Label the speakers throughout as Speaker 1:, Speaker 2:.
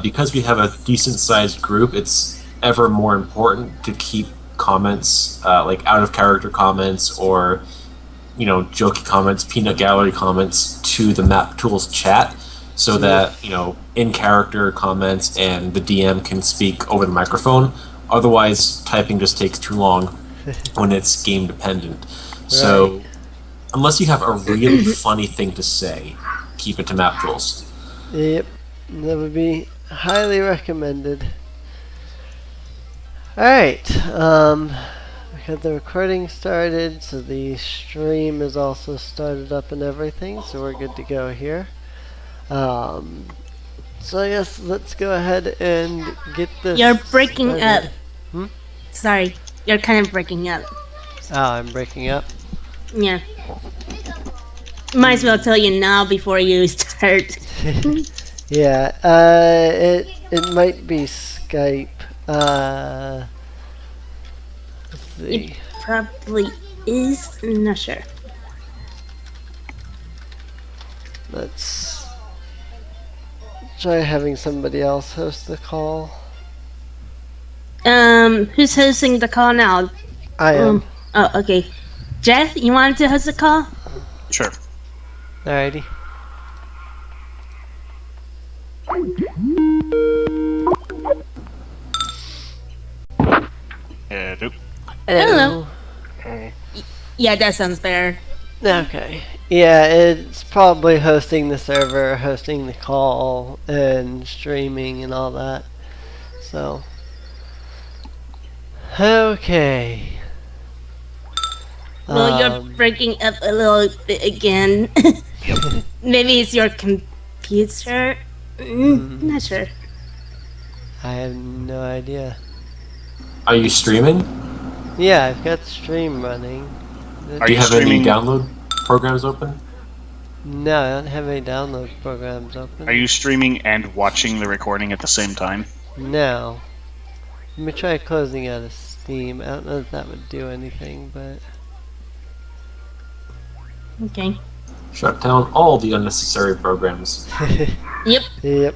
Speaker 1: because we have a decent-sized group, it's ever more important to keep comments, like out-of-character comments or, jokey comments, peanut gallery comments to the Map Tools chat so that, in-character comments and the DM can speak over the microphone. Otherwise, typing just takes too long when it's game-dependent. So, unless you have a really funny thing to say, keep it to Map Tools.
Speaker 2: Yep, that would be highly recommended. Alright, we got the recording started, so the stream is also started up and everything, so we're good to go here. So I guess let's go ahead and get this.
Speaker 3: You're breaking
Speaker 2: started.
Speaker 3: up. Sorry, you're kind of breaking up.
Speaker 2: Oh, I'm breaking up?
Speaker 3: Yeah. Might as well tell you now before you start.
Speaker 2: Yeah, it might be Skype. Let's see.
Speaker 3: It probably is. I'm not sure.
Speaker 2: Let's try having somebody else host the call.
Speaker 3: Who's hosting the call now?
Speaker 2: I am.
Speaker 3: Oh, okay. Jeff, you want to host the call?
Speaker 4: Sure.
Speaker 2: Alrighty.
Speaker 4: Hello.
Speaker 3: Hello.
Speaker 2: Hey.
Speaker 3: Yeah, that sounds better.
Speaker 2: Okay. Yeah, it's probably hosting the server, hosting the call, and streaming and all that. So. Okay.
Speaker 3: Well, you're breaking up a little bit again. Maybe it's your computer? Not sure.
Speaker 2: I have no idea.
Speaker 1: Are you streaming?
Speaker 2: Yeah, I've got stream running.
Speaker 1: Do you have any download programs open?
Speaker 2: No, I don't have any download programs open.
Speaker 4: Are you streaming and watching the recording at the same time?
Speaker 2: No. Let me try closing out of Steam. I don't know if that would do anything, but...
Speaker 3: Okay.
Speaker 1: Shut down all the unnecessary programs.
Speaker 3: Yep.
Speaker 2: Yep.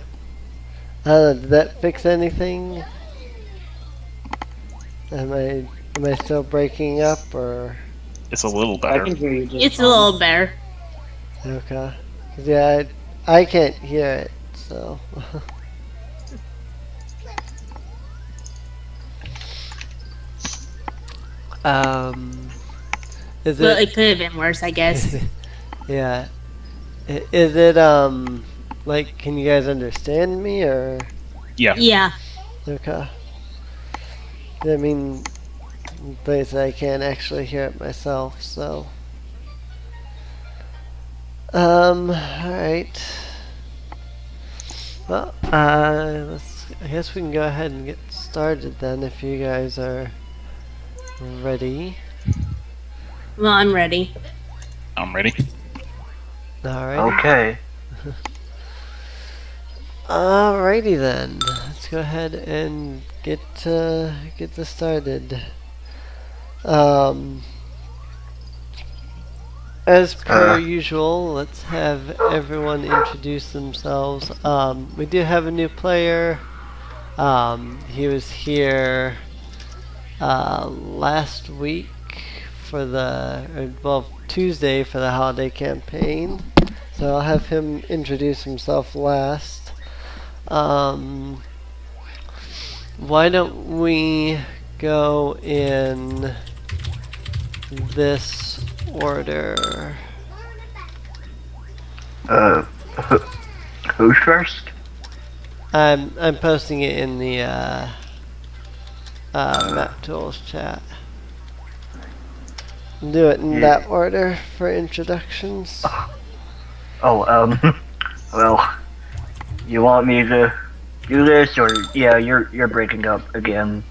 Speaker 2: Did that fix anything? Am I still breaking up, or...?
Speaker 4: It's a little better.
Speaker 5: I can hear you just
Speaker 3: It's a little better.
Speaker 2: Okay. 'Cause yeah, I can't hear it, so... Is
Speaker 3: Well,
Speaker 2: it...
Speaker 3: it could have been worse, I guess.
Speaker 2: Yeah. Is it, like, can you guys understand me, or...?
Speaker 4: Yeah.
Speaker 3: Yeah.
Speaker 2: Okay. I mean, basically I can't actually hear it myself, so... alright. Well, I guess we can go ahead and get started then, if you guys are ready.
Speaker 3: Well, I'm ready.
Speaker 4: I'm ready.
Speaker 2: Alright.
Speaker 5: Okay.
Speaker 2: Alrighty then. Let's go ahead and get this started. As per usual, let's have everyone introduce themselves. We do have a new player. He was here last week for Tuesday for the holiday campaign. So I'll have him introduce himself last. Why don't we go in this order?
Speaker 5: Who's first?
Speaker 2: I'm posting it in the Map Tools chat. Do it in that order for introductions.
Speaker 5: Oh, well, you want me to do this, or yeah, you're breaking up again.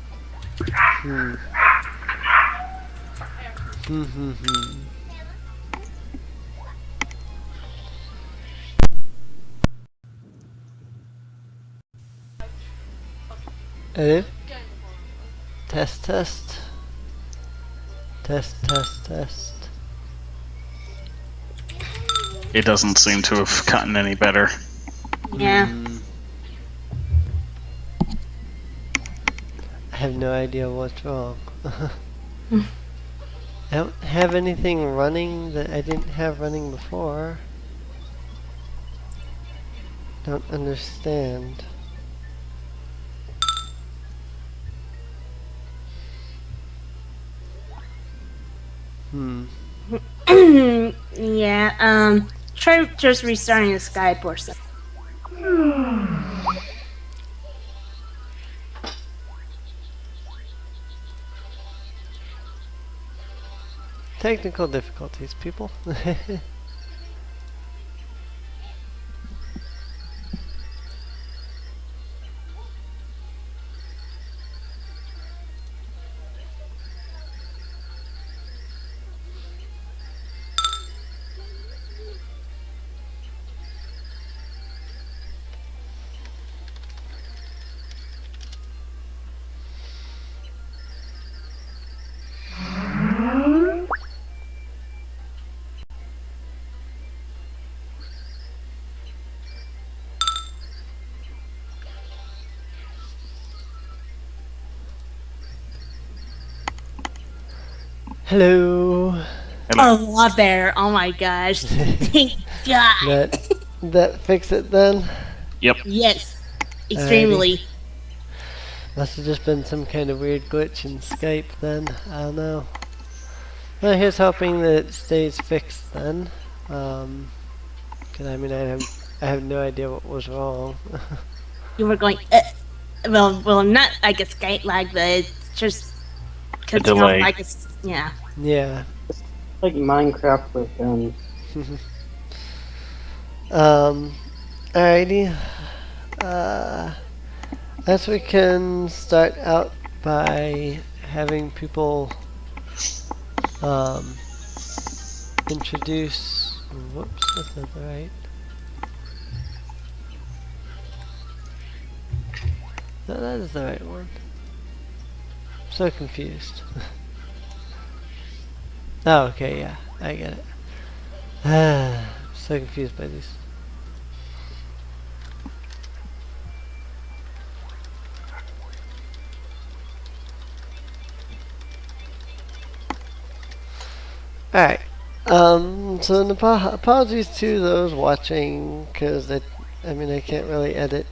Speaker 2: Hello? Test. Test.
Speaker 4: It doesn't seem to have gotten any better.
Speaker 3: Yeah.
Speaker 2: have no idea what's wrong. I don't have anything running that I didn't have running before. Don't understand.
Speaker 3: Yeah, try just restarting the Skype or something.
Speaker 2: Technical difficulties, people. Hello.
Speaker 3: A lot better. Oh my gosh. Thank God.
Speaker 2: That fix it then?
Speaker 4: Yep.
Speaker 3: Yes. Extremely.
Speaker 2: Must have just been some kind of weird glitch in Skype then. I don't know. Well, here's hoping that it stays fixed then. 'Cause I mean, I have no idea what was wrong.
Speaker 3: You were going, well, not like a Skype lag, but it's just cutting off
Speaker 4: delay.
Speaker 3: like yeah.
Speaker 2: Yeah.
Speaker 6: Like Minecraft with guns.
Speaker 2: Alrighty. As we can start out by having people introduce. Whoops, that's not the right. No, that is the right one. I'm so confused. Oh, okay, yeah, I get it. So confused by these. Alright, so apologies to those watching, because I mean, I can't really edit.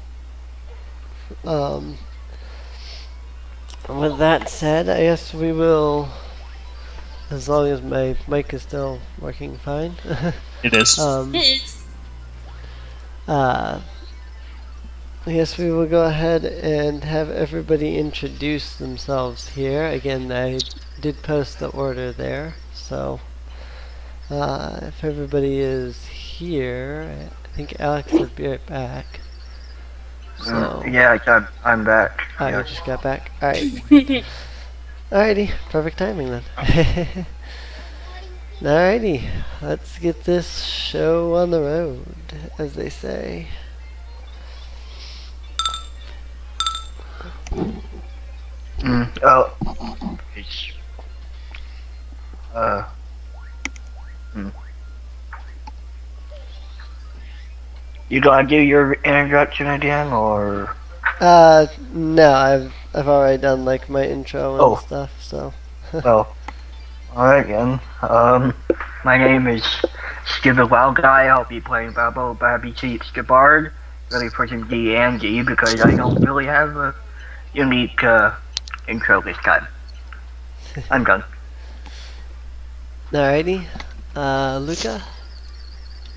Speaker 2: With that said, I guess we will, as long as my mic is still working fine.
Speaker 4: It is.
Speaker 3: It's
Speaker 2: I guess we will go ahead and have everybody introduce themselves here. Again, I did post the order there, so if everybody is here, I think Alex will be right back. So,
Speaker 5: Yeah, I'm back.
Speaker 2: oh,
Speaker 5: Yeah.
Speaker 2: you just got back. Alright. Alrighty, perfect timing then. Alrighty, let's get this show on the road, as they say.
Speaker 5: Oh. It's, You gonna do your introduction again, or?
Speaker 2: No, I've already done like my intro and
Speaker 5: Oh.
Speaker 2: stuff, so.
Speaker 5: Well, alright then. My name is StupidWoWGuy. I'll be playing Bobbo, Babby Cheats the Bard. Really pushing D and G because I don't really have a unique intro this time. I'm done.
Speaker 2: Alrighty, Luca.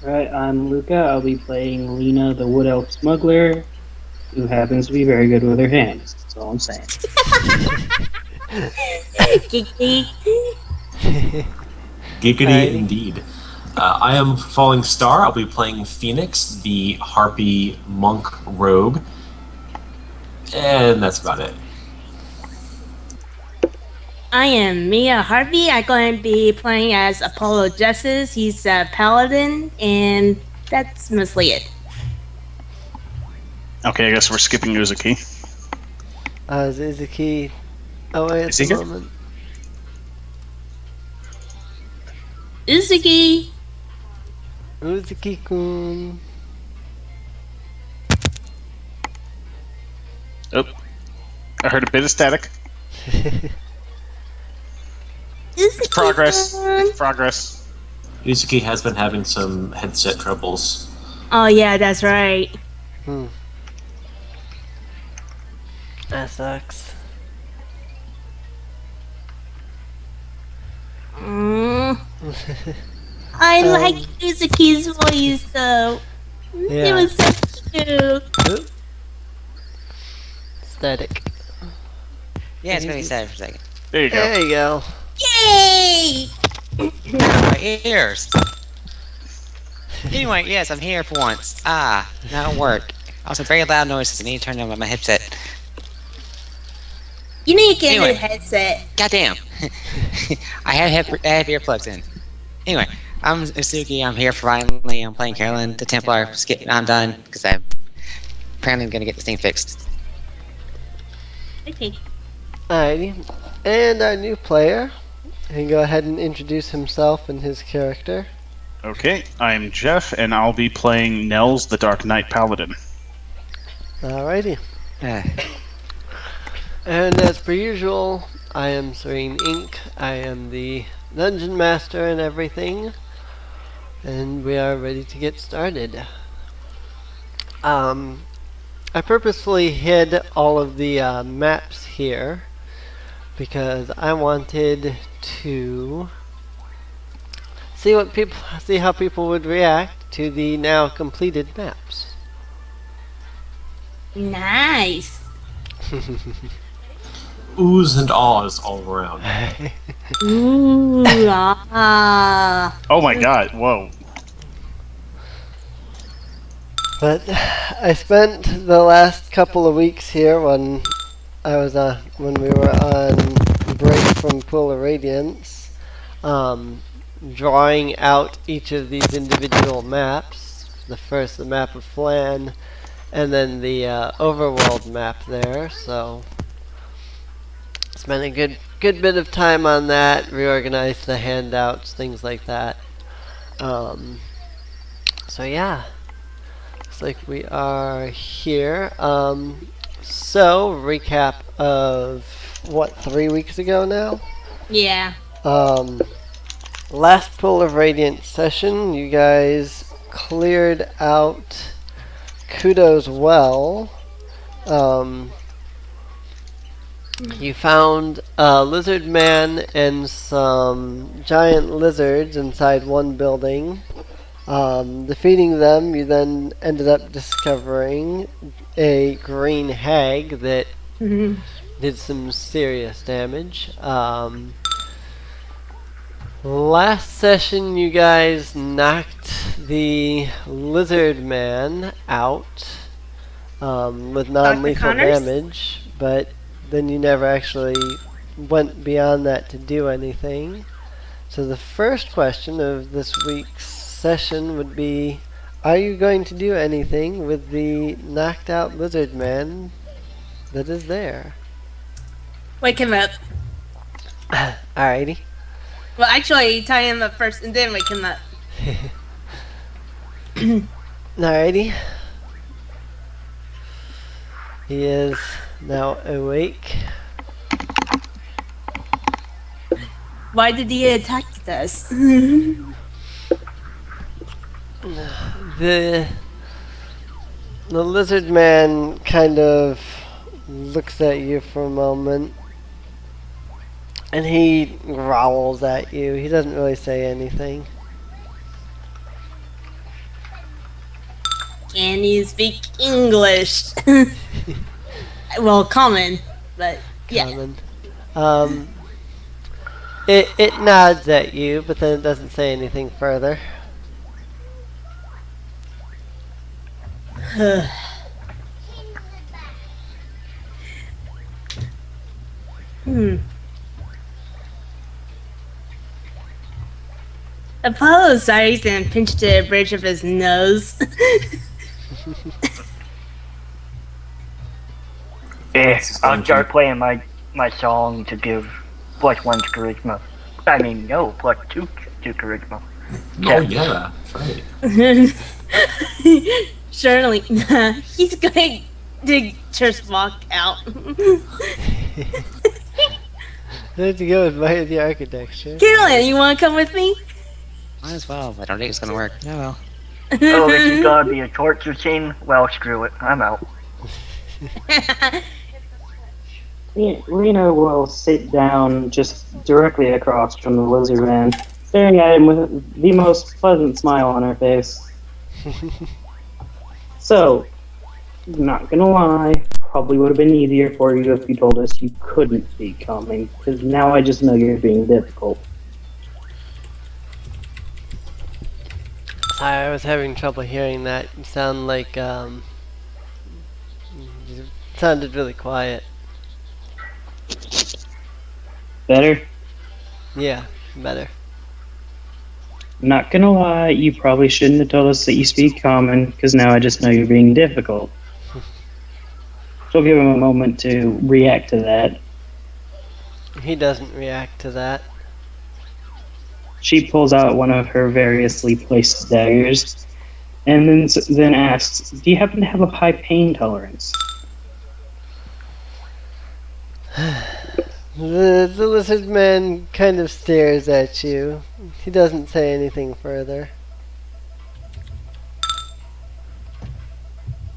Speaker 6: Alright, I'm Luca. I'll be playing Leena, the Wood Elf Smuggler, who happens to be very good with her hands. That's all I'm saying.
Speaker 3: Kiki.
Speaker 1: Giggity
Speaker 2: Alrighty.
Speaker 1: indeed. I am Falling Star. I'll be playing Phoenix, the Harpy monk rogue. And that's about it.
Speaker 3: I am Miaharpy. I'm going to be playing as Apollo Justice. He's a paladin, and that's mostly it.
Speaker 4: Okay, I guess we're skipping Uzuki.
Speaker 2: Zerouzuki away at
Speaker 4: Is he
Speaker 2: the
Speaker 4: here?
Speaker 2: moment.
Speaker 3: Uzuki.
Speaker 2: Uzuki-kun.
Speaker 4: Oh, I heard a bit of static. It's progress. It's progress.
Speaker 1: Yuzuki has been having some headset troubles.
Speaker 3: Oh yeah, that's right.
Speaker 2: That sucks.
Speaker 3: Mm. I like Yuzuki's voice though.
Speaker 2: Yeah.
Speaker 3: It was so cute.
Speaker 2: Oop. Static.
Speaker 7: Yeah, it's gonna be sad for a second.
Speaker 4: There you go.
Speaker 2: There you go.
Speaker 3: Yay!
Speaker 7: My ears. Anyway, yes, I'm here for once. Now it worked. Also, very loud noises. I need to turn on my headset.
Speaker 3: You need to get a
Speaker 7: Anyway.
Speaker 3: new headset.
Speaker 7: Goddamn. I have earplugs in. Anyway, I'm Zerouzuki. I'm here finally. I'm playing Carlyn, the Templar. I'm done because I'm apparently gonna get this thing fixed.
Speaker 3: Okay.
Speaker 2: Alrighty. And our new player. He can go ahead and introduce himself and his character.
Speaker 4: Okay, I'm Jeff, and I'll be playing Nels, the Dark Knight Paladin.
Speaker 2: Alrighty.
Speaker 7: Uh,
Speaker 2: And as per usual, I am Sureen Ink. I am the dungeon master and everything. And we are ready to get started. I purposefully hid all of the maps here because I wanted to see how people would react to the now completed maps.
Speaker 3: Nice.
Speaker 1: Oohs and ahs all around.
Speaker 3: Ooh, ah.
Speaker 4: Oh my god, whoa.
Speaker 2: But I spent the last couple of weeks here when when we were on break from Pool of Radiance, drawing out each of these individual maps. The map of Flan, and then the overworld map there. So spent a good bit of time on that. Reorganized the handouts, things like that. So yeah. Looks like we are here. So, recap of, 3 weeks ago now?
Speaker 3: Yeah.
Speaker 2: Last Pool of Radiance session, you guys cleared out Kudo's Well. You found a lizard man and some giant lizards inside one building. Defeating them, you then ended up discovering a green hag that did some serious damage. Last session, you guys knocked the lizard man out with non-lethal
Speaker 3: Connors?
Speaker 2: damage, but then you never actually went beyond that to do anything. So the first question of this week's session would be, are you going to do anything with the knocked out lizard man that is there?
Speaker 3: Wake him up.
Speaker 2: Alrighty.
Speaker 3: Well, actually, tie him up first and then wake him up.
Speaker 2: Alrighty. He is now awake.
Speaker 3: Why did he attack us?
Speaker 2: The lizard man kind of looks at you for a moment, and he growls at you. He doesn't really say anything.
Speaker 3: Can you speak English? Well, common, but yeah.
Speaker 2: Common. It nods at you, but then it doesn't say anything further.
Speaker 3: Apollo sighs and pinched the bridge of his nose.
Speaker 5: I'll start playing my song to give +1 to charisma. I mean, no, +2 to charisma.
Speaker 1: Oh yeah, that's right.
Speaker 3: Surely, he's going to just walk out.
Speaker 2: I have to go with the architecture.
Speaker 3: Carolyn, you want to come with me?
Speaker 7: Might as well. I don't think it's gonna work. Oh well.
Speaker 5: Oh, this is gonna be a torture scene? Well, screw it. I'm out.
Speaker 6: Leena will sit down just directly across from the lizard man, staring at him with the most pleasant smile on her face. So, not gonna lie, probably would have been easier for you if you told us you couldn't be coming, because now I just know you're being difficult.
Speaker 2: Sorry, I was having trouble hearing that. You sound like, you sounded really quiet.
Speaker 6: Better?
Speaker 2: Yeah, better.
Speaker 6: Not gonna lie, you probably shouldn't have told us that you speak common, because now I just know you're being difficult. She'll give him a moment to react to that.
Speaker 2: He doesn't react to that.
Speaker 6: She pulls out one of her variously placed daggers, and then asks, "Do you happen to have a high pain tolerance?"
Speaker 2: The lizard man kind of stares at you. He doesn't say anything further.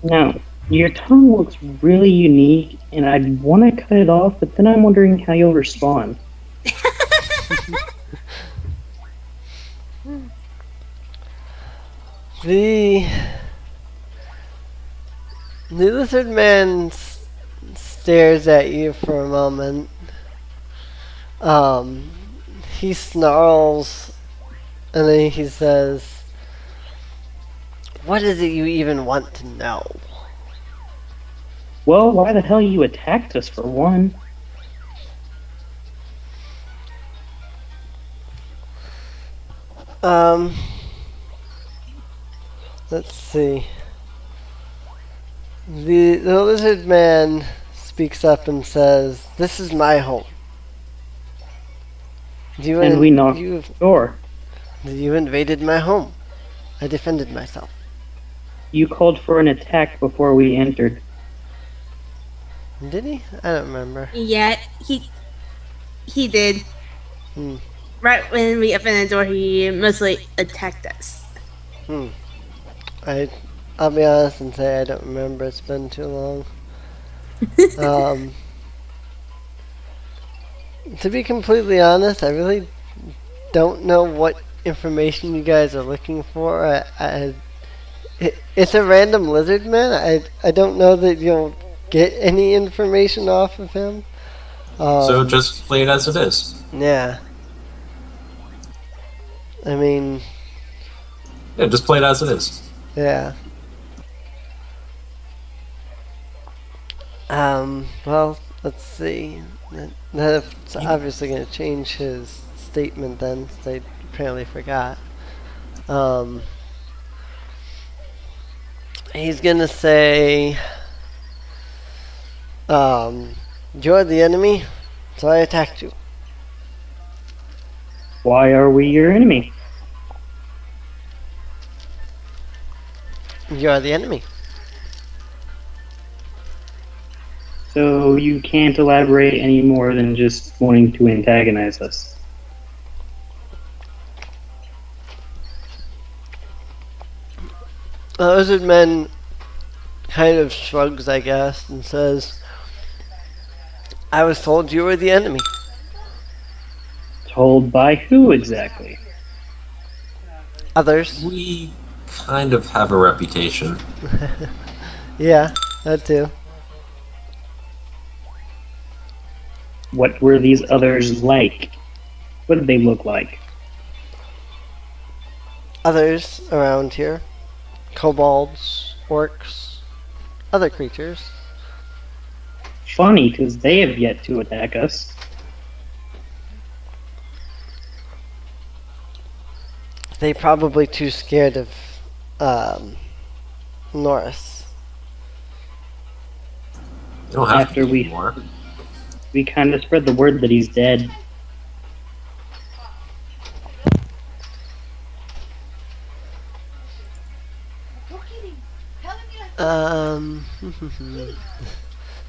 Speaker 6: Now, your tongue looks really unique, and I'd want to cut it off, but then I'm wondering how you'll respond.
Speaker 2: The lizard man stares at you for a moment. He snarls, and then he says, "What is it you even want to know?"
Speaker 6: Well, why the hell you attacked us, for one?
Speaker 2: Let's see. The lizard man speaks up and says, "This is my home.
Speaker 6: And we knocked
Speaker 2: you,
Speaker 6: the door.
Speaker 2: you invaded my home. I defended myself."
Speaker 6: You called for an attack before we entered.
Speaker 2: Did he? I don't remember.
Speaker 3: Yeah, he did.
Speaker 2: Hmm.
Speaker 3: Right when we opened the door, he mostly attacked us.
Speaker 2: I'll be honest and say I don't remember. It's been too long. To be completely honest, I really don't know what information you guys are looking for. It's a random lizard man. I don't know that you'll get any information off of him.
Speaker 1: So just play it as it is.
Speaker 2: Yeah. I mean,
Speaker 1: Yeah, just play it as it is.
Speaker 2: yeah. Well, let's see. That's obviously going to change his statement then, since I apparently forgot. He's going to say, "You're the enemy, so I attacked you."
Speaker 6: Why are we your enemy?
Speaker 2: You're the enemy.
Speaker 6: So you can't elaborate any more than just wanting to antagonize us.
Speaker 2: The lizard man kind of shrugs, I guess, and says, "I was told you were the enemy."
Speaker 6: Told by who exactly?
Speaker 2: Others.
Speaker 1: We kind of have a reputation.
Speaker 2: Yeah, that too.
Speaker 6: What were these others like? What did they look like?
Speaker 2: Others around here. Kobolds, orcs, other creatures.
Speaker 6: Funny, because they have yet to attack us.
Speaker 2: They probably too scared of Norris.
Speaker 1: You don't have
Speaker 6: After
Speaker 1: to be
Speaker 6: we-
Speaker 1: anymore.
Speaker 6: We kind of spread the word that he's dead.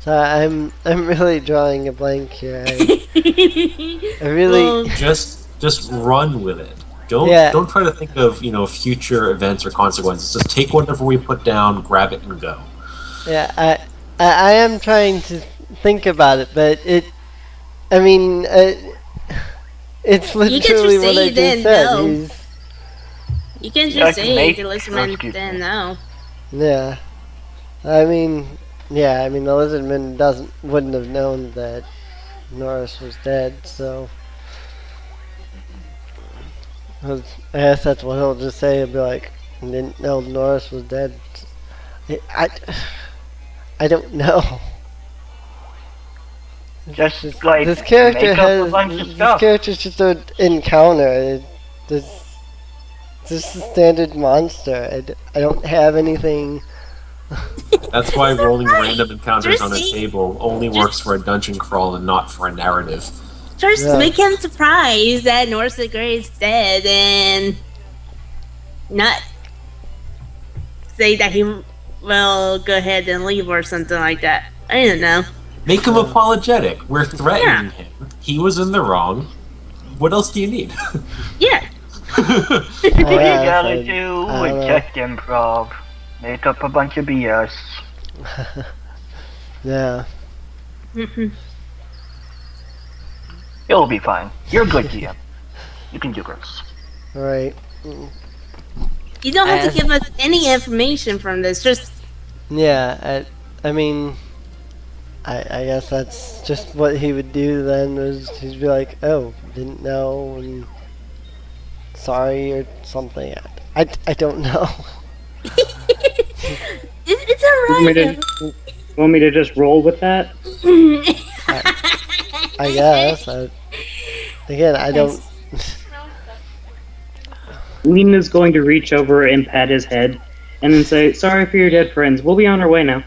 Speaker 2: So I'm really drawing a blank here. I really
Speaker 3: Well,
Speaker 1: Just run with it.
Speaker 2: Yeah.
Speaker 1: Don't try to think of future events or consequences. Just take whatever we put down, grab it, and go.
Speaker 2: yeah I am trying to think about it, but I mean it's
Speaker 3: You can just
Speaker 2: literally what
Speaker 3: say
Speaker 2: I
Speaker 3: you
Speaker 2: just
Speaker 3: didn't
Speaker 2: said.
Speaker 3: know.
Speaker 2: He's
Speaker 3: you can
Speaker 5: Yeah, I
Speaker 3: just
Speaker 5: can
Speaker 3: say
Speaker 5: make
Speaker 3: the listener
Speaker 5: rescue
Speaker 3: didn't
Speaker 5: people.
Speaker 3: know.
Speaker 2: yeah. I mean the lizardman wouldn't have known that Norris was dead, so I guess that's what he'll just say. He'll be like, didn't know Norris was dead. I don't know.
Speaker 5: Just like
Speaker 2: This character
Speaker 5: make up a
Speaker 2: has
Speaker 5: bunch of
Speaker 2: this
Speaker 5: stuff.
Speaker 2: character's just an encounter. This just a standard monster. I don't have anything.
Speaker 1: That's why
Speaker 3: Is that
Speaker 1: rolling
Speaker 3: right?
Speaker 1: random encounters on a
Speaker 3: Jersey?
Speaker 1: table only works for a dungeon crawl and not for a narrative.
Speaker 3: Just
Speaker 2: Yeah.
Speaker 3: make him surprised that Norse the Grey is dead and not say that he will go ahead and leave or something like that. I don't know.
Speaker 1: Make him apologetic. We're threatening him. He was in the wrong. What else do you need?
Speaker 3: Yeah.
Speaker 5: What you
Speaker 2: Yeah,
Speaker 5: gotta
Speaker 2: I
Speaker 5: do
Speaker 2: don't
Speaker 5: is
Speaker 2: know.
Speaker 5: just improv. Make up a bunch of BS.
Speaker 2: Yeah.
Speaker 5: It'll be fine. You're a good GM. You can do this.
Speaker 2: All right.
Speaker 3: You don't have to give us any information from this. Just
Speaker 2: Yeah. I mean, I guess that's just what he would do then. Was he'd be like, oh, didn't know, and sorry or something. I don't know.
Speaker 3: it's
Speaker 6: Want me to just roll with that?
Speaker 3: alright.
Speaker 2: I guess. Again, I don't.
Speaker 6: Leena's going to reach over and pat his head, and then say, "Sorry for your dead friends. We'll be on our way now."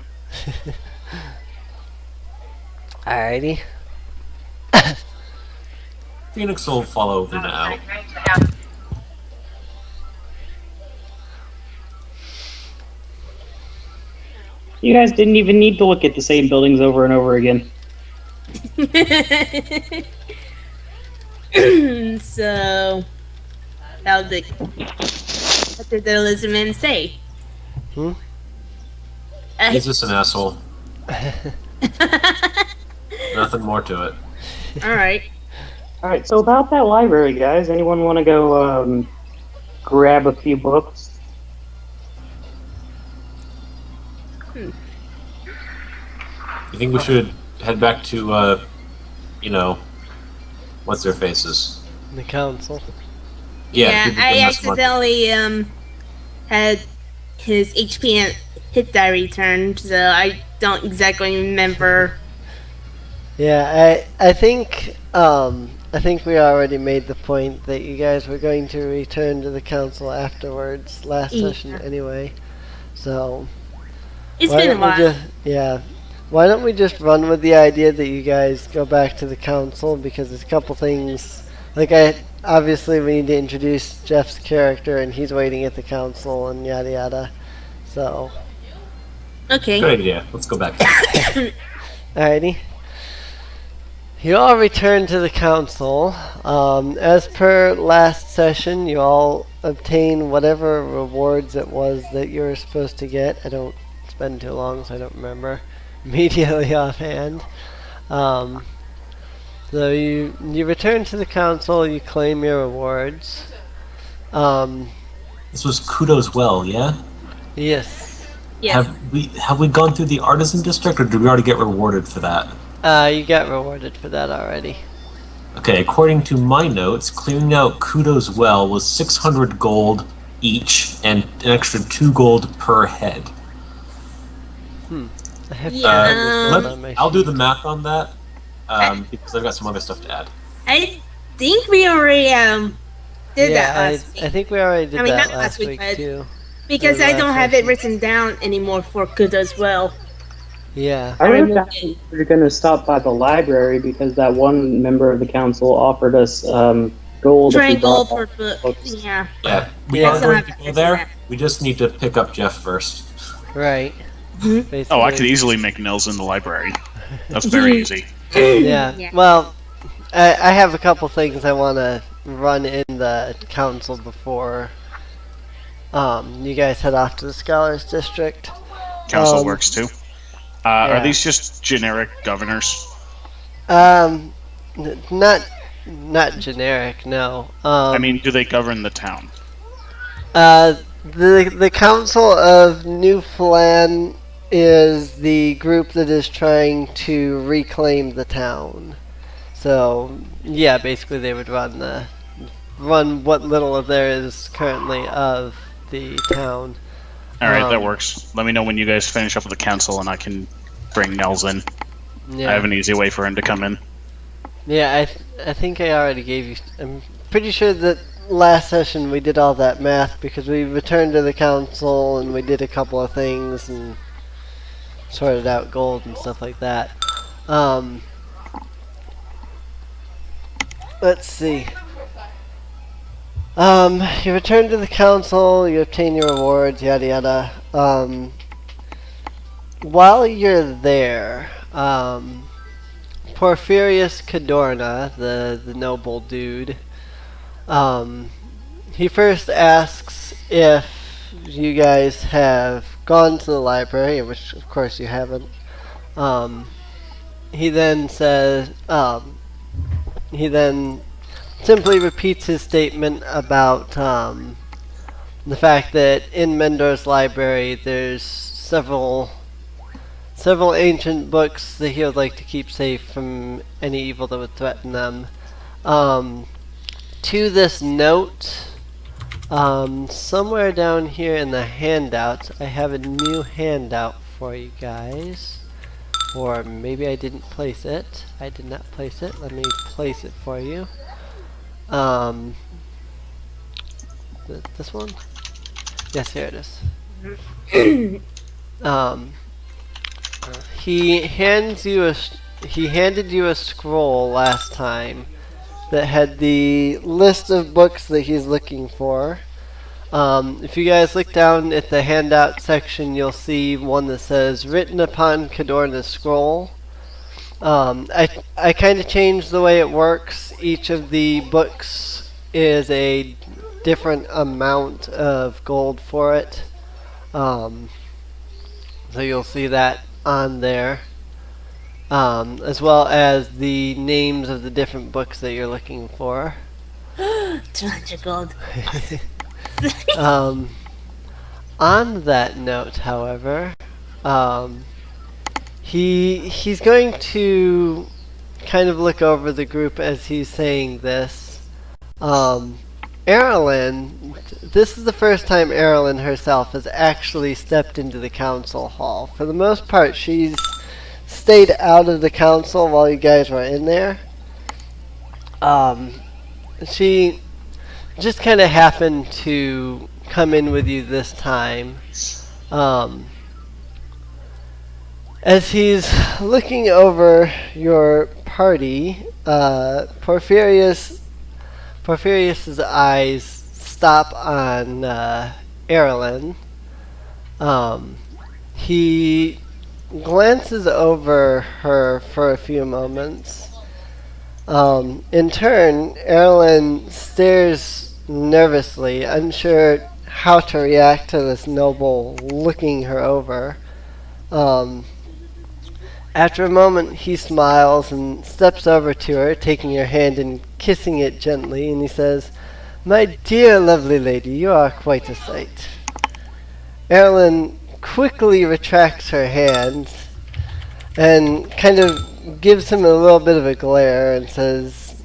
Speaker 2: Alrighty.
Speaker 1: Phoenix will follow Leena out.
Speaker 6: You guys didn't even need to look at the same buildings over and over again.
Speaker 3: So, what did the lizardman say?
Speaker 2: Hmm?
Speaker 1: He's just an asshole. Nothing more to it.
Speaker 3: Alright.
Speaker 6: Alright, so about that library, guys, anyone want to go grab a few books?
Speaker 1: You think we should head back to, what's their faces?
Speaker 2: The council.
Speaker 1: Yeah, people
Speaker 3: I
Speaker 1: give us money.
Speaker 3: accidentally had his HP and hit die returned, so I don't exactly remember.
Speaker 2: Yeah, I think we already made the point that you guys were going to return to the council afterwards last
Speaker 3: Yeah.
Speaker 2: session anyway. So
Speaker 3: It's
Speaker 2: why
Speaker 3: been a
Speaker 2: don't we
Speaker 3: while.
Speaker 2: yeah. Why don't we just run with the idea that you guys go back to the council, because there's a couple things obviously we need to introduce Jeff's character and he's waiting at the council and yada yada. So
Speaker 3: Okay.
Speaker 1: Good idea. Let's go back.
Speaker 2: alrighty. You all return to the council. As per last session, you all obtain whatever rewards it was that you were supposed to get. I don't spend too long, so I don't remember immediately offhand. So you return to the council. You claim your rewards.
Speaker 1: This was Kudos Well, yeah?
Speaker 2: Yes.
Speaker 3: Yes.
Speaker 1: Have we gone through the artisan district, or did we already get rewarded for that?
Speaker 2: You got rewarded for that already.
Speaker 1: Okay, according to my notes, clearing out Kudos Well was 600 gold each and an extra 2 gold per head.
Speaker 2: I have to
Speaker 3: Yeah,
Speaker 2: add this on my
Speaker 1: I'll do
Speaker 2: sheet.
Speaker 1: the math on that because I've got some other stuff to add.
Speaker 3: I think we already did that
Speaker 2: Yeah,
Speaker 3: last week.
Speaker 2: I think we already did
Speaker 3: I mean,
Speaker 2: that
Speaker 3: not
Speaker 2: last week
Speaker 3: but
Speaker 2: too.
Speaker 3: because
Speaker 2: or
Speaker 3: I
Speaker 2: last
Speaker 3: don't have it
Speaker 2: session.
Speaker 3: written down anymore for good as well.
Speaker 2: Yeah.
Speaker 6: I wrote down we were going to stop by the library because that one member of the council offered us gold. if we
Speaker 3: Trying gold
Speaker 6: bought
Speaker 3: for
Speaker 6: all
Speaker 3: books.
Speaker 6: books.
Speaker 3: Yeah.
Speaker 1: Yeah, we
Speaker 2: Yeah.
Speaker 1: are
Speaker 3: Still
Speaker 1: going
Speaker 3: have
Speaker 1: to
Speaker 3: to
Speaker 1: go
Speaker 3: fix
Speaker 1: there.
Speaker 3: that.
Speaker 1: We just need to pick up Jeff first.
Speaker 2: Right. Basically.
Speaker 4: Oh, I could easily make Nels in the library. That's very easy.
Speaker 2: Yeah.
Speaker 3: Yeah.
Speaker 2: Well, I have a couple things I want to run in the council before you guys head off to the Scholars District.
Speaker 4: Council works too. Are
Speaker 2: yeah.
Speaker 4: these just generic governors?
Speaker 2: Not generic. No.
Speaker 4: I mean, do they govern the town?
Speaker 2: The Council of New Flan is the group that is trying to reclaim the town. So yeah, basically they would run what little of there is currently of the town.
Speaker 4: All right, that works. Let me know when you guys finish up with the council, and I can bring Nels in.
Speaker 2: Yeah.
Speaker 4: I have an easy way for him to come in.
Speaker 2: Yeah, I think I already gave you. I'm pretty sure that last session we did all that math because we returned to the council and we did a couple of things and sorted out gold and stuff like that. Let's see. You return to the council, you obtain your rewards, yada yada. While you're there, Porphyrius Cadorna, the noble dude, he first asks if you guys have gone to the library, which of course you haven't. He then says, he then simply repeats his statement about the fact that in Mendor's library there's several ancient books that he would like to keep safe from any evil that would threaten them. To this note, somewhere down here in the handouts, I have a new handout for you guys. Or maybe I didn't place it. I did not place it. Let me place it for you. This one? Yes, here it is. He handed you a scroll last time that had the list of books that he's looking for. If you guys look down at the handout section, you'll see one that says "Written upon Cadorna's scroll." I kind of changed the way it works. Each of the books is a different amount of gold for it. So you'll see that on there. As well as the names of the different books that you're looking for.
Speaker 3: 200 gold.
Speaker 2: On that note, however, he's going to kind of look over the group as he's saying this. Erilyn, this is the first time Erilyn herself has actually stepped into the council hall. For the most part, she's stayed out of the council while you guys were in there. She just kind of happened to come in with you this time. As he's looking over your party, Porphyrius's eyes stop on Erilyn. He glances over her for a few moments. In turn, Erilyn stares nervously, unsure how to react to this noble looking her over. After a moment, he smiles and steps over to her, taking her hand and kissing it gently, and he says, "My dear lovely lady, you are quite a sight." Erilyn quickly retracts her hand and kind of gives him a little bit of a glare and says,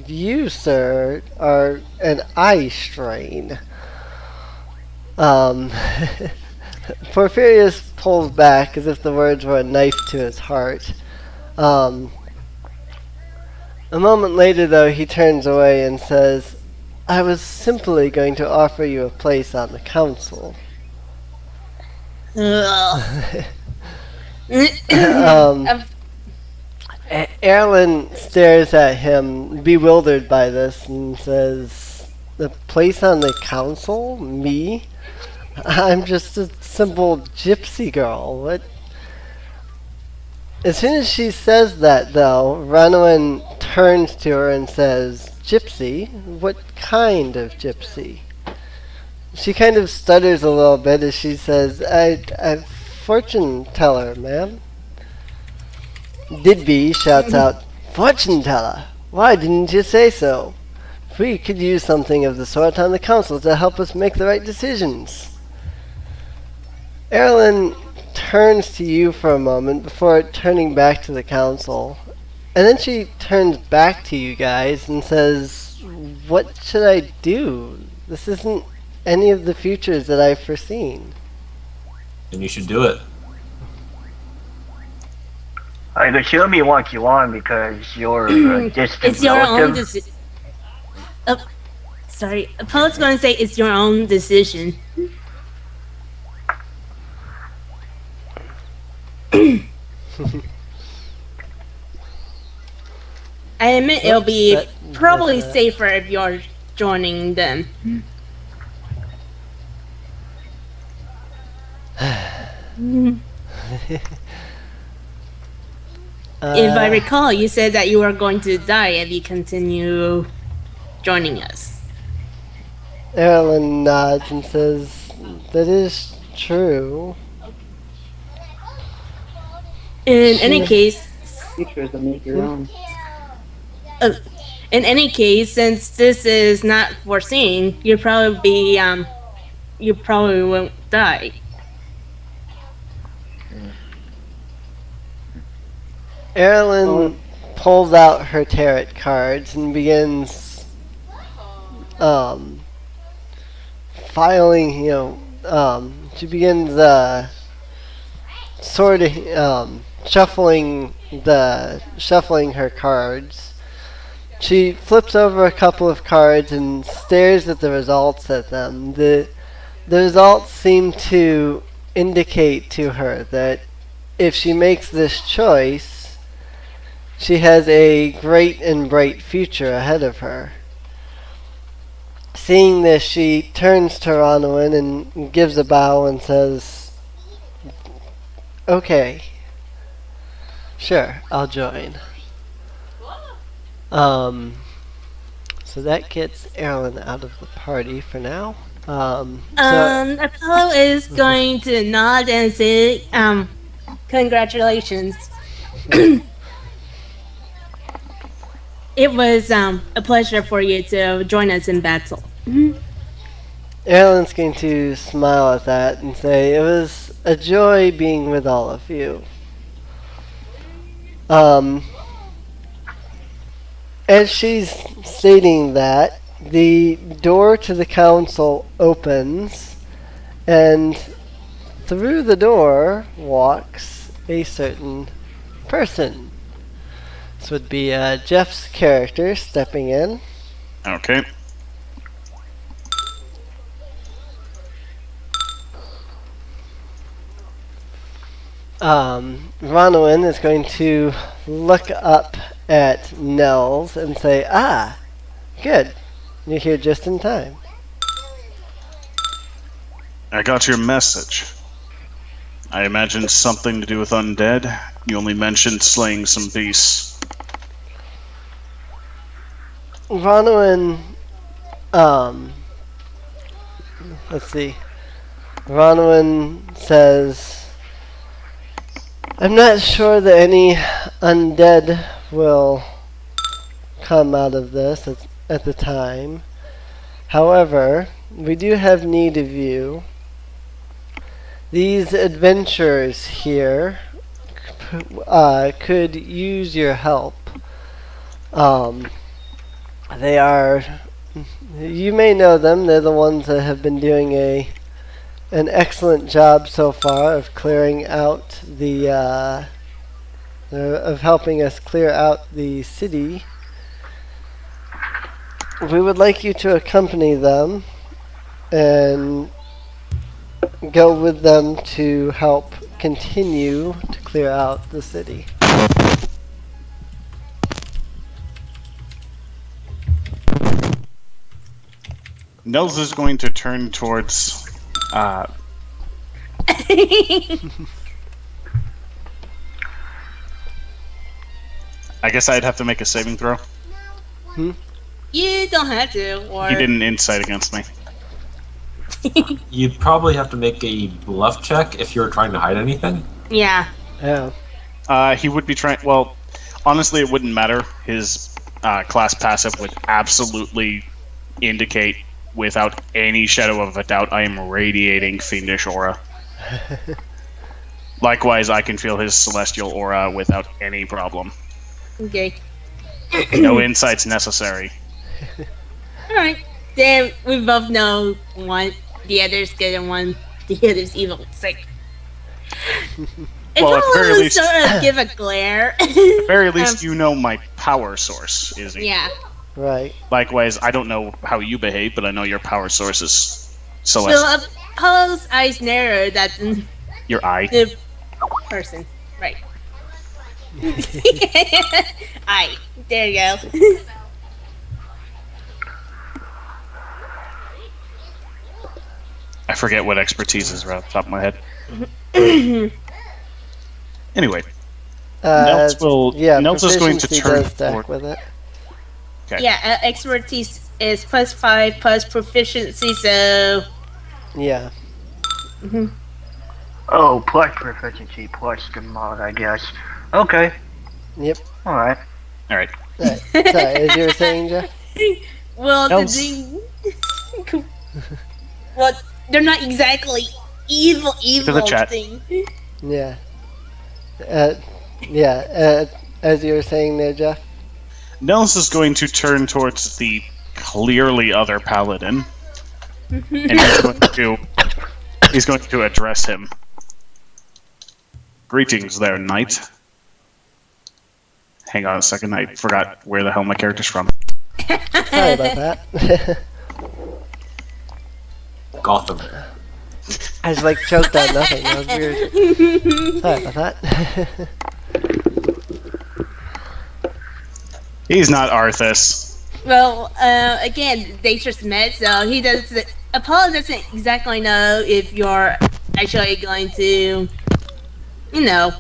Speaker 2: "You, sir, are an eye strain." Porphyrius pulls back as if the words were a knife to his heart. A moment later, though, he turns away and says, "I was simply going to offer you a place on the council." Erilyn stares at him, bewildered by this, and says, "The place on the council? Me? I'm just a simple gypsy girl. What? As soon as she says that, though, Ranwin turns to her and says, "Gypsy? What kind of gypsy?" She kind of stutters a little bit as she says, I fortune teller, ma'am." Didby shouts out, "Fortune teller? Why didn't you say so? We could use something of the sort on the council to help us make the right decisions." Erlen turns to you for a moment before turning back to the council. And then she turns back to you guys and says, "What should I do? This isn't any of the futures that I've foreseen."
Speaker 1: Then you should do it.
Speaker 5: I assume you want you on because you're a distant
Speaker 3: It's your own
Speaker 5: relative.
Speaker 3: decision. Oh, sorry. Paul's gonna say it's your own decision. I admit it'll be
Speaker 2: That-
Speaker 3: probably
Speaker 2: that-
Speaker 3: safer if you're joining them. If I recall, you said that you were going to die if you continue joining us.
Speaker 2: Erlen nods and says, "That is true."
Speaker 3: In any case,
Speaker 6: Futures that make your own.
Speaker 3: since this is not foreseen, you probably won't die.
Speaker 2: Erlen pulls out her tarot cards and begins filing, she begins sort of shuffling her cards. She flips over a couple of cards and stares at the results at them. The results seem to indicate to her that if she makes this choice, she has a great and bright future ahead of her. Seeing this, she turns to Ronwin and gives a bow and says, "Okay. Sure, I'll join." So that gets Erlen out of the party for now.
Speaker 3: Apollo is going to nod and say, congratulations. It was a pleasure for you to join us in battle.
Speaker 2: Erlen's going to smile at that and say, "It was a joy being with all of you." As she's stating that, the door to the council opens, and through the door walks a certain person. This would be Jeff's character stepping in.
Speaker 4: Okay.
Speaker 2: Ronwin is going to look up at Nels and say, "Ah, good. You're here just in time."
Speaker 4: I got your message. I imagine something to do with undead. You only mentioned slaying some beasts.
Speaker 2: Ronwin, let's see. Ronwin says, "I'm not sure that any undead will come out of this at the time. However, we do have need of you. These adventurers here could use your help. They are, you may know them, they're the ones that have been doing an excellent job so far of clearing out of helping us clear out the city. We would like you to accompany them and go with them to help continue to clear out the city."
Speaker 4: Nels is going to turn towards I guess I'd have to make a saving throw.
Speaker 3: You don't have to, or
Speaker 4: He didn't insight against me.
Speaker 1: You'd probably have to make a bluff check if you were trying to hide anything.
Speaker 3: yeah.
Speaker 2: Yeah.
Speaker 4: He would be trying. Well, honestly, it wouldn't matter. His class passive would absolutely indicate, without any shadow of a doubt, I am radiating fiendish aura. Likewise, I can feel his celestial aura without any problem.
Speaker 3: Okay.
Speaker 4: No insights necessary.
Speaker 3: All right. Then we both know one, the other's good, and one, the other's evil. It's like. If
Speaker 4: Well, at the very
Speaker 3: I
Speaker 4: least-
Speaker 3: sort of give a glare.
Speaker 4: At the very least, you know my power source, Izzy.
Speaker 3: Yeah.
Speaker 2: Right.
Speaker 4: Likewise, I don't know how you behave, but I know your power source is
Speaker 3: So
Speaker 4: celestial.
Speaker 3: Apollo's eyes narrow. That's
Speaker 4: Your eye.
Speaker 3: the person, right? Eye. There you go.
Speaker 4: I forget what expertise is right off the top of my head. Anyway, Nels will.
Speaker 2: Yeah,
Speaker 4: Nels is going to
Speaker 2: proficiency
Speaker 4: turn
Speaker 2: does stack
Speaker 4: forward.
Speaker 2: with it.
Speaker 4: Okay.
Speaker 3: Yeah, expertise is +5 plus proficiency, so
Speaker 2: Yeah.
Speaker 5: Oh, plus proficiency, plus the mod, I guess. Okay,
Speaker 2: Yep.
Speaker 5: alright.
Speaker 4: All right.
Speaker 2: Right. Sorry, as you were saying, Jeff?
Speaker 3: well,
Speaker 4: Nels-
Speaker 3: the well, they're not exactly evil
Speaker 4: the chat.
Speaker 3: thing.
Speaker 2: Yeah. As you were saying there, Jeff?
Speaker 4: Nels is going to turn towards the clearly other paladin, and he's going to address him. Greetings there, knight. Hang on a second, I forgot where the hell my character's from.
Speaker 2: Sorry about that.
Speaker 1: Gotham.
Speaker 2: I just like choked on nothing. That was weird. Sorry about that.
Speaker 4: He's not Arthas.
Speaker 3: Well, again, they just met, so he doesn't. Apollo doesn't exactly know if you're actually going to, you know.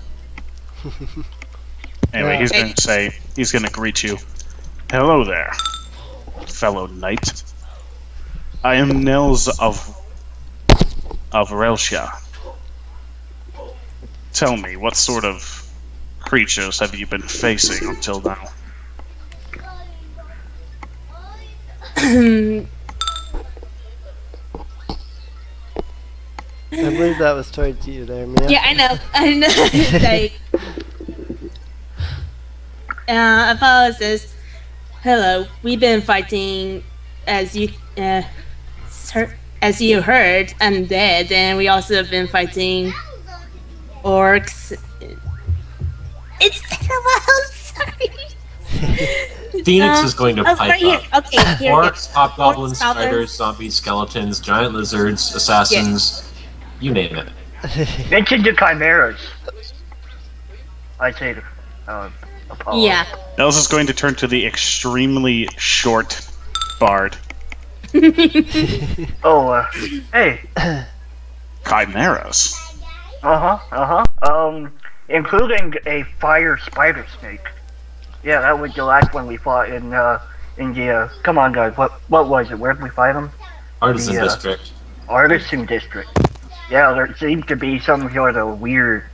Speaker 4: Anyway, he's going to say, he's going to greet you. Hello there, fellow knight. I am Nels of Relshia. Tell me, what sort of creatures have you been facing until now?
Speaker 2: I believe that was towards you there, Mia.
Speaker 3: Yeah, I know. Like, Apollo says, "Hello. We've been fighting, as you heard, undead, and we also have been fighting orcs. It's been a while. Sorry."
Speaker 1: Phoenix is going to pipe
Speaker 3: right here.
Speaker 1: up.
Speaker 3: Okay, here.
Speaker 1: Orcs, hobgoblins,
Speaker 3: Orcs, goblins.
Speaker 1: spiders, zombies, skeletons, giant lizards, assassins, you name it.
Speaker 5: Mention the chimeras. I say Apollo.
Speaker 3: Yeah.
Speaker 4: Nels is going to turn to the extremely short bard.
Speaker 5: Oh, hey.
Speaker 4: Chimeras.
Speaker 5: Including a fire spider snake. Yeah, that was the last one we fought in the, come on guys, what was it? Where did we fight them?
Speaker 1: Artisan
Speaker 5: Yeah.
Speaker 1: District.
Speaker 5: Artisan District. Yeah, there seems to be some sort of weird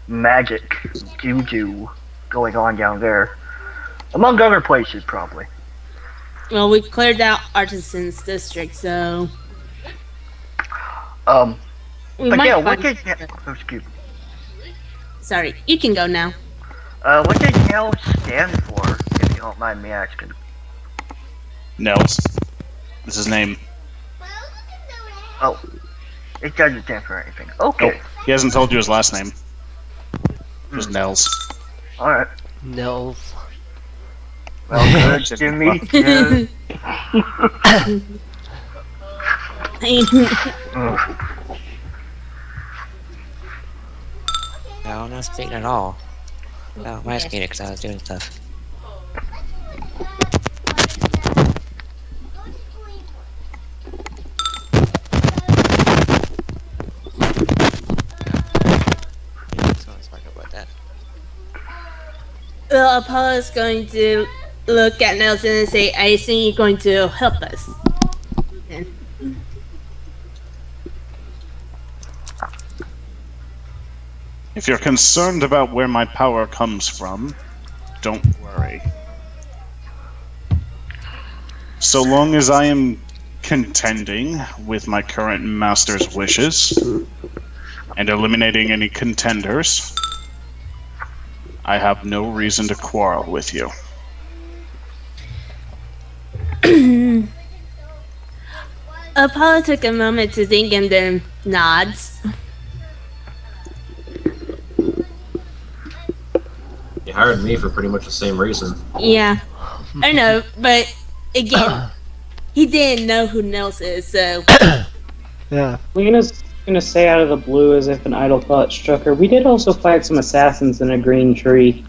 Speaker 5: magic juju going on down there. Among other places, probably.
Speaker 3: Well, we cleared out Artisan's district, so we
Speaker 5: But
Speaker 3: might
Speaker 5: yeah, what
Speaker 3: find.
Speaker 5: did excuse me.
Speaker 3: Sorry, you can go now.
Speaker 5: What does Nels stand for, if you don't mind me asking?
Speaker 4: Nels. This is his name.
Speaker 5: Oh, it doesn't stand for anything. Okay,
Speaker 4: Nope. He hasn't told you his last name. It was Nels.
Speaker 5: alright.
Speaker 2: Nels.
Speaker 5: Well, good to meet you.
Speaker 7: No, not speaking at all. No, my skater because I was doing stuff.
Speaker 3: Well, Apollo's going to look at Nelson and say, I assume you're going to help us. And
Speaker 4: If you're concerned about where my power comes from, don't worry. So long as I am contending with my current master's wishes and eliminating any contenders, I have no reason to quarrel with you.
Speaker 3: Apollo took a moment to think and then nods.
Speaker 1: You hired me for pretty much the same reason.
Speaker 3: Yeah. I know, but again, he didn't know who Nels is, so.
Speaker 2: Yeah.
Speaker 6: Leena's gonna say out of the blue as if an idle thought struck her. We did also fight some assassins in a green tree.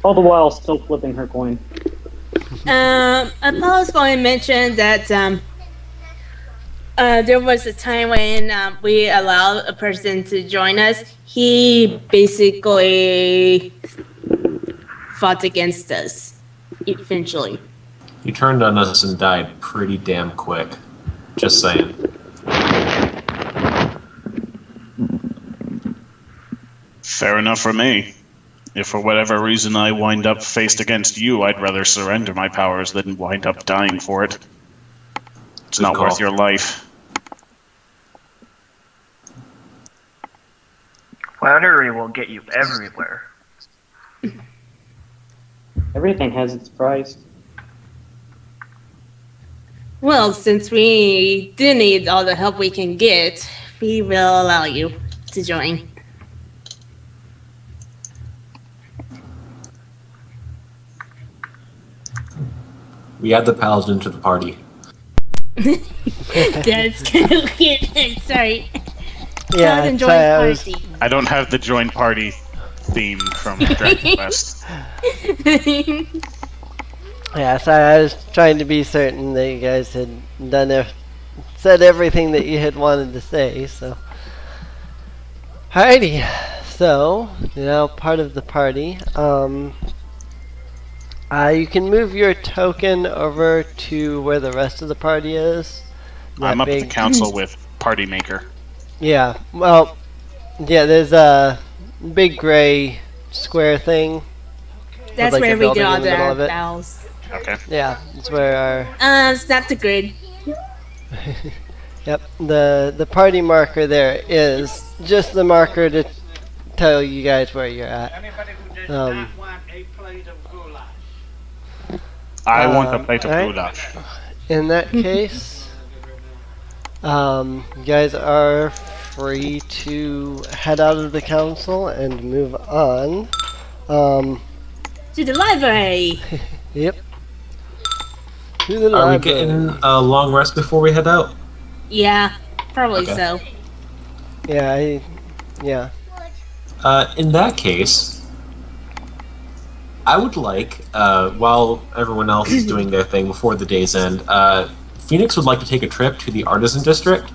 Speaker 6: All the while still flipping her coin.
Speaker 3: Apollo's going to mention that there was a time when we allowed a person to join us. He basically fought against us, eventually.
Speaker 1: You turned on us and died pretty damn quick. Just saying.
Speaker 4: Fair enough for me. If for whatever reason I wind up faced against you, I'd rather surrender my powers than wind up dying for it. It's
Speaker 1: Good
Speaker 4: not
Speaker 1: call.
Speaker 4: worth your life.
Speaker 5: Flattery will get you everywhere.
Speaker 6: Everything has its price.
Speaker 3: Well, since we do need all the help we can get, we will allow you to join.
Speaker 1: We add the paladin to the party.
Speaker 3: That's kind of weird. Sorry.
Speaker 2: Yeah,
Speaker 3: Paladin
Speaker 2: sorry, I was-
Speaker 3: party.
Speaker 4: I don't have the join party theme from Dragon Quest.
Speaker 2: Yeah, sorry, I was trying to be certain that you guys had said everything that you had wanted to say, so. Alrighty, so, now part of the party. You can move your token over to where the rest of the party is.
Speaker 4: I'm
Speaker 2: That
Speaker 4: up at the
Speaker 2: big-
Speaker 4: council with Party Maker.
Speaker 2: Yeah, well, yeah, there's a big gray square thing.
Speaker 3: That's
Speaker 2: like, a
Speaker 3: where we
Speaker 2: building
Speaker 3: do
Speaker 2: in
Speaker 3: all
Speaker 2: the middle
Speaker 3: the
Speaker 2: of it.
Speaker 3: bells.
Speaker 4: Okay.
Speaker 2: Yeah, it's where our
Speaker 3: Snap the grid.
Speaker 2: Yep, the party marker there is just the marker to tell you guys where you're at.
Speaker 8: Anybody who does
Speaker 2: Um,
Speaker 8: not want a plate of goulash.
Speaker 4: I want a plate of
Speaker 2: alright.
Speaker 4: goulash.
Speaker 2: In that case, you guys are free to head out of the council and move on.
Speaker 3: To the library.
Speaker 2: Yep. To the
Speaker 1: Are we
Speaker 2: library.
Speaker 1: getting a long rest before we head out?
Speaker 3: Yeah, probably
Speaker 1: Okay.
Speaker 3: so.
Speaker 2: Yeah, yeah.
Speaker 1: In that case, I would like, while everyone else is doing their thing before the day's end, Phoenix would like to take a trip to the Artisan District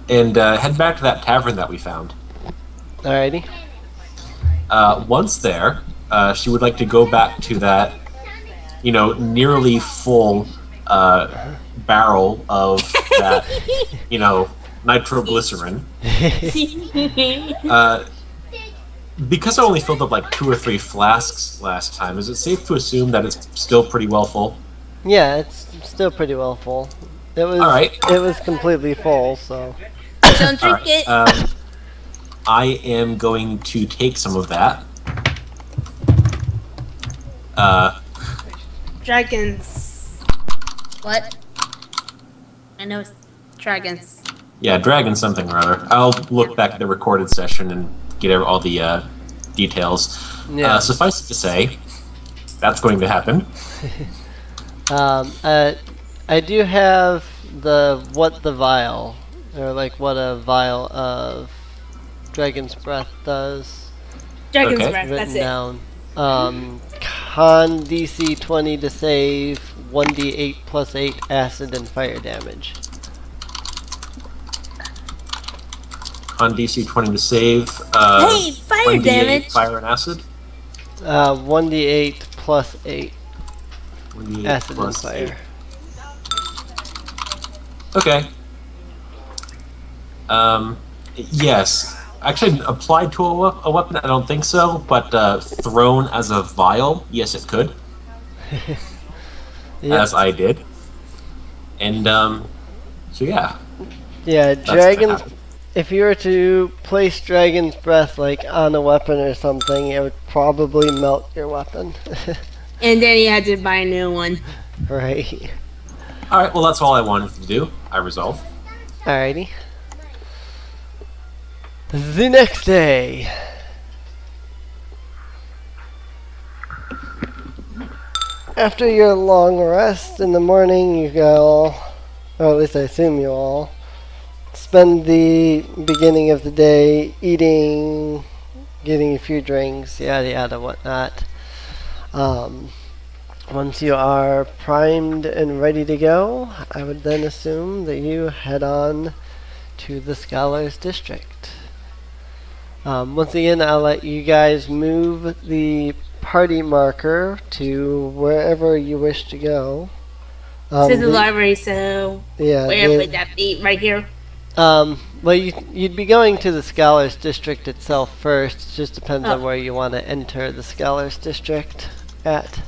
Speaker 1: and head back to that tavern that we found.
Speaker 2: Alrighty.
Speaker 1: Once there, she would like to go back to that, nearly full barrel of that, nitroglycerin. Because I only filled up like 2 or 3 flasks last time, is it safe to assume that it's still pretty well full?
Speaker 2: Yeah, it's still pretty well full. It was.
Speaker 1: Alright.
Speaker 2: It was completely full, so.
Speaker 3: Don't drink it.
Speaker 1: I am going to take some of that.
Speaker 3: Dragons. What? I know it's dragons.
Speaker 1: Yeah, dragon something or other. I'll look back at the recorded session and get all the details.
Speaker 2: Yeah.
Speaker 1: Suffice it to say, that's going to happen.
Speaker 2: I do have what the vial, or like what a vial of Dragon's Breath does
Speaker 3: Dragon's
Speaker 1: Okay.
Speaker 3: breath, that's
Speaker 2: written
Speaker 3: it.
Speaker 2: down. Con DC 20 to save, 1d8 plus 8 acid and fire damage.
Speaker 1: on DC 20 to save.
Speaker 3: Hey, fire
Speaker 1: 1d8
Speaker 3: damage.
Speaker 1: Fire and acid.
Speaker 2: 1d8 plus 8
Speaker 1: 1d8
Speaker 2: acid and
Speaker 1: plus
Speaker 2: fire.
Speaker 1: 8. Okay. Yes. Actually, applied to a weapon, I don't think so, but thrown as a vial, yes, it could.
Speaker 2: Yep.
Speaker 1: As I did. And, so yeah.
Speaker 2: Yeah,
Speaker 1: That's gonna
Speaker 2: dragons.
Speaker 1: happen.
Speaker 2: If you were to place dragon's breath like on a weapon or something, it would probably melt your weapon.
Speaker 3: And then you had to buy a new one.
Speaker 2: Right.
Speaker 1: Alright, well, that's all I wanted to do. I resolve.
Speaker 2: Alrighty. The next day. After your long rest in the morning, you all, or at least I assume you all, spend the beginning of the day eating, getting a few drinks, yada yada, whatnot. Once you are primed and ready to go, I would then assume that you head on to the Scholars District. Once again, I'll let you guys move the party marker to wherever you wish to go.
Speaker 3: To the library, so
Speaker 2: Yeah.
Speaker 3: where would that be? Right here?
Speaker 2: Well, you'd be going to the Scholars District itself first. It just depends on where you want to enter the Scholars District at.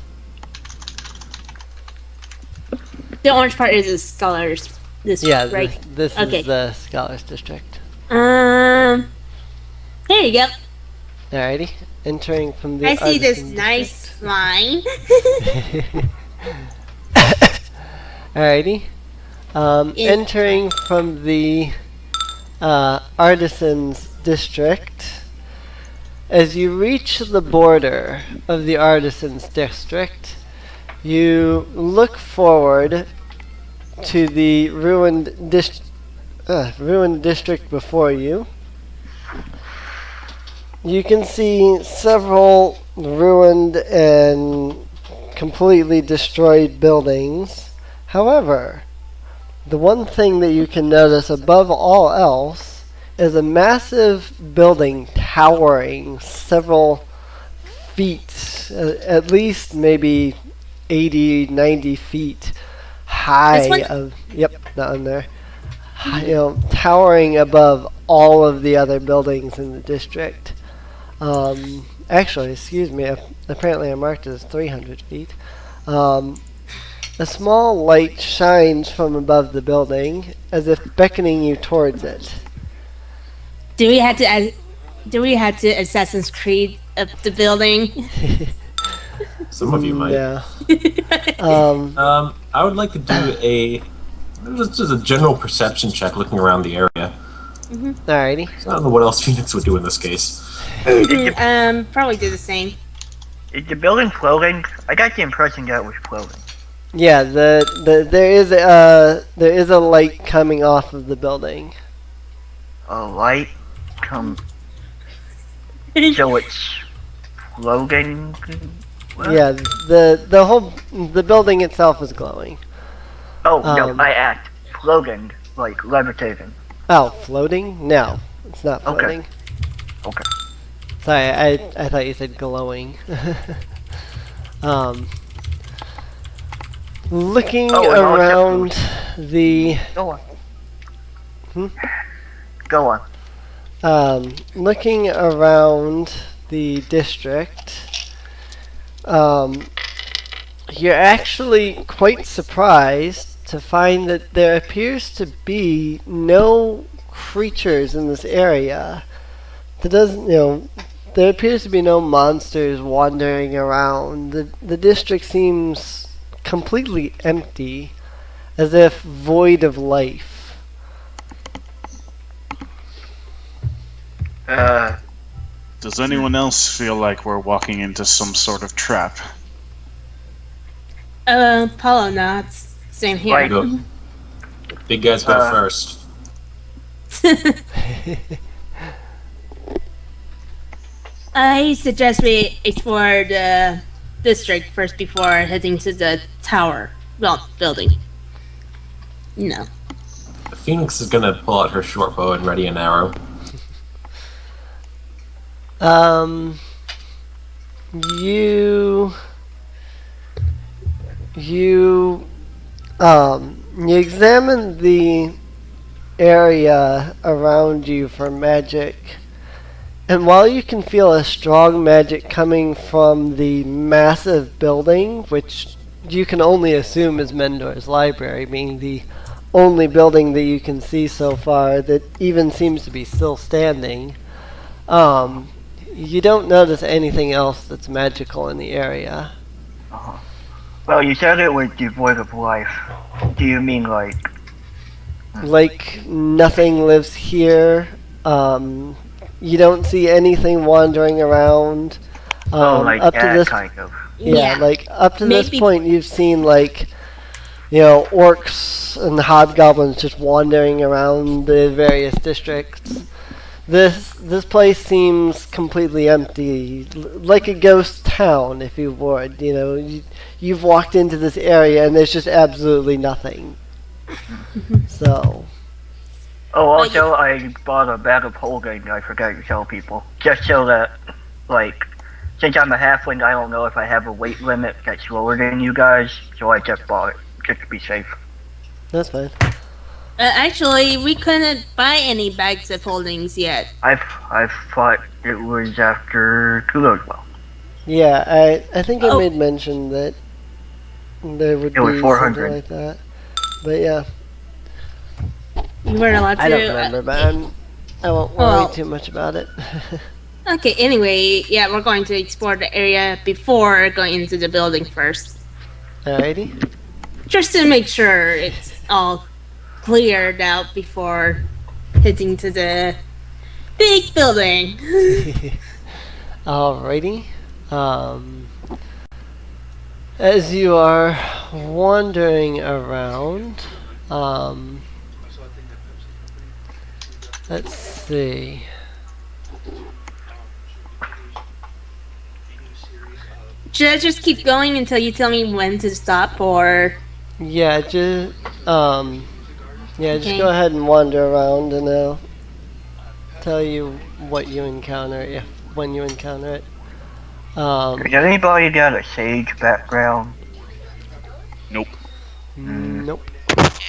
Speaker 3: The orange part is the scholars. This
Speaker 2: Yeah,
Speaker 3: right.
Speaker 2: this
Speaker 3: Okay.
Speaker 2: is the Scholars District.
Speaker 3: Here you go.
Speaker 2: Alrighty. Entering from the
Speaker 3: I see this
Speaker 2: Artisan
Speaker 3: nice line.
Speaker 2: Alrighty. Entering from the Artisans District, as you reach the border of the Artisans District, you look forward to the ruined district before you. You can see several ruined and completely destroyed buildings. However, the one thing that you can notice above all else is a massive building towering several feet, at least maybe 80, 90 feet high. Yep, that one there. Towering above all of the other buildings in the district. Actually, excuse me, apparently I marked it as 300 feet. A small light shines from above the building, as if beckoning you towards it.
Speaker 3: Do we have to Assassin's Creed up the building?
Speaker 1: Some of you might.
Speaker 2: Yeah.
Speaker 1: I would like to do just a general perception check looking around the area.
Speaker 2: Alrighty.
Speaker 1: I don't know what else Phoenix would do in this case.
Speaker 3: Probably do the same.
Speaker 5: Is the building floating? I got the impression that it was floating.
Speaker 2: Yeah, there is a light coming off of the building.
Speaker 5: A light come. So it's floating. What?
Speaker 2: Yeah, the building itself is glowing.
Speaker 5: Oh no, I act floating, like levitating.
Speaker 2: Oh, floating? No, it's not
Speaker 5: Okay.
Speaker 2: floating.
Speaker 5: Okay.
Speaker 2: Sorry, I thought you said glowing. Looking
Speaker 5: Oh, and also-
Speaker 2: around the
Speaker 5: Go on. Go on.
Speaker 2: looking around the district, you're actually quite surprised to find that there appears to be no creatures in this area. There appears to be no monsters wandering around. The district seems completely empty, as if void of life.
Speaker 4: Does anyone else feel like we're walking into some sort of trap?
Speaker 3: Paulo nods. Same here.
Speaker 5: Right.
Speaker 1: Go. Big guys go first.
Speaker 3: I suggest we explore the district first before heading to the tower. Well, building. No.
Speaker 1: Phoenix is gonna pull out her short bow and ready an arrow.
Speaker 2: Um, you you examine the area around you for magic, and while you can feel a strong magic coming from the massive building, which you can only assume is Mendor's library, being the only building that you can see so far that even seems to be still standing, you don't notice anything else that's magical in the area.
Speaker 5: Uh-huh. Well, you said it was devoid of life. Do you mean like?
Speaker 2: Like nothing lives here. You don't see anything wandering around.
Speaker 5: Like
Speaker 2: up to
Speaker 5: that
Speaker 2: this,
Speaker 5: kind of.
Speaker 2: yeah, like up to this
Speaker 3: Maybe-
Speaker 2: point, you've seen like, orcs and hobgoblins just wandering around the various districts. This place seems completely empty, like a ghost town, if you would. You've walked into this area and there's just absolutely nothing. So,
Speaker 5: Oh, also, I bought a bag of holding. I forgot to tell people, just so that, like, since I'm a halfling, I don't know if I have a weight limit that's lower than you guys, so I just bought it just to be safe.
Speaker 2: that's fine.
Speaker 3: Actually, we couldn't buy any bags of holdings yet.
Speaker 5: I've thought it was after Kulogbell.
Speaker 2: Yeah, I think I
Speaker 3: Oh.
Speaker 2: made mention that there would
Speaker 5: It was
Speaker 2: be
Speaker 5: 400.
Speaker 2: something like that. But yeah,
Speaker 3: We weren't allowed to.
Speaker 2: I don't remember, but I won't worry
Speaker 3: Well-
Speaker 2: too much about it.
Speaker 3: Okay, anyway, yeah, we're going to explore the area before going into the building first.
Speaker 2: Alrighty.
Speaker 3: Just to make sure it's all cleared out before heading to the big building.
Speaker 2: Alrighty. As you are wandering around, let's see.
Speaker 3: Should I just keep going until you tell me when to stop, or
Speaker 2: Yeah, just just
Speaker 3: Okay.
Speaker 2: go ahead and wander around, and I'll tell you what you encounter when you encounter it.
Speaker 5: Does anybody got a sage background?
Speaker 4: Nope.
Speaker 2: Nope.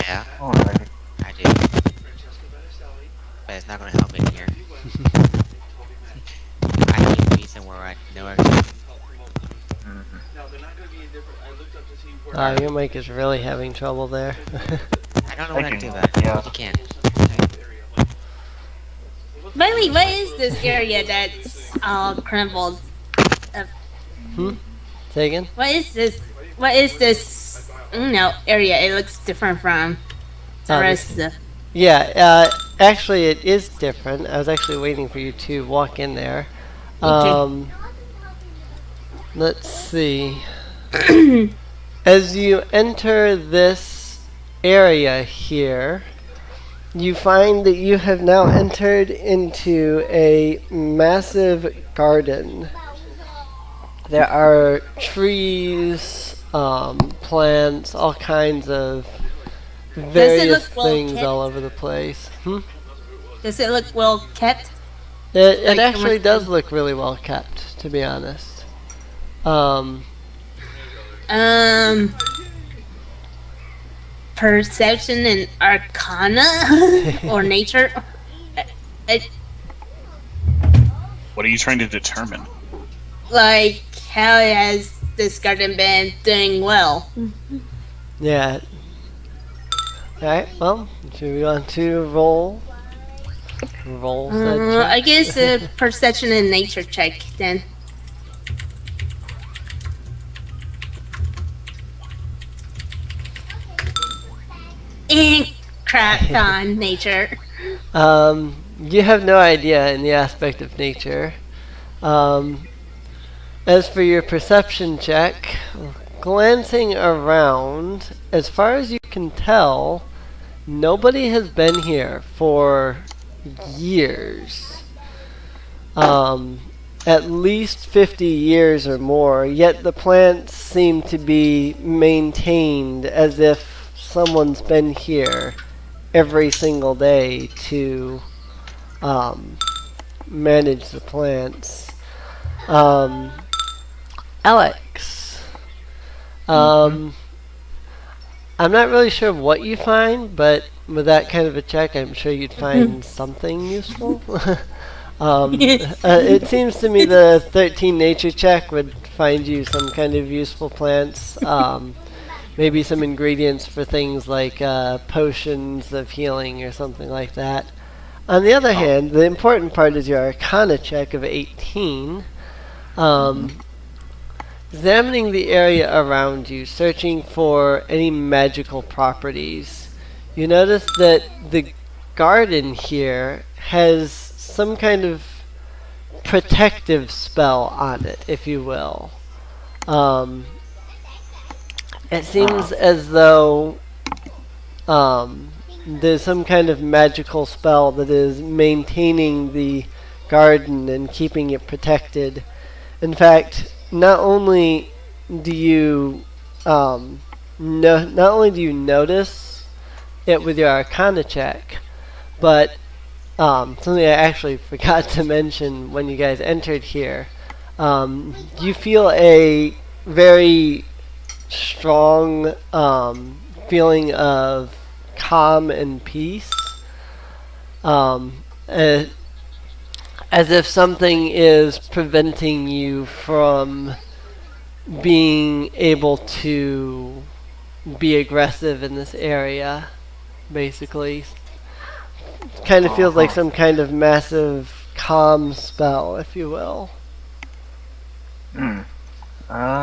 Speaker 7: Yeah,
Speaker 5: Alright.
Speaker 7: I do. But it's not gonna help me here. I need to be somewhere I know where.
Speaker 2: Your mic is really having trouble there.
Speaker 7: I don't know what
Speaker 5: I
Speaker 7: to do
Speaker 5: can-
Speaker 7: about it.
Speaker 5: yeah.
Speaker 7: You can.
Speaker 3: Bailey, what is this area that's all crumbled?
Speaker 2: Say again?
Speaker 3: What is this? What is this? Area. It looks different from the
Speaker 2: Oh,
Speaker 3: rest of the.
Speaker 2: Yeah, actually it is different. I was actually waiting for you to walk in there.
Speaker 3: Okay.
Speaker 2: Let's see. As you enter this area here, you find that you have now entered into a massive garden. There are trees, plants, all kinds of various
Speaker 3: look well
Speaker 2: things
Speaker 3: kept?
Speaker 2: all over the place.
Speaker 3: Does it look well kept?
Speaker 2: It
Speaker 3: Like
Speaker 2: actually
Speaker 3: someone-
Speaker 2: does look really well kept, to be honest.
Speaker 3: Perception and Arcana or nature.
Speaker 4: What are you trying to determine?
Speaker 3: Like, how has this garden been doing well?
Speaker 2: Yeah. Alright, well, should we want to roll? Roll said
Speaker 3: I
Speaker 2: check.
Speaker 3: guess a perception and nature check then. And crap on nature.
Speaker 2: You have no idea in the aspect of nature. As for your perception check, glancing around, as far as you can tell, nobody has been here for years. At least 50 years or more, yet the plants seem to be maintained as if someone's been here every single day to manage the plants. Alex. I'm not really sure what you find, but with that kind of a check, I'm sure you'd find something useful. It seems to me the 13 nature check would find you some kind of useful plants. Maybe some ingredients for things like potions of healing or something like that. On the other hand, the important part is your Arcana check of 18. Examining the area around you, searching for any magical properties, you notice that the garden here has some kind of protective spell on it, if you will. It seems as though there's some kind of magical spell that is maintaining the garden and keeping it protected. In fact, not only do you notice it with your Arcana check, but something I actually forgot to mention when you guys entered here, you feel a very strong feeling of calm and peace, as if something is preventing you from being able to be aggressive in this area, basically. Kind of feels like some kind of massive calm spell, if you will.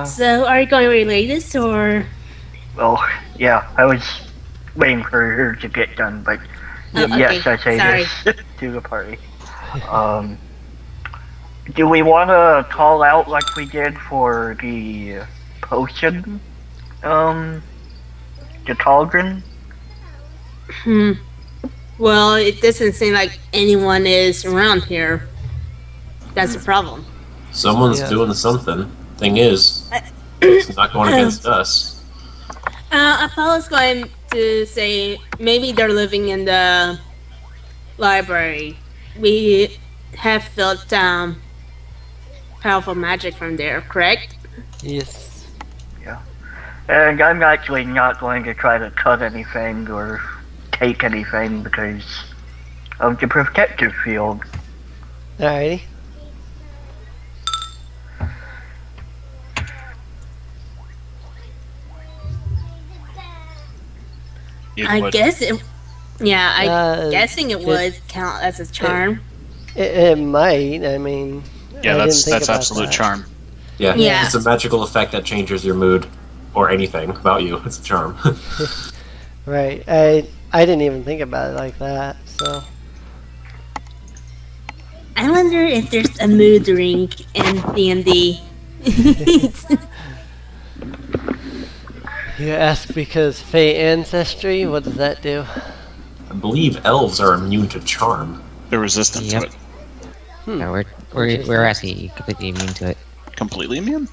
Speaker 3: So, are you going to relay this, or?
Speaker 5: Well, yeah, I was waiting for her to get done, but yes, I say this to the party. Do we want to call out like we did for the potion? The cauldron?
Speaker 3: Well, it doesn't seem like anyone is around here. That's the problem.
Speaker 1: Someone's doing something. Thing is, it's not going against us.
Speaker 3: Apollo's going to say maybe they're living in the library. We have felt powerful magic from there, correct?
Speaker 2: Yes.
Speaker 5: Yeah. And I'm actually not going to try to cut anything or take anything because of the protective field.
Speaker 2: Alrighty.
Speaker 3: I guess it. Yeah, I'm guessing it would count as a charm.
Speaker 2: It might. I mean.
Speaker 4: Yeah,
Speaker 2: I
Speaker 4: that's
Speaker 2: didn't think about
Speaker 4: absolute
Speaker 2: that.
Speaker 4: charm.
Speaker 1: Yeah,
Speaker 3: Yeah.
Speaker 1: It's a magical effect that changes your mood or anything about you. It's a charm.
Speaker 2: Right. I didn't even think about it like that. So.
Speaker 3: I wonder if there's a mood ring in D&D.
Speaker 2: You ask because Fey ancestry. What does that do?
Speaker 1: I believe elves are immune to charm.
Speaker 4: They're resistant
Speaker 7: Yep.
Speaker 4: to it.
Speaker 7: No, we're actually completely immune to it.
Speaker 4: Completely immune?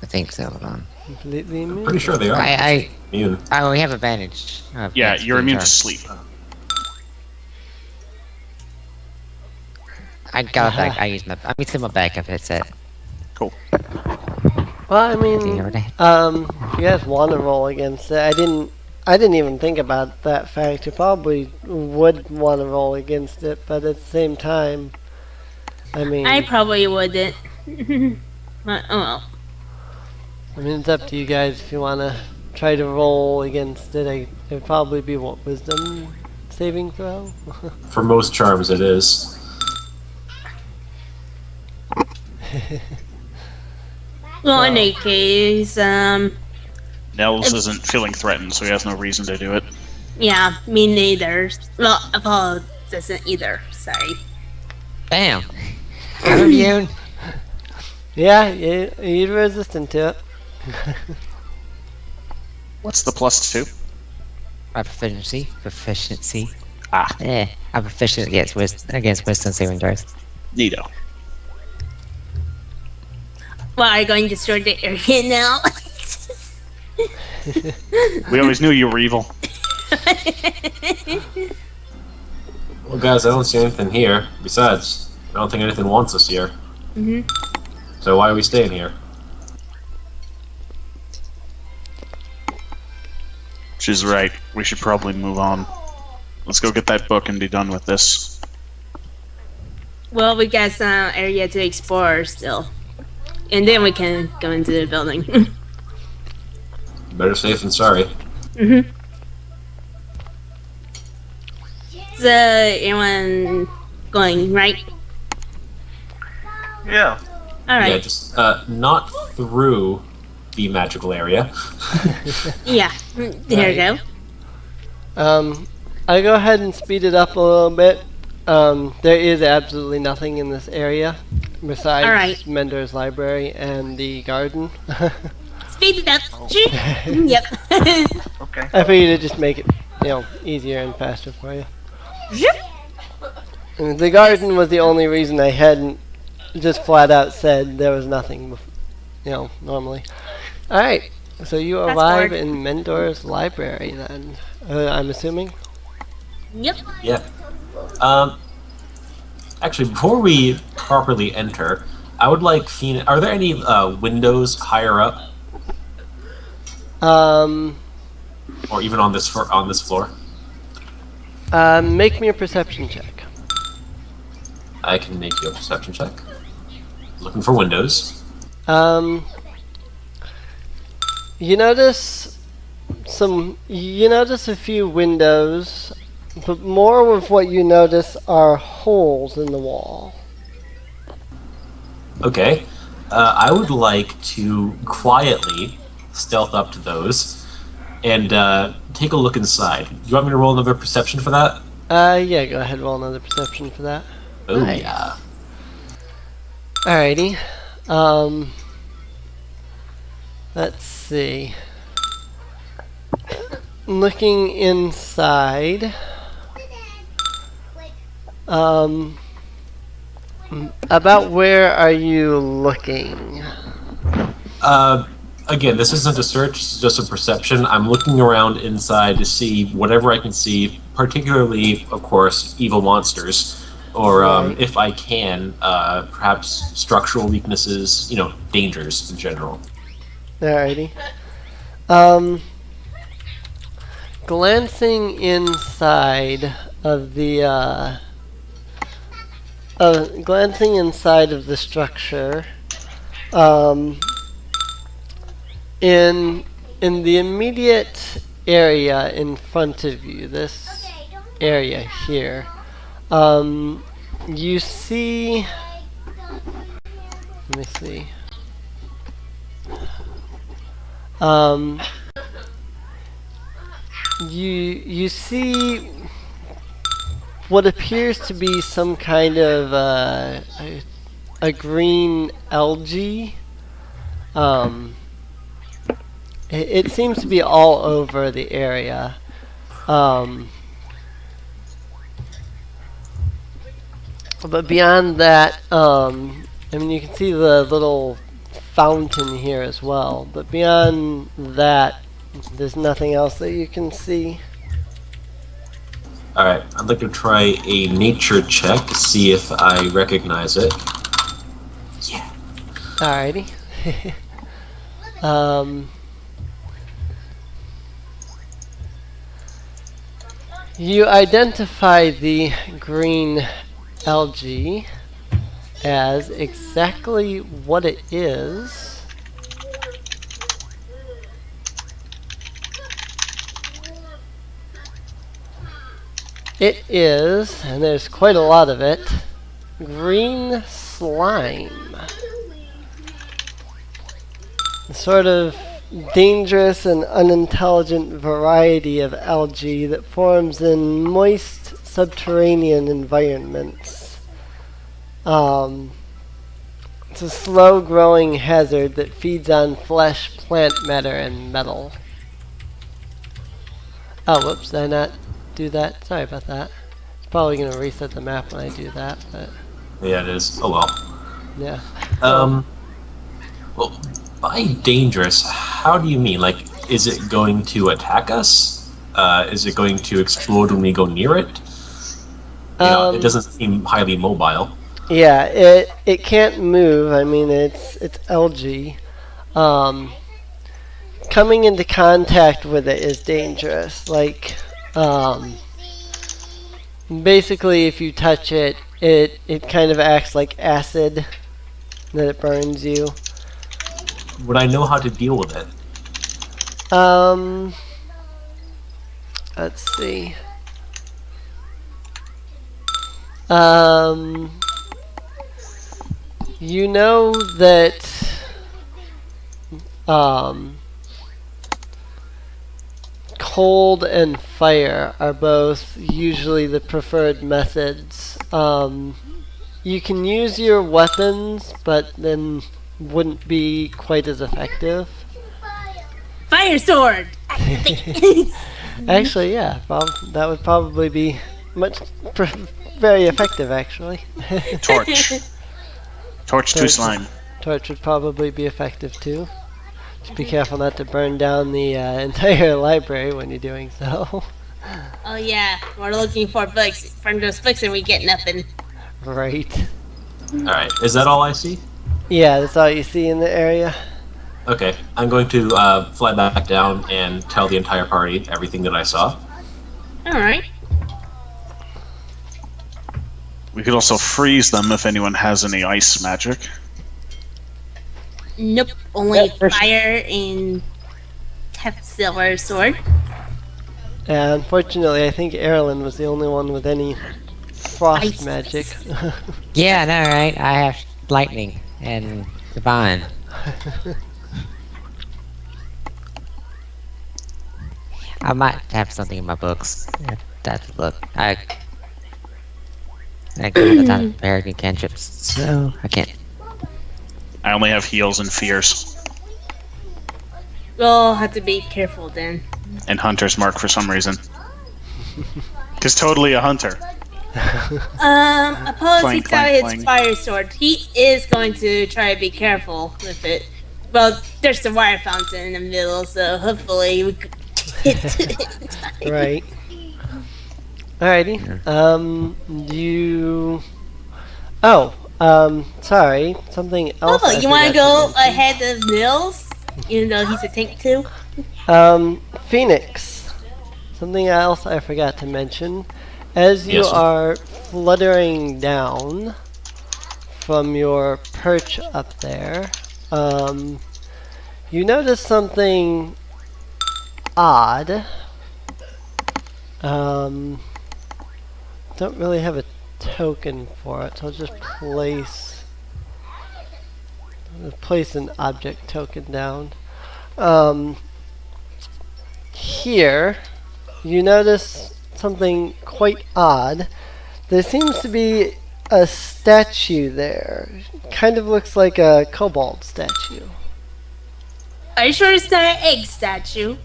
Speaker 7: I think so. Hold on.
Speaker 2: Completely immune?
Speaker 1: Pretty sure they are immune.
Speaker 7: We have advantage.
Speaker 4: Yeah, you're immune to
Speaker 7: charm.
Speaker 4: sleep.
Speaker 7: I got it back. I'm using my backup headset.
Speaker 4: Cool.
Speaker 2: Well, I
Speaker 7: Do you
Speaker 2: mean,
Speaker 7: know that?
Speaker 2: if you guys want to roll against it, I didn't even think about that fact. You probably would want to roll against it, but at the same time, I mean,
Speaker 3: I probably wouldn't. But, oh well.
Speaker 2: I mean, it's up to you guys if you want to try to roll against it. It'd probably be what, wisdom saving throw?
Speaker 1: For most charms, it is.
Speaker 3: Well, in any case,
Speaker 4: Nels isn't feeling threatened, so he has no reason to do it.
Speaker 3: yeah, me neither. Well, Apollo doesn't either. Sorry.
Speaker 7: Bam! I'm immune.
Speaker 2: Yeah, you're resistant to it.
Speaker 4: What's the +2?
Speaker 7: My proficiency.
Speaker 4: Ah,
Speaker 7: I'm proficient against wisdom saving throws.
Speaker 4: neato.
Speaker 3: Well, are you going to destroy the area now?
Speaker 4: We always knew you were evil.
Speaker 1: Well, guys, I don't see anything here. Besides, I don't think anything wants us here.
Speaker 3: Mhm.
Speaker 1: So why are we staying here?
Speaker 4: She's right. We should probably move on. Let's go get that book and be done with this.
Speaker 3: Well, we got some area to explore still, and then we can go into the building.
Speaker 1: Better safe than sorry.
Speaker 3: Mhm. So everyone going right?
Speaker 5: Yeah.
Speaker 3: All
Speaker 1: Yeah,
Speaker 3: right.
Speaker 1: just not through the magical area.
Speaker 3: Yeah. There you go.
Speaker 2: I go ahead and speed it up a little bit. There is absolutely nothing in this area besides
Speaker 3: Alright.
Speaker 2: Mendor's library and the garden.
Speaker 3: Speed it up. Yep.
Speaker 5: Okay.
Speaker 2: I figured to just make it, easier and faster for you.
Speaker 3: Zip.
Speaker 2: And the garden was the only reason I hadn't just flat out said there was nothing, normally. Alright, so you
Speaker 3: Fast
Speaker 2: arrive
Speaker 3: forward.
Speaker 2: in Mendor's library then, I'm assuming?
Speaker 3: Yep.
Speaker 1: Yeah. Actually, before we properly enter, I would like Phoenix. Are there any windows higher up, or even on this floor?
Speaker 2: Make me a perception check.
Speaker 1: I can make you a perception check. Looking for windows.
Speaker 2: You notice a few windows, but more of what you notice are holes in the wall.
Speaker 1: Okay. I would like to quietly stealth up to those and take a look inside. Do you want me to roll another perception for that?
Speaker 2: Yeah, go ahead, roll another perception for that.
Speaker 1: Oh
Speaker 2: Nice.
Speaker 1: yeah.
Speaker 2: Alrighty. Let's see. Looking inside. About where are you looking?
Speaker 1: Again, this isn't a search, it's just a perception. I'm looking around inside to see whatever I can see, particularly, of course, evil monsters, or
Speaker 2: Right.
Speaker 1: if I can, perhaps structural weaknesses, dangers in general.
Speaker 2: Alrighty. Glancing inside of the structure, in the immediate area in front of you, this area here, you see. Let me see. You see what appears to be some kind of a green algae. It seems to be all over the area. But beyond that, you can see the little fountain here as well. But beyond that, there's nothing else that you can see.
Speaker 1: Alright, I'd like to try a nature check to see if I recognize it. Yeah.
Speaker 2: Alrighty. You identify the green algae as exactly what it is. It is, and there's quite a lot of it, green slime. A sort of dangerous and unintelligent variety of algae that forms in moist subterranean environments. It's a slow-growing hazard that feeds on flesh, plant matter, and metal. Oh, whoops, did I not do that? Sorry about that. It's probably going to reset the map when I do that, but
Speaker 1: Yeah, it is. Oh well.
Speaker 2: yeah.
Speaker 1: Well, by dangerous, how do you mean? Like, is it going to attack us? Is it going to explode when we go near it? It doesn't seem highly mobile.
Speaker 2: Yeah, it can't move. I mean, it's algae. Coming into contact with it is dangerous. Like, basically, if you touch it, it kind of acts like acid, that it burns you.
Speaker 1: Would I know how to deal with it?
Speaker 2: Let's see. You know that cold and fire are both usually the preferred methods. You can use your weapons, but then wouldn't be quite as effective.
Speaker 3: Fire sword.
Speaker 2: Actually, yeah, that would probably be very effective, actually.
Speaker 4: Torch. Torch to slime.
Speaker 2: Torch would probably be effective too. Just be careful not to burn down the entire library when you're doing so.
Speaker 3: Oh yeah, we're looking for books. From those books and we get nothing.
Speaker 2: Right.
Speaker 1: Alright, is that all I see?
Speaker 2: Yeah, that's all you see in the area.
Speaker 1: Okay, I'm going to fly back down and tell the entire party everything that I saw.
Speaker 3: Alright.
Speaker 4: We could also freeze them if anyone has any ice magic.
Speaker 3: Nope, only
Speaker 6: Yeah, for sure.
Speaker 3: fire and silver sword.
Speaker 2: Unfortunately, I think Erlen was the only one with any frost
Speaker 3: Ice.
Speaker 2: magic.
Speaker 7: Yeah, I know, right? I have lightning and divine. I might have something in my books. If that's a look. I give it a ton of American cantrips, so I can't.
Speaker 4: I only have heals and fears.
Speaker 3: We'll have to be careful then.
Speaker 4: And Hunter's Mark for some reason. Because totally a hunter.
Speaker 3: Opposed
Speaker 4: Clang,
Speaker 3: he's got
Speaker 4: clang,
Speaker 3: his
Speaker 4: clang.
Speaker 3: fire sword. He is going to try to be careful with it. Well, there's the water fountain in the middle, so hopefully we could hit it.
Speaker 2: Right. Alrighty. You. Oh. Sorry. Something else.
Speaker 3: Oh,
Speaker 2: I
Speaker 3: you want to
Speaker 2: forgot
Speaker 3: go ahead of Nels? Even though he's a tank too?
Speaker 2: Phoenix. Something else I forgot to mention. As you
Speaker 1: Yes, sir.
Speaker 2: are fluttering down from your perch up there, you notice something odd. Don't really have a token for it, so I'll just place an object token down. Here, you notice something quite odd. There seems to be a statue there. Kind of looks like a kobold statue.
Speaker 3: Are you sure it's not an egg statue?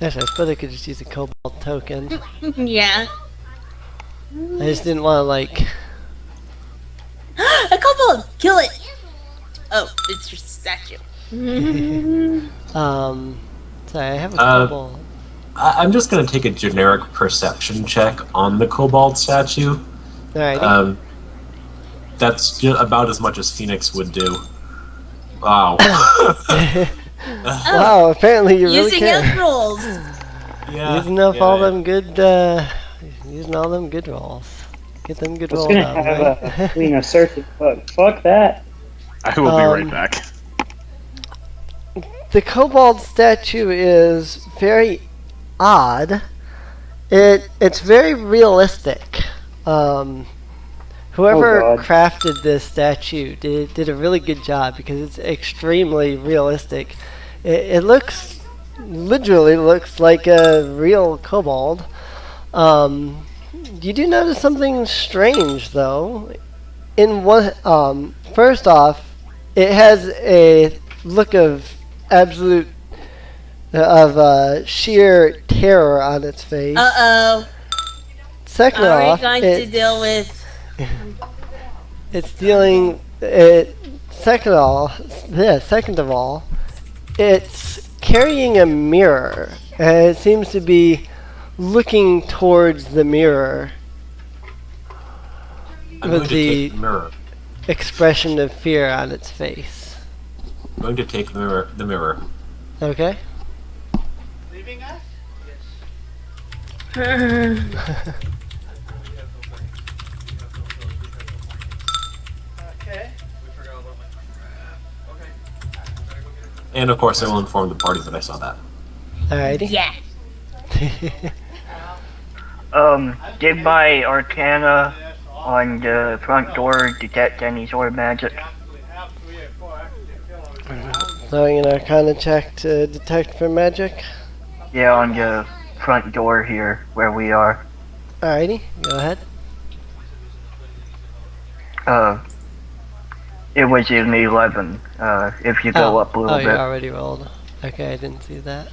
Speaker 2: Actually, I suppose I could just use a kobold token.
Speaker 3: Yeah.
Speaker 2: I just didn't want to, like...
Speaker 3: A kobold! Kill it! Oh, it's your statue.
Speaker 2: Sorry, I have a
Speaker 1: Uh,
Speaker 2: kobold.
Speaker 1: I'm just going to take a generic perception check on the kobold statue.
Speaker 2: Alrighty.
Speaker 1: That's about as much as Phoenix would do. Wow.
Speaker 2: Wow, apparently you really
Speaker 3: Using
Speaker 2: care.
Speaker 3: elf rolls!
Speaker 1: Yeah,
Speaker 2: Using up
Speaker 1: yeah,
Speaker 2: all
Speaker 1: yeah.
Speaker 2: them good, using all them good rolls. Get them good
Speaker 6: I was
Speaker 2: rolls
Speaker 6: gonna
Speaker 2: out of
Speaker 6: have
Speaker 2: the
Speaker 6: a
Speaker 2: way.
Speaker 6: Leena search it, but fuck that.
Speaker 4: I will be right back.
Speaker 2: The kobold statue is very odd. It's very realistic. Whoever
Speaker 6: Oh, God.
Speaker 2: crafted this statue did a really good job because it's extremely realistic. It literally looks like a real kobold. You do notice something strange though. In one, first off, it has a look of sheer terror on its face.
Speaker 3: Uh-oh.
Speaker 2: Second
Speaker 3: Are
Speaker 2: off,
Speaker 3: we going to deal with...
Speaker 2: it's dealing. Second of all, it's carrying a mirror, and it seems to be looking towards the mirror.
Speaker 1: I'm
Speaker 2: with
Speaker 1: going to
Speaker 2: the
Speaker 1: take the mirror.
Speaker 2: expression of fear on its face.
Speaker 1: I'm going to take the mirror.
Speaker 2: Okay.
Speaker 8: Leaving us? Okay.
Speaker 1: And of course, I will inform the party that I saw that.
Speaker 2: Alrighty.
Speaker 3: Yeah.
Speaker 5: Did my arcana on the front door detect any sort of magic?
Speaker 2: Throwing an arcana check to detect for magic.
Speaker 5: Yeah, on the front door here, where we are.
Speaker 2: Alrighty, go ahead.
Speaker 5: It was in 11. If you go up a little
Speaker 2: you
Speaker 5: bit.
Speaker 2: already rolled. Okay, I didn't see that.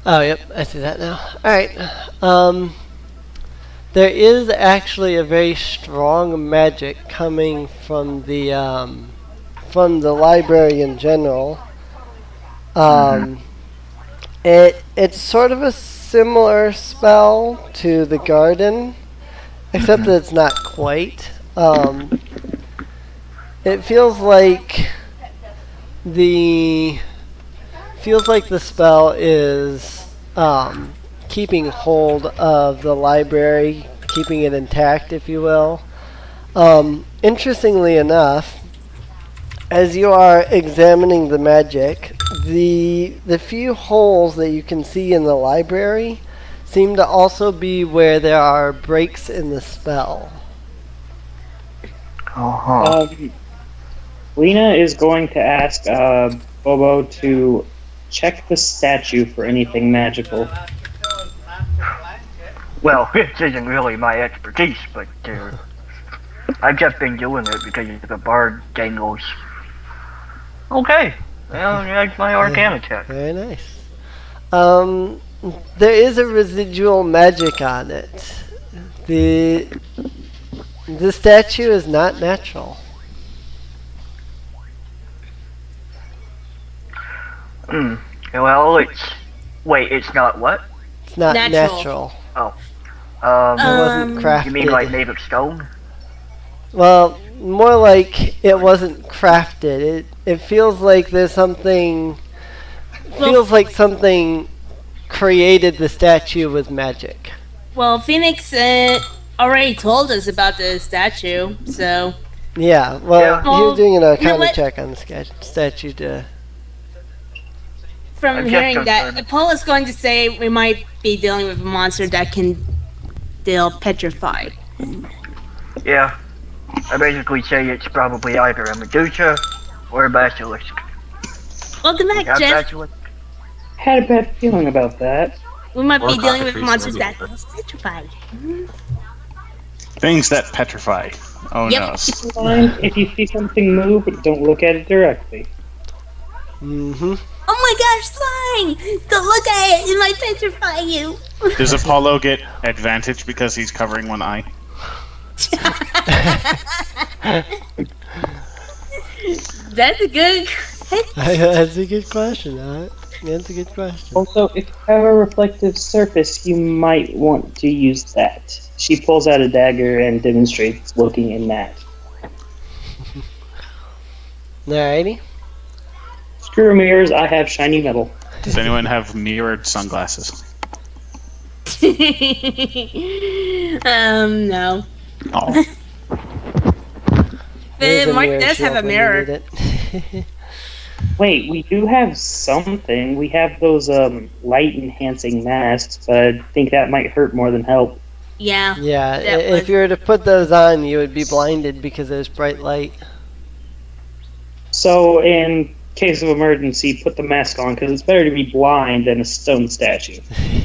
Speaker 2: Oh, yep, I see that now. Alright. There is actually a very strong magic coming from the library in general. It's sort of a similar spell to the garden, except that it's not quite. It feels like the spell is keeping hold of the library, keeping it intact, if you will. Interestingly enough, as you are examining the magic, the few holes that you can see in the library seem to also be where there are breaks in the spell.
Speaker 5: Uh-huh.
Speaker 6: Leena is going to ask Bobbo to check the statue for anything magical.
Speaker 5: Well, this isn't really my expertise, but I've just been doing it because the bard dangles. Okay, well, that's my arcana check.
Speaker 2: Very nice. There is a residual magic on it. The statue is not natural.
Speaker 5: Well, it's not what?
Speaker 2: It's not
Speaker 3: Natural.
Speaker 2: natural.
Speaker 5: It
Speaker 2: It wasn't crafted.
Speaker 5: You mean like made of stone?
Speaker 2: Well, more like it wasn't crafted. It feels like there's something. Feels like something created the statue with magic.
Speaker 3: Well, Phoenix already told us about the statue, so
Speaker 2: Yeah. Well,
Speaker 5: Yeah.
Speaker 2: he was doing an
Speaker 3: you know
Speaker 2: arcana
Speaker 3: what?
Speaker 2: check on the statue to.
Speaker 3: from
Speaker 5: I'm just
Speaker 3: hearing that,
Speaker 5: concerned.
Speaker 3: Paul is going to say we might be dealing with a monster that can deal petrify.
Speaker 5: Yeah. I basically say it's probably either a Medusa or a basilisk.
Speaker 3: Welcome back,
Speaker 5: Yeah,
Speaker 3: Jeff.
Speaker 5: basilisk.
Speaker 6: Had a bad feeling about that.
Speaker 3: We might
Speaker 1: Or
Speaker 3: be dealing with
Speaker 1: cockatrice,
Speaker 3: monsters
Speaker 1: maybe.
Speaker 3: that can petrify.
Speaker 4: Things that petrify. Oh
Speaker 3: Yep.
Speaker 4: no.
Speaker 6: Fine, if you see something move, don't look at it directly.
Speaker 2: Mm-hmm.
Speaker 3: Oh my gosh, slime! Don't look at it, it might petrify you.
Speaker 4: Does Apollo get advantage because he's covering one eye?
Speaker 3: That's a good.
Speaker 2: That's a good question. That's a good question.
Speaker 6: Also, if you have a reflective surface, you might want to use that. She pulls out a dagger and demonstrates looking in that.
Speaker 2: Alrighty.
Speaker 6: Screw mirrors, I have shiny metal.
Speaker 4: Does anyone have mirrored sunglasses?
Speaker 3: No.
Speaker 4: Oh.
Speaker 2: There's a
Speaker 3: Mark
Speaker 2: mirror
Speaker 3: does have
Speaker 2: shield
Speaker 3: a
Speaker 2: when you
Speaker 3: mirror.
Speaker 2: need it.
Speaker 6: Wait, we do have something. We have those light enhancing masks, but I think that might hurt more than help.
Speaker 3: Yeah.
Speaker 2: Yeah,
Speaker 3: That
Speaker 2: if
Speaker 3: was-
Speaker 2: you were to put those on, you would be blinded because there's bright light.
Speaker 6: So, in case of emergency, put the mask on, because it's better to be blind than a stone statue.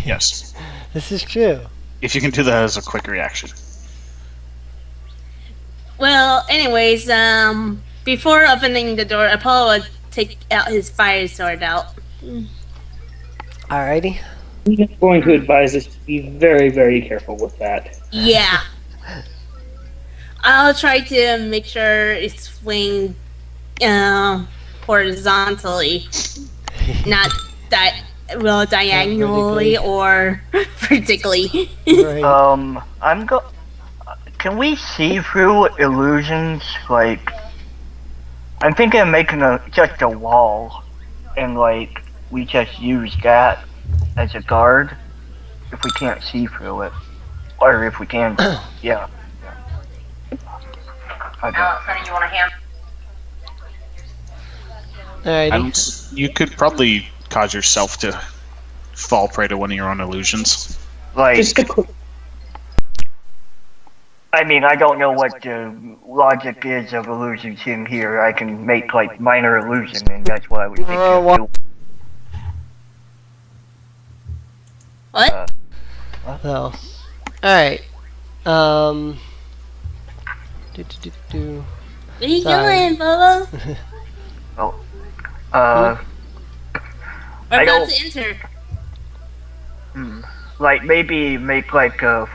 Speaker 4: Yes.
Speaker 2: This is true.
Speaker 4: If you can do that as a quick reaction.
Speaker 3: Well, anyways, before opening the door, Apollo would take out his fire sword out.
Speaker 2: Alrighty.
Speaker 6: I'm going to advise us to be very, very careful with that.
Speaker 3: Yeah. I'll try to make sure it's swing horizontally, not diagonally
Speaker 2: Vertically.
Speaker 3: or vertically.
Speaker 2: Right.
Speaker 5: I'm can we see through illusions? Like, I'm thinking of making just a wall, and like we just use that as a guard if we can't see through it, or if we can. Yeah. Okay.
Speaker 3: You want a hand?
Speaker 2: Alrighty.
Speaker 4: You could probably cause yourself to fall prey to one of your own illusions.
Speaker 5: Like,
Speaker 6: Just a quick.
Speaker 5: I mean, I don't know what the logic is of illusions in here. I can make like minor illusion, and that's what I would think.
Speaker 2: What?
Speaker 3: What?
Speaker 2: So, alright. Do.
Speaker 3: Where you
Speaker 2: Sorry.
Speaker 3: going, Bobbo?
Speaker 5: I
Speaker 3: We're about
Speaker 5: don't-
Speaker 3: to enter.
Speaker 5: Like maybe make like a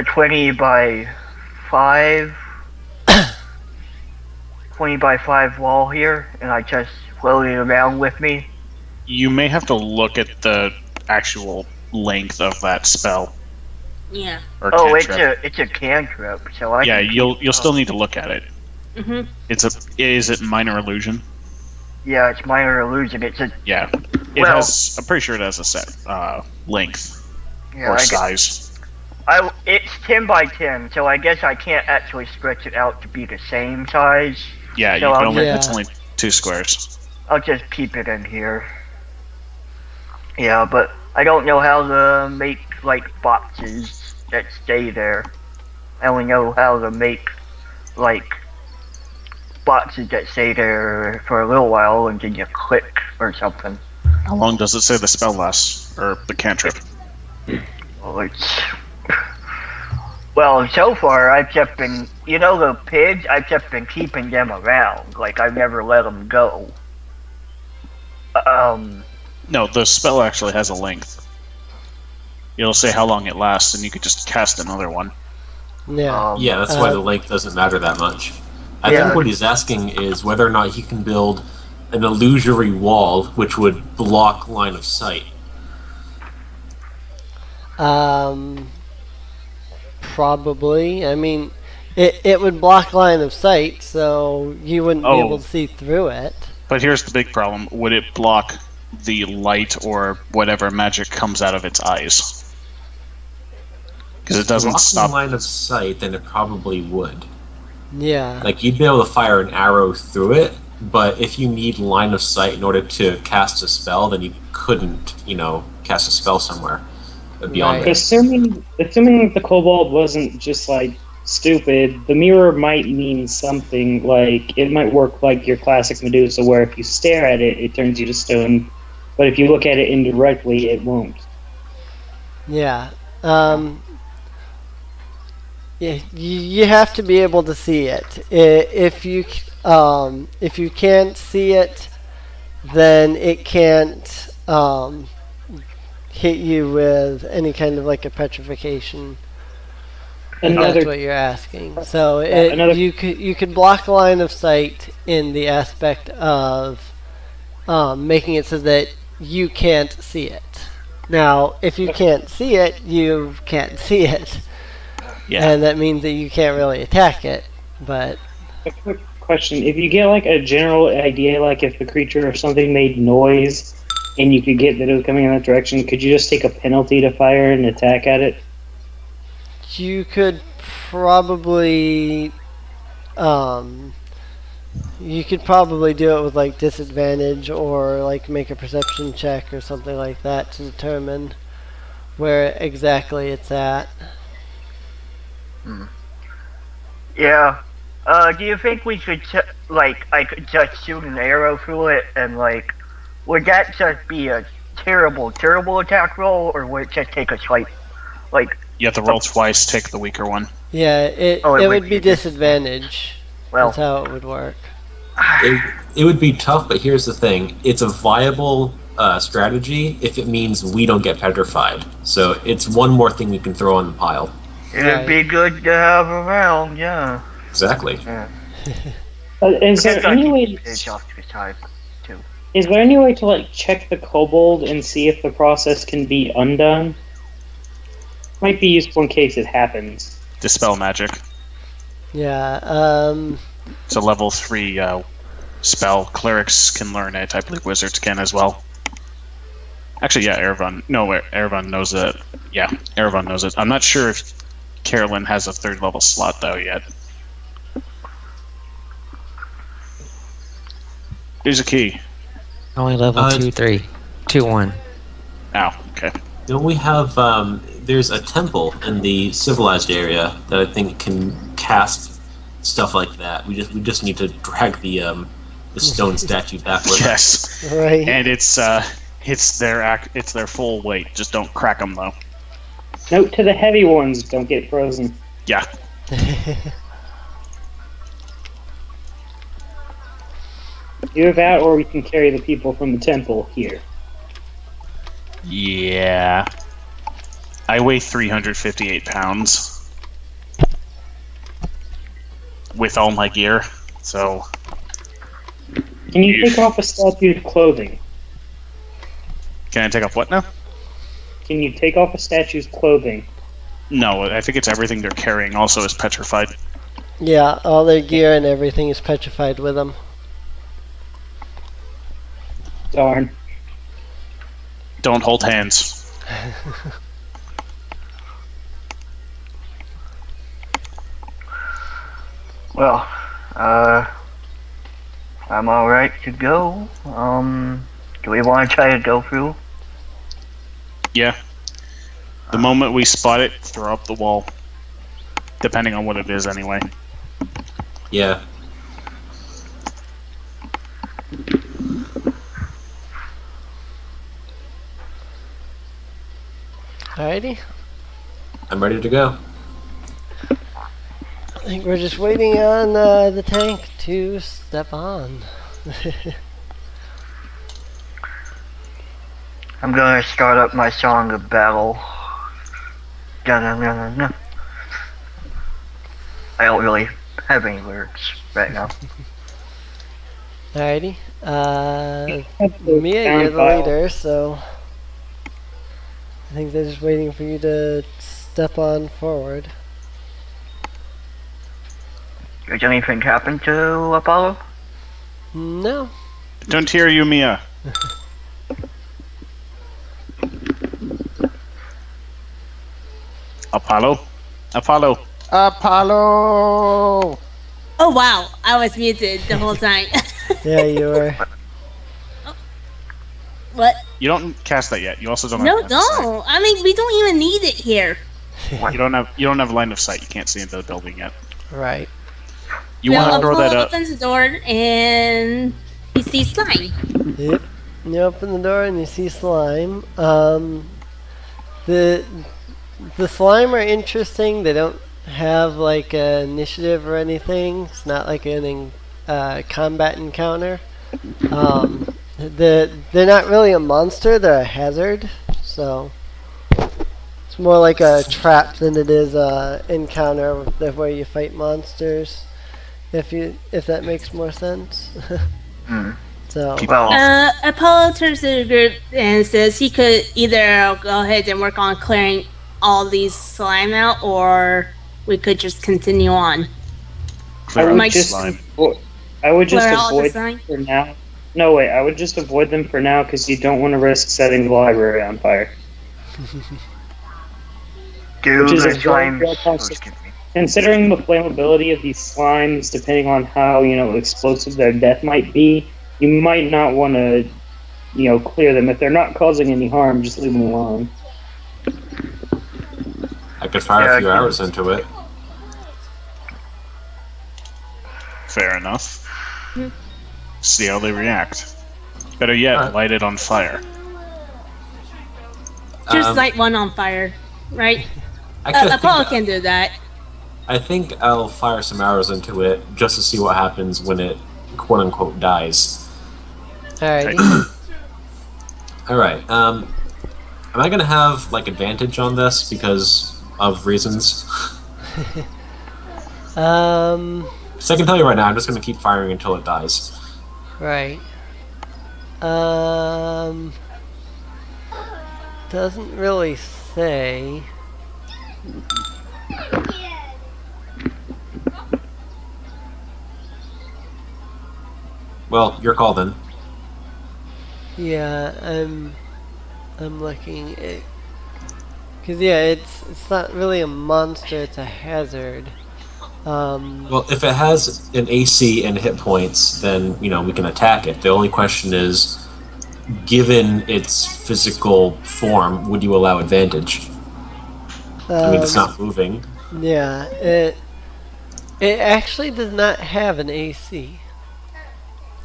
Speaker 5: 20 by 5 20 by 5 wall here, and I just float it around with me.
Speaker 4: You may have to look at the actual length of that spell
Speaker 3: Yeah.
Speaker 4: or
Speaker 5: Oh,
Speaker 4: cantrip.
Speaker 5: it's a cantrip, so I
Speaker 4: Yeah,
Speaker 5: can,
Speaker 4: you'll still need to look at it.
Speaker 3: Mhm.
Speaker 4: Is it minor illusion?
Speaker 5: yeah, it's minor illusion. It's a
Speaker 4: Yeah. It
Speaker 5: Well-
Speaker 4: has. I'm pretty sure it has a set length
Speaker 5: yeah,
Speaker 4: or
Speaker 5: I guess,
Speaker 4: size.
Speaker 5: it's 10 by 10, so I guess I can't actually stretch it out to be the same size.
Speaker 4: Yeah,
Speaker 5: So
Speaker 4: you can
Speaker 5: I'll-
Speaker 4: only.
Speaker 2: Yeah.
Speaker 4: It's only 2 squares.
Speaker 5: I'll just keep it in here. Yeah, but I don't know how to make like boxes that stay there. I only know how to make like boxes that stay there for a little while and then you click or something.
Speaker 4: How long does it say the spell lasts or the cantrip?
Speaker 5: Well, so far I've just been, the pigs. I've just been keeping them around. Like I've never let them go.
Speaker 4: No, the spell actually has a length. It'll say how long it lasts, and you could just cast another one.
Speaker 2: Yeah.
Speaker 1: Yeah, that's why the length doesn't matter that much. I
Speaker 5: Yeah.
Speaker 1: think what he's asking is whether or not he can build an illusory wall which would block line of sight.
Speaker 2: Probably. I mean, it would block line of sight, so you wouldn't be
Speaker 4: Oh.
Speaker 2: able to see through it.
Speaker 4: But here's the big problem: would it block the light or whatever magic comes out of its eyes? Because it doesn't
Speaker 1: Blocking
Speaker 4: stop.
Speaker 1: line of sight, then it probably would.
Speaker 2: Yeah.
Speaker 1: Like, you'd be able to fire an arrow through it, but if you need line of sight in order to cast a spell, then you couldn't, cast a spell somewhere beyond
Speaker 2: Right.
Speaker 1: it.
Speaker 6: Assuming the kobold wasn't just like stupid, the mirror might mean something. Like it might work like your classic Medusa, where if you stare at it, it turns you to stone, but if you look at it indirectly, it won't.
Speaker 2: Yeah. Yeah, you have to be able to see it. If you can't see it, then it can't hit you with any kind of like a petrification. If that's
Speaker 6: Another
Speaker 2: what you're asking. So
Speaker 6: another-
Speaker 2: you could block line of sight in the aspect of making it so that you can't see it. Now, if you can't see it, you can't see it.
Speaker 4: Yeah.
Speaker 2: And that means that you can't really attack it. But
Speaker 6: A quick question: if you get like a general idea, like if the creature or something made noise, and you could get that it was coming in that direction, could you just take a penalty to fire and attack at it?
Speaker 2: you could probably do it with like disadvantage, or like make a perception check or something like that to determine where exactly it's at.
Speaker 5: Yeah. Do you think we should I could just shoot an arrow through it and would that just be a terrible attack roll, or would it just take a slight
Speaker 4: You have to roll twice, take the weaker one.
Speaker 2: Yeah, it
Speaker 5: Oh, it
Speaker 2: would
Speaker 5: would
Speaker 2: be
Speaker 5: be
Speaker 2: disadvantage.
Speaker 5: well
Speaker 2: That's how it would work.
Speaker 1: It would be tough, but here's the thing. It's a viable strategy if it means we don't get petrified. So it's one more thing we can throw on the pile.
Speaker 5: it'd be good to have around, yeah.
Speaker 1: Exactly.
Speaker 6: Is there any way?
Speaker 5: It's off to the side.
Speaker 6: Is there any way to like check the kobold and see if the process can be undone? Might be useful in case it happens.
Speaker 4: Dispel magic.
Speaker 2: Yeah.
Speaker 4: It's a level 3 spell. Clerics can learn it. I believe wizards can as well. Actually, yeah, Erevan. No, Erevan knows it. Yeah, Erevan knows it. I'm not sure if Carlyn has a 3rd level slot though yet. Here's a key.
Speaker 7: Only level 2, 3. 2, 1.
Speaker 4: Ow. Okay.
Speaker 1: Don't we have? There's a temple in the civilized area that I think can cast stuff like that. We just need to drag the stone statue that way.
Speaker 4: Yes.
Speaker 2: Right.
Speaker 4: And it's their full weight. Just don't crack them though.
Speaker 6: Note to the heavy ones, don't get frozen.
Speaker 4: Yeah.
Speaker 6: Either that, or we can carry the people from the temple here.
Speaker 4: Yeah. I weigh 358 pounds with all my gear, so.
Speaker 6: Can you take off a statue's clothing?
Speaker 4: Can I take off what now?
Speaker 6: Can you take off a statue's clothing?
Speaker 4: No, I think it's everything they're carrying also is petrified.
Speaker 2: Yeah, all their gear and everything is petrified with them.
Speaker 6: Darn.
Speaker 4: Don't hold hands.
Speaker 5: Well, I'm alright to go. Do we want to try to go through?
Speaker 4: Yeah. The moment we spot it, throw up the wall. Depending on what it is, anyway.
Speaker 1: Yeah.
Speaker 2: Alrighty.
Speaker 1: I'm ready to go.
Speaker 2: I think we're just waiting on the tank to step on.
Speaker 5: I'm gonna start up my song of battle. Dun-dun-dun-dun-dun. I don't really have any lyrics right now.
Speaker 2: Alrighty. Mia, you're the leader, so I think they're just waiting for you to step on forward.
Speaker 5: Does anything happen to Apollo?
Speaker 2: No.
Speaker 4: Don't hear you, Mia. Apollo? Apollo? Apollo!
Speaker 3: Oh wow, I was muted the whole time.
Speaker 2: Yeah, you were.
Speaker 3: What?
Speaker 4: You don't cast that yet. You also don't
Speaker 3: No,
Speaker 4: have line of sight.
Speaker 3: don't. I mean, we don't even need it here.
Speaker 4: You don't have line of sight. You can't see into the building yet.
Speaker 2: Right.
Speaker 4: You want to throw that up?
Speaker 3: Opens the door and he sees slime.
Speaker 2: Yep. You open the door and you see slime. The slime are interesting. They don't have like an initiative or anything. It's not like an combat encounter. They're not really a monster. They're a hazard. So it's more like a trap than it is a encounter where you fight monsters. If that makes more sense. So.
Speaker 5: Well,
Speaker 3: Apollo turns to the group and says he could either go ahead and work on clearing all these slime out, or we could just continue on.
Speaker 4: Clear
Speaker 6: I
Speaker 4: out
Speaker 6: would
Speaker 3: Might
Speaker 6: just,
Speaker 4: slime.
Speaker 6: I would just
Speaker 3: Clear all the
Speaker 6: avoid
Speaker 3: slime?
Speaker 6: them for now. No, wait, I would just avoid them for now because you don't want to risk setting the library on fire.
Speaker 5: do
Speaker 6: which is
Speaker 5: the
Speaker 6: a very
Speaker 5: slime.
Speaker 6: real concept. Considering the flammability of these slimes, depending on how, explosive their death might be, you might not want to, clear them. If they're not causing any harm, just leave them alone.
Speaker 1: I could fire
Speaker 5: Yeah,
Speaker 1: a few
Speaker 5: I can-
Speaker 1: arrows into it.
Speaker 4: Fair enough. See how they react. Better yet,
Speaker 1: Alright.
Speaker 4: light it on fire.
Speaker 3: Just light one on fire, right?
Speaker 1: Actually,
Speaker 3: Apollo can do that.
Speaker 1: I think I'll fire some arrows into it just to see what happens when it quote unquote dies.
Speaker 2: Alrighty.
Speaker 1: Alright, am I gonna have like advantage on this because of reasons? So I can tell you right now, I'm just gonna keep firing until it dies.
Speaker 2: Right. Doesn't really say.
Speaker 1: Well, your call then.
Speaker 2: Yeah, I'm looking at, cause yeah, it's not really a monster, it's a hazard.
Speaker 1: Well, if it has an AC and hit points, then we can attack it. The only question is, given its physical form, would you allow advantage? I mean, it's not moving.
Speaker 2: Yeah, it actually does not have an AC.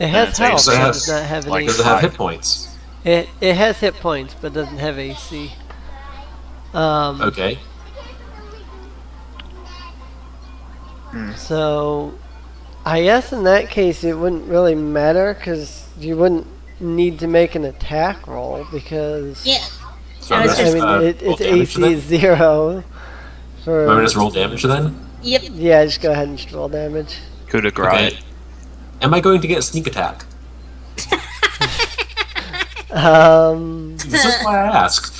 Speaker 2: It has
Speaker 4: its
Speaker 2: health,
Speaker 4: AC
Speaker 2: but it
Speaker 1: is
Speaker 2: does not have an
Speaker 4: like
Speaker 2: AC.
Speaker 1: Does it have hit points?
Speaker 2: It has hit points, but doesn't have AC.
Speaker 1: Okay.
Speaker 2: So, I guess in that case it wouldn't really matter because you wouldn't need to make an attack roll because
Speaker 3: Yeah.
Speaker 1: So
Speaker 3: I was
Speaker 1: I'm
Speaker 3: just-
Speaker 1: gonna,
Speaker 2: its
Speaker 1: roll damage
Speaker 2: AC
Speaker 1: then?
Speaker 2: is 0. For
Speaker 1: Want me to just roll damage then?
Speaker 3: Yep.
Speaker 2: yeah, just go ahead and just roll damage.
Speaker 4: Coup de grace.
Speaker 1: Okay. Am I going to get sneak attack? This is why I asked.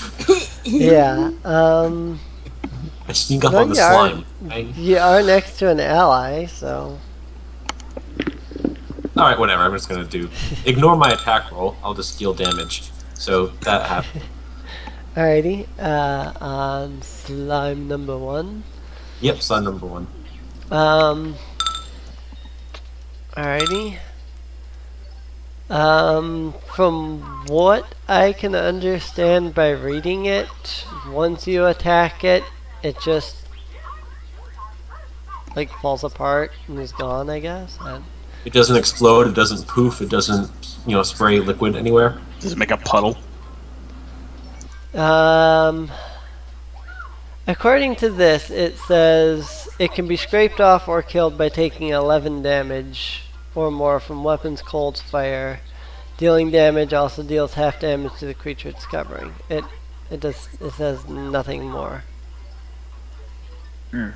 Speaker 2: Yeah.
Speaker 1: I sneak up
Speaker 2: No,
Speaker 1: on the
Speaker 2: you are-
Speaker 1: slime.
Speaker 2: You are next to an ally, so
Speaker 1: Alright, whatever. I'm just gonna ignore my attack roll. I'll just deal damage. So that happened.
Speaker 2: alrighty. On slime number 1.
Speaker 1: Yep, slime number 1.
Speaker 2: Alrighty. From what I can understand by reading it, once you attack it, it just like falls apart and is gone, I guess.
Speaker 1: It doesn't explode, it doesn't poof, it doesn't, spray liquid anywhere.
Speaker 4: Does it make a puddle?
Speaker 2: According to this, it says it can be scraped off or killed by taking 11 damage or more from weapons, colds, fire. Dealing damage also deals half damage to the creature it's covering. It says nothing more. It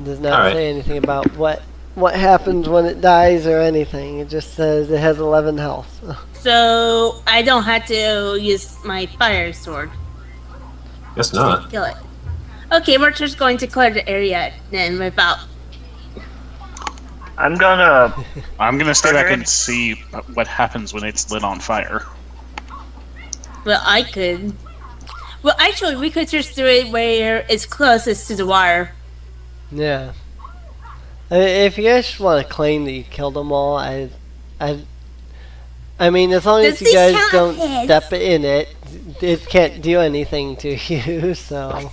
Speaker 2: does not
Speaker 1: Alright.
Speaker 2: say anything about what happens when it dies or anything. It just says it has 11 health.
Speaker 3: So I don't have to use my fire sword
Speaker 1: Guess
Speaker 3: to
Speaker 1: not.
Speaker 3: kill it. Okay, we're just going to clear the area then without.
Speaker 5: I'm gonna.
Speaker 4: I'm gonna stay back and see what happens when it's lit on fire.
Speaker 3: Well, I could. Well, actually, we could just do it where it's closest to the wire.
Speaker 2: Yeah. I mean, if you guys just want to claim that you killed them all, I mean, as long as
Speaker 3: Does
Speaker 2: you
Speaker 3: this
Speaker 2: guys
Speaker 3: count
Speaker 2: don't
Speaker 3: heads?
Speaker 2: step in it, it can't do anything to you. So,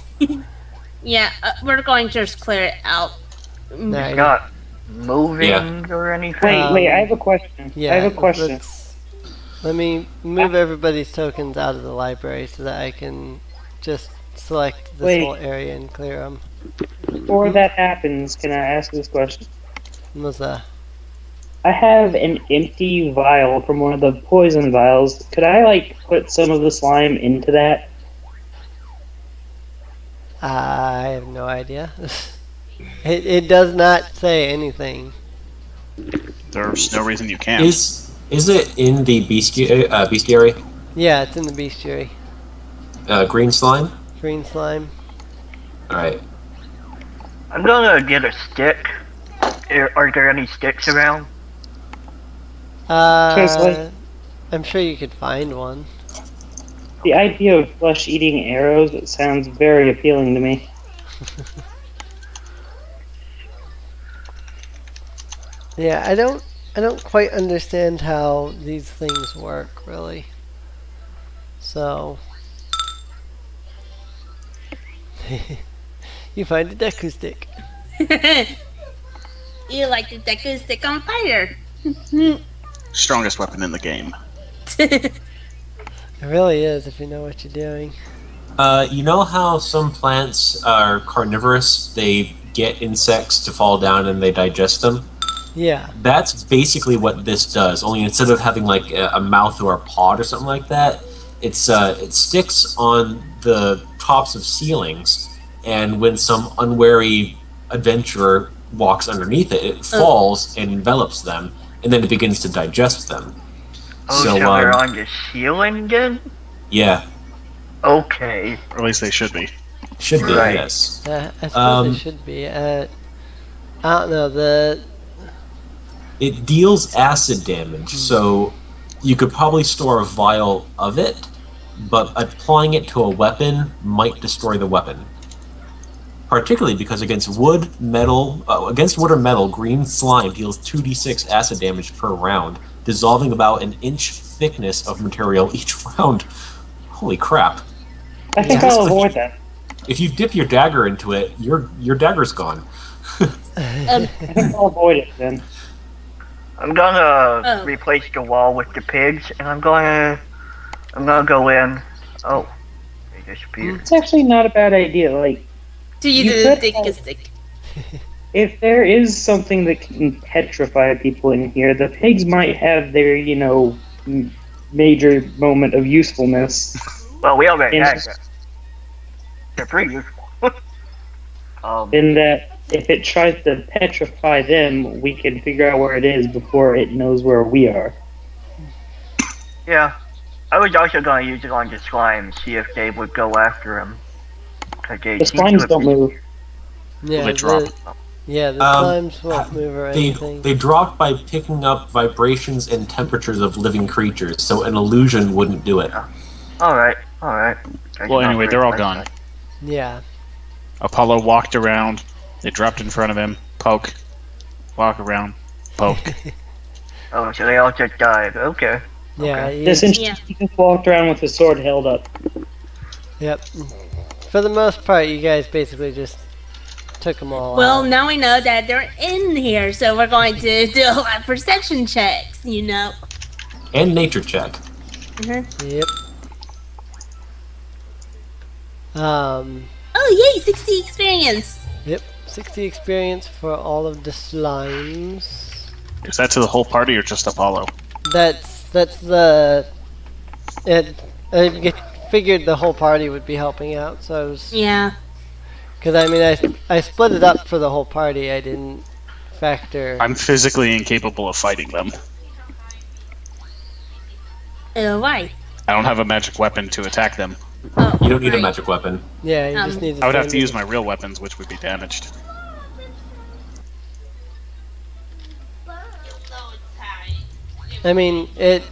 Speaker 3: Yeah, we're going to just clear it out.
Speaker 2: alrighty.
Speaker 5: Not moving
Speaker 1: Yeah.
Speaker 5: or anything.
Speaker 6: Wait, I have a question.
Speaker 2: Yeah,
Speaker 6: I have a question.
Speaker 2: Let me move everybody's tokens out of the library so that I can just select this
Speaker 6: Wait.
Speaker 2: whole area and clear them.
Speaker 6: Before that happens, can I ask this question?
Speaker 2: What's that?
Speaker 6: I have an empty vial from one of the poison vials. Could I, put some of the slime into that?
Speaker 2: I have no idea. It does not say anything.
Speaker 4: There's no reason you can't.
Speaker 1: Is it in the bestiary?
Speaker 2: Yeah, it's in the bestiary.
Speaker 1: Green slime?
Speaker 2: Green slime.
Speaker 1: Alright.
Speaker 5: I'm gonna get a stick. Are there any sticks around?
Speaker 6: like-
Speaker 2: I'm sure you could find one.
Speaker 6: The idea of flesh-eating arrows, it sounds very appealing to me.
Speaker 2: Yeah, I don't quite understand how these things work, really. So you find a Deku stick.
Speaker 3: You like the Deku stick on fire.
Speaker 4: Strongest weapon in the game.
Speaker 2: It really is if you know what you're doing.
Speaker 1: You know how some plants are carnivorous? They get insects to fall down and they digest them?
Speaker 2: Yeah.
Speaker 1: That's basically what this does, only instead of having like a mouth or a pod or something like that, it sticks on the tops of ceilings, and when some unwary adventurer walks underneath it, it falls and envelops them, and then it begins to digest them.
Speaker 5: Oh, so they're on the ceiling again?
Speaker 1: Yeah.
Speaker 5: Okay.
Speaker 4: Or at least they should be.
Speaker 1: Should be,
Speaker 5: Right.
Speaker 1: yes.
Speaker 2: I suppose
Speaker 1: Um,
Speaker 2: it should be. I don't know.
Speaker 1: It deals acid damage, so you could probably store a vial of it, but applying it to a weapon might destroy the weapon. Particularly because against wood, against wood or metal, green slime deals 2d6 acid damage per round, dissolving about an inch thickness of material each round. Holy crap!
Speaker 6: I think
Speaker 1: Yeah.
Speaker 6: I'll avoid that.
Speaker 1: If you dip your dagger into it, your dagger's gone.
Speaker 6: I think I'll avoid it then.
Speaker 5: I'm gonna
Speaker 3: Oh.
Speaker 5: replace the wall with the pigs, and I'm gonna go in. Oh, they disappeared.
Speaker 6: It's actually not a bad idea. Like,
Speaker 3: To
Speaker 6: You
Speaker 3: use a
Speaker 6: could
Speaker 3: thick
Speaker 6: have-
Speaker 3: stick.
Speaker 6: if there is something that can petrify people in here, the pigs might have their, major moment of usefulness.
Speaker 5: Well, we already
Speaker 6: And-
Speaker 5: had that. They're pretty useful.
Speaker 6: In that, if it tries to petrify them, we can figure out where it is before it knows where we are.
Speaker 5: Yeah. I was also gonna use it on the slime, see if they would go after him.
Speaker 6: The slimes don't move.
Speaker 2: Yeah,
Speaker 4: They drop.
Speaker 2: the
Speaker 1: Um,
Speaker 2: slimes won't move or
Speaker 1: They
Speaker 2: anything.
Speaker 1: they drop by picking up vibrations and temperatures of living creatures, so an illusion wouldn't do it.
Speaker 5: Alright.
Speaker 4: Well, anyway, they're all gone.
Speaker 2: Yeah.
Speaker 4: Apollo walked around. They dropped in front of him. Poke. Walk around. Poke.
Speaker 5: Oh, so they all just died. Okay.
Speaker 2: Yeah.
Speaker 6: This
Speaker 2: You,
Speaker 6: instance, he just walked around with his sword held up.
Speaker 2: yep. For the most part, you guys basically just took them all
Speaker 3: Well,
Speaker 2: out.
Speaker 3: now we know that they're in here, so we're going to do a lot of perception checks,
Speaker 1: And nature check.
Speaker 2: Yep.
Speaker 3: Oh, yay, 60 experience.
Speaker 2: Yep. 60 experience for all of the slimes.
Speaker 4: Is that to the whole party or just Apollo?
Speaker 2: That's the. I figured the whole party would be helping out, so I was.
Speaker 3: Yeah.
Speaker 2: Because I mean, I split it up for the whole party. I didn't factor.
Speaker 4: I'm physically incapable of fighting them.
Speaker 3: Why?
Speaker 4: I don't have a magic weapon to attack them.
Speaker 3: Oh,
Speaker 1: You don't need a
Speaker 3: right.
Speaker 1: magic weapon.
Speaker 2: Yeah, you just need.
Speaker 4: I would have to use my real weapons, which would be damaged.
Speaker 2: I mean, it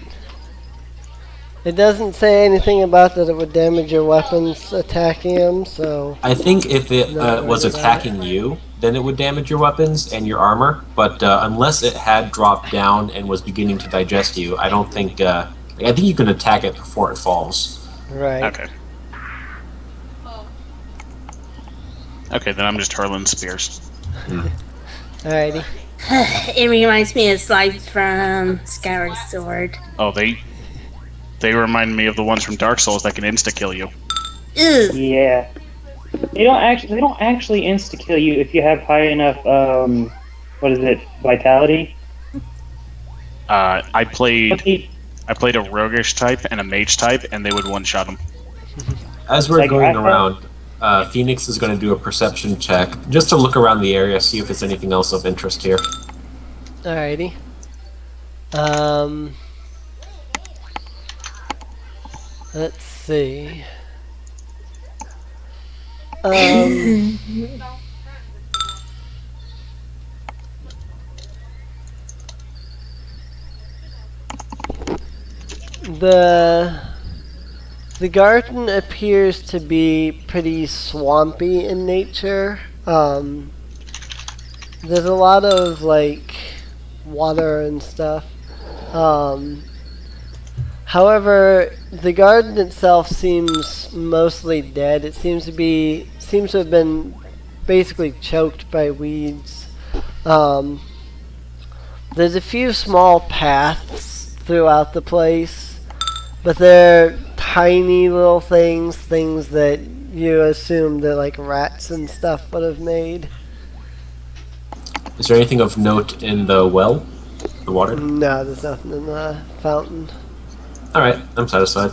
Speaker 2: doesn't say anything about that it would damage your weapons attacking them, so
Speaker 1: I think if it
Speaker 2: Not
Speaker 1: was
Speaker 2: worried about
Speaker 1: attacking you, then it would damage your weapons and your armor. But unless it had dropped down and was beginning to digest you, I don't think. I think you can attack it before it falls.
Speaker 2: right.
Speaker 4: Okay. Okay, then I'm just hurling spears.
Speaker 2: Alrighty.
Speaker 3: It reminds me of slides from Skyward Sword.
Speaker 4: Oh, they remind me of the ones from Dark Souls that can insta-kill you.
Speaker 3: Ew.
Speaker 6: Yeah. They don't actually insta kill you if you have high enough vitality.
Speaker 4: I
Speaker 6: But
Speaker 4: played
Speaker 6: they,
Speaker 4: a roguish type and a mage type, and they would one-shot them.
Speaker 1: As we're
Speaker 6: Like
Speaker 1: going
Speaker 6: Raglan?
Speaker 1: around, Phoenix is going to do a perception check just to look around the area, see if there's anything else of interest here.
Speaker 2: Alrighty. Let's see. The garden appears to be pretty swampy in nature. There's a lot of like water and stuff. However, the garden itself seems mostly dead. It seems to have been basically choked by weeds. There's a few small paths throughout the place, but they're tiny little things that you assume that like rats and stuff would have made.
Speaker 1: Is there anything of note in the well? The water?
Speaker 2: No, there's nothing in the fountain.
Speaker 1: Alright, I'm satisfied.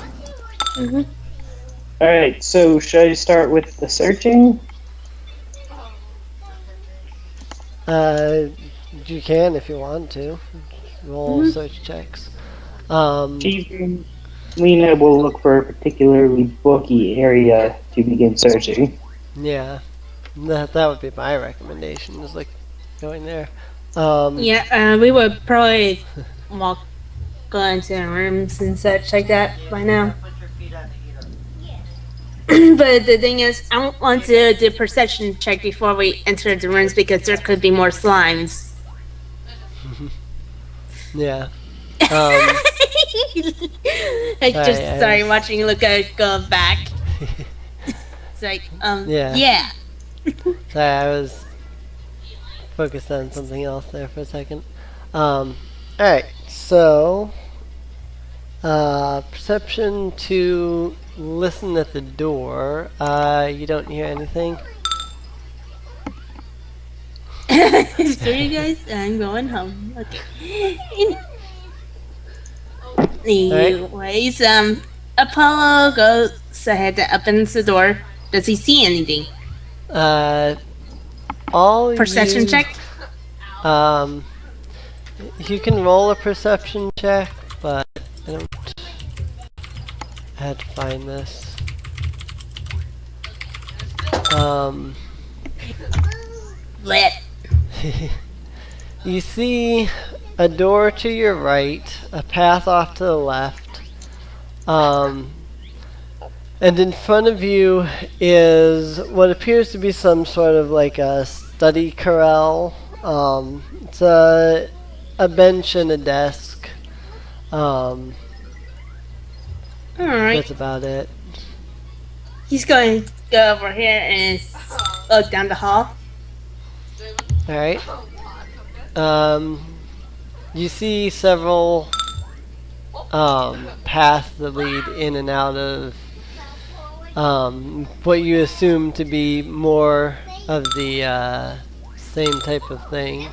Speaker 6: Alright, so should I start with the searching?
Speaker 2: You can if you want to. Roll search checks.
Speaker 6: Leena will look for a particularly booky area to begin searching.
Speaker 2: Yeah, that would be my recommendation. Is like going there.
Speaker 3: Yeah, we would probably walk go into rooms and such like that by now. But the thing is, I don't want to do perception check before we enter the rooms because there could be more slimes.
Speaker 2: Yeah.
Speaker 3: I just
Speaker 2: Sorry, I
Speaker 3: started
Speaker 2: was-
Speaker 3: watching Luca go back. It's like, yeah.
Speaker 2: Sorry, I was focused on something else there for a second. Alright, so perception to listen at the door. You don't hear anything?
Speaker 3: Sorry guys, I'm going home. Okay. Anyways, Apollo goes ahead and opens the door. Does he see anything?
Speaker 2: All
Speaker 3: Perception
Speaker 2: you,
Speaker 3: check?
Speaker 2: You can roll a perception check, but I don't. I had to find this.
Speaker 3: Lit.
Speaker 2: You see a door to your right, a path off to the left, and in front of you is what appears to be some sort of like a study corral. It's a bench and a desk.
Speaker 3: Alright.
Speaker 2: That's about it.
Speaker 3: He's going to go over here and look down the hall.
Speaker 2: Alright. You see several paths that lead in and out of what you assume to be more of the same type of thing.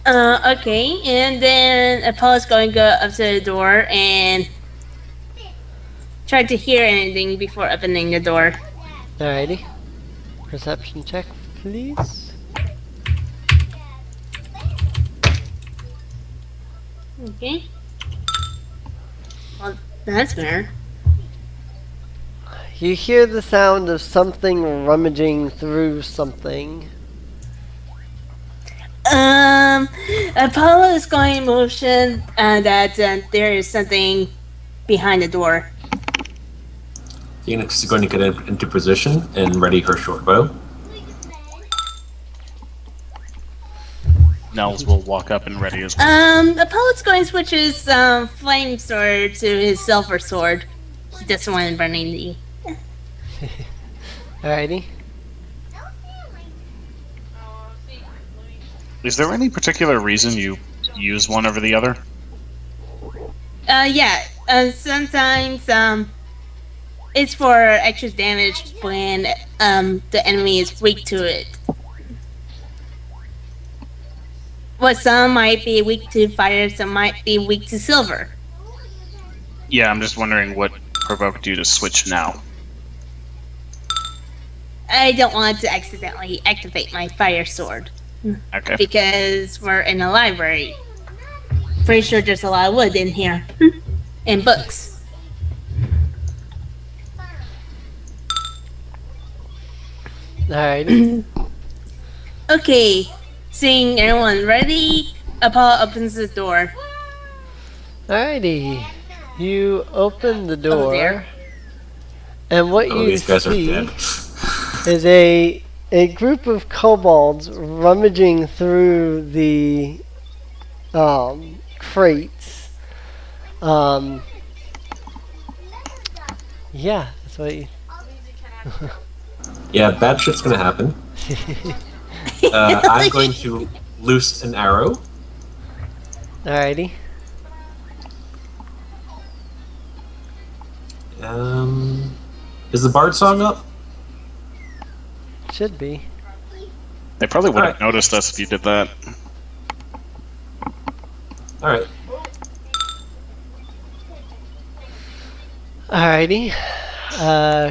Speaker 3: Okay, and then Apollo's going to go up to the door and try to hear anything before opening the door.
Speaker 2: Alrighty. Perception check, please.
Speaker 3: Okay. Well, that's fair.
Speaker 2: You hear the sound of something rummaging through something.
Speaker 3: Apollo is going to motion that there is something behind the door.
Speaker 1: Phoenix is going to get into position and ready her short bow.
Speaker 4: Nels will walk up and ready as well.
Speaker 3: Apollo's going to switch his flame sword to his silver sword. He doesn't want to burn any.
Speaker 2: Alrighty.
Speaker 4: Is there any particular reason you use one over the other?
Speaker 3: Yeah. Sometimes it's for extra damage when the enemy is weak to it. Well, some might be weak to fire, some might be weak to silver.
Speaker 4: Yeah, I'm just wondering what provoked you to switch now.
Speaker 3: I don't want to accidentally activate my fire sword
Speaker 4: Okay.
Speaker 3: because we're in a library. Pretty sure there's a lot of wood in here and books.
Speaker 2: Alrighty.
Speaker 3: Okay, seeing everyone ready, Apollo opens the door.
Speaker 2: Alrighty. You open the
Speaker 3: Oh,
Speaker 2: door,
Speaker 3: dear.
Speaker 2: and what
Speaker 1: Oh,
Speaker 2: you
Speaker 1: these guys are
Speaker 2: see
Speaker 1: dead.
Speaker 2: is a group of kobolds rummaging through the crates. Yeah, that's what you.
Speaker 1: Yeah, bad shit's gonna happen. I'm going to loose an arrow.
Speaker 2: Alrighty.
Speaker 1: Is the bard song up?
Speaker 2: Should be.
Speaker 4: They probably would have
Speaker 1: Alright.
Speaker 4: noticed us if you did that.
Speaker 1: Alright.
Speaker 2: Alrighty.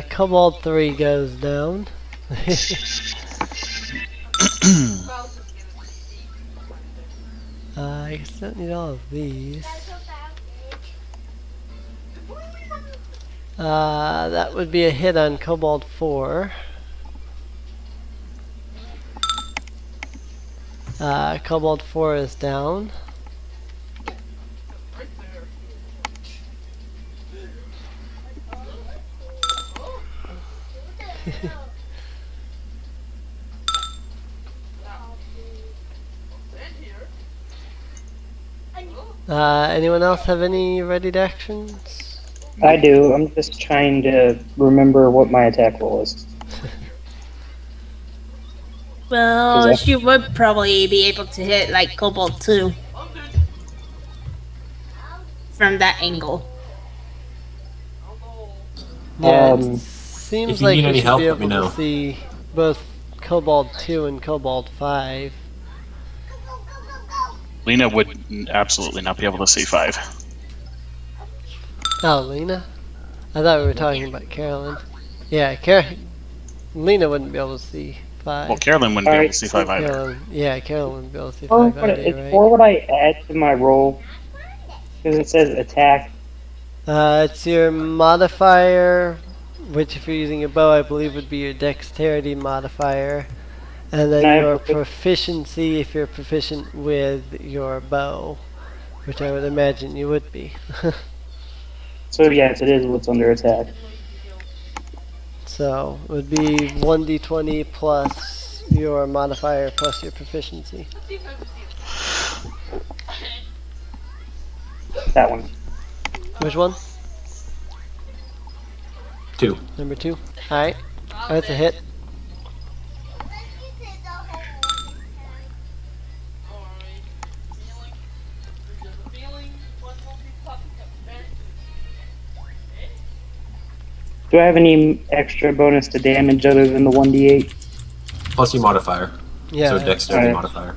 Speaker 2: Kobold 3 goes down. I guess I don't need all of these. That would be a hit on Cobalt 4. Cobalt 4 is down. Anyone else have any readied actions?
Speaker 6: I do. I'm just trying to remember what my attack roll is.
Speaker 3: Well, she would probably be able to hit like Cobalt 2 from that angle.
Speaker 2: Yeah, it
Speaker 6: If
Speaker 2: seems
Speaker 1: you
Speaker 2: like
Speaker 1: need
Speaker 2: we
Speaker 1: any
Speaker 2: should
Speaker 1: help,
Speaker 2: be
Speaker 1: let me
Speaker 2: able to
Speaker 1: know.
Speaker 2: see both Cobalt 2 and Cobalt 5.
Speaker 4: Leena would absolutely not be able to see 5.
Speaker 2: Oh, Leena? I thought we were talking about Carolyn. Yeah, Leena wouldn't be able to see 5.
Speaker 4: Well, Carlyn wouldn't be able to see 5 either.
Speaker 2: Carolyn wouldn't be able to see
Speaker 6: Or
Speaker 2: 5
Speaker 6: what,
Speaker 2: either, right?
Speaker 6: or what I add to my roll? Because it says attack.
Speaker 2: It's your modifier, which if you're using a bow, I believe would be your dexterity modifier. And then
Speaker 6: Can I
Speaker 2: your
Speaker 6: have-
Speaker 2: proficiency if you're proficient with your bow, which I would imagine you would be.
Speaker 6: So yes, it is what's under attack.
Speaker 2: So it would be 1d20 plus your modifier plus your proficiency.
Speaker 6: That one.
Speaker 2: Which one?
Speaker 1: 2.
Speaker 2: Number 2. Alright. That's a hit.
Speaker 6: Do I have any extra bonus to damage other than the 1d8?
Speaker 1: Plus your modifier.
Speaker 2: Yeah.
Speaker 1: So dexterity
Speaker 6: Alright.
Speaker 1: modifier.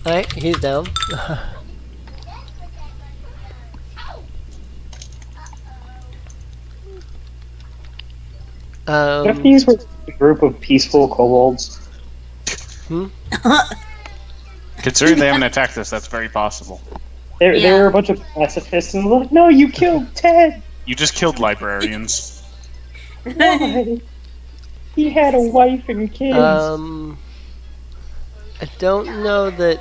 Speaker 2: Alright, he's down.
Speaker 6: What if these were a group of peaceful kobolds?
Speaker 4: Considering they haven't attacked us, that's very possible.
Speaker 6: They
Speaker 3: Yeah.
Speaker 6: were a bunch of pacifists and they're like, no, you killed Ted!
Speaker 4: You just killed librarians.
Speaker 6: Why? He had a wife and kids.
Speaker 2: I don't know that.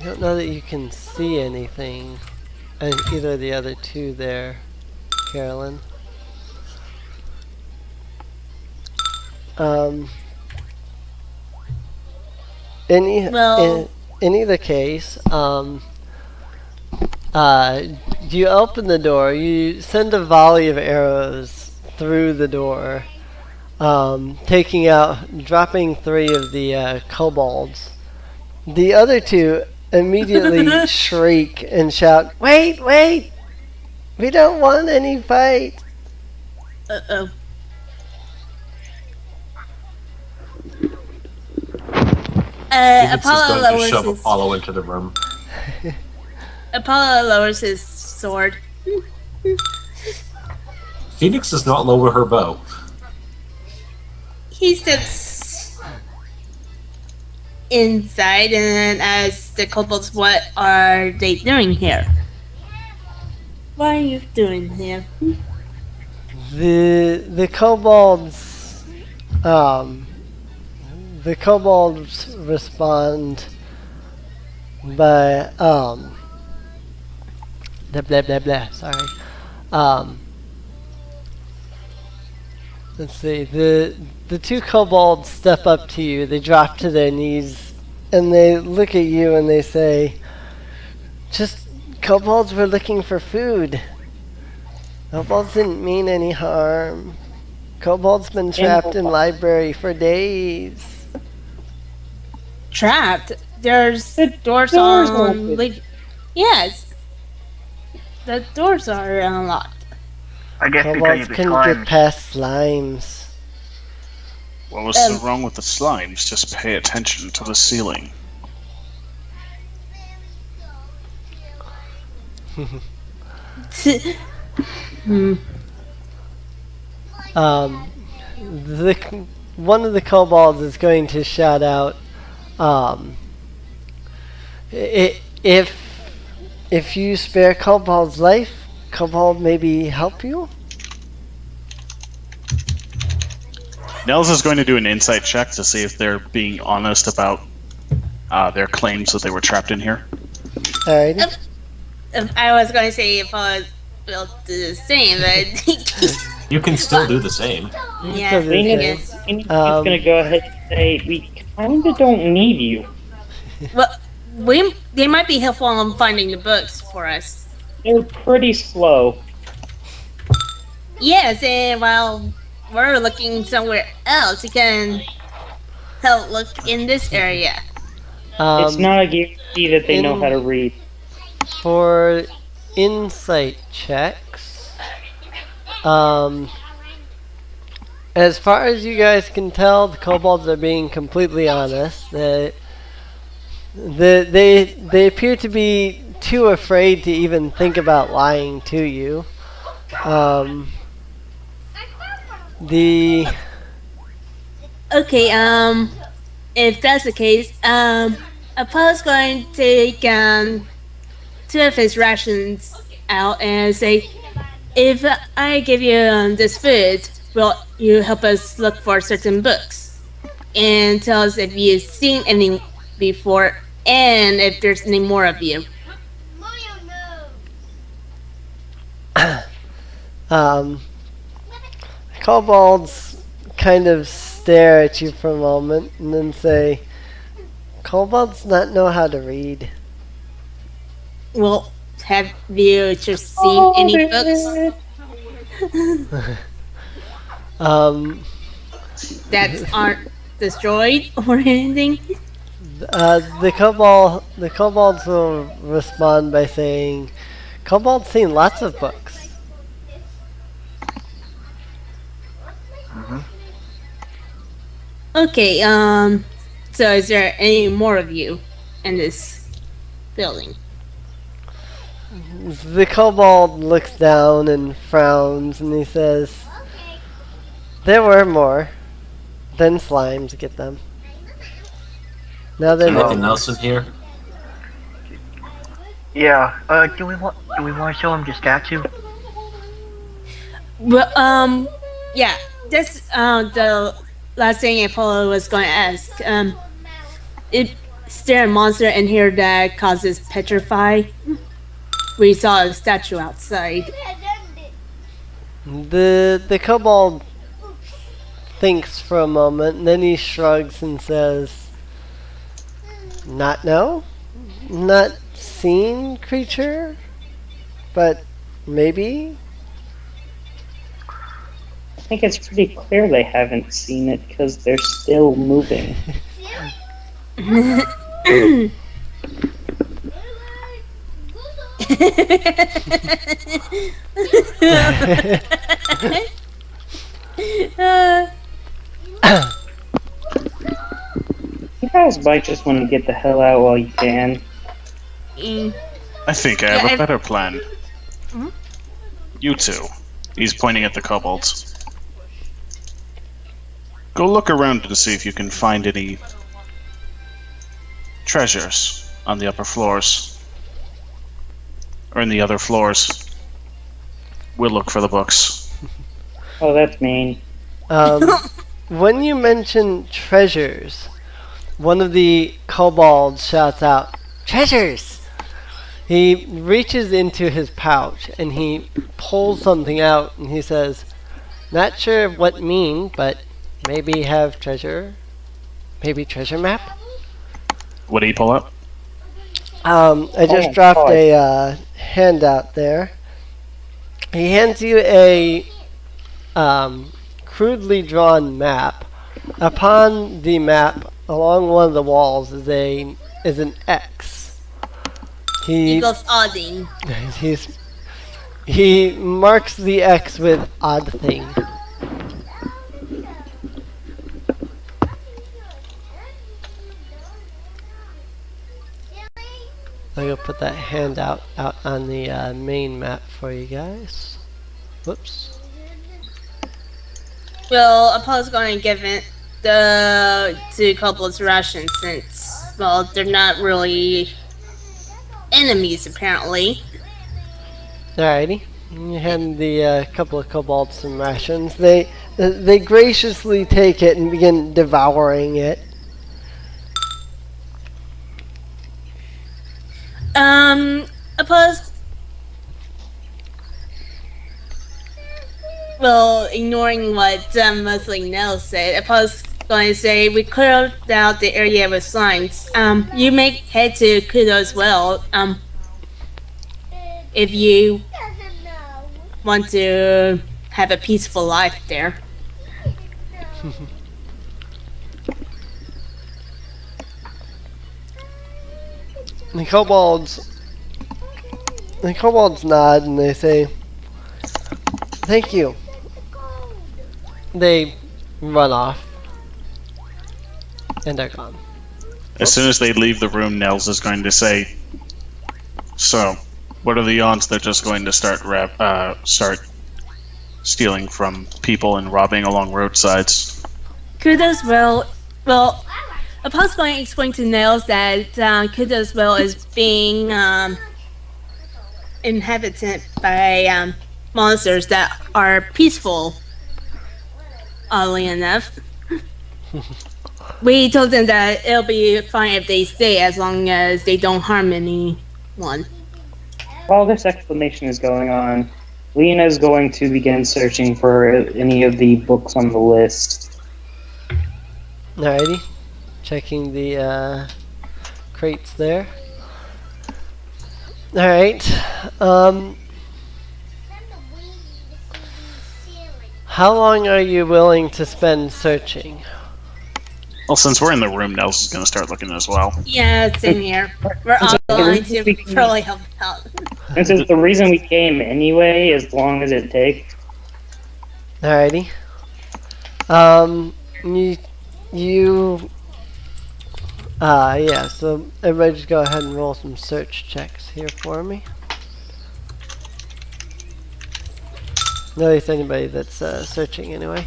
Speaker 2: I don't know that you can see anything in either of the other two there, Carolyn.
Speaker 3: Well-
Speaker 2: In either case, you open the door, you send a volley of arrows through the door, dropping 3 of the kobolds. The other 2 immediately shriek and shout, "Wait, wait! We don't want any fight!"
Speaker 3: Uh-oh.
Speaker 1: Phoenix is
Speaker 3: Apollo
Speaker 1: going to
Speaker 3: lowers
Speaker 1: shove
Speaker 3: his
Speaker 1: Apollo into the room.
Speaker 3: Apollo lowers his sword.
Speaker 1: Phoenix does not lower her bow.
Speaker 3: He steps inside and asks the kobolds, "What are they doing here? What are you doing here?"
Speaker 2: The kobolds respond by blah blah blah blah. Sorry. Let's see. The 2 kobolds step up to you. They drop to their knees and they look at you and they say, "Just kobolds were looking for food. Kobolds didn't mean any harm. Kobold's been trapped in library for days."
Speaker 3: Trapped. There's
Speaker 6: The
Speaker 3: doors
Speaker 6: door's
Speaker 3: on.
Speaker 6: open.
Speaker 3: Yes. The doors are unlocked.
Speaker 5: I guess because
Speaker 2: Kobolds
Speaker 5: of the
Speaker 2: couldn't get
Speaker 5: slimes.
Speaker 2: past slimes.
Speaker 4: What was so wrong with the slimes? Just pay attention to the ceiling.
Speaker 3: Hmm.
Speaker 2: One of the kobolds is going to shout out, If you spare Kobold's life, Kobold maybe help you?
Speaker 4: Nels is going to do an insight check to see if they're being honest about their claims that they were trapped in here.
Speaker 2: Alrighty.
Speaker 3: I was going to say if I will do the same, but
Speaker 1: You can still do the same.
Speaker 3: yeah,
Speaker 2: Leena-
Speaker 3: I guess.
Speaker 6: He's gonna go ahead and say, we kinda don't need you.
Speaker 3: Well, they might be helpful on finding the books for us.
Speaker 6: They're pretty slow.
Speaker 3: Yes, and while we're looking somewhere else, you can help look in this area.
Speaker 6: It's not a guarantee that they know
Speaker 2: in-
Speaker 6: how to read.
Speaker 2: For insight checks, as far as you guys can tell, the kobolds are being completely honest. They appear to be too afraid to even think about lying to you.
Speaker 3: Okay, if that's the case, Apollo's going to take 2 of his rations out and say, if I give you this food, will you help us look for certain books? And tell us if you've seen any before and if there's any more of you.
Speaker 2: Kobolds kind of stare at you for a moment and then say, kobolds not know how to read.
Speaker 3: Well, have you just seen any books that aren't destroyed or anything?
Speaker 2: The kobolds will respond by saying, kobolds seen lots of books.
Speaker 3: Okay, so is there any more of you in this building?
Speaker 2: The kobold looks down and frowns and he says, there were more. Then slimes get them. Now they're
Speaker 1: Anything
Speaker 2: not.
Speaker 1: else in here?
Speaker 5: Yeah. Do we want to show him the statue?
Speaker 3: Well, yeah, that's the last thing Apollo was going to ask. Is there a monster in here that causes petrify? We saw a statue outside.
Speaker 2: The kobold thinks for a moment, and then he shrugs and says, not seen creature, but maybe.
Speaker 6: I think it's pretty clear they haven't seen it because they're still moving. You guys might just want to get the hell out while you can.
Speaker 4: I think I have a better plan. You two. He's pointing at the kobolds. Go look around to see if you can find any treasures on the upper floors. Or in the other floors. We'll look for the books.
Speaker 6: Oh, that's mean.
Speaker 2: When you mention treasures, one of the kobolds shouts out, treasures! He reaches into his pouch and he pulls something out and he says, not sure what mean, but maybe have treasure, maybe treasure map?
Speaker 4: What did he pull up?
Speaker 2: I just dropped a handout there. He hands you a crudely drawn map. Upon the map, along one of the walls, is an X.
Speaker 3: He goes odding.
Speaker 2: He marks the X with odd thing. I'm gonna put that handout out on the main map for you guys. Whoops.
Speaker 3: Well, Apollo's going to give it the two kobolds rations since, well, they're not really enemies, apparently.
Speaker 2: Alrighty. You hand the couple of kobolds some rations. They graciously take it and begin devouring it.
Speaker 3: Opposed. Well, ignoring what mostly Nels said, Opposed going to say we cleared out the area with signs. You may head to Kudo's Well. If you want to have a peaceful life there.
Speaker 2: The kobolds nod and they say, "Thank you." They run off and are gone.
Speaker 4: As soon as they leave the room, Nels is going to say, "So, what are the odds they're just going to start stealing from people and robbing along roadsides?"
Speaker 3: Kudo's well, Opposed going to explain to Nels that Kudo's Well is being inhabited by monsters that are peaceful, oddly enough. We told them that it'll be fine if they stay as long as they don't harm anyone.
Speaker 6: While this explanation is going on, Leena is going to begin searching for any of the books on the list.
Speaker 2: Alrighty. Checking the crates there. Alright. How long are you willing to spend searching?
Speaker 4: Well, since we're in the room, Nels is going to start looking as well.
Speaker 3: Yeah, same here. We're all going to probably help out.
Speaker 6: This is the reason we came anyway, as long as it takes.
Speaker 2: Alrighty. Yeah, so everybody just go ahead and roll some search checks here for me. At least anybody that's searching anyway.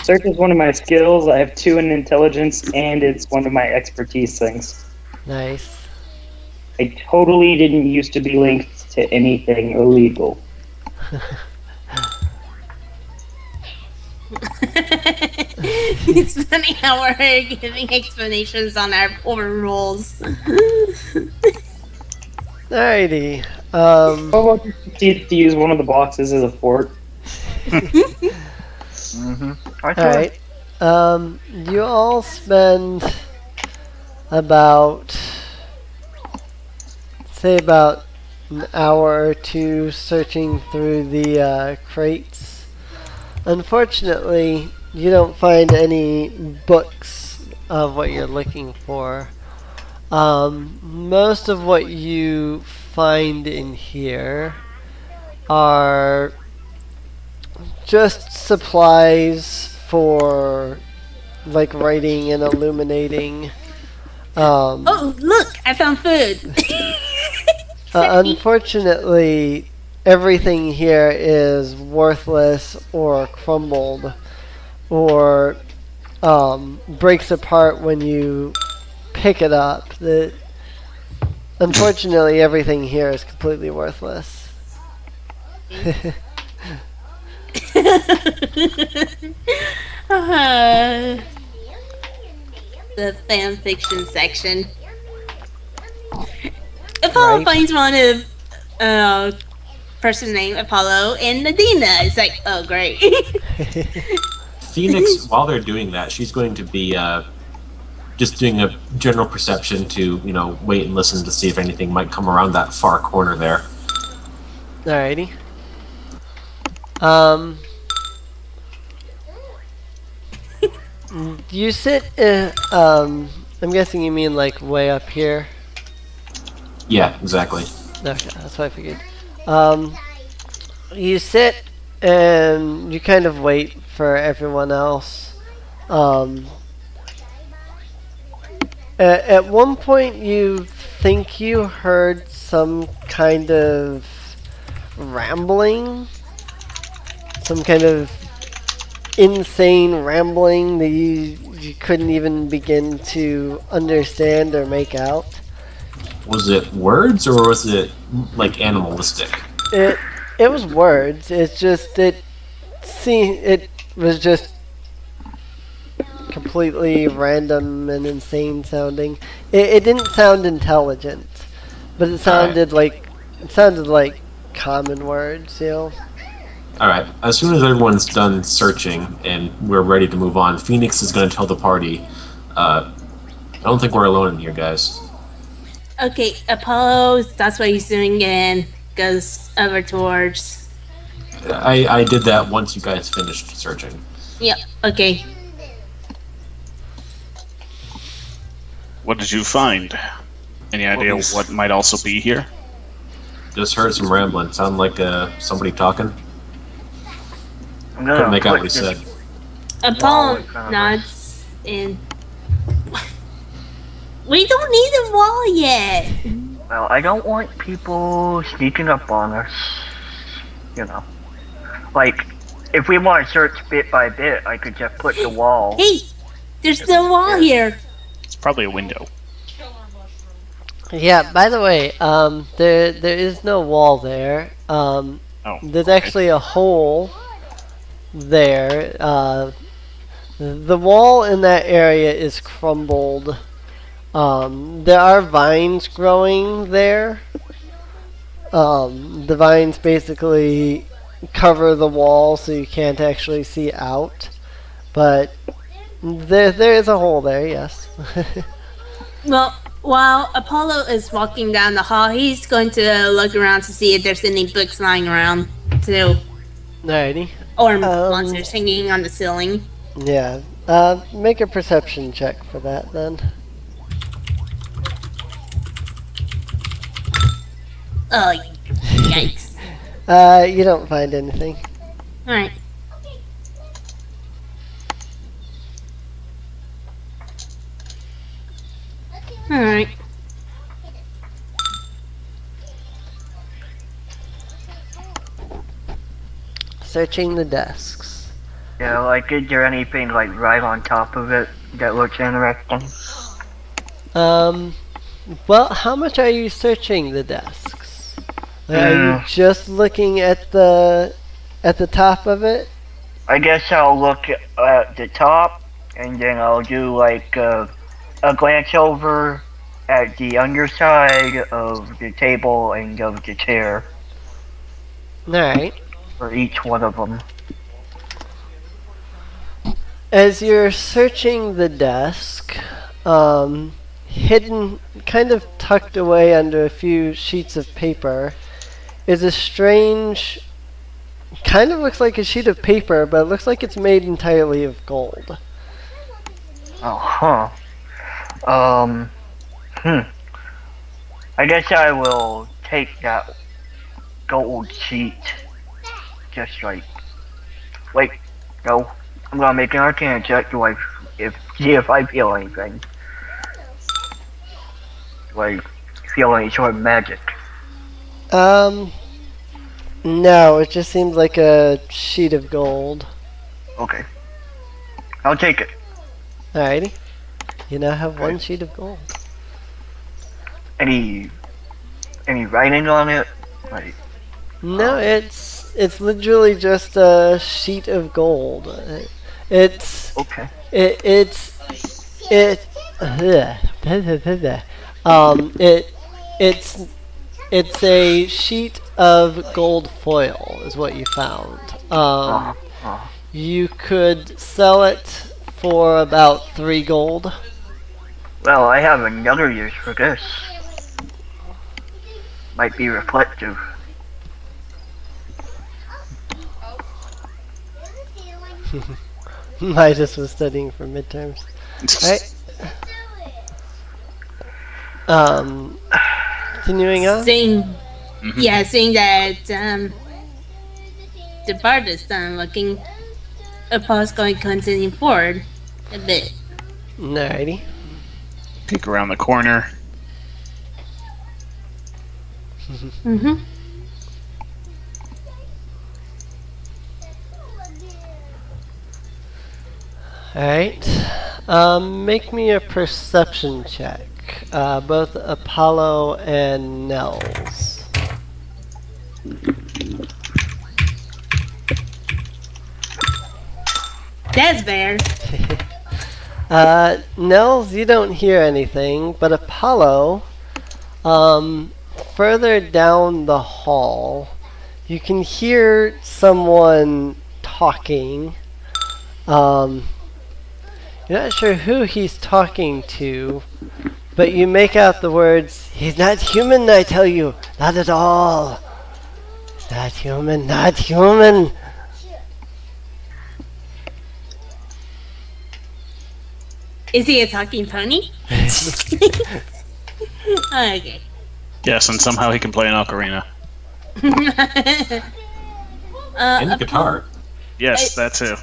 Speaker 6: Search is one of my skills. I have 2 in intelligence, and it's one of my expertise things.
Speaker 2: Nice.
Speaker 6: I totally didn't used to be linked to anything illegal.
Speaker 3: It's funny how we're giving explanations on our rules.
Speaker 2: Alrighty.
Speaker 6: How about you to use one of the boxes as a fort?
Speaker 2: Alright. You all spend about an hour or two searching through the crates. Unfortunately, you don't find any books of what you're looking for. Most of what you find in here are just supplies for like writing and illuminating.
Speaker 3: Oh, look! I found food!
Speaker 2: Unfortunately, everything here is worthless or crumbled or breaks apart when you pick it up. Unfortunately, everything here is completely worthless.
Speaker 3: The fan fiction section. Apollo finds one of person's name, Apollo, and Nadina. It's like, oh great.
Speaker 1: Phoenix, while they're doing that, she's going to be just doing a general perception to, wait and listen to see if anything might come around that far corner there.
Speaker 2: Alrighty. You sit, I'm guessing you mean like way up here?
Speaker 1: Yeah, exactly.
Speaker 2: Okay, that's what I figured. You sit and you kind of wait for everyone else. At one point you think you heard some kind of rambling, some kind of insane rambling that you couldn't even begin to understand or make out.
Speaker 1: Was it words or was it like animalistic?
Speaker 2: It was words. It's just it was just completely random and insane sounding. It didn't sound intelligent, but it sounded like common words, you know.
Speaker 1: Alright, as soon as everyone's done searching and we're ready to move on, Phoenix is going to tell the party, I don't think we're alone in here, guys.
Speaker 3: Okay, Apollo, that's what he's doing and goes over towards...
Speaker 1: I did that once you guys finished searching.
Speaker 3: Yep, okay.
Speaker 4: What did you find? Any idea what might also be here?
Speaker 1: Just heard some rambling. Sounded like somebody talking.
Speaker 5: I'm
Speaker 1: Couldn't
Speaker 5: gonna
Speaker 1: make out
Speaker 5: put
Speaker 1: what he
Speaker 5: this
Speaker 1: said.
Speaker 3: Apollo
Speaker 5: wall in front of
Speaker 3: nods and... We don't need a wall yet!
Speaker 5: Well, I don't want people sneaking up on us. You know. Like, if we want to search bit by bit, I could just put the wall.
Speaker 3: Hey! There's no wall here!
Speaker 4: It's probably a window.
Speaker 2: Yeah. By the way, there is no wall there.
Speaker 4: Oh.
Speaker 2: There's
Speaker 4: okay.
Speaker 2: actually a hole there. The wall in that area is crumbled. There are vines growing there. The vines basically cover the wall so you can't actually see out. But there is a hole there, yes.
Speaker 3: Well, while Apollo is walking down the hall, he's going to look around to see if there's any books lying around, too.
Speaker 2: Alrighty.
Speaker 3: Or monsters hanging on the ceiling.
Speaker 2: Yeah. Make a perception check for that then.
Speaker 3: Oh, yikes.
Speaker 2: You don't find anything.
Speaker 3: Alright. Alright.
Speaker 2: Searching the desks.
Speaker 5: Yeah, like, is there anything, like, right on top of it that looks interesting?
Speaker 2: Well, how much are you searching the desks? Are you just looking at the top of it?
Speaker 5: I guess I'll look at the top, and then I'll do, like, a glance over at the underside of the table and of the chair
Speaker 2: Alright.
Speaker 5: for each one of them.
Speaker 2: As you're searching the desk, hidden, kind of tucked away under a few sheets of paper, is a strange, kind of looks like a sheet of paper, but it looks like it's made entirely of gold.
Speaker 5: Oh, huh. I guess I will take that gold sheet. Just like, wait, no. I'm gonna make an arcana check to see if I feel anything. Like, feel any sort of magic.
Speaker 2: No, it just seems like a sheet of gold.
Speaker 5: Okay. I'll take it.
Speaker 2: Alrighty. You now have one sheet of gold.
Speaker 5: Any writing on it? Like,
Speaker 2: No, it's literally just a sheet of gold. It's
Speaker 5: okay.
Speaker 2: it's a sheet of gold foil is what you found. You could sell it for about 3 gold.
Speaker 5: Well, I have another use for this. Might be reflective.
Speaker 2: Midas was studying for midterms. Right? Continuing on.
Speaker 3: Seeing that the bard is done looking, Apollo's going to continue forward a bit.
Speaker 2: Alrighty.
Speaker 4: Peek around the corner.
Speaker 3: Mm-hmm.
Speaker 2: Alright. Make me a perception check. Both Apollo and Nels.
Speaker 3: That's better.
Speaker 2: Nels, you don't hear anything, but Apollo, further down the hall, you can hear someone talking. You're not sure who he's talking to, but you make out the words, "He's not human, I tell you, not at all. Not human, not human."
Speaker 3: Is he a talking pony? Okay.
Speaker 4: Yes, and somehow he can play an ocarina.
Speaker 1: And the guitar.
Speaker 4: Yes, that too.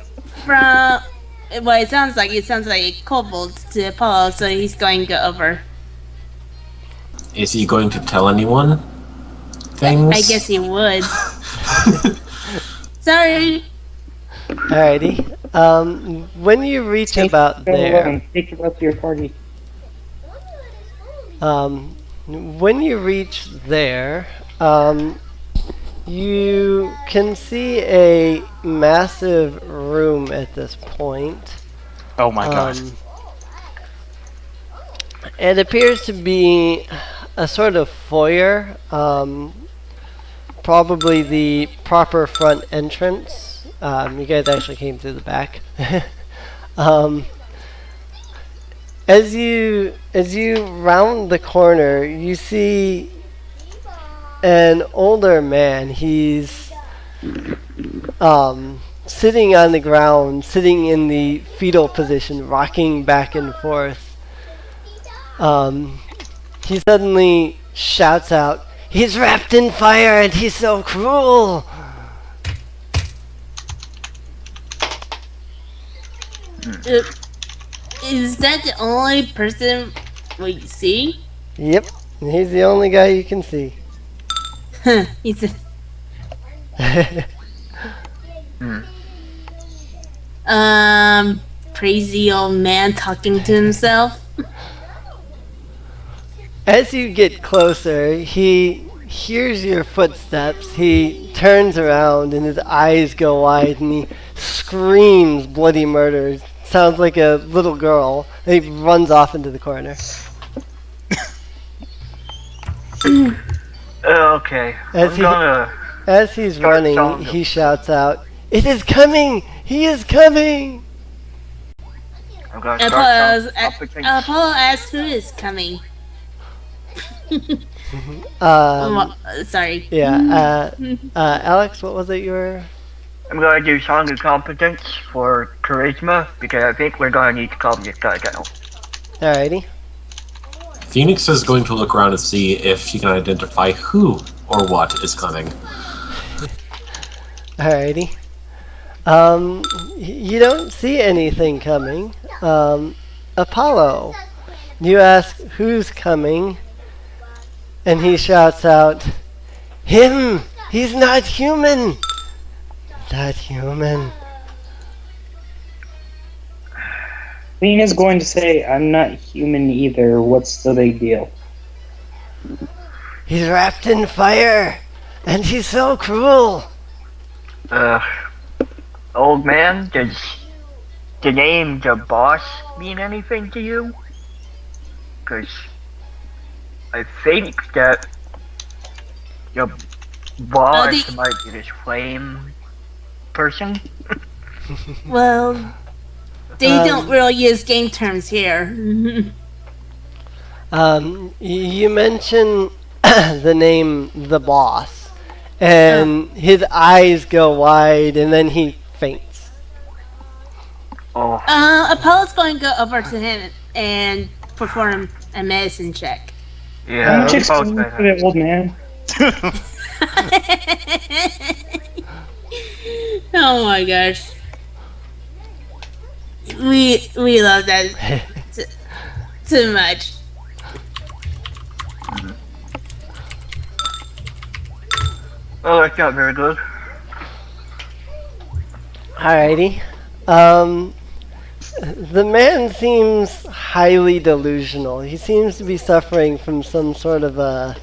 Speaker 3: From well, it sounds like kobold to Apollo, so he's going to go over.
Speaker 1: Is he going to tell anyone things?
Speaker 3: I guess he would. Sorry.
Speaker 2: Alrighty. When you reach about there,
Speaker 6: Take it up to your party.
Speaker 2: when you reach there, you can see a massive room at this point.
Speaker 4: Oh my god.
Speaker 2: It appears to be a sort of foyer, probably the proper front entrance. You guys actually came through the back. As you round the corner, you see an older man. He's sitting on the ground, sitting in the fetal position, rocking back and forth. He suddenly shouts out, "He's wrapped in fire and he's so cruel!"
Speaker 3: Is that the only person we see?
Speaker 2: Yep, he's the only guy you can see.
Speaker 3: He's a crazy old man talking to himself.
Speaker 2: As you get closer, he hears your footsteps. He turns around and his eyes go wide and he screams bloody murder. Sounds like a little girl. And he runs off into the corner.
Speaker 5: Okay.
Speaker 2: As he's
Speaker 5: start
Speaker 2: running,
Speaker 5: telling
Speaker 2: he shouts out, "It is coming! He is coming!"
Speaker 5: I'm gonna start
Speaker 3: Apollo asks who is coming. Sorry.
Speaker 2: Yeah, Alex, what was it you were...
Speaker 5: I'm gonna do Song of Competence for Charisma, because I think we're gonna need to calm this guy down.
Speaker 2: Alrighty.
Speaker 1: Phoenix is going to look around and see if she can identify who or what is coming.
Speaker 2: Alrighty. You don't see anything coming. Apollo, you ask who's coming, and he shouts out, "Him! He's not human! Not human."
Speaker 6: Leena's going to say, "I'm not human either. What's the big deal?"
Speaker 2: "He's wrapped in fire, and he's so cruel."
Speaker 5: Old man, does the name the boss mean anything to you? Because I think that the boss might be this flame person.
Speaker 3: Well, they don't really use game terms here.
Speaker 2: You mention the name the boss, and his eyes go wide, and then he faints.
Speaker 5: Oh.
Speaker 3: Apollo's going to go over to him and perform a medicine check.
Speaker 5: Yeah,
Speaker 6: I'm just
Speaker 5: both
Speaker 6: an
Speaker 5: that.
Speaker 6: old man.
Speaker 3: Oh my gosh. We love that too much.
Speaker 5: Oh, that's not very good.
Speaker 2: Alrighty. The man seems highly delusional. He seems to be suffering from some sort of a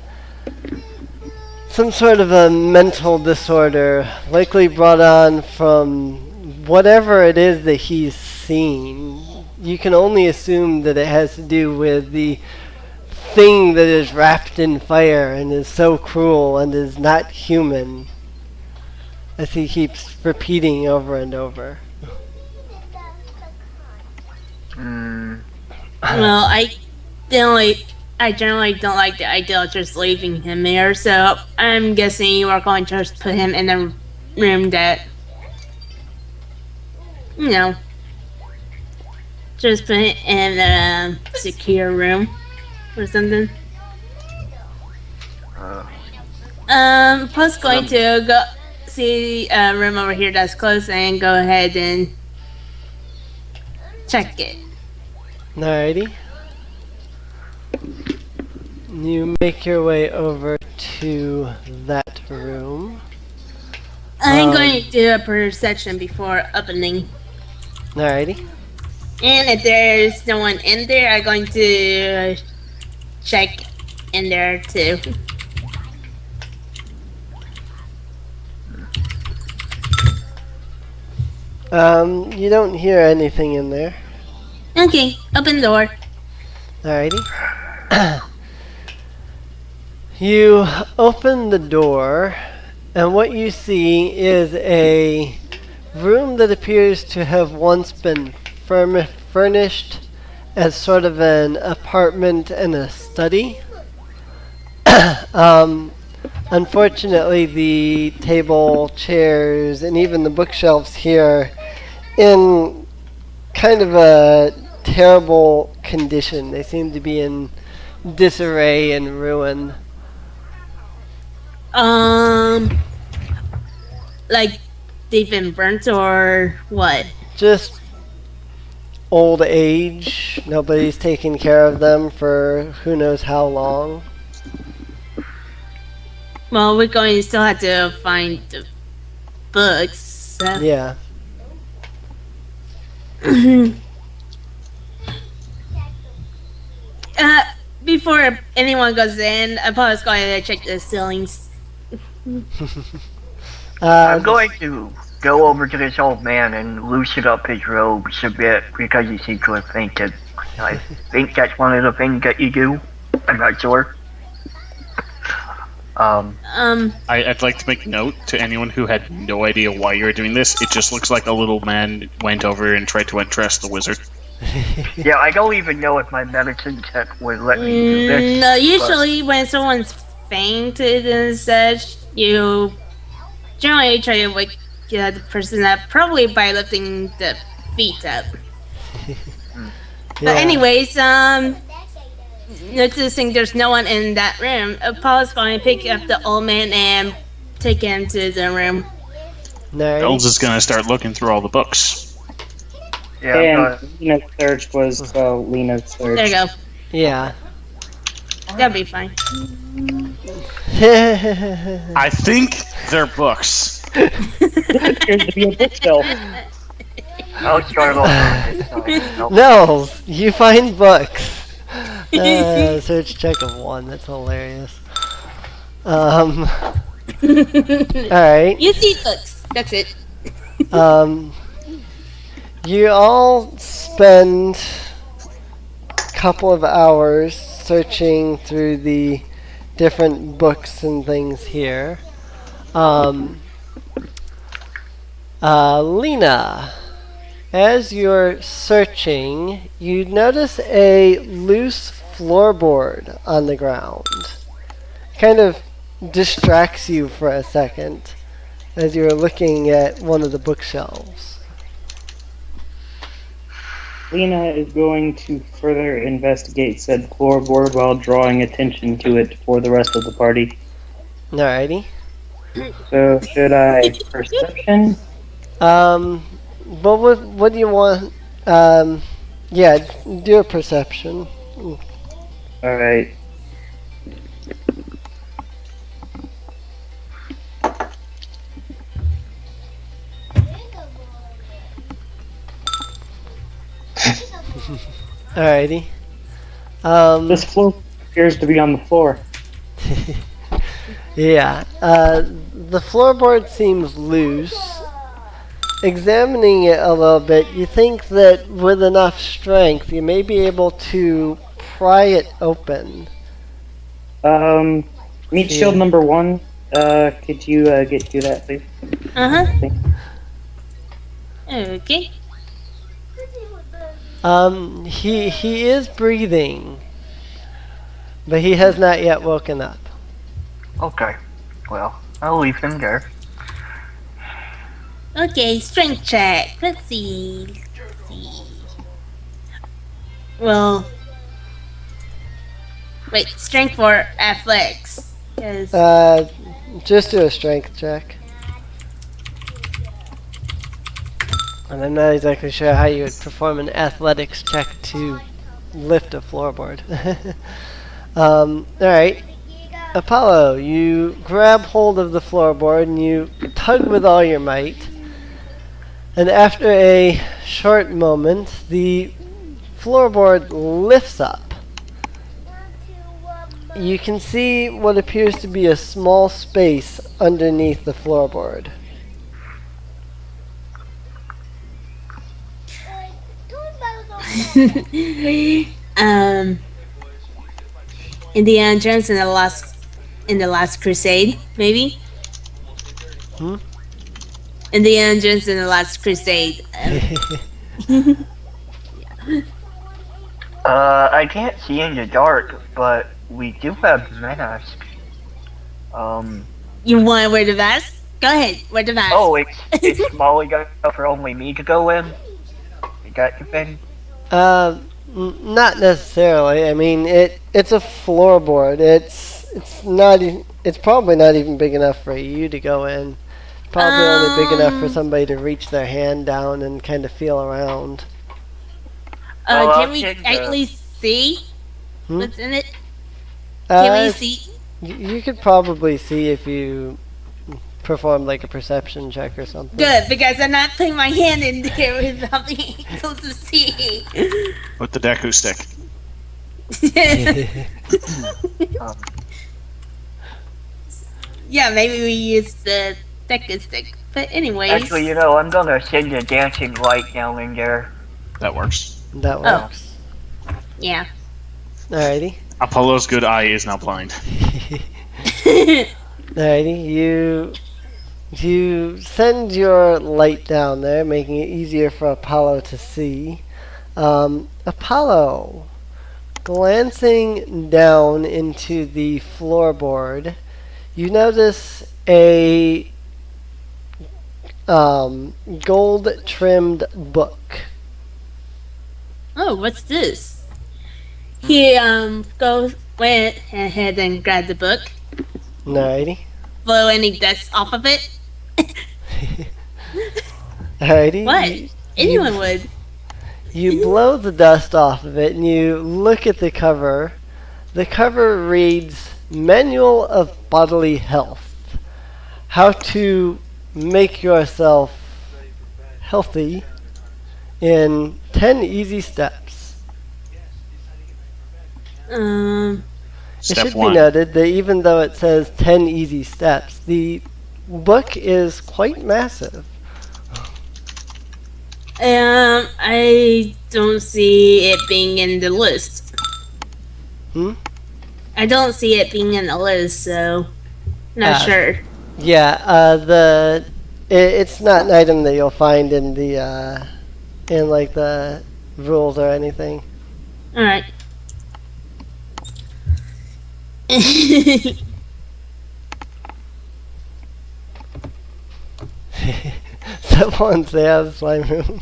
Speaker 2: mental disorder, likely brought on from whatever it is that he's seen. You can only assume that it has to do with the thing that is wrapped in fire and is so cruel and is not human, as he keeps repeating over and over.
Speaker 3: Well, I generally don't like the idea of just leaving him there, so I'm guessing you are going to just put him in a room that, you know, just put it in a secure room or something. Plus going to go see a room over here that's close and go ahead and check it.
Speaker 2: Alrighty. You make your way over to that room.
Speaker 3: I'm going to do a perception before opening.
Speaker 2: Alrighty.
Speaker 3: And if there's no one in there, I'm going to check in there too.
Speaker 2: You don't hear anything in there.
Speaker 3: Okay, open door.
Speaker 2: Alrighty. You open the door, and what you see is a room that appears to have once been furnished as sort of an apartment and a study. Unfortunately, the table, chairs, and even the bookshelves here in kind of a terrible condition. They seem to be in disarray and ruin.
Speaker 3: Like they've been burnt or what?
Speaker 2: Just old age. Nobody's taken care of them for who knows how long.
Speaker 3: Well, we're going to still have to find the books. So.
Speaker 2: Yeah.
Speaker 3: Before anyone goes in, I'm probably going to check the ceilings.
Speaker 5: I'm going to go over to this old man and loosen up his robes a bit because he seems to have fainted. I think that's one of the things that you do. I'm not sure.
Speaker 4: I'd like to make note to anyone who had no idea why you're doing this. It just looks like a little man went over and tried to undress the wizard.
Speaker 5: Yeah, I don't even know if my medicine check would let me do this.
Speaker 3: No, usually when someone's fainted and such, you generally try to wake the person up, probably by lifting the feet up. But anyways, noticing there's no one in that room, Paul's going to pick up the old man and take him to the room.
Speaker 4: Nels is going to start looking through all the books.
Speaker 5: Yeah,
Speaker 6: and Leena's search was Leena's search.
Speaker 3: There you go.
Speaker 2: Yeah.
Speaker 3: That'll be fine.
Speaker 4: I think they're books.
Speaker 6: Appears to be a bookshelf.
Speaker 5: I'll start off.
Speaker 2: No, you find books. Search check of 1. That's hilarious. Alright.
Speaker 3: You see books. That's it.
Speaker 2: You all spend a couple of hours searching through the different books and things here. Leena, as you're searching, you notice a loose floorboard on the ground. Kind of distracts you for a second as you're looking at one of the bookshelves.
Speaker 6: Leena is going to further investigate said floorboard while drawing attention to it for the rest of the party.
Speaker 2: Alrighty.
Speaker 6: So, should I perception?
Speaker 2: What do you want? Yeah, do a perception.
Speaker 6: Alright.
Speaker 2: Alrighty.
Speaker 6: This floor appears to be on the floor.
Speaker 2: Yeah. The floorboard seems loose. Examining it a little bit, you think that with enough strength, you may be able to pry it open.
Speaker 6: Meat shield number 1. Could you get to that, please?
Speaker 3: Uh-huh. Okay.
Speaker 2: He is breathing, but he has not yet woken up.
Speaker 5: Okay. Well, I'll leave him there.
Speaker 3: Okay, strength check. Let's see. Well, wait, strength for athletics. 'Cause-
Speaker 2: Just do a strength check. And I'm not exactly sure how you would perform an athletics check to lift a floorboard. Alright. Apollo, you grab hold of the floorboard and you tug with all your might. And after a short moment, the floorboard lifts up. You can see what appears to be a small space underneath the floorboard.
Speaker 3: Indiana Jones in the Last Crusade, maybe. Indiana Jones in the Last Crusade.
Speaker 5: I can't see in the dark, but we do have masks.
Speaker 3: You want to wear the mask? Go ahead, wear the mask.
Speaker 5: Oh, it's small enough for only me to go in? Is that the thing?
Speaker 2: Not necessarily. I mean, it's a floorboard. It's probably not even big enough for you to go in. Probably only big enough for somebody to reach their hand down and kind of feel around.
Speaker 3: Can we at least see what's in it? Can we see?
Speaker 2: You could probably see if you perform like a perception check or something.
Speaker 3: Good, because I'm not putting my hand in there without being able to see.
Speaker 4: With the Deku stick.
Speaker 3: Yeah, maybe we use the Deku stick. But anyways.
Speaker 5: Actually, I'm gonna send a dancing light down in there.
Speaker 4: That works.
Speaker 2: That works.
Speaker 3: Yeah.
Speaker 2: Alrighty.
Speaker 4: Apollo's good eye is now blind.
Speaker 2: Alrighty, you send your light down there, making it easier for Apollo to see. Apollo, glancing down into the floorboard, you notice a gold-trimmed book.
Speaker 3: Oh, what's this? He went ahead and grabbed the book.
Speaker 2: Alrighty.
Speaker 3: Blow any dust off of it.
Speaker 2: Alrighty.
Speaker 3: What? Anyone would.
Speaker 2: You blow the dust off of it and you look at the cover. The cover reads Manual of Bodily Health. How to make yourself healthy in 10 easy steps. It
Speaker 4: Step
Speaker 2: should
Speaker 4: 1.
Speaker 2: be noted that even though it says 10 easy steps, the book is quite massive.
Speaker 3: I don't see it being in the list. I don't see it being in the list, so not sure.
Speaker 2: Yeah, it's not an item that you'll find in the in like the rules or anything.
Speaker 3: All right.
Speaker 2: Someone's there, the slime room.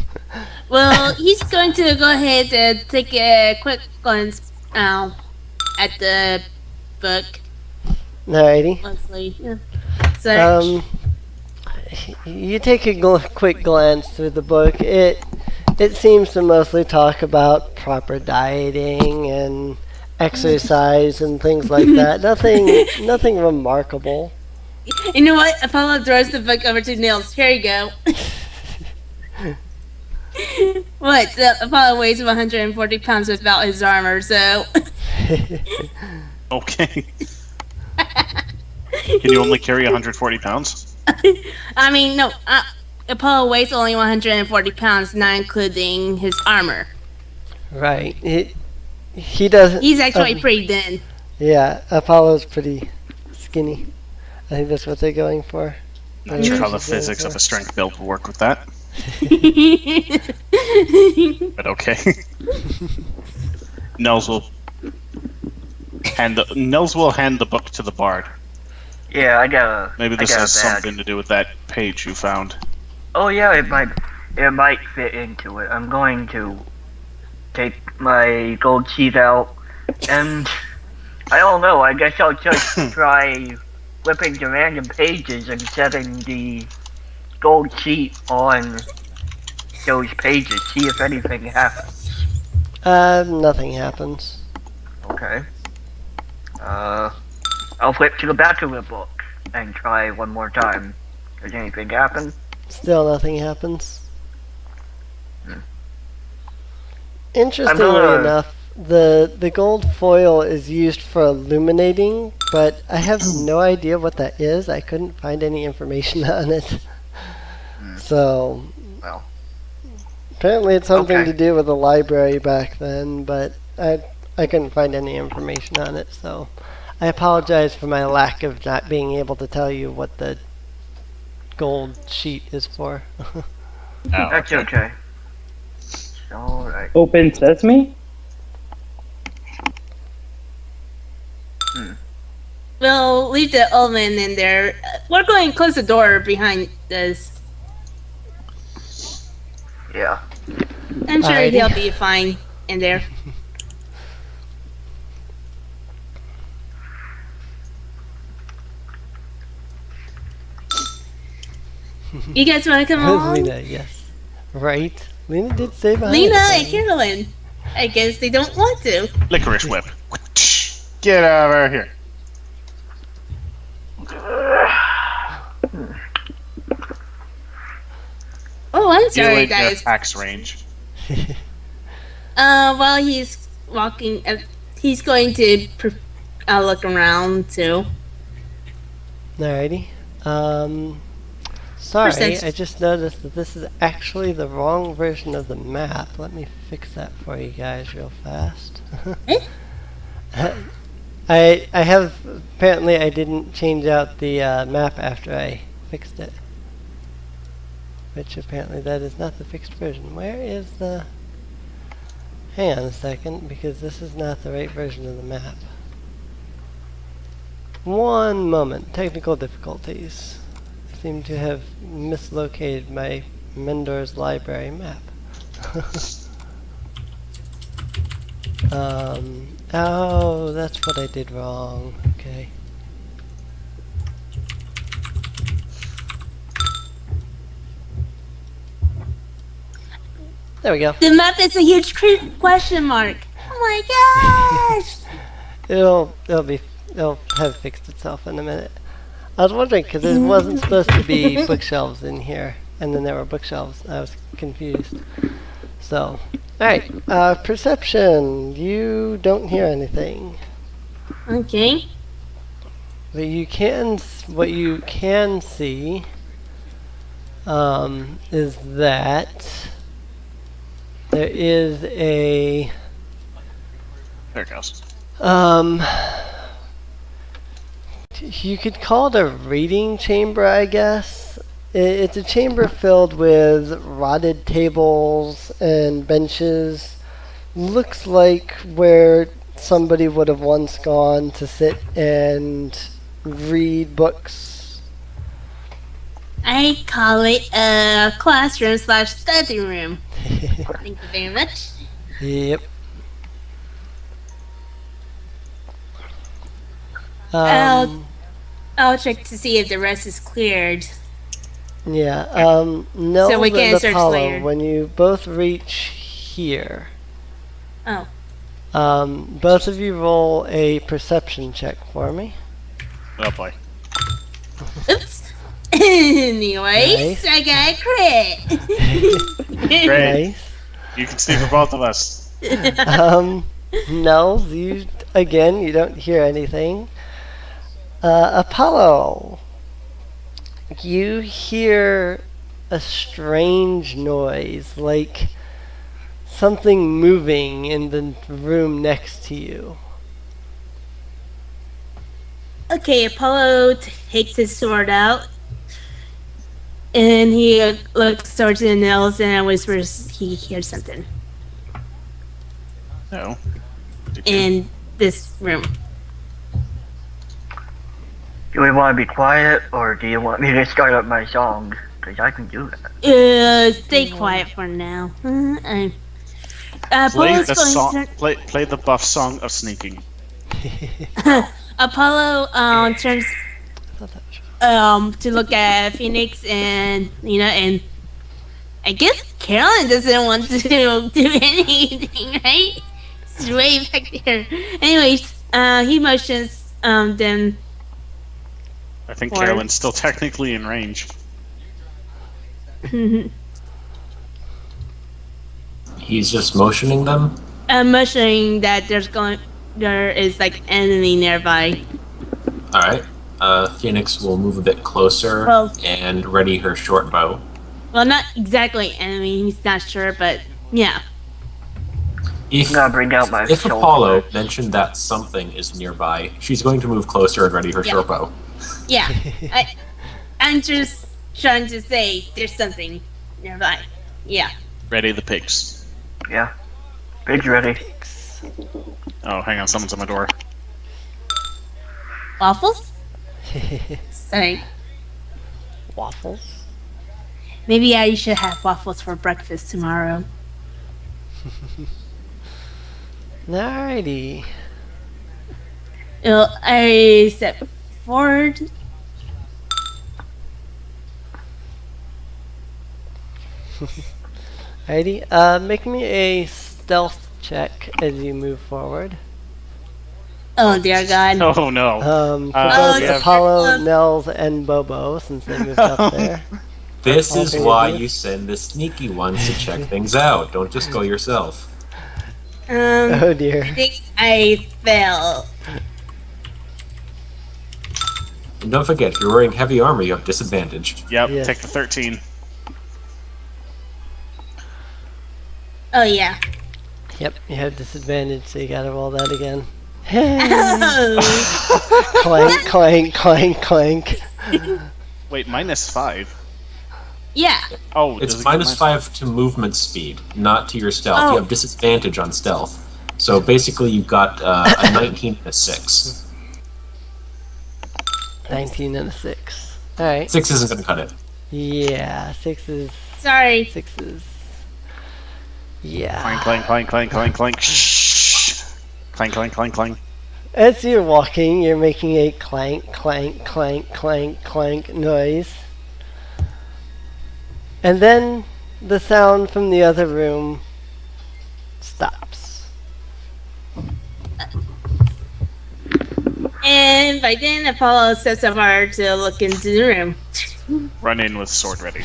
Speaker 3: Well, he's going to go ahead and take a quick glance at the book.
Speaker 2: Alrighty.
Speaker 3: Mostly, yeah. Search.
Speaker 2: You take a quick glance through the book. It seems to mostly talk about proper dieting and exercise and things like that. Nothing remarkable.
Speaker 3: You know what? Apollo throws the book over to Nels. Here you go. What? Apollo weighs 140 pounds without his armor, so.
Speaker 4: Okay. Can you only carry 140 pounds?
Speaker 3: I mean, no. Apollo weighs only 140 pounds, not including his armor.
Speaker 2: Right. He doesn't.
Speaker 3: He's actually pretty thin.
Speaker 2: Yeah, Apollo's pretty skinny. I think that's what they're going for.
Speaker 4: Not sure how the physics of a strength build will work with that. But okay. Nels will hand the book to the bard.
Speaker 5: Yeah, I got a.
Speaker 4: Maybe this
Speaker 5: I got
Speaker 4: has
Speaker 5: a badge.
Speaker 4: something to do with that page you found.
Speaker 5: Oh yeah, it might fit into it. I'm going to take my gold sheet out, and I don't know. I guess I'll just try flipping to random pages and setting the gold sheet on those pages. See if anything happens.
Speaker 2: Nothing happens.
Speaker 5: Okay. I'll flip to the back of the book and try one more time. Does anything happen?
Speaker 2: Still nothing happens.
Speaker 5: I'm
Speaker 2: Interestingly
Speaker 5: gonna-
Speaker 2: enough, the gold foil is used for illuminating, but I have no idea what that is. I couldn't find any information on it. So,
Speaker 5: Well.
Speaker 2: apparently it's something
Speaker 5: Okay.
Speaker 2: to do with the library back then, but I couldn't find any information on it, so I apologize for my lack of not being able to tell you what the gold sheet is for.
Speaker 5: That's okay. Alright.
Speaker 6: Open sesame?
Speaker 3: We'll leave the old man in there. We're going to close the door behind us.
Speaker 5: Yeah.
Speaker 3: I'm sure
Speaker 2: Alrighty.
Speaker 3: he'll be fine in there. You guys want to come along?
Speaker 2: Leena, yes. Right? Leena did say behind
Speaker 3: Leena
Speaker 2: us,
Speaker 3: and Carlyn. I guess they don't want to.
Speaker 4: Licorice whip. Get over here.
Speaker 3: Oh, I'm
Speaker 4: You
Speaker 3: sorry,
Speaker 4: in your
Speaker 3: guys.
Speaker 4: axe range.
Speaker 3: While he's walking, he's going to look around too.
Speaker 2: Alrighty. Sorry,
Speaker 3: Percent.
Speaker 2: I just noticed that this is actually the wrong version of the map. Let me fix that for you guys real fast. I have, apparently I didn't change out the map after I fixed it. Which apparently that is not the fixed version. Where is the... Hang on a second, because this is not the right version of the map. One moment. Technical difficulties. I seem to have mislocated my Mendor's library map. Oh, that's what I did wrong. Okay. There we go.
Speaker 3: The map is a huge question mark. Oh my gosh!
Speaker 2: It'll have fixed itself in a minute. I was wondering because there wasn't supposed to be bookshelves in here, and then there were bookshelves. I was confused. So, alright, perception. You don't hear anything.
Speaker 3: Okay.
Speaker 2: But what you can see, is that there is a,
Speaker 4: There it goes.
Speaker 2: you could call it a reading chamber, I guess. It's a chamber filled with rotted tables and benches. Looks like where somebody would have once gone to sit and read books.
Speaker 3: I call it a classroom / study room. Thank you very much.
Speaker 2: Yep.
Speaker 3: I'll check to see if the rest is cleared.
Speaker 2: Yeah, Nels
Speaker 3: So we can
Speaker 2: and
Speaker 3: search
Speaker 2: Apollo,
Speaker 3: later.
Speaker 2: when you both reach here,
Speaker 3: Oh.
Speaker 2: both of you roll a perception check for me.
Speaker 4: Oh boy.
Speaker 3: Oops. Anyways,
Speaker 2: Nice.
Speaker 3: I got a crit.
Speaker 4: Great.
Speaker 2: Nice.
Speaker 4: You can speak for both of us.
Speaker 2: Nels, you don't hear anything. Apollo, you hear a strange noise, like something moving in the room next to you.
Speaker 3: Okay, Apollo takes his sword out, and he looks towards the Nels and whispers he hears something
Speaker 4: No. Did you?
Speaker 3: in this room.
Speaker 5: Do we want to be quiet, or do you want me to start up my song? Because I can do that.
Speaker 3: Stay quiet for now.
Speaker 4: Play
Speaker 3: Apollo's
Speaker 4: the
Speaker 3: going
Speaker 4: song.
Speaker 3: to...
Speaker 4: Play the buff song of sneaking.
Speaker 3: Apollo turns to look at Phoenix and and I guess Carolyn doesn't want to do anything, right? She's way back there. Anyways, he motions them.
Speaker 4: I think
Speaker 3: Or-
Speaker 4: Carolyn's still technically in range.
Speaker 1: He's just motioning them.
Speaker 3: Motioning that there is like enemy nearby.
Speaker 1: All right. Phoenix will move a bit closer
Speaker 3: Well-
Speaker 1: and ready her short bow.
Speaker 3: Well, not exactly enemy. He's not sure, but yeah.
Speaker 1: If
Speaker 5: I'm gonna bring out my
Speaker 1: if
Speaker 5: shoulder
Speaker 1: Apollo
Speaker 5: blades.
Speaker 1: mentioned that something is nearby, she's going to move closer and ready her
Speaker 3: Yeah.
Speaker 1: short bow.
Speaker 3: Yeah, I'm just trying to say there's something nearby. Yeah.
Speaker 4: Ready the pigs.
Speaker 5: Yeah. Big's ready.
Speaker 4: Oh, hang on, someone's at my door.
Speaker 3: Waffles? Sorry.
Speaker 2: Waffles?
Speaker 3: Maybe I should have waffles for breakfast tomorrow.
Speaker 2: Alrighty.
Speaker 3: Well, I step forward.
Speaker 2: Alrighty. Make me a stealth check as you move forward.
Speaker 3: Oh dear God.
Speaker 4: Oh no.
Speaker 2: For
Speaker 4: Oh,
Speaker 2: both
Speaker 4: yeah.
Speaker 2: Apollo, Nels, and Bobbo, since they moved up there.
Speaker 1: This is
Speaker 2: Okay,
Speaker 1: why
Speaker 2: yeah.
Speaker 1: you send the sneaky ones to check things out. Don't just go yourself.
Speaker 2: Oh
Speaker 3: I
Speaker 2: dear.
Speaker 3: think I fell.
Speaker 1: And don't forget, if you're wearing heavy armor, you have disadvantage.
Speaker 4: Yep,
Speaker 2: Yes.
Speaker 4: take the 13.
Speaker 3: Oh yeah.
Speaker 2: Yep, you have disadvantage, so you gotta roll that again.
Speaker 3: Oh.
Speaker 2: Clank, clank, clank, clank.
Speaker 4: Wait, -5.
Speaker 3: Yeah.
Speaker 4: Oh,
Speaker 1: It's
Speaker 4: does it get
Speaker 1: -5 to movement speed, not to your stealth.
Speaker 3: Oh.
Speaker 1: You have disadvantage on stealth. So basically, you've got a 19 and a 6.
Speaker 2: 19 and a 6. Alright.
Speaker 1: 6 isn't going to cut it.
Speaker 2: Yeah, 6 is.
Speaker 3: Sorry.
Speaker 2: 6 is. Yeah.
Speaker 4: Clank, clank, clank, clank, clank, clank. Shh. Clank, clank, clank, clank.
Speaker 2: As you're walking, you're making a clank, clank, clank, clank, clank noise. And then the sound from the other room stops.
Speaker 3: And by then, Apollo steps over to look into the room.
Speaker 4: Run in with sword ready.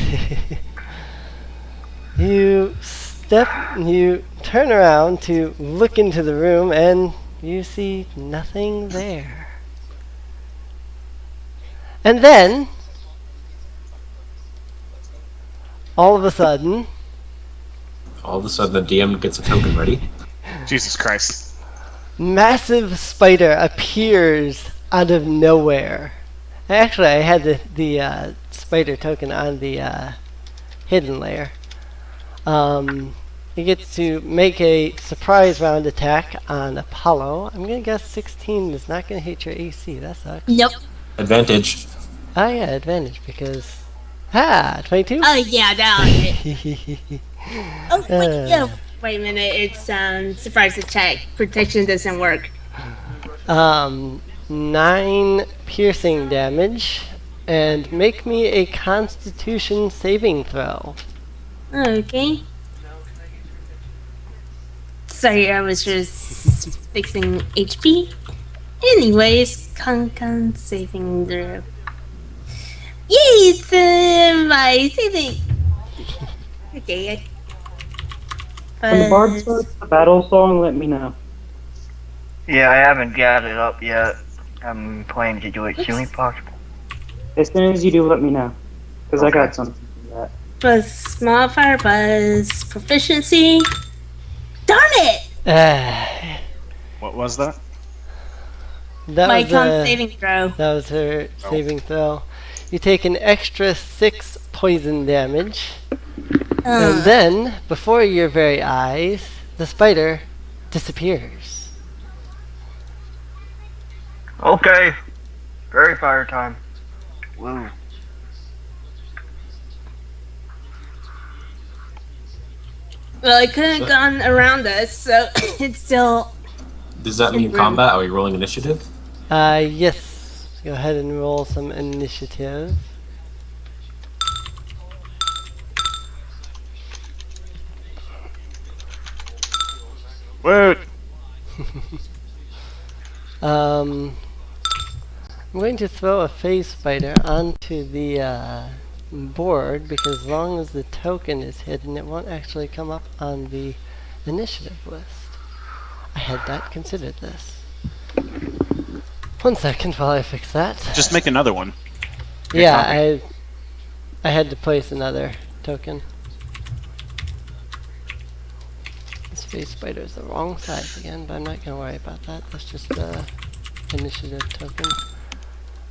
Speaker 2: You turn around to look into the room and you see nothing there. And then, all of a sudden,
Speaker 1: All of a sudden, the DM gets a token ready.
Speaker 4: Jesus Christ.
Speaker 2: massive spider appears out of nowhere. Actually, I had the spider token on the hidden layer. He gets to make a surprise round attack on Apollo. I'm gonna guess 16 is not gonna hit your AC. That sucks.
Speaker 3: Nope.
Speaker 1: Advantage.
Speaker 2: Oh yeah, advantage because 22.
Speaker 3: Oh yeah, that'll hit. Oh wait, yeah. Wait a minute. It's surprise attack. Protection doesn't work.
Speaker 2: 9 piercing damage, and make me a Constitution saving throw.
Speaker 3: Okay. Sorry, I was just fixing HP. Anyways, con saving throw. Yay! It's my saving. Okay.
Speaker 6: When the bard
Speaker 3: But
Speaker 6: starts the battle song, let me know.
Speaker 5: Yeah, I haven't got it up yet. I'm planning to do it soon as possible.
Speaker 6: As soon as you do, let me know. Because I
Speaker 5: Okay.
Speaker 6: got something for that.
Speaker 3: Buzz modifier, Buzz proficiency. Darn it!
Speaker 4: What was that?
Speaker 2: That
Speaker 3: My
Speaker 2: was
Speaker 3: con saving throw.
Speaker 2: That was her saving throw. You take an extra 6 poison damage, and then, before your very eyes, the spider disappears.
Speaker 5: Okay. Very fire time. Woo.
Speaker 3: Well, it couldn't have gone around us, so it's still.
Speaker 1: Does that mean
Speaker 3: room.
Speaker 1: combat? Are we rolling initiative?
Speaker 2: Yes. Go ahead and roll some initiative.
Speaker 4: Wait.
Speaker 2: I'm going to throw a phase spider onto the board because as long as the token is hidden, it won't actually come up on the initiative list. I had not considered this. 1 second while I fix that.
Speaker 4: Just make another one. Get
Speaker 2: Yeah,
Speaker 4: copy.
Speaker 2: I had to place another token. This phase spider is the wrong size again, but I'm not going to worry about that. That's just the initiative token.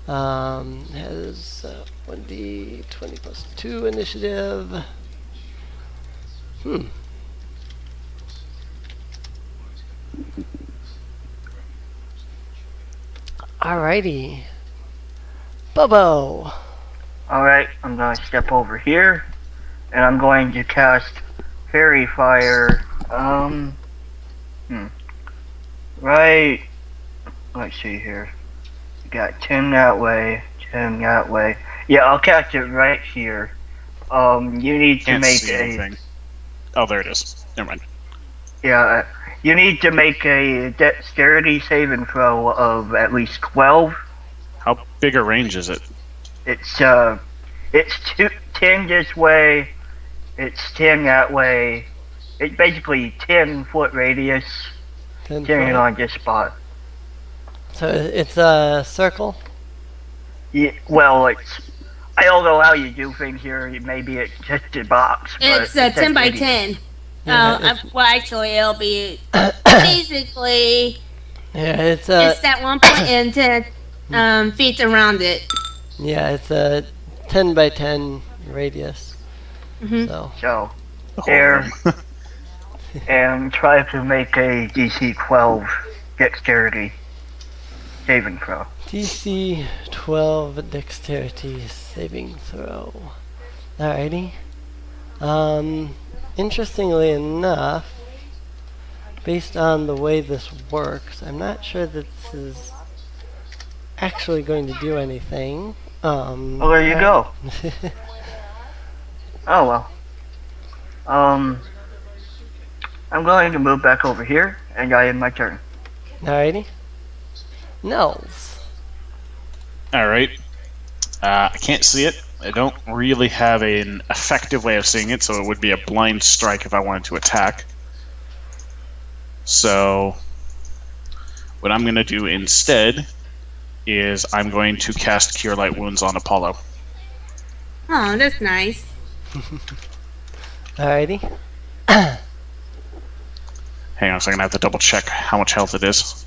Speaker 2: Has 1d20 plus 2 initiative. Alrighty. Bobbo!
Speaker 5: Alright, I'm going to step over here, and I'm going to cast Fairy Fire, right, let's see here. You got 10 that way, 10 that way. Yeah, I'll cast it right here. You need to
Speaker 4: Can't
Speaker 5: make
Speaker 4: see
Speaker 5: a,
Speaker 4: anything. Oh, there it is. Never mind.
Speaker 5: yeah, you need to make a dexterity saving throw of at least 12.
Speaker 4: How big a range is it?
Speaker 5: It's 10 this way, it's 10 that way. It's basically 10-foot radius,
Speaker 2: 10
Speaker 5: 10
Speaker 2: foot.
Speaker 5: on this spot.
Speaker 2: So it's a circle?
Speaker 5: Yeah, well, I don't know how you do things here. Maybe it's just a box. But
Speaker 3: It's a 10 by
Speaker 5: radius.
Speaker 3: 10.
Speaker 2: Yeah,
Speaker 3: Well, actually, it'll be basically
Speaker 2: Yeah, it's
Speaker 3: it's that 1 point and 10 feet around it.
Speaker 2: yeah, it's a 10 by 10 radius.
Speaker 3: Mhm.
Speaker 2: So
Speaker 5: So,
Speaker 4: The whole
Speaker 5: there,
Speaker 4: room.
Speaker 5: and try to make a DC 12 dexterity saving throw.
Speaker 2: DC 12 dexterity saving throw. Alrighty. Interestingly enough, based on the way this works, I'm not sure that this is actually going to do anything.
Speaker 5: Well, there you go. Oh well. I'm going to move back over here, and I end my turn.
Speaker 2: Alrighty. Nels.
Speaker 4: Alright. I can't see it. I don't really have an effective way of seeing it, so it would be a blind strike if I wanted to attack. So, what I'm going to do instead is I'm going to cast Cure Light Wounds on Apollo.
Speaker 3: Oh, that's nice.
Speaker 2: Alrighty.
Speaker 4: Hang on a second, I have to double check how much health it is.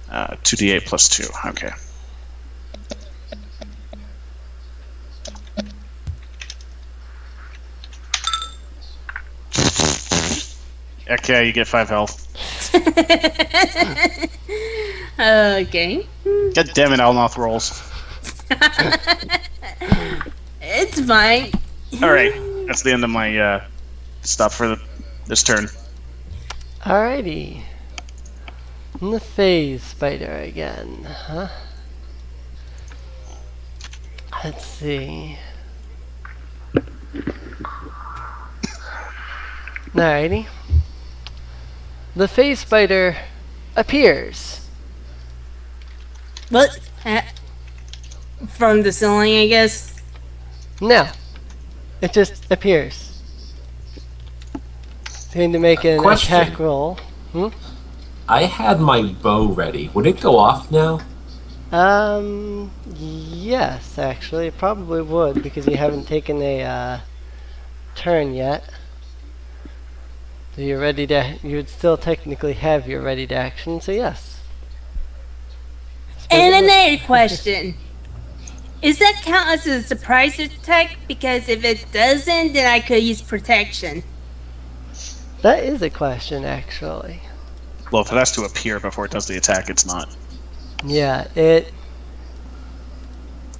Speaker 4: Uh, 2d8 plus 2, okay. Okay, you get 5 health.
Speaker 3: Okay.
Speaker 4: God damn it, Alnoth rolls.
Speaker 3: It's fine.
Speaker 4: Alright, that's the end of my stuff for this turn.
Speaker 2: Alrighty. And the phase spider again, huh? Let's see. Alrighty. The phase spider appears.
Speaker 3: What? From the ceiling, I guess.
Speaker 2: No. It just appears. It's going to make an
Speaker 1: Question.
Speaker 2: attack roll.
Speaker 1: I had my bow ready. Would it go off now?
Speaker 2: Yes, actually. It probably would, because you haven't taken a, turn yet. So you're ready to, you would still technically have your ready to action, so yes.
Speaker 3: And another question. Is that count as a surprise attack? Because if it doesn't, then I could use protection.
Speaker 2: That is a question, actually.
Speaker 4: Well, if it has to appear before it does the attack, it's not.
Speaker 2: Yeah, it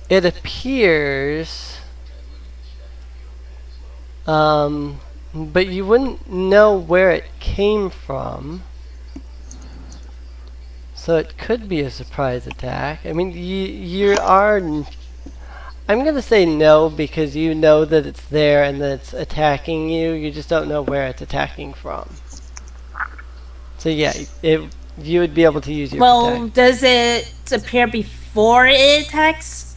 Speaker 2: appears, but you wouldn't know where it came from, so it could be a surprise attack. I mean, you are, I'm gonna say no, because you know that it's there and that it's attacking you, you just don't know where it's attacking from. So yeah, you would be able to use your protect.
Speaker 3: Does it appear before it attacks?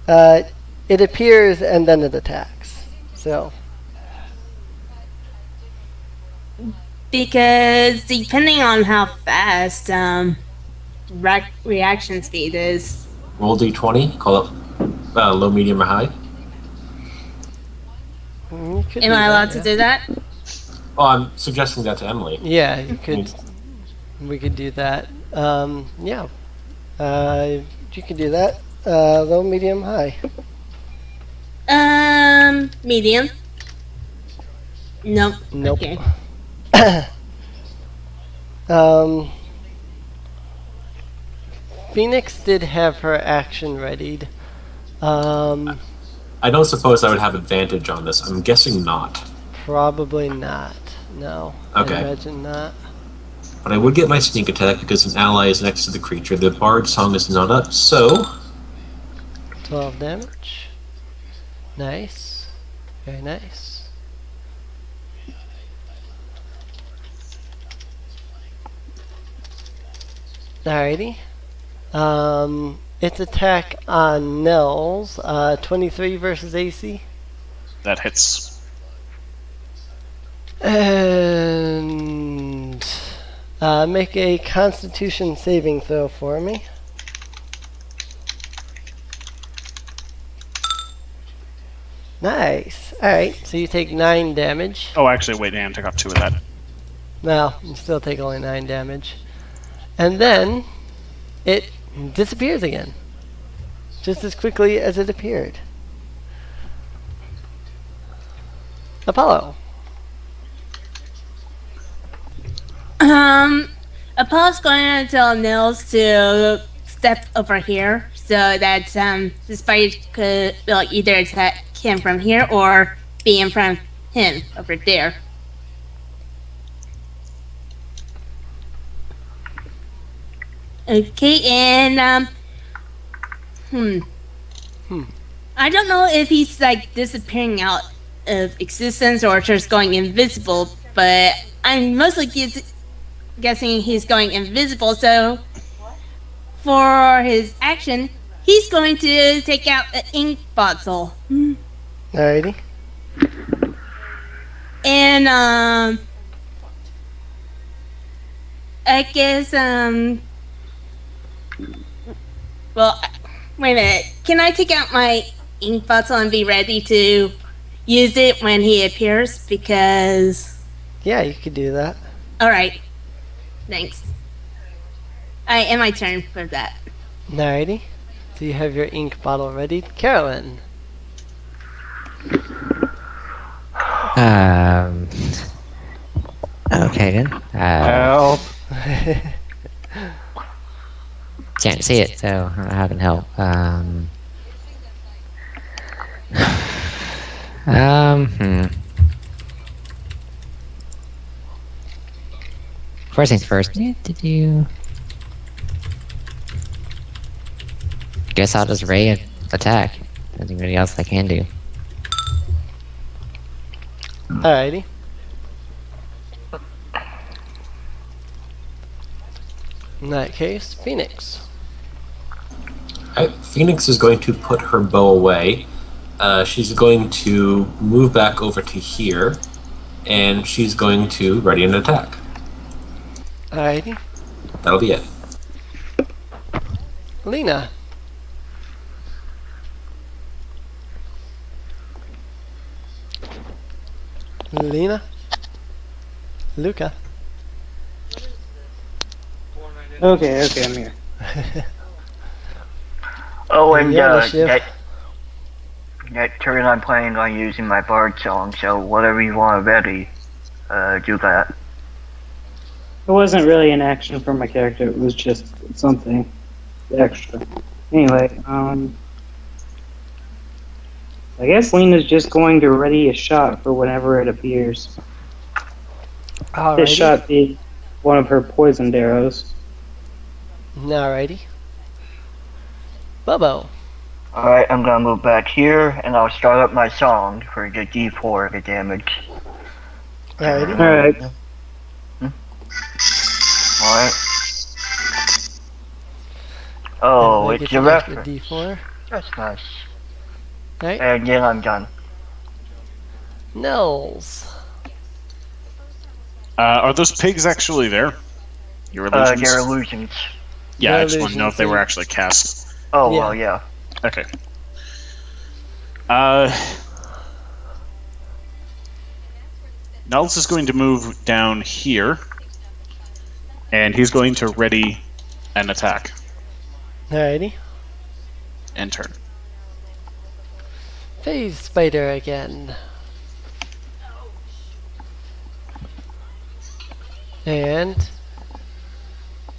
Speaker 2: It appears and then it attacks. So
Speaker 3: Because depending on how fast reaction speed is.
Speaker 1: Roll d20. Call it low, medium, or high.
Speaker 2: you could
Speaker 3: Am
Speaker 2: do
Speaker 3: I
Speaker 2: that,
Speaker 3: allowed to
Speaker 2: yeah.
Speaker 3: do that?
Speaker 1: Oh, I'm suggesting that to Emily.
Speaker 2: Yeah, you could. We could do that. Yeah. You could do that. Low, medium, high.
Speaker 3: Medium. Nope.
Speaker 2: Nope.
Speaker 3: Okay.
Speaker 2: Phoenix did have her action readied.
Speaker 1: I don't suppose I would have advantage on this. I'm guessing not.
Speaker 2: Probably not. No.
Speaker 1: Okay.
Speaker 2: I imagine not.
Speaker 1: But I would get my sneak attack because an ally is next to the creature. The bard song is not up, so
Speaker 2: 12 damage. Nice. Very nice. Alrighty. Its attack on Nels, 23 versus AC.
Speaker 4: That hits.
Speaker 2: And make a Constitution saving throw for me. Nice. Alright, so you take 9 damage.
Speaker 4: Oh, actually, wait, Dan, took off 2 of that.
Speaker 2: Well, you still take only 9 damage. And then it disappears again. Just as quickly as it appeared. Apollo.
Speaker 3: Apollo's going to tell Nils to step over here so that the spider could either attack him from here or be in front of him over there. Okay, and I don't know if he's like disappearing out of existence or just going invisible, but I'm mostly guessing he's going invisible, so for his action, he's going to take out an ink bottle.
Speaker 2: Alrighty.
Speaker 3: And I guess well, wait a minute. Can I take out my ink bottle and be ready to use it when he appears? Because
Speaker 2: Yeah, you could do that.
Speaker 3: alright. Thanks. Alright, and my turn for that.
Speaker 2: Alrighty. So you have your ink bottle ready. Carolyn.
Speaker 7: Okay then.
Speaker 5: Help.
Speaker 7: Can't see it, so I don't know how I can help. First things first. Did you? Guess I'll just ray attack. Nothing really else I can do.
Speaker 2: Alrighty. In that case, Phoenix.
Speaker 1: Phoenix is going to put her bow away. She's going to move back over to here, and she's going to ready an attack.
Speaker 2: Alrighty.
Speaker 1: That'll be it.
Speaker 2: Leena. Leena. Luca.
Speaker 6: Okay, I'm here.
Speaker 5: Oh, and
Speaker 2: Yeah, Initiative.
Speaker 5: that turn I'm planning on using my bard song, so whatever you want ready, do that.
Speaker 6: It wasn't really an action for my character, it was just something extra. Anyway, I guess Leena's just going to ready a shot for whenever it appears.
Speaker 2: Alrighty.
Speaker 6: This shot being one of her poisoned arrows.
Speaker 2: Alrighty. Bobbo.
Speaker 5: Alright, I'm gonna move back here, and I'll start up my song for the D4 of the damage.
Speaker 2: Alrighty.
Speaker 6: Alright.
Speaker 5: Alright. Oh,
Speaker 2: And I
Speaker 5: it's
Speaker 2: get
Speaker 5: a
Speaker 2: the extra
Speaker 5: reference.
Speaker 2: D4.
Speaker 5: That's nice.
Speaker 2: Alright.
Speaker 5: And then I'm done.
Speaker 2: Nels.
Speaker 4: Are those pigs actually there? Your illusions?
Speaker 5: They're illusions.
Speaker 4: Yeah,
Speaker 2: They're
Speaker 4: I just want to know if they were
Speaker 2: illusions,
Speaker 4: actually cast.
Speaker 5: Oh,
Speaker 2: Yeah.
Speaker 5: well, yeah.
Speaker 4: Okay. Nels is going to move down here, and he's going to ready an attack
Speaker 2: Alrighty.
Speaker 4: and turn.
Speaker 2: Phase Spider again. And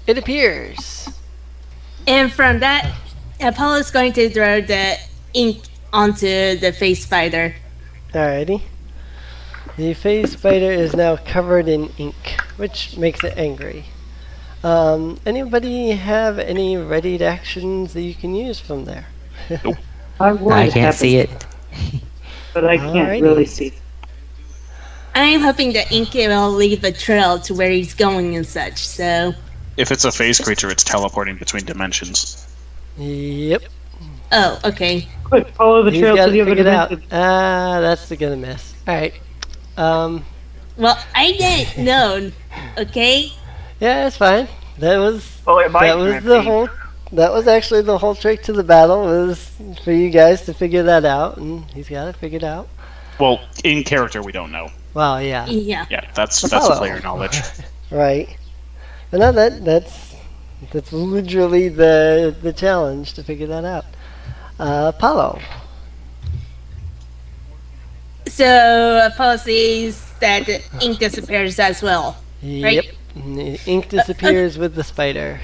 Speaker 2: it appears.
Speaker 3: And from that, Apollo's going to throw the ink onto the face spider.
Speaker 2: Alrighty. The phase spider is now covered in ink, which makes it angry. Anybody have any readied actions that you can use from there?
Speaker 7: I can't see it.
Speaker 6: But I can't
Speaker 2: Alrighty.
Speaker 6: really see.
Speaker 3: I'm hoping the ink will leave a trail to where he's going and such, so...
Speaker 4: If it's a phase creature, it's teleporting between dimensions.
Speaker 2: Yep.
Speaker 3: Oh, okay.
Speaker 6: Quick, follow the
Speaker 2: He's
Speaker 6: trail
Speaker 2: got
Speaker 6: to
Speaker 2: it
Speaker 6: the other
Speaker 2: figured out.
Speaker 6: dimension.
Speaker 2: That's gonna miss. Alright.
Speaker 3: Well, I didn't know, okay?
Speaker 2: Yeah, it's fine. That was
Speaker 5: Well, it might
Speaker 2: that was the
Speaker 5: repeat.
Speaker 2: whole. That was actually the whole trick to the battle, was for you guys to figure that out, and he's got it figured out.
Speaker 4: Well, in character, we don't know.
Speaker 2: Well, yeah,
Speaker 3: Yeah.
Speaker 4: Yeah, that's
Speaker 2: Apollo.
Speaker 4: the player knowledge.
Speaker 2: right. But no, that's literally the challenge, to figure that out. Apollo.
Speaker 3: So, Apollo sees that the ink disappears as well.
Speaker 2: Yep. The ink disappears with the spider.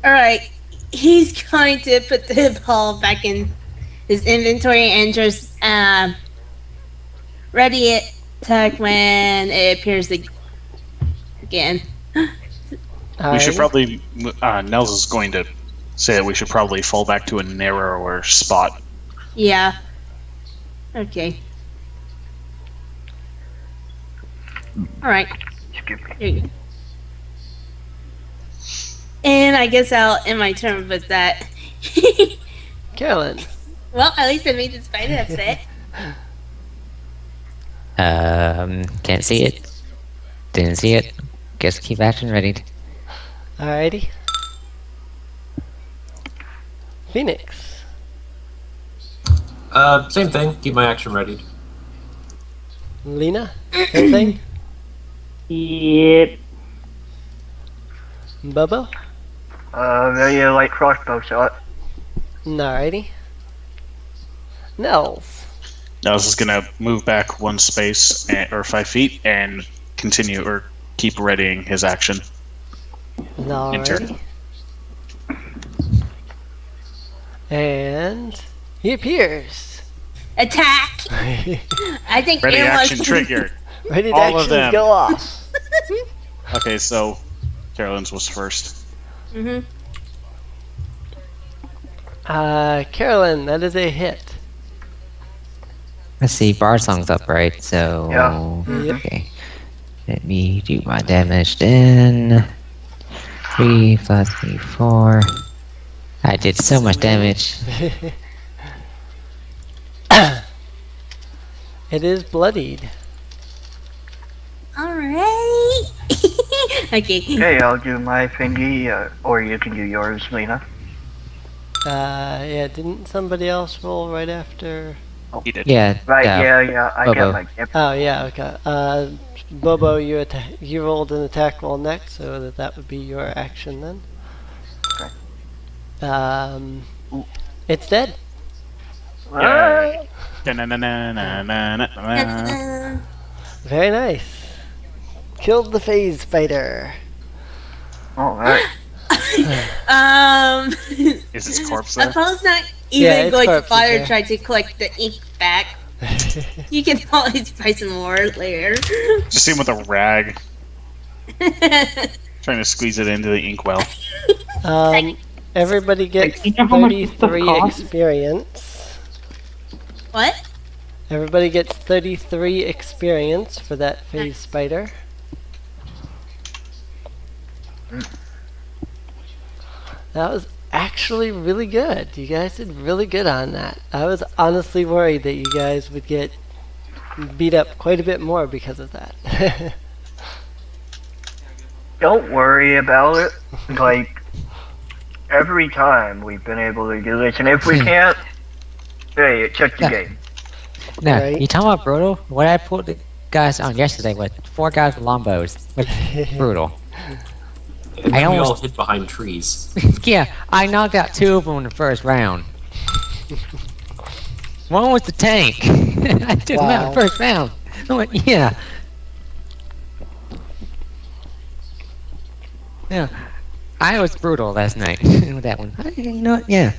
Speaker 3: Alright, he's going to put the ball back in his inventory and just ready it attack when it appears again.
Speaker 4: We should probably. Nels is going to say that we should probably fall back to a narrower spot.
Speaker 3: Yeah. Okay. Alright,
Speaker 5: Skip it.
Speaker 3: here you go. And I guess I'll end my turn with that.
Speaker 2: Carolyn.
Speaker 3: Well, at least I made the spider upset.
Speaker 7: Can't see it. Didn't see it. Guess keep action ready.
Speaker 2: Alrighty. Phoenix.
Speaker 1: Same thing. Keep my action ready.
Speaker 2: Leena. Same thing.
Speaker 6: Yep.
Speaker 2: Bobbo.
Speaker 5: Ready a light crossbow shot.
Speaker 2: Alrighty. Nels.
Speaker 4: Nels is going to move back one space or 5 feet and continue or keep readying his action.
Speaker 2: Alrighty. And he appears.
Speaker 3: Attack! I think
Speaker 4: Ready
Speaker 3: everyone's-
Speaker 4: action triggered.
Speaker 2: Ready to
Speaker 4: All of
Speaker 2: actions
Speaker 4: them.
Speaker 2: go off.
Speaker 4: Okay, so Carolyn's was first.
Speaker 3: Mhm.
Speaker 2: Carolyn, that is a hit.
Speaker 7: Let's see, bar song's up, right? So
Speaker 5: Yeah.
Speaker 2: Yep.
Speaker 7: okay. Let me do my damage then. 3 plus 3, 4. I did so much damage.
Speaker 2: It is bloodied.
Speaker 3: Alright. Okay.
Speaker 5: Okay, I'll do my thingy, or you can do yours, Leena.
Speaker 2: Yeah, didn't somebody else roll right after?
Speaker 4: He did.
Speaker 7: Yeah.
Speaker 5: Right, yeah, I
Speaker 7: Bobbo.
Speaker 5: got my gift.
Speaker 2: Oh, yeah, okay. Bobbo, you rolled an attack roll next, so that would be your action then. It's dead.
Speaker 4: Yay. Da-na-na-na-na-na-na.
Speaker 2: Very nice. Killed the phase spider.
Speaker 5: Alright.
Speaker 4: Is his corpse there?
Speaker 3: Opposed not
Speaker 2: Yeah,
Speaker 3: even
Speaker 2: its
Speaker 3: going to
Speaker 2: corpse is
Speaker 3: bother
Speaker 2: there.
Speaker 3: try to collect the ink back. You can always buy some more later.
Speaker 4: Just see him with a rag, trying to squeeze it into the inkwell.
Speaker 2: Everybody gets
Speaker 6: you know how much this stuff
Speaker 2: 33
Speaker 6: costs?
Speaker 2: experience.
Speaker 3: What?
Speaker 2: Everybody gets 33 experience for that phase spider. That was actually really good. You guys did really good on that. I was honestly worried that you guys would get beat up quite a bit more because of that.
Speaker 5: Don't worry about it. Like, every time we've been able to do this, and if we can't, hey, it's just a game.
Speaker 7: No,
Speaker 2: Right.
Speaker 7: you talking about brutal? What I put the guys on yesterday with 4 guys with longbows. With brutal.
Speaker 1: And
Speaker 7: I
Speaker 1: then we all
Speaker 7: almost-
Speaker 1: hid behind trees.
Speaker 7: Yeah, I knocked out 2 of them in the first round. One was the tank. I took him out in the first round. I went, yeah. Yeah. I was brutal last night with that one. You know what? Yeah.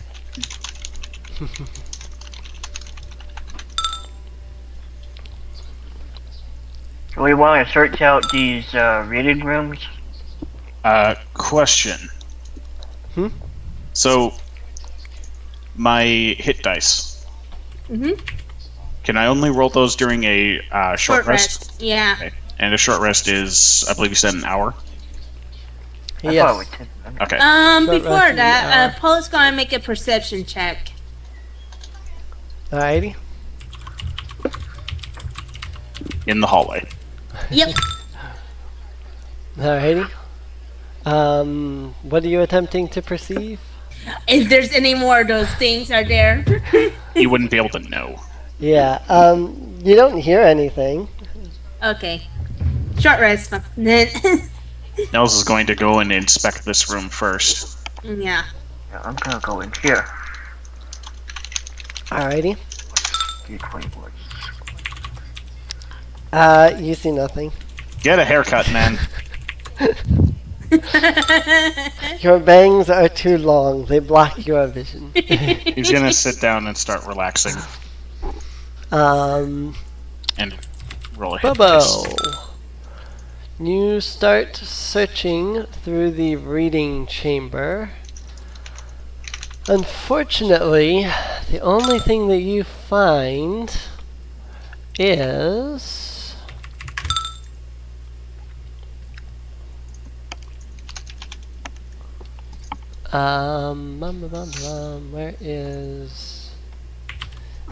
Speaker 5: Do we want to search out these reading rooms?
Speaker 4: Question.
Speaker 2: Hmm?
Speaker 4: So, my hit dice.
Speaker 3: Mhm.
Speaker 4: Can I only roll those during a short rest?
Speaker 3: Yeah.
Speaker 4: Okay. And a short rest is, I believe you said, an hour.
Speaker 5: I thought it
Speaker 2: Yes.
Speaker 5: was 10 minutes.
Speaker 4: Okay.
Speaker 2: Short
Speaker 3: Before
Speaker 2: rest in
Speaker 3: that,
Speaker 2: the hour.
Speaker 3: Paul's gonna make a perception check.
Speaker 2: Alrighty.
Speaker 4: In the hallway.
Speaker 3: Yep.
Speaker 2: Alrighty. What are you attempting to perceive?
Speaker 3: If there's any more of those things are there.
Speaker 4: You wouldn't be able to know.
Speaker 2: Yeah, you don't hear anything.
Speaker 3: Okay. Short rest. Then.
Speaker 4: Nels is going to go and inspect this room first.
Speaker 3: Yeah.
Speaker 5: Yeah, I'm gonna go in here.
Speaker 2: Alrighty.
Speaker 5: D20 boards.
Speaker 2: You see nothing.
Speaker 4: Get a haircut, man.
Speaker 2: Your bangs are too long. They block your vision.
Speaker 4: He's gonna sit down and start relaxing
Speaker 2: Um,
Speaker 4: and roll a hit dice.
Speaker 2: Bobbo. You start searching through the reading chamber. Unfortunately, the only thing that you find is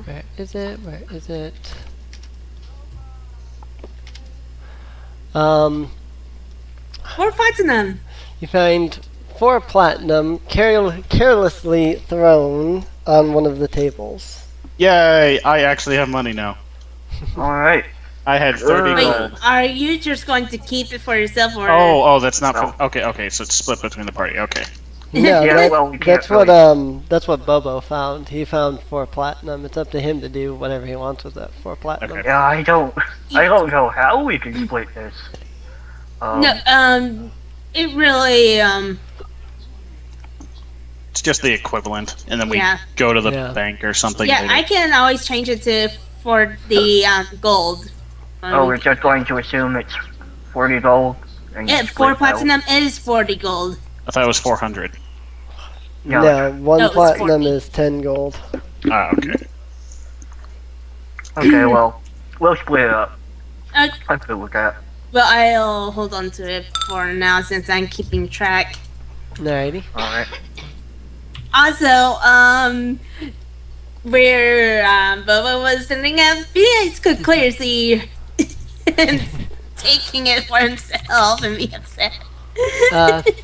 Speaker 2: where is it? Where is it?
Speaker 3: 4 platinum.
Speaker 2: You find 4 platinum carelessly thrown on one of the tables.
Speaker 4: Yay! I actually have money now.
Speaker 5: Alright.
Speaker 4: I had 30
Speaker 3: Wait,
Speaker 4: gold.
Speaker 3: are you just going to keep it for yourself or?
Speaker 4: Oh, that's not.
Speaker 5: No.
Speaker 4: Okay, so it's split between the party. Okay.
Speaker 2: No,
Speaker 5: Yeah,
Speaker 2: that-
Speaker 5: well, we can't
Speaker 2: that's what Bobbo found. He found 4 platinum. It's up to him to do whatever he wants with that 4 platinum.
Speaker 4: Okay.
Speaker 5: Yeah, I don't know how we can split this.
Speaker 3: No, it really,
Speaker 4: It's just the equivalent, and then we
Speaker 3: Yeah.
Speaker 4: go to the
Speaker 2: Yeah.
Speaker 4: bank or something.
Speaker 3: yeah,
Speaker 4: later.
Speaker 3: I can always change it to for the gold.
Speaker 5: Oh, we're just going to assume it's 40 gold. And
Speaker 3: Yeah,
Speaker 5: split
Speaker 3: 4
Speaker 5: out.
Speaker 3: platinum is 40 gold.
Speaker 4: I thought it was 400.
Speaker 5: Yeah.
Speaker 2: No, 1
Speaker 3: No, it's
Speaker 2: platinum
Speaker 3: 40.
Speaker 2: is 10 gold.
Speaker 4: Ah, okay.
Speaker 5: Okay, well, we'll split it up.
Speaker 3: Uh,
Speaker 5: I'm good with that.
Speaker 3: but I'll hold on to it for now since I'm keeping track.
Speaker 2: Alrighty.
Speaker 5: Alright.
Speaker 3: Also, where Bobbo was sending out, Phoenix could clearly see and taking it for himself and be upset.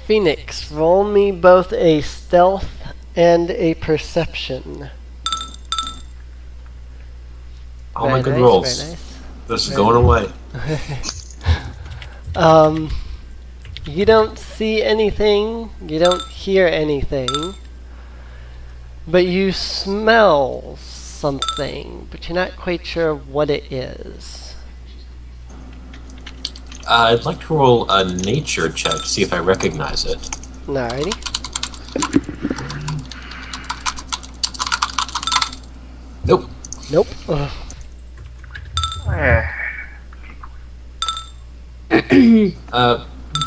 Speaker 2: Phoenix, roll me both a stealth and a perception.
Speaker 1: All my
Speaker 2: Very
Speaker 1: good
Speaker 2: nice,
Speaker 1: rolls.
Speaker 2: very nice.
Speaker 1: This is going away.
Speaker 2: You don't see anything, you don't hear anything, but you smell something, but you're not quite sure what it is.
Speaker 1: I'd like to roll a nature check to see if I recognize it.
Speaker 2: Alrighty.
Speaker 1: Nope.
Speaker 2: Nope. Ugh.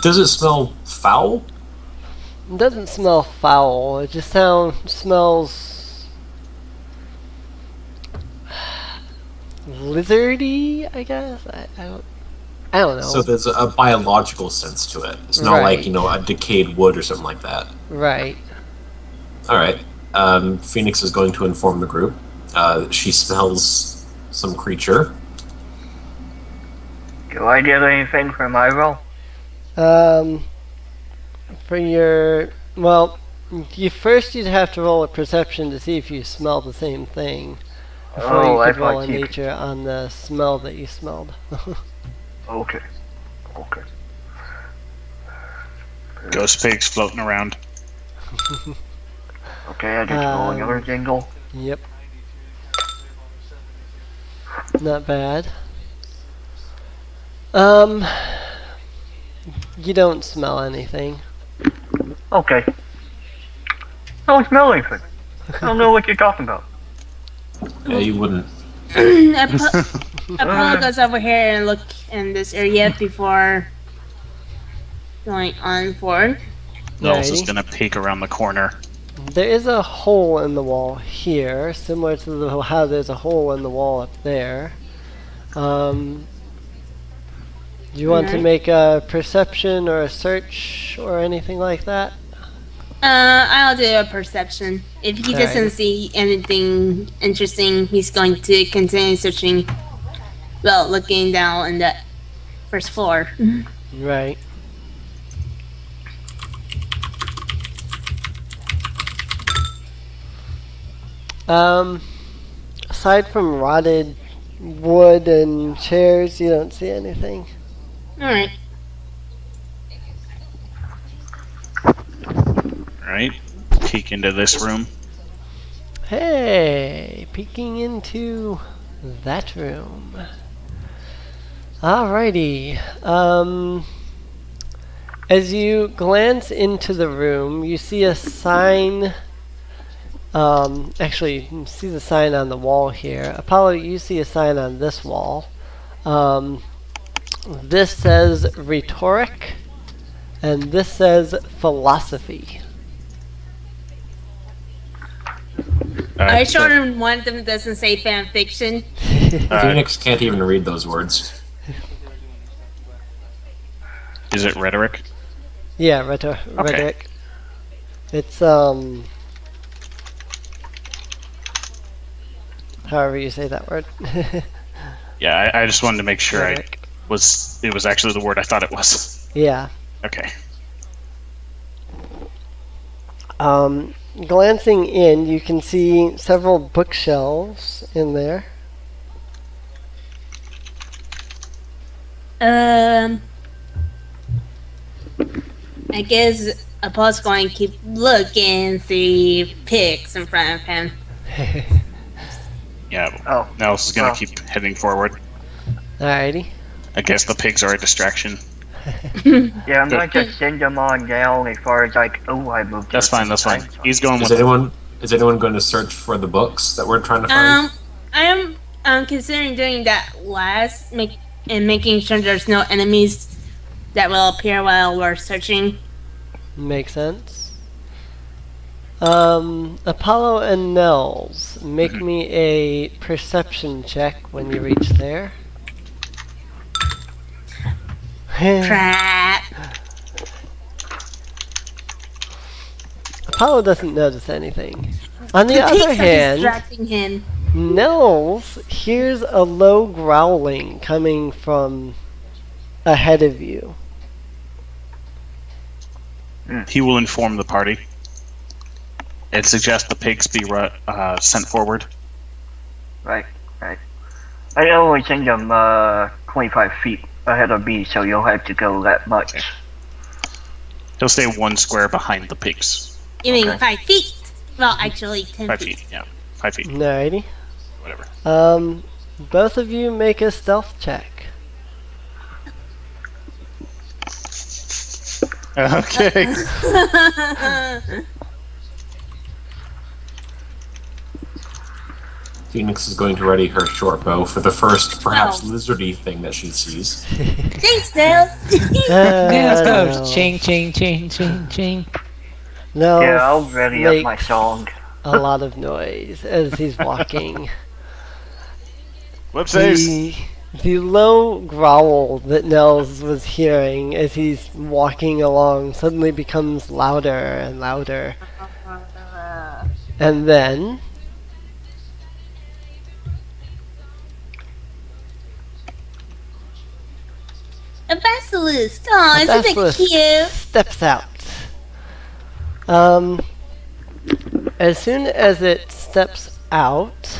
Speaker 1: Does it smell foul?
Speaker 2: It doesn't smell foul, it just smells lizardy, I guess? I don't know.
Speaker 1: So there's a biological sense to it. It's not
Speaker 2: Right.
Speaker 1: like, a decayed wood or something like that.
Speaker 2: Right.
Speaker 1: Alright. Phoenix is going to inform the group. She smells some creature.
Speaker 5: Do I get anything for my roll?
Speaker 2: For your, well, you'd have to roll a perception to see if you smell the same thing before
Speaker 5: Oh,
Speaker 2: you
Speaker 5: I
Speaker 2: could roll
Speaker 5: thought
Speaker 2: a
Speaker 5: you-
Speaker 2: nature on the smell that you smelled.
Speaker 5: Okay. Okay.
Speaker 4: Ghost pigs floating around.
Speaker 5: Okay, I just roll another jingle.
Speaker 2: Yep. Not bad. You don't smell anything.
Speaker 5: Okay. I don't smell anything. I don't know what you're talking about.
Speaker 1: Yeah, you wouldn't.
Speaker 3: Apollo goes over here and look in this area before going on forward.
Speaker 4: Nels is
Speaker 2: Alrighty.
Speaker 4: gonna peek around the corner.
Speaker 2: There is a hole in the wall here, similar to how there's a hole in the wall up there. Do you want to
Speaker 3: Alright.
Speaker 2: make a perception or a search or anything like that?
Speaker 3: I'll do a perception. If he
Speaker 2: Alright.
Speaker 3: doesn't see anything interesting, he's going to continue searching. Well, looking down on the first floor.
Speaker 2: Right. Aside from rotted wood and chairs, you don't see anything.
Speaker 3: Alright.
Speaker 4: Right? Peek into this room.
Speaker 2: Hey, peeking into that room. Alrighty. As you glance into the room, you see a sign. Actually, you see the sign on the wall here. Apollo, you see a sign on this wall. This says rhetoric, and this says philosophy.
Speaker 3: I sure one of them doesn't say fan fiction.
Speaker 1: Phoenix can't even read those words.
Speaker 4: Is it rhetoric?
Speaker 2: Yeah, rhetoric. It's however you say that word.
Speaker 4: Yeah, I just wanted to make sure
Speaker 2: Rhetoric.
Speaker 4: it was actually the word I thought it was.
Speaker 2: Yeah.
Speaker 4: Okay.
Speaker 2: Glancing in, you can see several bookshelves in there.
Speaker 3: I guess Apollo's going to keep looking, see pigs in front of him.
Speaker 4: Yeah.
Speaker 5: Oh.
Speaker 4: Nels is gonna
Speaker 5: Oh.
Speaker 4: keep heading forward.
Speaker 2: Alrighty.
Speaker 4: I guess the pigs are a distraction.
Speaker 5: Yeah, I'm going to send them on down as far as like, oh, I moved.
Speaker 4: That's
Speaker 5: there
Speaker 4: fine, that's fine.
Speaker 5: 6 times.
Speaker 4: He's going
Speaker 1: Is
Speaker 4: with
Speaker 1: anyone going to search for the books that we're trying to find?
Speaker 3: I am considering doing that last, making sure there's no enemies that will appear while we're searching.
Speaker 2: Makes sense. Apollo and Nels, make me a perception check when you reach there.
Speaker 3: Crap.
Speaker 2: Apollo doesn't notice anything. On the
Speaker 3: The pigs
Speaker 2: other
Speaker 3: are
Speaker 2: hand,
Speaker 3: distracting him.
Speaker 2: Nels hears a low growling coming from ahead of you.
Speaker 4: He will inform the party and suggest the pigs be sent forward.
Speaker 5: Right. I only send them 25 feet ahead of me, so you'll have to go that much.
Speaker 4: Okay. He'll stay 1 square behind the pigs.
Speaker 3: You mean
Speaker 5: Okay.
Speaker 3: 5 feet? Well, actually 10
Speaker 4: 5
Speaker 3: feet.
Speaker 4: feet, yeah. 5 feet,
Speaker 2: Alrighty.
Speaker 4: whatever.
Speaker 2: Both of you make a stealth check.
Speaker 4: Okay.
Speaker 1: Phoenix is going to ready her short bow for the first, perhaps,
Speaker 3: Oh.
Speaker 1: lizardy thing that she sees.
Speaker 3: Thanks, Nels.
Speaker 7: Let's go.
Speaker 2: Nels.
Speaker 7: Ching, ching, ching, ching, ching.
Speaker 2: Nels
Speaker 5: Yeah, I'll ready up my
Speaker 2: makes
Speaker 5: song.
Speaker 2: a lot of noise as he's walking.
Speaker 4: Whoopsies.
Speaker 2: The low growl that Nels was hearing as he's walking along suddenly becomes louder and louder. And then
Speaker 3: A basilisk. Aw,
Speaker 2: a
Speaker 3: isn't it
Speaker 2: basilisk
Speaker 3: cute?
Speaker 2: steps out. As soon as it steps out,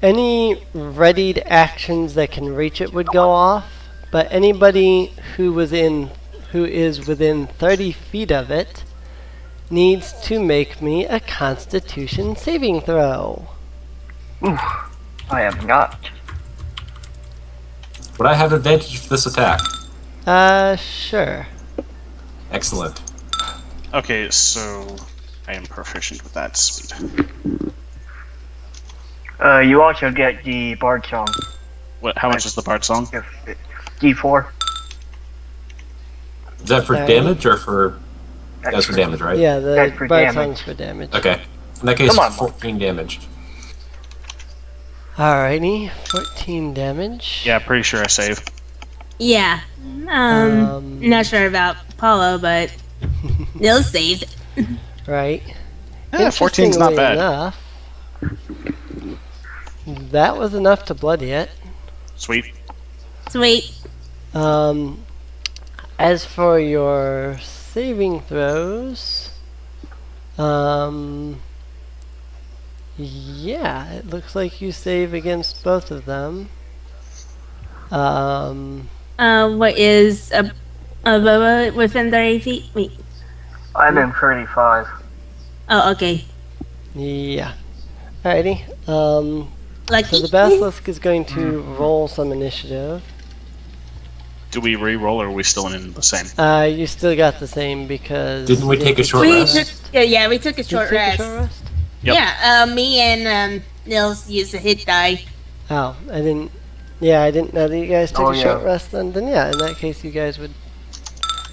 Speaker 2: any readied actions that can reach it would go off, but anybody who is within 30 feet of it needs to make me a Constitution saving throw.
Speaker 5: I am not.
Speaker 1: Would I have advantage for this attack?
Speaker 2: Sure.
Speaker 1: Excellent.
Speaker 4: Okay, so I am proficient with that. Sweet.
Speaker 5: You also get the bard song.
Speaker 4: How much is the bard song?
Speaker 5: D4.
Speaker 1: Is that for
Speaker 2: Sorry.
Speaker 1: damage or for... That's for damage, right?
Speaker 2: Yeah, the
Speaker 5: That's for
Speaker 2: bard
Speaker 5: damage.
Speaker 2: song's for damage.
Speaker 1: Okay. In that case,
Speaker 5: Come on,
Speaker 1: 14 damage.
Speaker 2: Alrighty, 14 damage.
Speaker 4: Yeah, pretty sure I save.
Speaker 3: Yeah. Not sure about Paulo, but Nils saved.
Speaker 2: Right.
Speaker 4: Yeah, 14's not
Speaker 2: Interestingly
Speaker 4: bad.
Speaker 2: enough, that was enough to bloody it.
Speaker 4: Sweet.
Speaker 3: Sweet.
Speaker 2: As for your saving throws, yeah, it looks like you save against both of them.
Speaker 3: What is a Bobbo within 30 feet? Wait.
Speaker 5: I'm in 35.
Speaker 3: Oh, okay.
Speaker 2: Yeah. Alrighty. So
Speaker 3: Lucky.
Speaker 2: the basilisk is going to roll some initiative.
Speaker 4: Do we re-roll or are we still in the same?
Speaker 2: You still got the same because.
Speaker 1: Didn't we take a short
Speaker 3: We
Speaker 1: rest?
Speaker 3: took, yeah, we took a
Speaker 2: You
Speaker 3: short
Speaker 2: take
Speaker 3: rest.
Speaker 2: a short rest?
Speaker 4: Yep.
Speaker 3: Yeah, me and Nils used a hit die.
Speaker 2: Oh, I didn't. Yeah, I didn't know that you guys took
Speaker 5: Oh,
Speaker 2: a short
Speaker 5: yeah.
Speaker 2: rest then. Then yeah, in that case, you guys would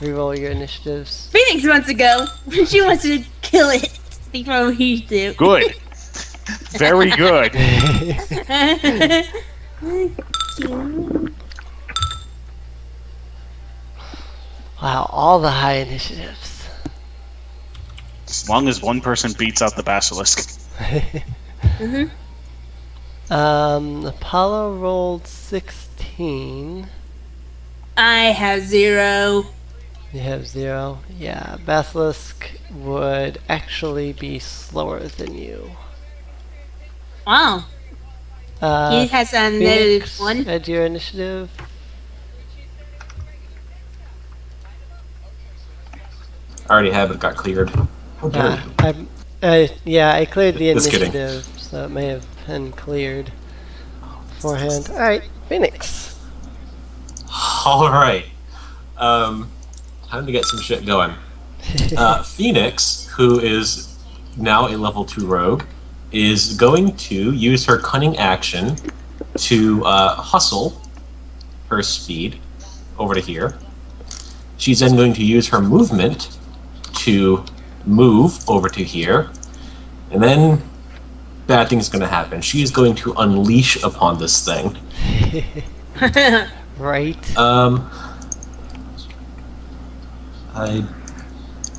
Speaker 2: reroll your initiatives.
Speaker 3: Phoenix wants to go. She wants to kill it before we do.
Speaker 4: Good. Very good.
Speaker 2: Wow, all the high initiatives.
Speaker 4: As long as one person beats out the basilisk.
Speaker 2: Apollo rolled 16.
Speaker 3: I have 0.
Speaker 2: You have 0. Yeah, Basilisk would actually be slower than you.
Speaker 3: Wow. He has a
Speaker 2: Phoenix,
Speaker 3: -1.
Speaker 2: add your initiative.
Speaker 1: I already have it, got cleared. How dare you.
Speaker 2: Yeah, I cleared the
Speaker 1: Just kidding.
Speaker 2: initiative, so it may have been cleared beforehand. Alright, Phoenix.
Speaker 1: Alright. Time to get some shit going. Phoenix, who is now a level 2 rogue, is going to use her cunning action to hustle her speed over to here. She's then going to use her movement to move over to here. And then bad thing's going to happen. She is going to unleash upon this thing.
Speaker 2: Right.
Speaker 1: I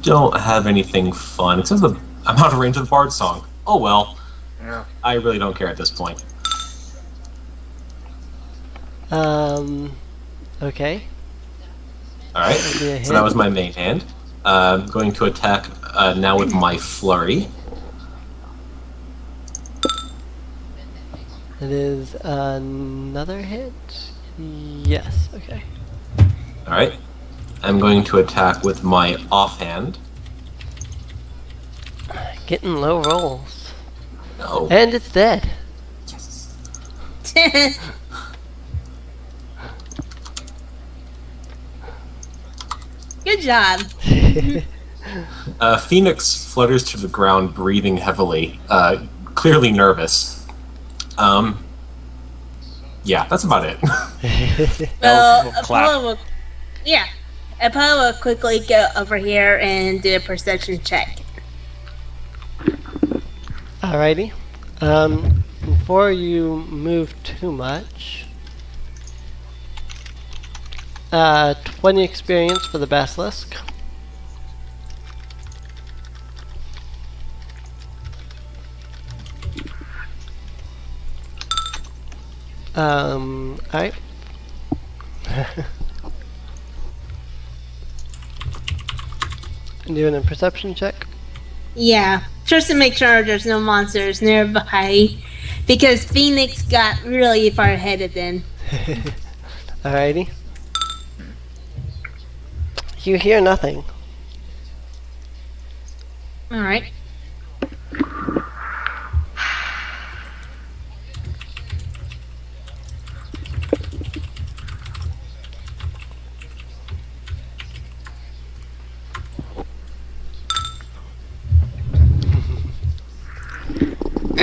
Speaker 1: don't have anything fun. It says I'm out of range of the Bard song. Oh well.
Speaker 5: Yeah.
Speaker 1: I really don't care at this point.
Speaker 2: Okay.
Speaker 1: Alright,
Speaker 2: That'll be a
Speaker 1: so that
Speaker 2: hit.
Speaker 1: was my main hand. I'm going to attack now with my flurry.
Speaker 2: It is another hit. Yes. Okay.
Speaker 1: Alright. I'm going to attack with my offhand.
Speaker 2: Getting low rolls.
Speaker 1: No.
Speaker 2: And it's dead.
Speaker 3: Good job.
Speaker 1: Phoenix flutters to the ground, breathing heavily, clearly nervous. Yeah, that's about it.
Speaker 3: Well,
Speaker 4: We'll clap.
Speaker 3: Apollo will, yeah, Apollo will quickly go over here and do a perception check.
Speaker 2: Alrighty. Before you move too much, 20 experience for the basilisk. Alright. Doing a perception check.
Speaker 3: Yeah, just to make sure there's no monsters nearby, because Phoenix got really far ahead of them.
Speaker 2: Alrighty. You hear nothing.
Speaker 3: All right.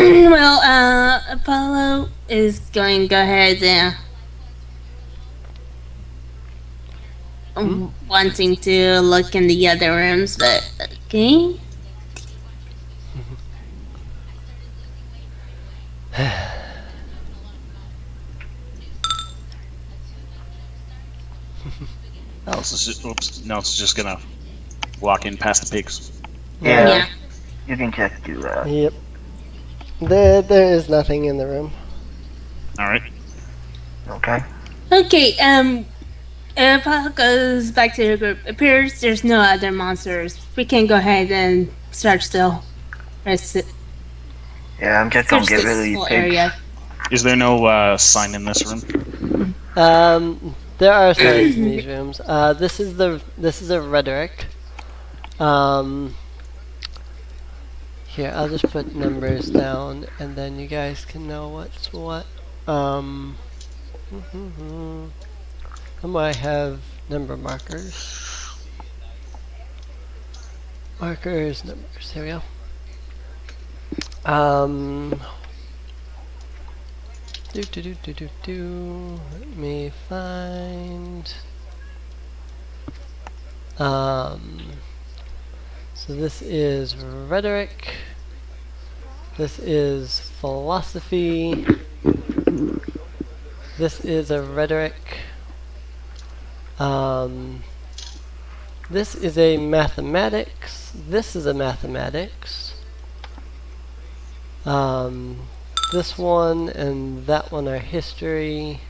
Speaker 3: Well, Apollo is going to go ahead and wanting to look in the other rooms, but okay.
Speaker 4: Nels is just gonna walk in past the pigs.
Speaker 5: Yeah.
Speaker 3: Yeah.
Speaker 5: You can just do that.
Speaker 2: Yep. There is nothing in the room.
Speaker 4: Alright.
Speaker 5: Okay.
Speaker 3: Okay, Apollo goes back to the group. Appears there's no other monsters. We can go ahead and start still.
Speaker 5: Yeah, I'm just gonna
Speaker 3: Search
Speaker 5: get rid of
Speaker 3: this
Speaker 5: these
Speaker 3: whole
Speaker 5: pigs.
Speaker 3: area.
Speaker 4: Is there no sign in this room?
Speaker 2: There are signs in these rooms. This is a rhetoric. Here, I'll just put numbers down, and then you guys can know what's what. Somewhere I have number markers. Markers, numbers. Here we go. Let me find. So this is rhetoric. This is philosophy. This is a rhetoric. This is a mathematics. This is a mathematics. This one and that one are history.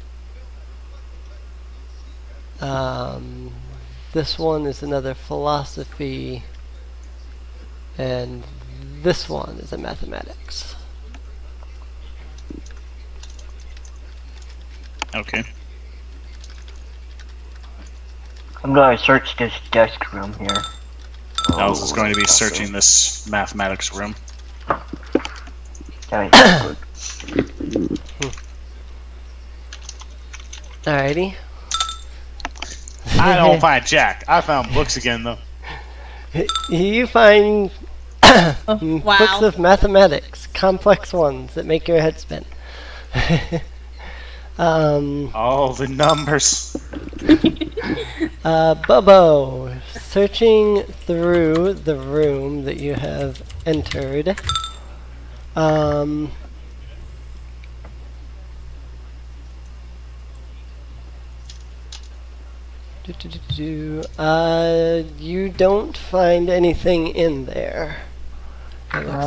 Speaker 2: This one is another philosophy. And this one is a mathematics.
Speaker 4: Okay.
Speaker 5: I'm gonna search this desk room here.
Speaker 4: Nels is going to be searching this mathematics room.
Speaker 5: That ain't good.
Speaker 2: Alrighty.
Speaker 4: I don't find Jack. I found books again, though.
Speaker 2: You find books
Speaker 3: Wow.
Speaker 2: of mathematics, complex ones that make your head spin.
Speaker 4: All the numbers.
Speaker 2: Bobbo, searching through the room that you have entered. You don't find anything in there. It looks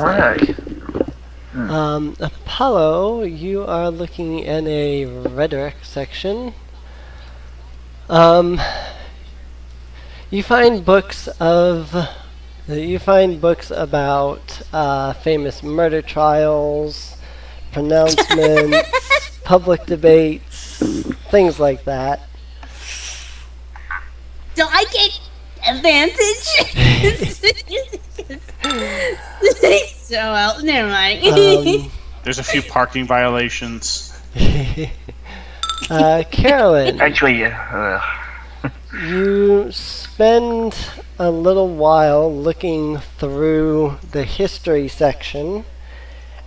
Speaker 5: Alright.
Speaker 2: Apollo, you are looking in a rhetoric section. You find books about famous murder trials, pronouncements, public debates, things like that.
Speaker 3: Do I get advantage? So, well, never mind.
Speaker 4: There's a few parking violations.
Speaker 2: Carolyn,
Speaker 5: Actually,
Speaker 2: you spend a little while looking through the history section,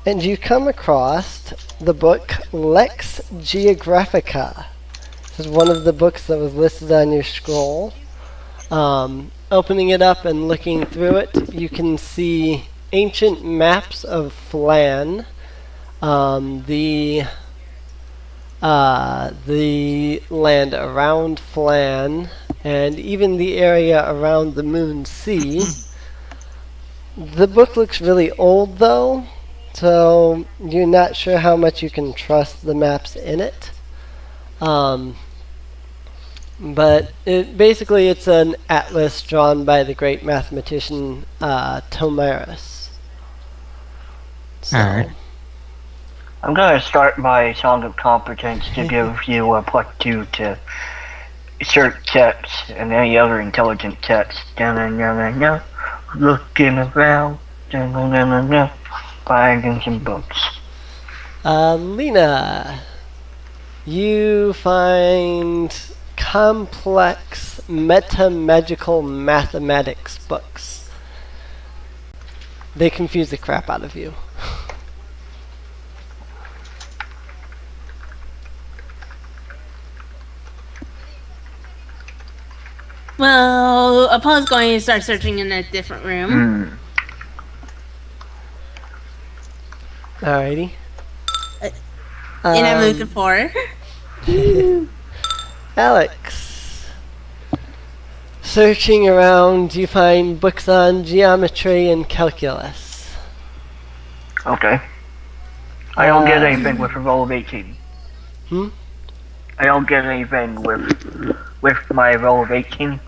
Speaker 2: and you come across the book Lex Geographica. This is one of the books that was listed on your scroll. Opening it up and looking through it, you can see ancient maps of Flan, the land around Flan, and even the area around the Moon Sea. The book looks really old though, so you're not sure how much you can trust the maps in it. But it's an atlas drawn by the great mathematician Tomarus. So,
Speaker 7: Alright.
Speaker 5: I'm gonna start my song of competence to give you a +2 to search text and any other intelligent text. Looking around, finding some books.
Speaker 2: Leena, you find complex meta-magical mathematics books. They confuse the crap out of you.
Speaker 3: Well, Apollo's going to start searching in a different room.
Speaker 2: Alrighty.
Speaker 3: And I moved to 4.
Speaker 2: Alex. Searching around, you find books on geometry and calculus.
Speaker 5: Okay. I don't get anything with a roll of 18. I don't get anything with my roll of 18.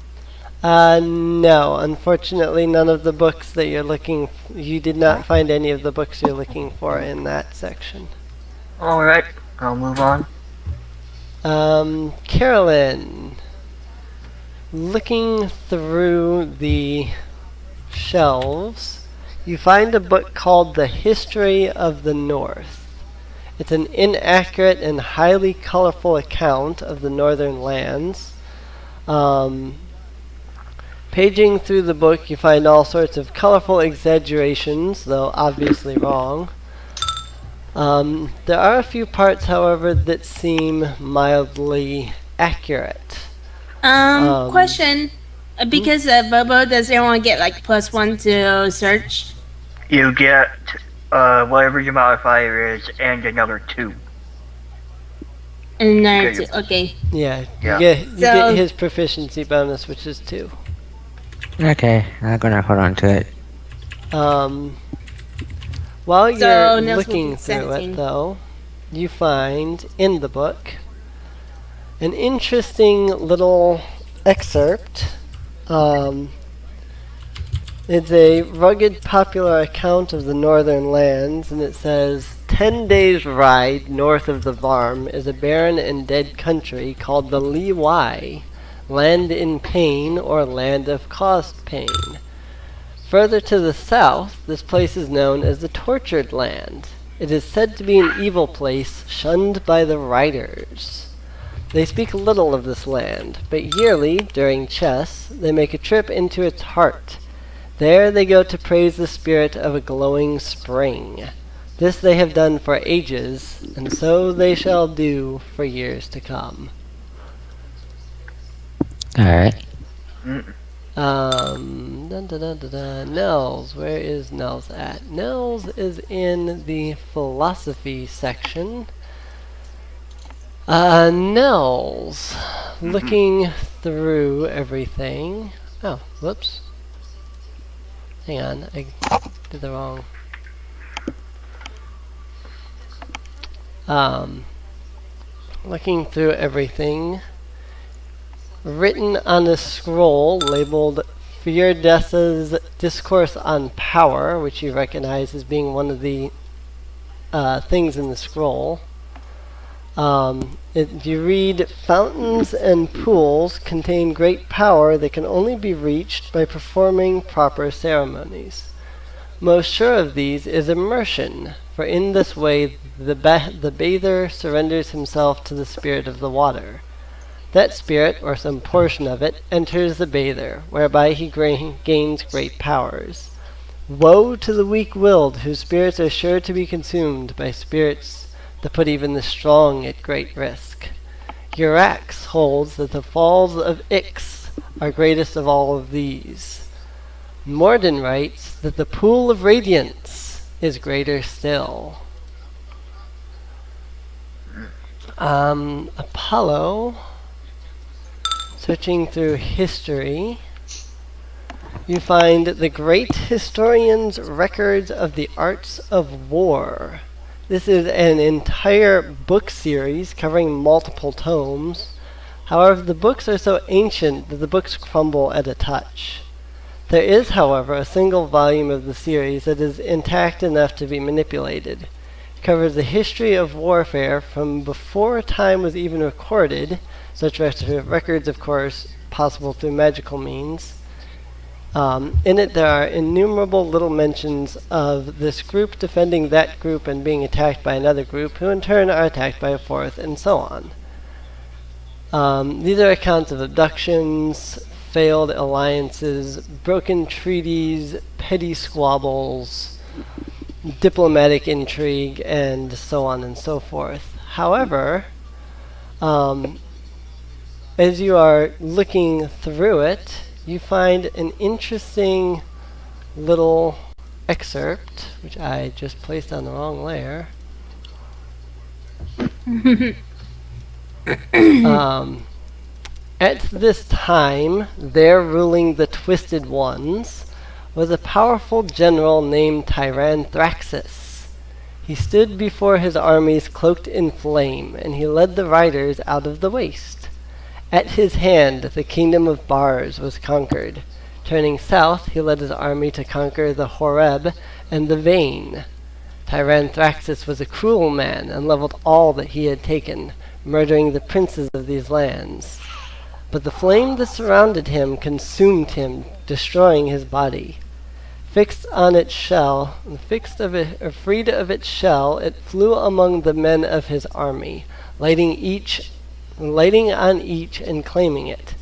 Speaker 2: No. Unfortunately, none of the books that you did not find any of the books you're looking for in that section.
Speaker 5: Alright, I'll move on.
Speaker 2: Carolyn, looking through the shelves, you find a book called The History of the North. It's an inaccurate and highly colorful account of the northern lands. Paging through the book, you find all sorts of colorful exaggerations, though obviously wrong. There are a few parts, however, that seem mildly accurate.
Speaker 3: Question. Because Bobbo, does everyone get like +1 to search?
Speaker 5: You get whatever your modifier is and another 2.
Speaker 3: And
Speaker 5: Okay.
Speaker 3: 2. Okay.
Speaker 2: Yeah,
Speaker 5: Yeah.
Speaker 2: you get
Speaker 3: So-
Speaker 2: his proficiency bonus, which is 2.
Speaker 7: Okay, I'm gonna hold on to it.
Speaker 2: While
Speaker 3: So,
Speaker 2: you're
Speaker 3: Nels will
Speaker 2: looking
Speaker 3: be
Speaker 2: through
Speaker 3: 17.
Speaker 2: it, though, you find in the book an interesting little excerpt. It's a rugged, popular account of the northern lands, and it says, 10 days' ride north of the Varm is a barren and dead country called the Li Wai, land in pain or land of caused pain. Further to the south, this place is known as the Tortured Land. It is said to be an evil place, shunned by the riders. They speak little of this land, but yearly, during chess, they make a trip into its heart. There they go to praise the spirit of a glowing spring. This they have done for ages, and so they shall do for years to come.
Speaker 7: Alright.
Speaker 2: Nels, where is Nels at? Nels is in the philosophy section. Nels, looking through everything. Oh, whoops. Hang on, I did the wrong. Looking through everything. Written on a scroll labeled Freerefill Discourse on Power, which you recognize as being one of the things in the scroll. You read, fountains and pools contain great power that can only be reached by performing proper ceremonies. Most sure of these is immersion, for in this way the bather surrenders himself to the spirit of the water. That spirit, or some portion of it, enters the bather, whereby he gains great powers. Woe to the weak-willed, whose spirits are sure to be consumed by spirits that put even the strong at great risk. Urax holds that the falls of Ix are greatest of all of these. Morden writes that the pool of Radiance is greater still. Apollo, searching through history, you find the great historian's records of the arts of war. This is an entire book series covering multiple tomes. However, the books are so ancient that the books crumble at a touch. There is, however, a single volume of the series that is intact enough to be manipulated. It covers the history of warfare from before time was even recorded, such records, of course, possible through magical means. In it, there are innumerable little mentions of this group defending that group and being attacked by another group, who in turn are attacked by a fourth, and so on. These are accounts of abductions, failed alliances, broken treaties, petty squabbles, diplomatic intrigue, and so on and so forth. However, as you are looking through it, you find an interesting little excerpt, which I just placed on the wrong layer. At this time, there ruling the Twisted Ones was a powerful general named Tyranthraxis. He stood before his armies cloaked in flame, and he led the riders out of the waste. At his hand, the kingdom of Bars was conquered. Turning south, he led his army to conquer the Horeb and the Vane. Tyranthraxis was a cruel man and leveled all that he had taken, murdering the princes of these lands. But the flame that surrounded him consumed him, destroying his body. Freed of its shell, it flew among the men of his army, lighting on each and claiming it.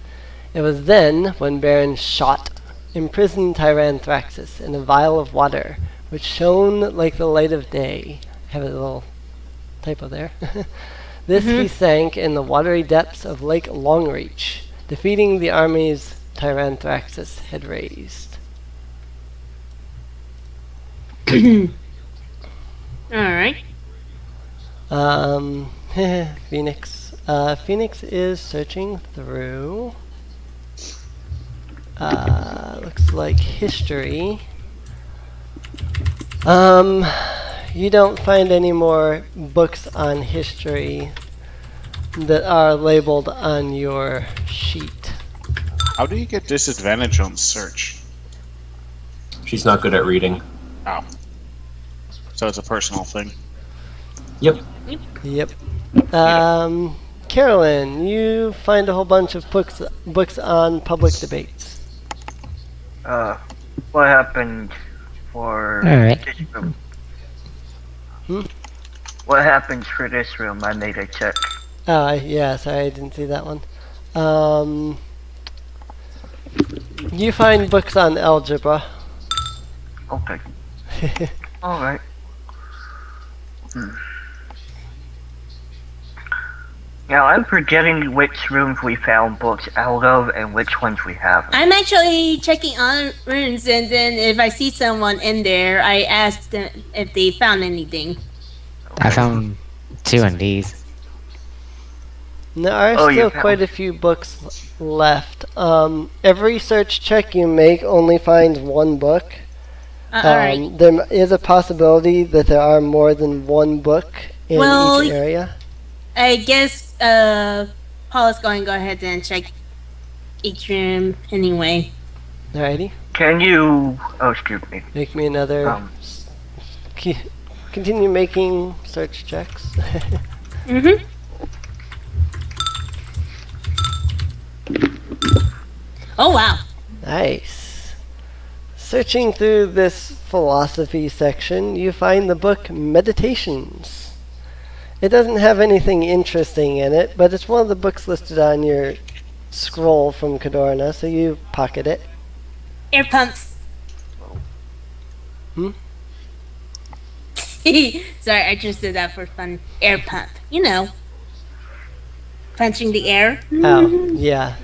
Speaker 2: It was then when Baron Shot imprisoned Tyranthraxis in a vial of water, which shone like the light of day. I have a little typo there. This he sank in the watery depths of Lake Longreach, defeating the armies Tyranthraxis had raised.
Speaker 3: Alright.
Speaker 2: Phoenix. Phoenix is searching through. Looks like history. You don't find any more books on history that are labeled on your sheet.
Speaker 4: How do you get disadvantage on search?
Speaker 1: She's not good at reading.
Speaker 4: Oh. So it's a personal thing.
Speaker 1: Yep.
Speaker 2: Yep. Carlyn, you find a whole bunch of books on public debates.
Speaker 5: What happened for
Speaker 7: Alright.
Speaker 5: this room? What happened for this room? I made a check.
Speaker 2: Yeah, sorry, I didn't see that one. You find books on algebra.
Speaker 5: Okay. Alright. Now, I'm forgetting which rooms we found books out of and which ones we haven't.
Speaker 3: I'm actually checking on rooms, and then if I see someone in there, I ask them if they found anything.
Speaker 7: I found 2 on these.
Speaker 2: There are
Speaker 5: Oh, you
Speaker 2: still quite
Speaker 5: found-
Speaker 2: a few books left. Every search check you make only finds one book.
Speaker 3: Alright.
Speaker 2: There is a possibility that there are more than one book in
Speaker 3: Well,
Speaker 2: each area.
Speaker 3: I guess Paul is going to go ahead and check each room anyway.
Speaker 2: Alrighty.
Speaker 5: Can you? Oh, excuse me.
Speaker 2: Make me another.
Speaker 5: Um.
Speaker 2: Continue making search checks.
Speaker 3: Mm-hmm. Oh wow.
Speaker 2: Nice. Searching through this philosophy section, you find the book Meditations. It doesn't have anything interesting in it, but it's one of the books listed on your scroll from Cadorna, so you pocket it.
Speaker 3: Air pumps.
Speaker 2: Hmm?
Speaker 3: Sorry, I just did that for fun. Air pump. You know. Punching the air.
Speaker 2: Oh, yeah.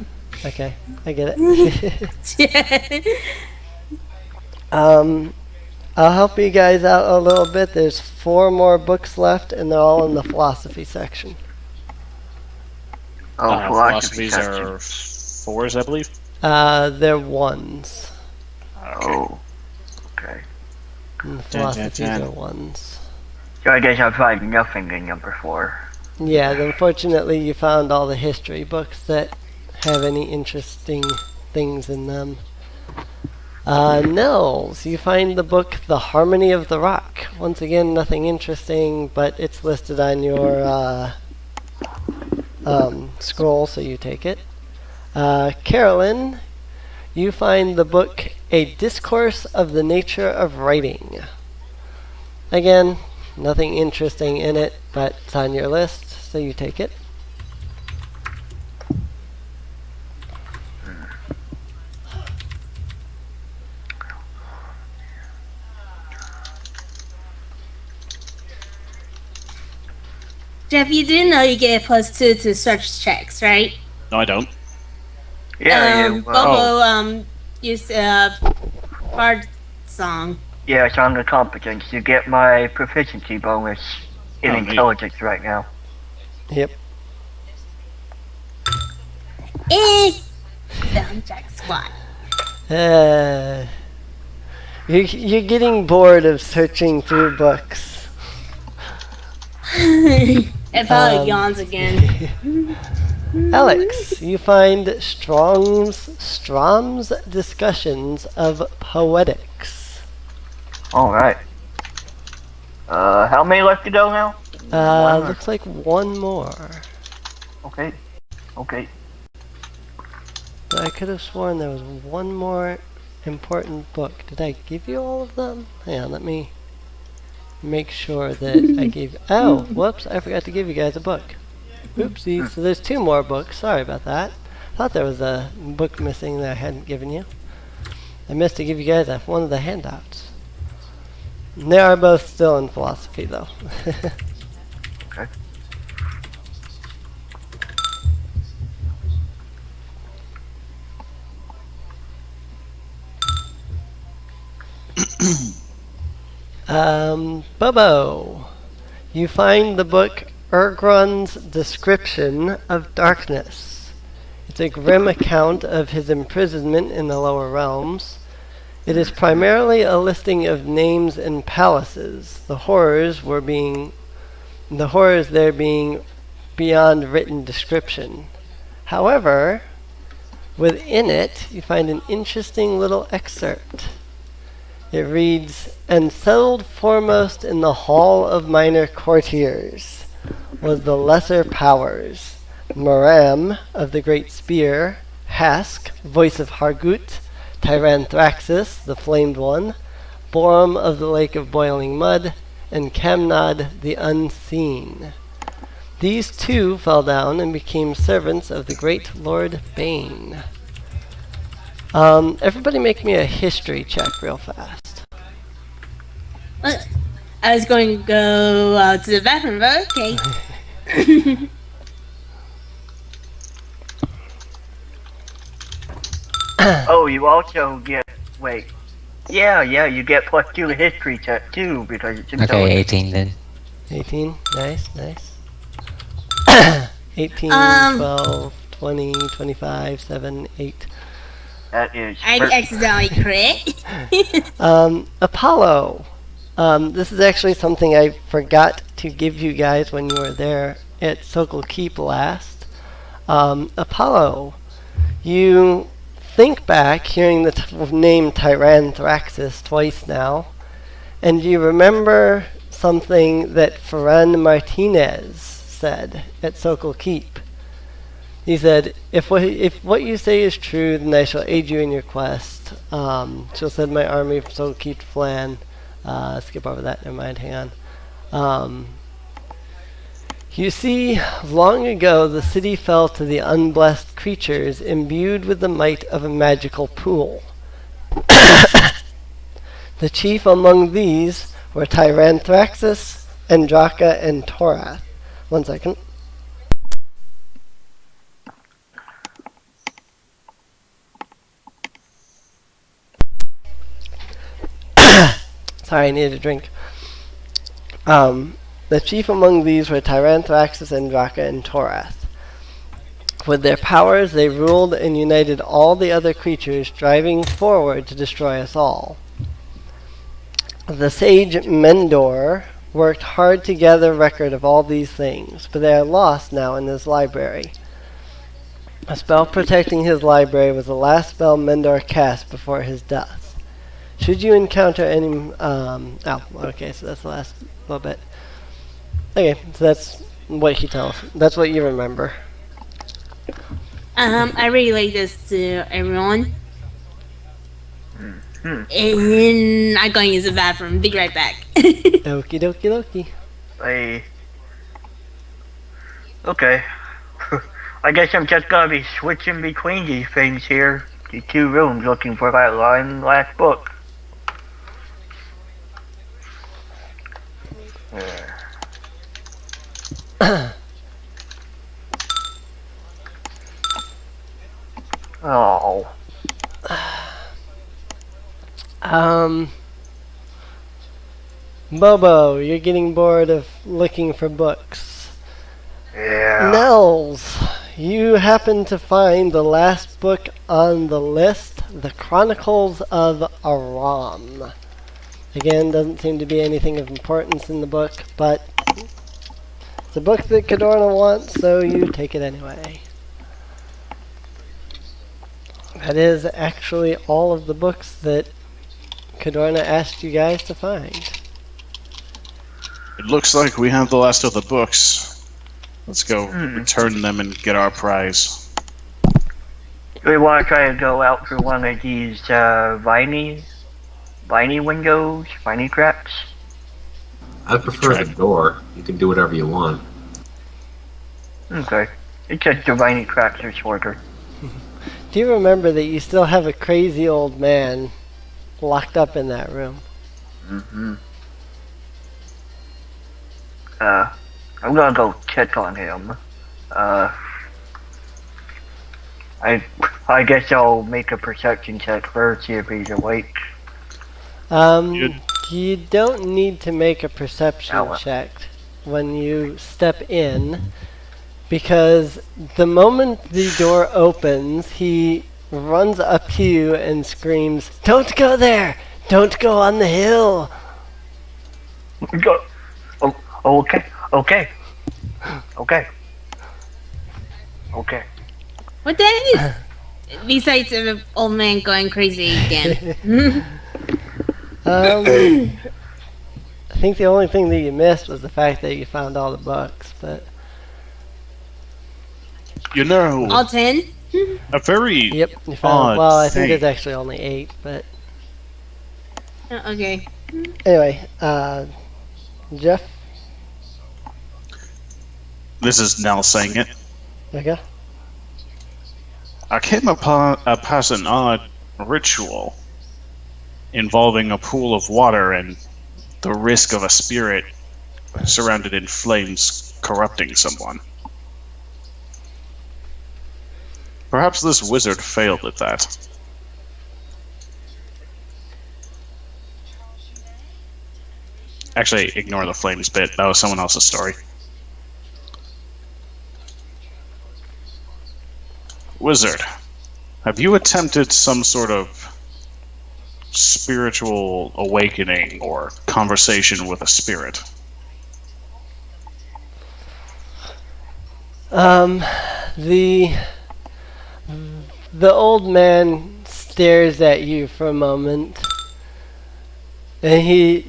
Speaker 2: Okay, I get it. I'll help you guys out a little bit. There's 4 more books left, and they're all in the philosophy section.
Speaker 5: Oh, philosophy
Speaker 4: Philosophies
Speaker 5: section.
Speaker 4: are 4s, I believe.
Speaker 2: They're 1s.
Speaker 5: Oh. Okay.
Speaker 2: And the
Speaker 4: Dun, dun,
Speaker 2: philosophies
Speaker 4: dun.
Speaker 2: are 1s.
Speaker 5: So I guess I find nothing in number 4.
Speaker 2: Yeah, unfortunately you found all the history books that have any interesting things in them. Nels, you find the book The Harmony of the Rock. Once again, nothing interesting, but it's listed on your scroll, so you take it. Carlyn, you find the book A Discourse of the Nature of Writing. Again, nothing interesting in it, but it's on your list, so you take it.
Speaker 3: Jeff, you do know you get a +2 to search checks, right?
Speaker 4: No, I don't.
Speaker 5: Yeah,
Speaker 3: Bobbo used a bard song.
Speaker 5: yeah, it's on the competence. You get my proficiency bonus in
Speaker 4: Oh, neat.
Speaker 5: intelligence right now.
Speaker 2: Yep.
Speaker 3: Down Jack Squad.
Speaker 2: You're getting bored of searching through books.
Speaker 3: It probably
Speaker 2: Um,
Speaker 3: yawns again.
Speaker 2: Alex, you find Strom's discussions of poetics.
Speaker 5: Alright. How many left to go now? One more.
Speaker 2: Looks like 1 more.
Speaker 5: Okay. Okay.
Speaker 2: But I could have sworn there was 1 more important book. Did I give you all of them? Hang on, let me make sure that I gave... Oh, whoops, I forgot to give you guys a book. Oopsie, so there's 2 more books. Sorry about that. Thought there was a book missing that I hadn't given you. I missed to give you guys one of the handouts. And they are both still in philosophy, though.
Speaker 5: Okay.
Speaker 2: Bobbo, you find the book Urgrun's Description of Darkness. It's a grim account of his imprisonment in the lower realms. It is primarily a listing of names and palaces, the horrors there being beyond written description. However, within it, you find an interesting little excerpt. It reads, "And settled foremost in the hall of minor courtiers was the lesser powers, Maram of the great spear, Hask, voice of Hargut, Tyranthraxis, the flamed one, Borum of the lake of boiling mud, and Camnod the unseen. These 2 fell down and became servants of the great Lord Bane." Everybody make me a history check real fast.
Speaker 3: I was going to go to the bathroom, but okay.
Speaker 5: Oh, you also get... Wait. Yeah, you get +2 to history check too, because it's
Speaker 7: Okay,
Speaker 5: intelligence.
Speaker 7: 18 then.
Speaker 2: 18, nice. 18,
Speaker 3: Um,
Speaker 2: 12, 20, 25, 7, 8.
Speaker 5: That is.
Speaker 3: I accidentally crit.
Speaker 2: Apollo. This is actually something I forgot to give you guys when you were there at Sokol Keep last. Apollo, you think back, hearing the name Tyranthraxis twice now, and you remember something that Ferran Martinez said at Sokol Keep. He said, if what you say is true, then I shall aid you in your quest. She'll send my army from Sokol Keep to Flan. Skip over that, never mind, hang on. You see, long ago the city fell to the unblessed creatures imbued with the might of a magical pool. The chief among these were Tyranthraxis, Andraka, and Torath. 1 second. Sorry, I needed a drink. The chief among these were Tyranthraxis, Andraka, and Torath. With their powers, they ruled and united all the other creatures, driving forward to destroy us all. The sage Mendor worked hard to gather record of all these things, but they are lost now in his library. A spell protecting his library was the last spell Mendor cast before his death. Should you encounter any... okay, so that's the last little bit. Okay, so that's what he tells. That's what you remember.
Speaker 3: I relay this to everyone. And I'm going to use the bathroom. Be right back.
Speaker 2: Okie dokie dokie.
Speaker 5: Okay. I guess I'm just gonna be switching between these things here. The two rooms looking for that last book. Oh.
Speaker 2: Bobbo, you're getting bored of looking for books.
Speaker 5: Yeah.
Speaker 2: Nels, you happen to find the last book on the list, The Chronicles of Aram. Again, doesn't seem to be anything of importance in the book, but it's a book that Cadorna wants, so you take it anyway. That is actually all of the books that Cadorna asked you guys to find.
Speaker 4: It looks like we have the last of the books. Let's go return them and get our prize.
Speaker 5: Do we want to try to go out through one of these viney windows, viney cracks?
Speaker 1: I prefer the door. You can do whatever you want.
Speaker 5: Okay. It's just the viney cracks are shorter.
Speaker 2: Do you remember that you still have a crazy old man locked up in that room?
Speaker 5: Mm-hmm. I'm gonna go check on him. I guess I'll make a perception check first, see if he's awake.
Speaker 2: You don't need to make a perception check when you step in, because the moment the door opens, he runs up to you and screams, "Don't go there! Don't go on the hill!"
Speaker 5: Go. Oh, okay.
Speaker 3: What that is? Besides the old man going crazy again.
Speaker 2: I think the only thing that you missed was the fact that you found all the books, but...
Speaker 4: You know,
Speaker 3: All 10?
Speaker 4: a very
Speaker 2: Yep, you found...
Speaker 4: odd
Speaker 2: Well, I think
Speaker 4: thing.
Speaker 2: there's actually only 8, but...
Speaker 3: Oh, okay.
Speaker 2: Anyway, Jeff?
Speaker 4: This is Nels saying it.
Speaker 2: Okay.
Speaker 4: I came past an odd ritual involving a pool of water and the risk of a spirit surrounded in flames corrupting someone. Perhaps this wizard failed at that. Actually, ignore the flames bit. That was someone else's story. Wizard, have you attempted some sort of spiritual awakening or conversation with a spirit?
Speaker 2: The old man stares at you for a moment, and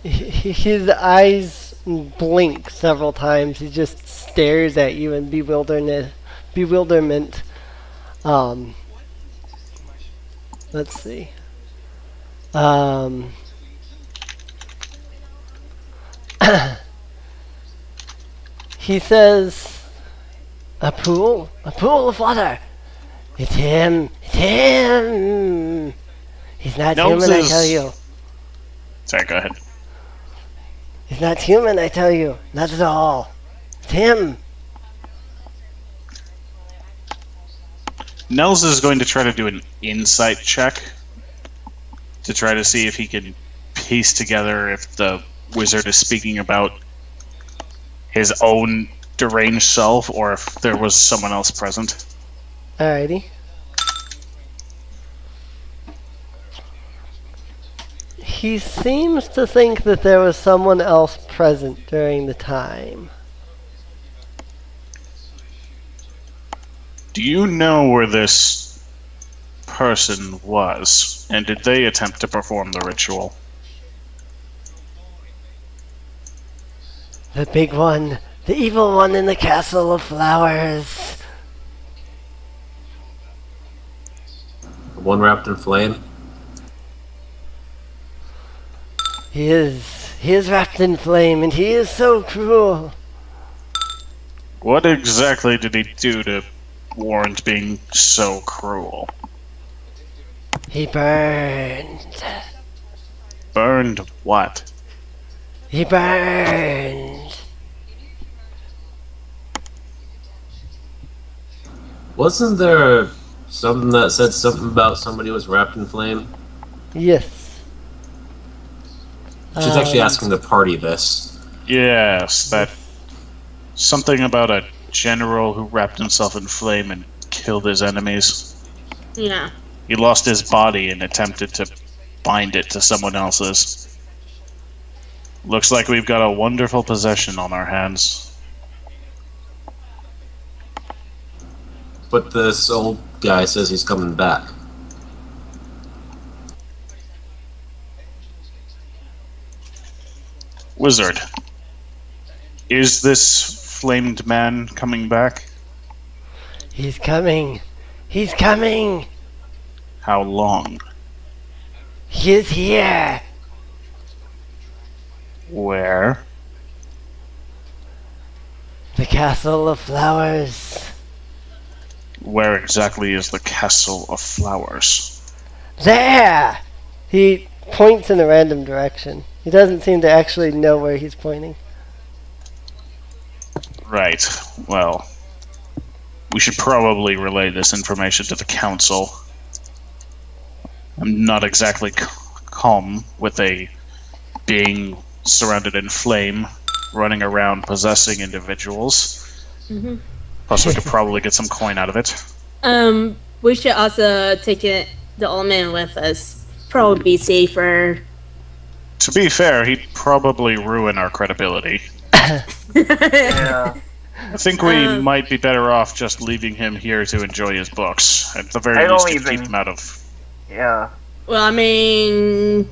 Speaker 2: his eyes blink several times. He just stares at you in bewilderment. Let's see. He says, a pool of water. It's him. He's not
Speaker 4: Nels
Speaker 2: human, I
Speaker 4: is-
Speaker 2: tell you.
Speaker 4: Sorry, go ahead.
Speaker 2: He's not human, I tell you. Not at all. It's him.
Speaker 4: Nels is going to try to do an insight check to try to see if he can piece together if the wizard is speaking about his own deranged self or if there was someone else present.
Speaker 2: Alrighty. He seems to think that there was someone else present during the time.
Speaker 4: Do you know where this person was? And did they attempt to perform the ritual?
Speaker 2: The big one. The evil one in the castle of flowers.
Speaker 1: The one wrapped in flame.
Speaker 2: He is wrapped in flame, and he is so cruel.
Speaker 4: What exactly did he do to warrant being so cruel?
Speaker 2: He burned.
Speaker 4: Burned what?
Speaker 2: He burned.
Speaker 1: Wasn't there something that said something about somebody was wrapped in flame?
Speaker 2: Yes.
Speaker 1: She's actually asking the party this.
Speaker 4: Yes, that something about a general who wrapped himself in flame and killed his enemies.
Speaker 3: Yeah.
Speaker 4: He lost his body and attempted to bind it to someone else's. Looks like we've got a wonderful possession on our hands.
Speaker 1: But this old guy says he's coming back.
Speaker 4: Wizard, is this flamed man coming back?
Speaker 2: He's coming. He's coming.
Speaker 4: How long?
Speaker 2: He is here.
Speaker 4: Where?
Speaker 2: The castle of flowers.
Speaker 4: Where exactly is the Castle of Flowers?
Speaker 2: There! He points in a random direction. He doesn't seem to actually know where he's pointing.
Speaker 4: Right. Well, we should probably relay this information to the council. I'm not exactly calm with a being surrounded in flame running around possessing individuals.
Speaker 3: Mm-hmm.
Speaker 4: Plus, we could probably get some coin out of it.
Speaker 3: We should also take the old man with us. Probably be safer.
Speaker 4: To be fair, he'd probably ruin our credibility.
Speaker 5: Yeah.
Speaker 4: I think we might be better off just leaving him here to enjoy his books. At the
Speaker 5: I
Speaker 4: very
Speaker 5: don't
Speaker 4: least, to
Speaker 5: even-
Speaker 4: keep him out of...
Speaker 5: Yeah.
Speaker 3: Well, I mean,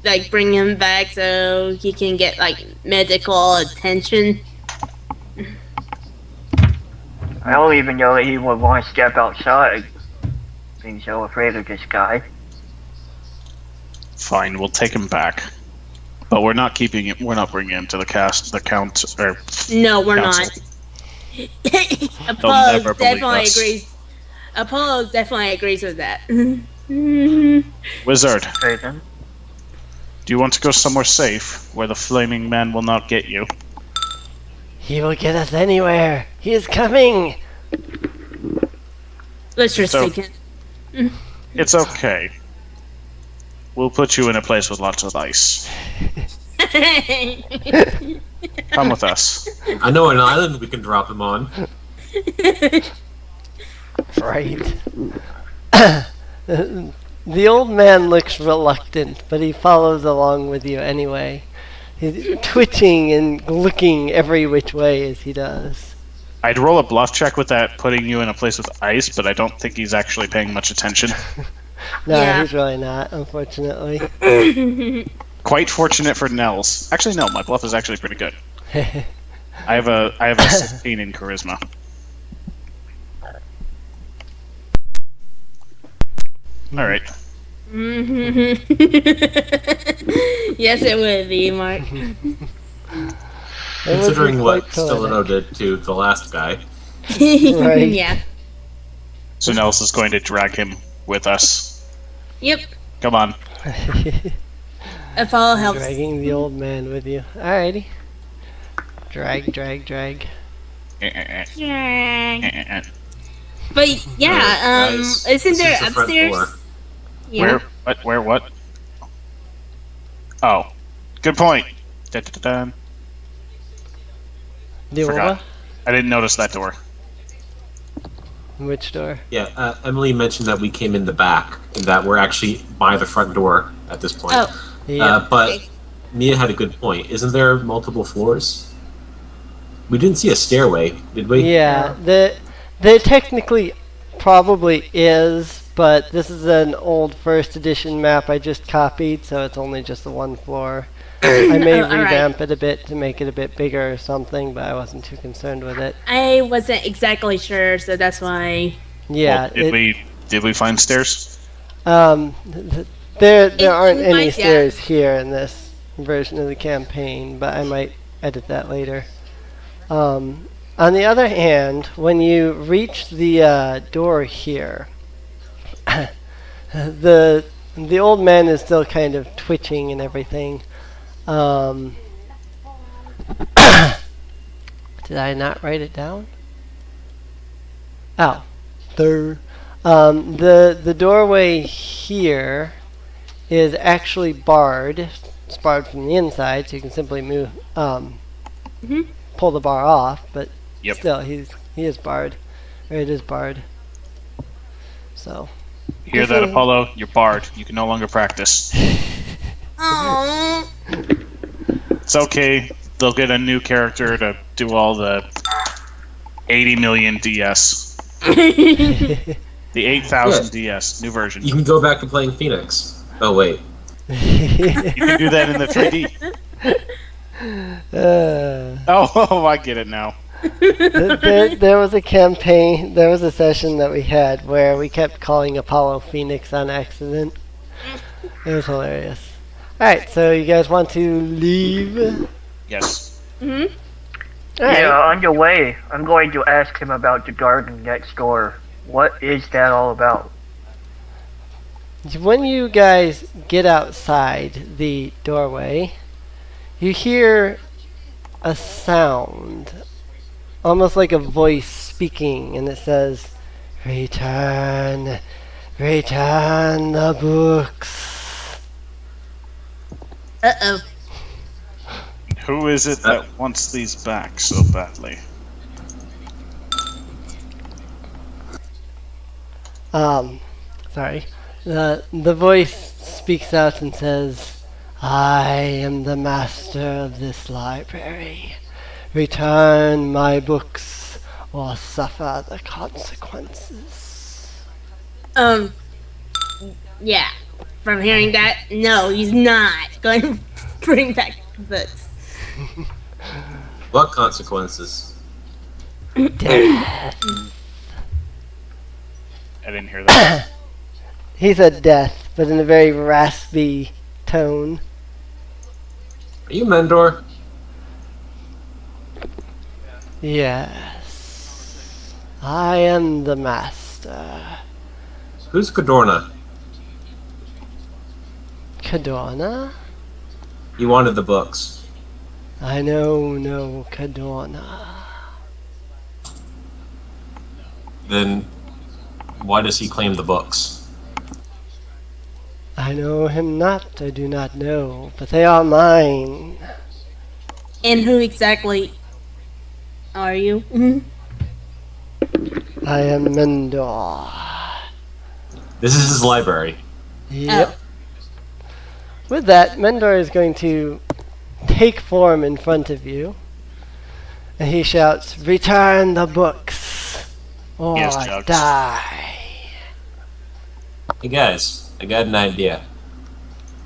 Speaker 3: like bring him back so he can get like medical attention.
Speaker 5: I don't even know that he would want to step outside. Being so afraid of this guy.
Speaker 4: Fine, we'll take him back. But we're not keeping him. We're not bringing him to the count. Or
Speaker 3: No, we're
Speaker 4: council.
Speaker 3: not. Apollo
Speaker 4: never believe
Speaker 3: definitely
Speaker 4: us.
Speaker 3: agrees. Apollo definitely agrees with that.
Speaker 4: Wizard,
Speaker 5: Okay then.
Speaker 4: do you want to go somewhere safe where the flaming man will not get you?
Speaker 2: He will get us anywhere. He is coming.
Speaker 3: Let's just
Speaker 4: So-
Speaker 3: take it.
Speaker 4: It's okay. We'll put you in a place with lots of ice. Come with us.
Speaker 1: I know an island we can drop him on.
Speaker 2: Right. The old man looks reluctant, but he follows along with you anyway. He's twitching and looking every which way as he does.
Speaker 4: I'd roll a bluff check with that, putting you in a place with ice, but I don't think he's actually paying much attention.
Speaker 2: No,
Speaker 3: Yeah.
Speaker 2: he's really not, unfortunately.
Speaker 4: Quite fortunate for Nels. Actually, no, my bluff is actually pretty good. I have a 16 in charisma. All right.
Speaker 3: Yes, it would be, Mark.
Speaker 1: Considering what
Speaker 2: quite
Speaker 1: Stiletto
Speaker 2: poetic.
Speaker 1: did to the last guy.
Speaker 2: Right.
Speaker 3: Yeah.
Speaker 4: So Nels is going to drag him with us.
Speaker 3: Yep.
Speaker 4: Come on.
Speaker 3: If all helps.
Speaker 2: Dragging the old man with you. Alrighty. Drag, drag, drag.
Speaker 3: Yeah. But yeah,
Speaker 1: Alright, guys,
Speaker 3: isn't
Speaker 1: this
Speaker 3: there
Speaker 1: is the front
Speaker 3: upstairs?
Speaker 1: door.
Speaker 3: Yeah.
Speaker 4: What? Oh, good point. Da-da-da-da.
Speaker 2: The
Speaker 4: Forgot.
Speaker 2: Ola?
Speaker 4: I didn't notice that door.
Speaker 2: Which door?
Speaker 1: Yeah, Emily mentioned that we came in the back, and that we're actually by the front door at this point.
Speaker 3: Oh.
Speaker 2: Yeah.
Speaker 1: But
Speaker 3: Okay.
Speaker 1: Mia had a good point. Isn't there multiple floors? We didn't see a stairway, did we?
Speaker 2: Yeah, there technically probably is, but this is an old first edition map I just copied, so it's only just the one floor. I may
Speaker 3: Oh, alright.
Speaker 2: revamp it a bit to make it a bit bigger or something, but I wasn't too concerned with it.
Speaker 3: I wasn't exactly sure, so that's why.
Speaker 2: Yeah,
Speaker 4: Well, did we find stairs?
Speaker 2: there
Speaker 3: It
Speaker 2: aren't any
Speaker 3: might, yeah.
Speaker 2: stairs here in this version of the campaign, but I might edit that later. On the other hand, when you reach the door here, the old man is still kind of twitching and everything. Did I not write it down? Oh, the doorway here is actually barred. It's barred from the inside, so you can simply move, pull the bar off. But
Speaker 4: Yep.
Speaker 2: still, he is barred, or it is barred. So.
Speaker 4: Hear that, Apollo? You're barred. You can no longer practice.
Speaker 3: Oh.
Speaker 4: It's okay. They'll get a new character to do all the 80 million DS. The 8,000 DS, new version.
Speaker 1: You can go back to playing Phoenix. Oh, wait.
Speaker 4: You can do that in the 3D. Oh, I get it now.
Speaker 2: there was a campaign, there was a session that we had where we kept calling Apollo Phoenix on accident. It was hilarious. Alright, so you guys want to leave?
Speaker 4: Yes.
Speaker 2: Alright.
Speaker 5: Yeah, on your way, I'm going to ask him about the garden next door. What is that all about?
Speaker 2: When you guys get outside the doorway, you hear a sound, almost like a voice speaking, and it says, "Return, return the books."
Speaker 3: Uh-oh.
Speaker 4: Who is it that wants these back so badly?
Speaker 2: Sorry. The voice speaks out and says, "I am the master of this library. Return my books or suffer the consequences."
Speaker 3: Yeah. From hearing that, no, he's not going to bring back the books.
Speaker 1: What consequences?
Speaker 2: Death.
Speaker 4: I didn't hear that.
Speaker 2: He said death, but in a very raspy tone.
Speaker 1: Are you Mendor?
Speaker 2: Yes. I am the master.
Speaker 1: Who's Cadorna?
Speaker 2: Cadorna?
Speaker 1: You wanted the books.
Speaker 2: I know no Cadorna.
Speaker 1: Then why does he claim the books?
Speaker 2: I know him not, I do not know, but they are mine.
Speaker 3: And who exactly are you?
Speaker 2: I am Mendor.
Speaker 1: This is his library.
Speaker 2: Yep. With that, Mendor is going to take form in front of you. And he shouts, "Return the books, or
Speaker 4: Yes, Jux.
Speaker 2: die."
Speaker 1: Hey guys, I got an idea.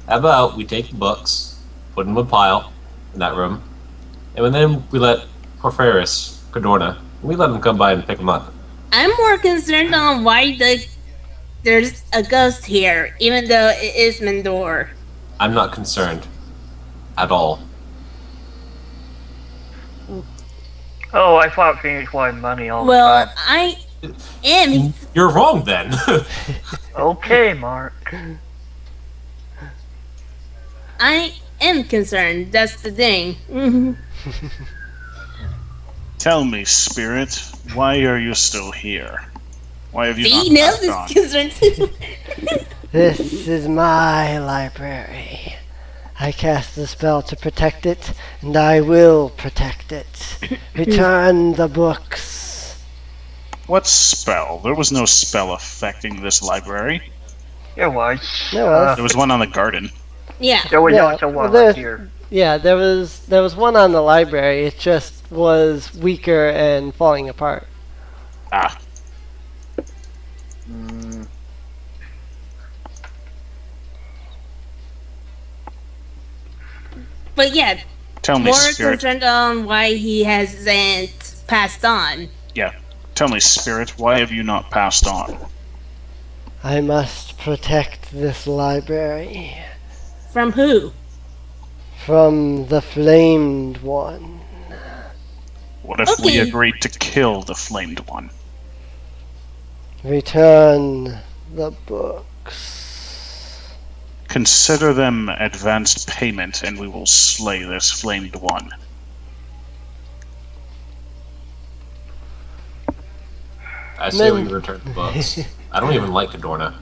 Speaker 1: How about we take the books, put them in a pile in that room, and then we let Porphyris, Cadorna, we let them come by and pick them up.
Speaker 3: I'm more concerned on why there's a ghost here, even though it is Mendor.
Speaker 1: I'm not concerned at all.
Speaker 5: Oh, I thought Phoenix wanted money all the
Speaker 3: Well,
Speaker 5: time.
Speaker 3: I am.
Speaker 1: You're wrong then.
Speaker 5: Okay, Mark.
Speaker 3: I am concerned. That's the thing. Mhm.
Speaker 4: Tell me, Spirit, why are you still here? Why have you
Speaker 3: See,
Speaker 4: not
Speaker 3: Nels
Speaker 4: passed
Speaker 3: is
Speaker 4: on?
Speaker 3: concerned too.
Speaker 2: This is my library. I cast the spell to protect it, and I will protect it. Return the books.
Speaker 4: What spell? There was no spell affecting this library.
Speaker 5: There was.
Speaker 2: There was.
Speaker 4: There was one on the garden.
Speaker 3: Yeah.
Speaker 5: There was
Speaker 2: Yeah,
Speaker 5: also
Speaker 2: well,
Speaker 5: one
Speaker 2: there's-
Speaker 5: up here.
Speaker 2: Yeah, there was one on the library. It just was weaker and falling apart.
Speaker 4: Ah,
Speaker 5: Mm,
Speaker 3: But yeah,
Speaker 4: tell me,
Speaker 3: more
Speaker 4: Spirit.
Speaker 3: concerned on why he hasn't passed on.
Speaker 4: Yeah, tell me, Spirit, why have you not passed on?
Speaker 2: I must protect this library
Speaker 3: From who?
Speaker 2: from the Flamed One.
Speaker 4: What if we
Speaker 3: Okay.
Speaker 4: agreed to kill the Flamed One?
Speaker 2: Return the books.
Speaker 4: Consider them advanced payment, and we will slay this Flamed One.
Speaker 1: I say we
Speaker 2: Men-
Speaker 1: return the books. I don't even like Cadorna.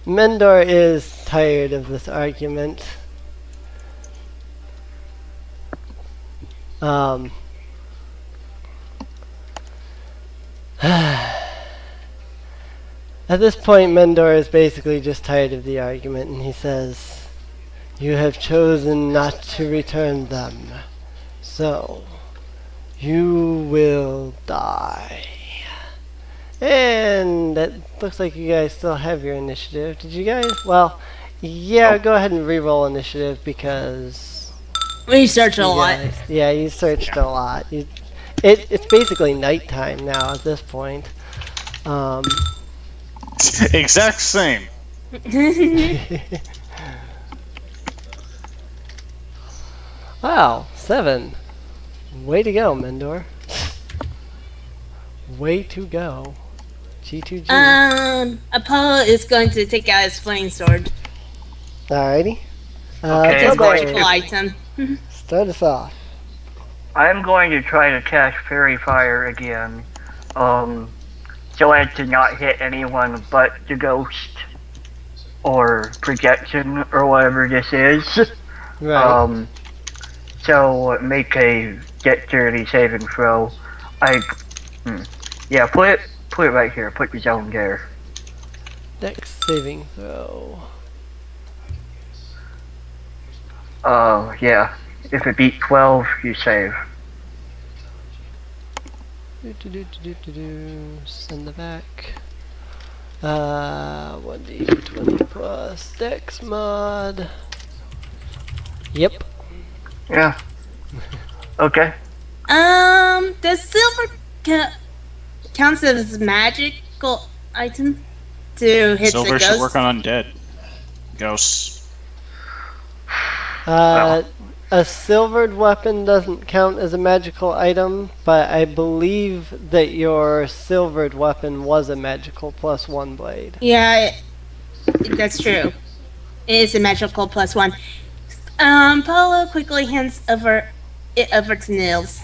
Speaker 2: Mendor is tired of this argument. At this point, Mendor is basically just tired of the argument, and he says, "You have chosen not to return them, so you will die." And it looks like you guys still have your initiative. Did you guys? Well, yeah, go ahead and re-roll initiative because
Speaker 3: We searched a
Speaker 2: you
Speaker 3: lot.
Speaker 2: guys- yeah, you searched a lot. It's basically nighttime now at this point.
Speaker 4: Exact same.
Speaker 2: Wow, 7. Way to go, Mendor. Way to go. G2G.
Speaker 3: Apollo is going to take out his flame sword.
Speaker 2: Alrighty.
Speaker 5: Okay,
Speaker 3: His
Speaker 5: I'm going
Speaker 2: Bobbo,
Speaker 3: magical item.
Speaker 2: start us off.
Speaker 5: I'm going to try to cast Fairy Fire again. So as to not hit anyone but the ghost. Or projection, or whatever this is.
Speaker 2: Right.
Speaker 5: So make a dexterity saving throw. Yeah, put it right here. Put the zone there.
Speaker 2: Dex saving throw.
Speaker 5: Yeah. If it beats 12, you save.
Speaker 2: Send the back. 1d20 plus Dex mod. Yep.
Speaker 5: Yeah. Okay.
Speaker 3: Does silver counts as magical item to hit
Speaker 4: Silver
Speaker 3: the
Speaker 4: should
Speaker 3: ghost?
Speaker 4: work on undead. Ghosts.
Speaker 2: A silvered weapon doesn't count as a magical item, but I believe that your silvered weapon was a magical +1 blade.
Speaker 3: Yeah, that's true. It is a magical +1. Paulo quickly hands it over to Nils.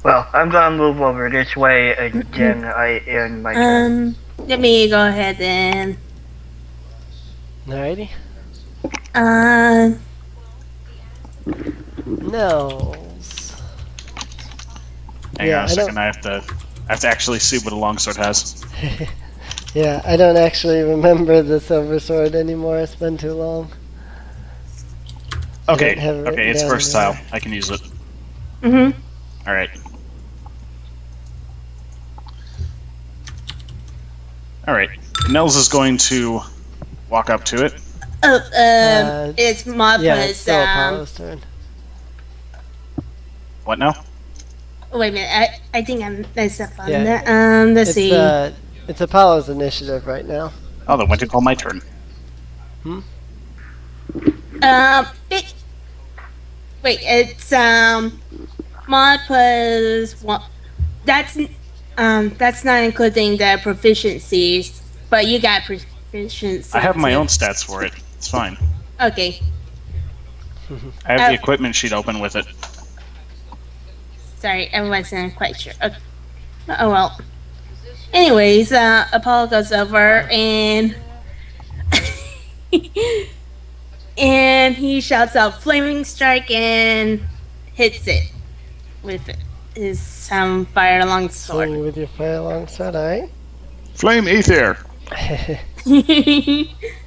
Speaker 5: Well, I'm gonna move over this way again. I end my turn.
Speaker 3: Let me go ahead and
Speaker 2: Alrighty. Nels.
Speaker 4: Hang
Speaker 2: Yeah,
Speaker 4: on a
Speaker 2: I don't-
Speaker 4: second. I have to actually see what a longsword has.
Speaker 2: Yeah, I don't actually remember the silver sword anymore. It's been too long. I
Speaker 4: Okay,
Speaker 2: don't have it written
Speaker 4: it's
Speaker 2: down
Speaker 4: versatile.
Speaker 2: anywhere.
Speaker 4: I can use it.
Speaker 3: Mm-hmm.
Speaker 4: All right. All right. Nels is going to walk up to it.
Speaker 3: Oh, it's Mappa's,
Speaker 2: Yeah, it's still Apollo's turn.
Speaker 4: What now?
Speaker 3: wait a minute, I think I messed up on
Speaker 2: Yeah,
Speaker 3: that. Let's see.
Speaker 2: It's Apollo's initiative right now.
Speaker 4: Oh, then when to call my turn?
Speaker 3: It, wait, it's Mappa's one. That's not including the proficiencies, but you got proficiency.
Speaker 4: I have my
Speaker 3: too.
Speaker 4: own stats for it. It's fine.
Speaker 3: Okay,
Speaker 4: I have the equipment sheet open with it.
Speaker 3: sorry, I wasn't quite sure. Okay. Oh well. Anyways, Apollo goes over and and he shouts out "Flaming Strike" and hits it with his fire long sword.
Speaker 2: Swing with your fire longsword, alright?
Speaker 4: Flame ether.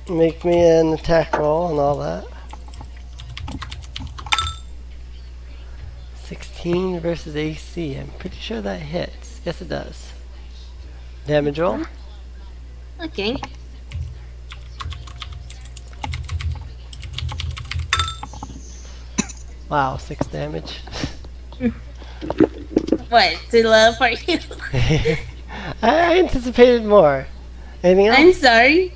Speaker 2: Make me an attack roll and all that. 16 versus AC. I'm pretty sure that hits. Yes, it does. Damage roll.
Speaker 3: Okay.
Speaker 2: Wow, 6 damage.
Speaker 3: What? Too low for you?
Speaker 2: I anticipated more. Anything else?
Speaker 3: I'm sorry.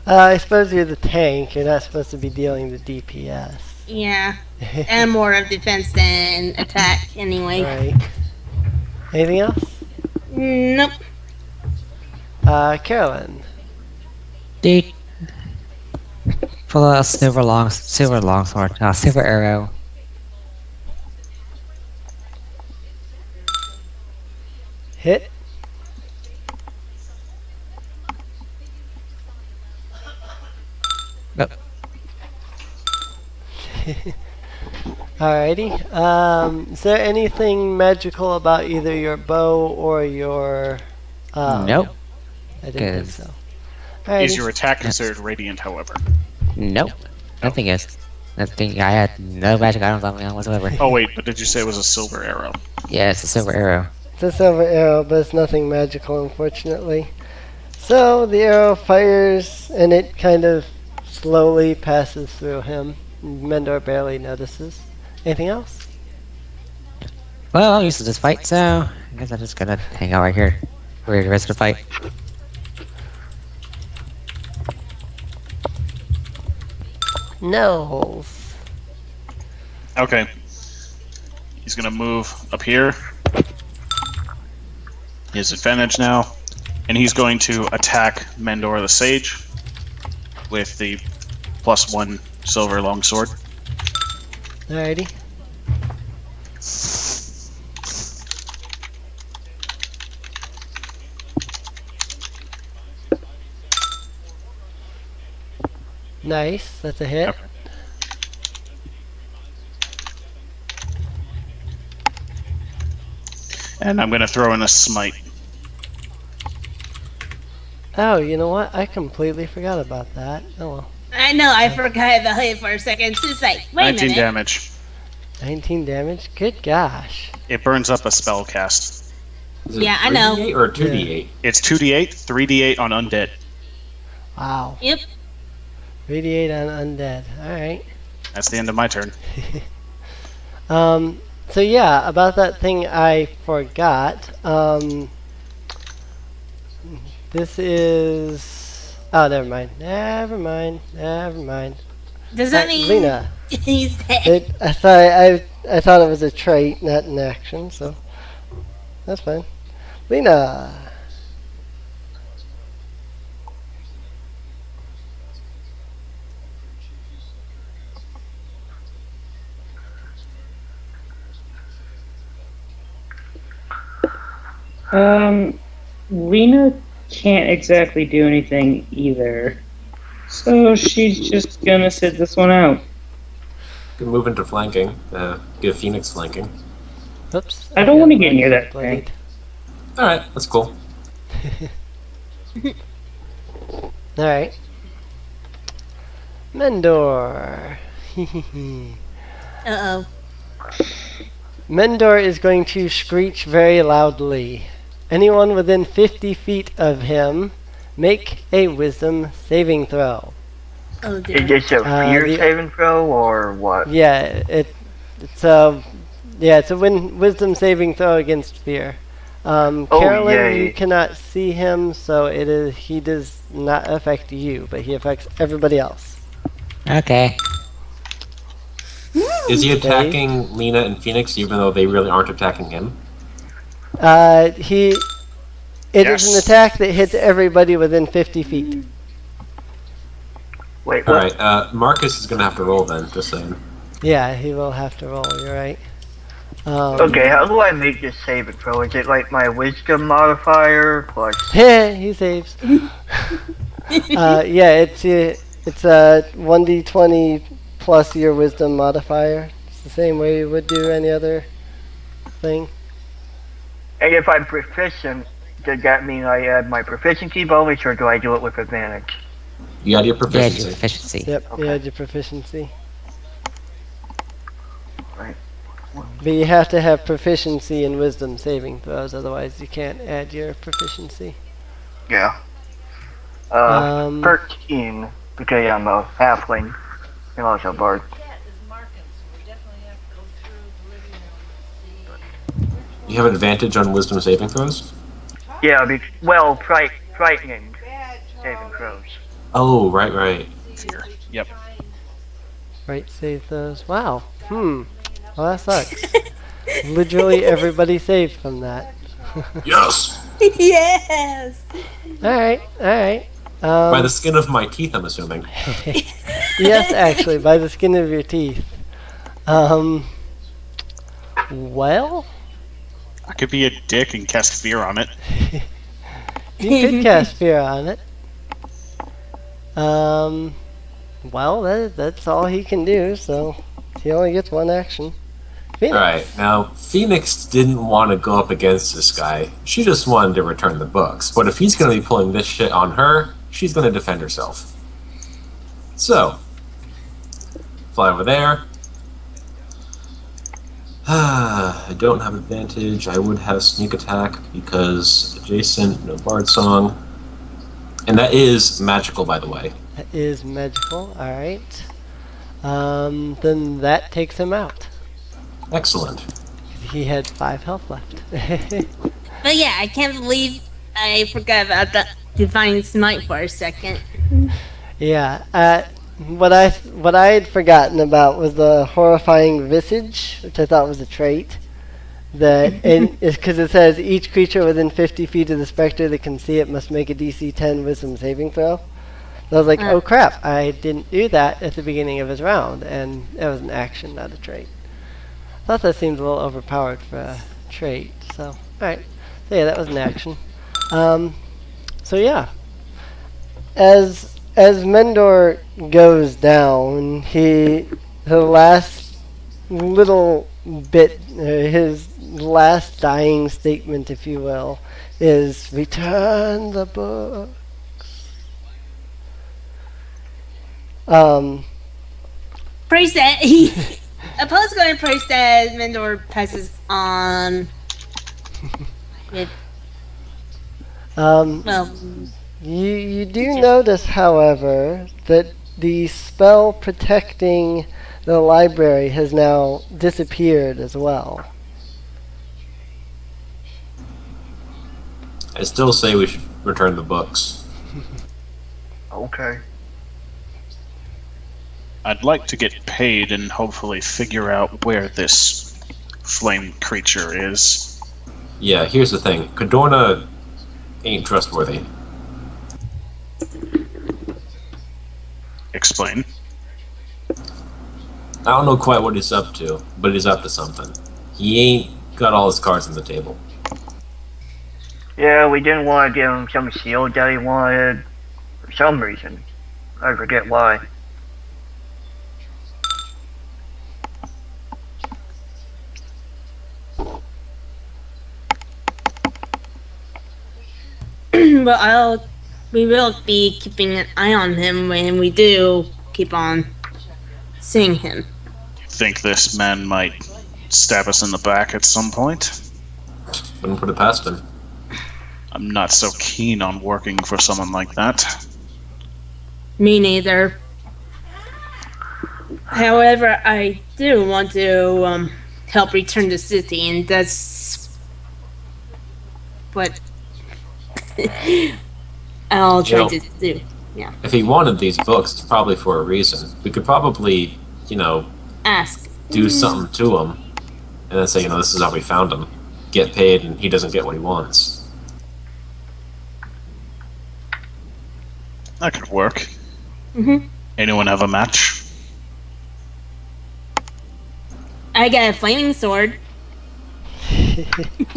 Speaker 2: I suppose you're the tank. You're not supposed to be dealing the DPS.
Speaker 3: Yeah. And more of defense than attack anyway.
Speaker 2: Right. Anything else?
Speaker 3: Nope.
Speaker 2: Carolyn.
Speaker 7: Dude. Pull out a silver longsword, silver arrow.
Speaker 2: Hit.
Speaker 7: Nope.
Speaker 2: Alrighty. Is there anything magical about either your bow or your...
Speaker 7: Nope.
Speaker 2: I didn't think
Speaker 7: Good.
Speaker 2: so.
Speaker 4: Is
Speaker 2: Alrighty.
Speaker 4: your attack considered radiant, however?
Speaker 7: Nope. Nothing is. Nothing. I had no magic items on me whatsoever.
Speaker 4: Oh wait, but did you say it was a silver arrow?
Speaker 7: Yeah, it's a silver arrow.
Speaker 2: It's a silver arrow, but it's nothing magical, unfortunately. So the arrow fires, and it kind of slowly passes through him. Mendor barely notices. Anything else?
Speaker 7: Well, I'm used to this fight, so I guess I'm just gonna hang out right here for the rest of the fight.
Speaker 2: Nels.
Speaker 4: Okay. He's gonna move up here. He has advantage now. And he's going to attack Mendor the Sage with the +1 silver longsword.
Speaker 2: Alrighty. Nice, that's a hit.
Speaker 4: Okay. And I'm gonna throw in a smite.
Speaker 2: Oh, you know what? I completely forgot about that. Oh well.
Speaker 3: I know, I forgot about it for a second. It's like, wait a
Speaker 4: 19
Speaker 3: minute.
Speaker 4: damage.
Speaker 2: 19 damage? Good gosh.
Speaker 4: It burns up a spell cast.
Speaker 1: Is it
Speaker 3: Yeah, I know.
Speaker 1: 3d8 or 2d8?
Speaker 4: It's 2d8, 3d8 on undead.
Speaker 2: Wow.
Speaker 3: Yep.
Speaker 2: Radiate on undead. Alright.
Speaker 4: That's the end of my turn.
Speaker 2: So yeah, about that thing I forgot. This is... Oh, never mind. Never mind.
Speaker 3: Does that mean
Speaker 2: Leena.
Speaker 3: he's dead?
Speaker 2: I thought it was a trait, not an action, so... That's fine. Leena!
Speaker 6: Leena can't exactly do anything either. So she's just gonna sit this one out.
Speaker 1: You can move into flanking. Give Phoenix flanking.
Speaker 2: Oops.
Speaker 6: I don't wanna
Speaker 2: got
Speaker 6: get near
Speaker 2: my
Speaker 6: that
Speaker 2: bloodied.
Speaker 1: Alright, that's cool.
Speaker 2: Alright. Mendor.
Speaker 3: Uh-oh.
Speaker 2: Mendor is going to screech very loudly. Anyone within 50 feet of him, make a wisdom saving throw.
Speaker 3: Oh
Speaker 5: Is
Speaker 3: dear.
Speaker 5: this a fear
Speaker 2: the-
Speaker 5: saving throw or what?
Speaker 2: Yeah, it's a wisdom saving throw against fear. Carlyn,
Speaker 5: yay.
Speaker 2: you cannot see him, so he does not affect you, but he affects everybody else.
Speaker 7: Okay.
Speaker 1: Is he attacking Leena and Phoenix even though they really aren't attacking him?
Speaker 2: It is
Speaker 4: Yes.
Speaker 2: an attack that hits everybody within 50 feet.
Speaker 5: Wait, what?
Speaker 1: Alright, Marcus is gonna have to roll then, just saying.
Speaker 2: Yeah, he will have to roll, you're right.
Speaker 5: Okay, how do I make this saving throw? Is it like my wisdom modifier plus?
Speaker 2: He saves. Yeah, it's a 1d20 plus your wisdom modifier. It's the same way you would do any other thing.
Speaker 5: And if I'm proficient, does that mean I add my proficiency bonus, or do I do it with advantage?
Speaker 1: You got your
Speaker 7: Yeah,
Speaker 1: proficiency.
Speaker 7: your efficiency.
Speaker 2: Yep, you
Speaker 5: Okay.
Speaker 2: had your proficiency.
Speaker 5: Right.
Speaker 2: But you have to have proficiency in wisdom saving throws, otherwise you can't add your proficiency.
Speaker 5: Yeah. 13, because I'm a halfling, and also a bard.
Speaker 1: You have advantage on wisdom saving throws?
Speaker 5: Yeah, frightening saving throws.
Speaker 1: Oh, right.
Speaker 4: Yep.
Speaker 2: Right, save those. Wow. Well, that sucks. Literally everybody saved from that.
Speaker 1: Yes!
Speaker 3: Yes.
Speaker 2: Alright.
Speaker 1: By the skin of my teeth, I'm assuming.
Speaker 2: Yes, actually, by the skin of your teeth. Well,
Speaker 4: I could be a dick and cast fear on it.
Speaker 2: you could cast fear on it. Well, that's all he can do, so he only gets one action. Phoenix.
Speaker 1: Alright, now, Phoenix didn't want to go up against this guy. She just wanted to return the books. But if he's going to be pulling this shit on her, she's going to defend herself. So, fly over there. I don't have advantage. I would have sneak attack because adjacent, no bard song. And that is magical, by the way.
Speaker 2: That is magical, alright. Then that takes him out.
Speaker 1: Excellent.
Speaker 2: He had 5 health left.
Speaker 3: But yeah, I can't believe I forgot about the divine smite for a second.
Speaker 2: Yeah, what I had forgotten about was the horrifying visage, which I thought was a trait. Because it says each creature within 50 feet of the specter that can see it must make a DC 10 wisdom saving throw. So I was like, oh crap, I didn't do that at the beginning of his round, and it was an action, not a trait. I thought that seemed a little overpowered for a trait, so alright. So yeah, that was an action. So yeah. As Mendor goes down, the last little bit, his last dying statement, if you will, is return the book.
Speaker 3: Praise that. Opposed going to praise that Mendor passes on. With, well,
Speaker 2: You do notice, however, that the spell protecting the library has now disappeared as well.
Speaker 1: I still say we should return the books.
Speaker 5: Okay.
Speaker 4: I'd like to get paid and hopefully figure out where this flame creature is.
Speaker 1: Yeah, here's the thing. Cadorna ain't trustworthy.
Speaker 4: Explain.
Speaker 1: I don't know quite what he's up to, but he's up to something. He ain't got all his cards on the table.
Speaker 5: Yeah, we didn't want to give him some shield that he wanted for some reason. I forget why.
Speaker 3: But we will be keeping an eye on him when we do keep on seeing him.
Speaker 4: Think this man might stab us in the back at some point?
Speaker 1: Wouldn't put it past him.
Speaker 4: I'm not so keen on working for someone like that.
Speaker 3: Me neither. However, I do want to help return the city, and that's what I'll try to do. Yeah.
Speaker 1: If he wanted these books, it's probably for a reason. We could probably,
Speaker 3: Ask.
Speaker 1: do something to him, and then say, this is how we found him. Get paid, and he doesn't get what he wants.
Speaker 4: That could work.
Speaker 3: Mhm.
Speaker 4: Anyone have a match?
Speaker 3: I got a flaming sword.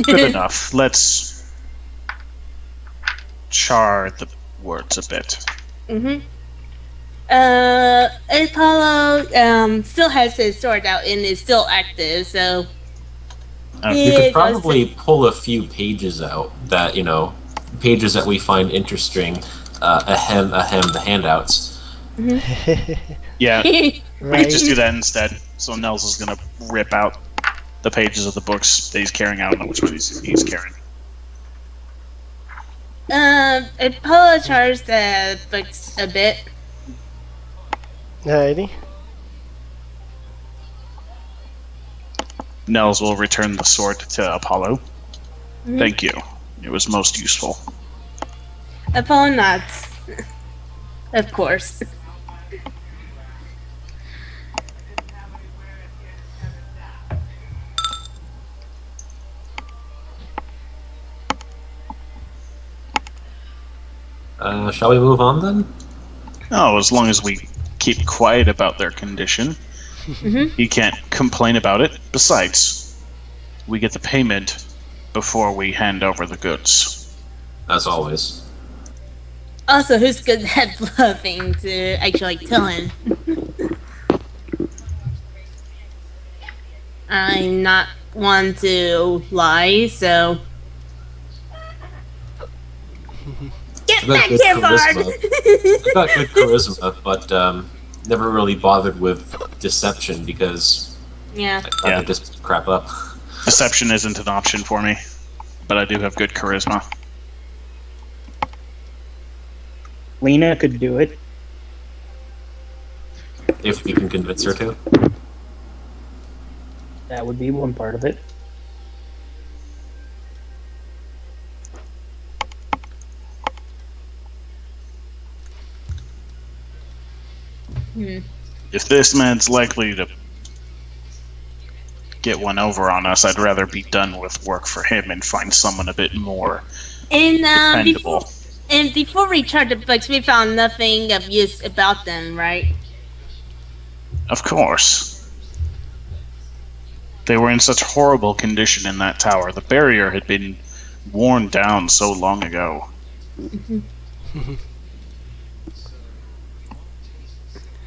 Speaker 4: Good enough. Let's char the words a bit.
Speaker 3: Mhm. Apollo still has his sword out and is still active, so
Speaker 1: You could probably pull a few pages out that, pages that we find interesting, ahem, the handouts.
Speaker 4: Yeah, we
Speaker 2: Right.
Speaker 4: could just do that instead. So Nels is gonna rip out the pages of the books that he's carrying out and which one he's carrying.
Speaker 3: Apollo charged the books a bit.
Speaker 2: Alrighty.
Speaker 4: Nels will return the sword to Apollo.
Speaker 3: Mhm.
Speaker 4: Thank you. It was most useful.
Speaker 3: Apollo nods. Of course.
Speaker 1: Shall we move on then?
Speaker 4: Oh, as long as we keep quiet about their condition.
Speaker 3: Mhm.
Speaker 4: He can't complain about it. Besides, we get the payment before we hand over the goods.
Speaker 1: As always.
Speaker 3: Also, who's good at bluffing to actually tell him? I'm not one to lie, so. Get
Speaker 1: I've got
Speaker 3: back
Speaker 1: good
Speaker 3: here, Bard!
Speaker 1: I've got good charisma, but never really bothered with deception because
Speaker 3: Yeah.
Speaker 1: I'd rather just crap up.
Speaker 4: Deception isn't an option for me, but I do have good charisma.
Speaker 6: Leena could do it.
Speaker 1: If we can convince her to.
Speaker 6: That would be one part of it.
Speaker 3: Hmm.
Speaker 4: If this man's likely to get one over on us, I'd rather be done with work for him and find someone a bit more
Speaker 3: And
Speaker 4: dependable.
Speaker 3: before we tried the books, we found nothing of use about them, right?
Speaker 4: Of course. They were in such horrible condition in that tower. The barrier had been worn down so long ago.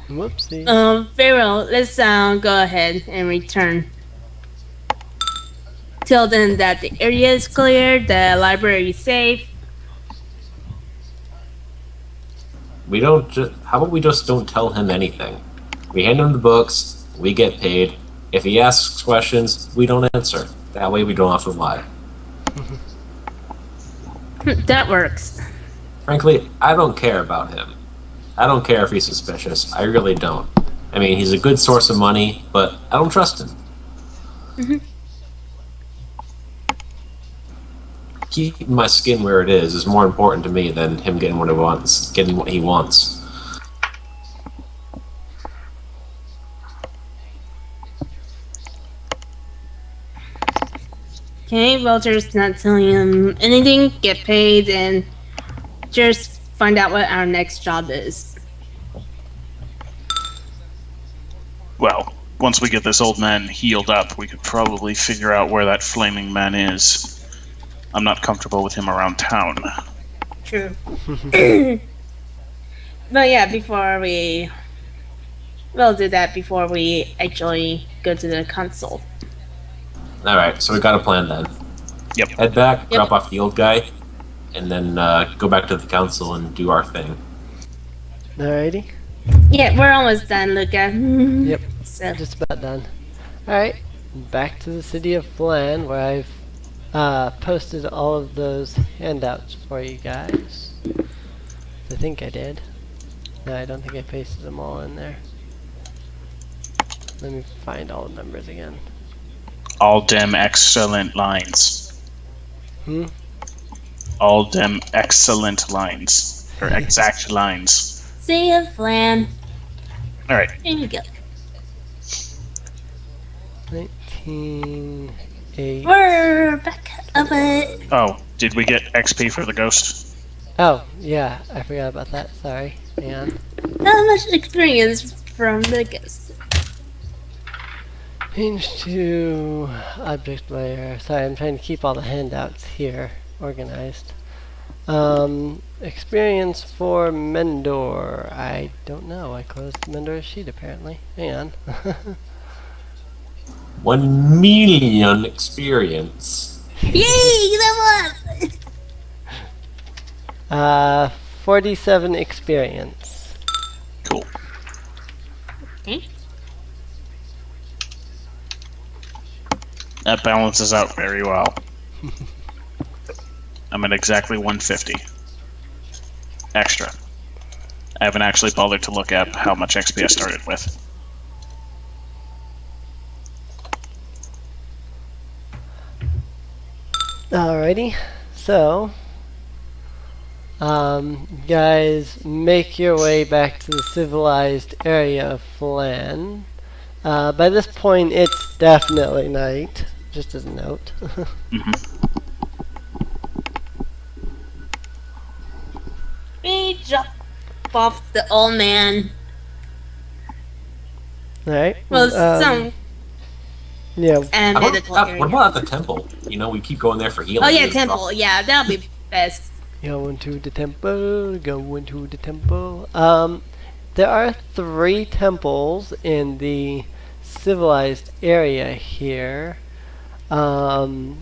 Speaker 2: Whoopsie.
Speaker 3: Very well. Let's go ahead and return. Tell them that the area is clear, the library is safe.
Speaker 1: How about we just don't tell him anything? We hand him the books, we get paid. If he asks questions, we don't answer. That way we don't have to lie.
Speaker 3: That works.
Speaker 1: Frankly, I don't care about him. I don't care if he's suspicious. I really don't. I mean, he's a good source of money, but I don't trust him. Keeping my skin where it is more important to me than him getting what he wants.
Speaker 3: Okay, well, just not telling him anything, get paid, and just find out what our next job is.
Speaker 4: Well, once we get this old man healed up, we could probably figure out where that flaming man is. I'm not comfortable with him around town.
Speaker 3: True. But yeah, we'll do that before we actually go to the console.
Speaker 1: Alright, so we got a plan then.
Speaker 4: Yep.
Speaker 1: Head back,
Speaker 3: Yep.
Speaker 1: drop off the old guy, and then go back to the council and do our thing.
Speaker 2: Alrighty.
Speaker 3: Yeah, we're almost done, Luca.
Speaker 2: Yep.
Speaker 3: So,
Speaker 2: Just about done. Alright. Back to the city of Flan, where I've posted all of those handouts for you guys. I think I did. No, I don't think I pasted them all in there. Let me find all the numbers again.
Speaker 4: All dem excellent lines.
Speaker 2: Hmm?
Speaker 4: All dem excellent lines. Or exact lines.
Speaker 3: see you, Flan.
Speaker 4: Alright.
Speaker 3: Here you go.
Speaker 2: 19.8.
Speaker 3: We're back up it.
Speaker 4: Oh, did we get XP for the ghost?
Speaker 2: Oh, yeah, I forgot about that. Sorry. Hang on.
Speaker 3: Not much experience from the ghost.
Speaker 2: Page 2, object layer. Sorry, I'm trying to keep all the handouts here organized. Experience for Mendor. I don't know. I closed Mendor's sheet apparently. Hang on.
Speaker 1: 1 million experience.
Speaker 3: Yay! Level up!
Speaker 2: 47 experience.
Speaker 4: Cool.
Speaker 3: Okay.
Speaker 4: That balances out very well. I'm at exactly 150. Extra. I haven't actually bothered to look at how much XP I started with.
Speaker 2: Alrighty, so guys, make your way back to the civilized area of Flan. By this point, it's definitely night, just as a note.
Speaker 3: We drop off the old man.
Speaker 2: Alright.
Speaker 3: Well, some
Speaker 2: Yeah.
Speaker 3: and
Speaker 1: What
Speaker 3: the
Speaker 1: about, what about at the temple? You know, we keep going there for healing.
Speaker 3: Oh yeah,
Speaker 1: and stuff.
Speaker 3: temple. Yeah, that'll be best.
Speaker 2: Going to the temple, going to the temple. There are 3 temples in the civilized area here. One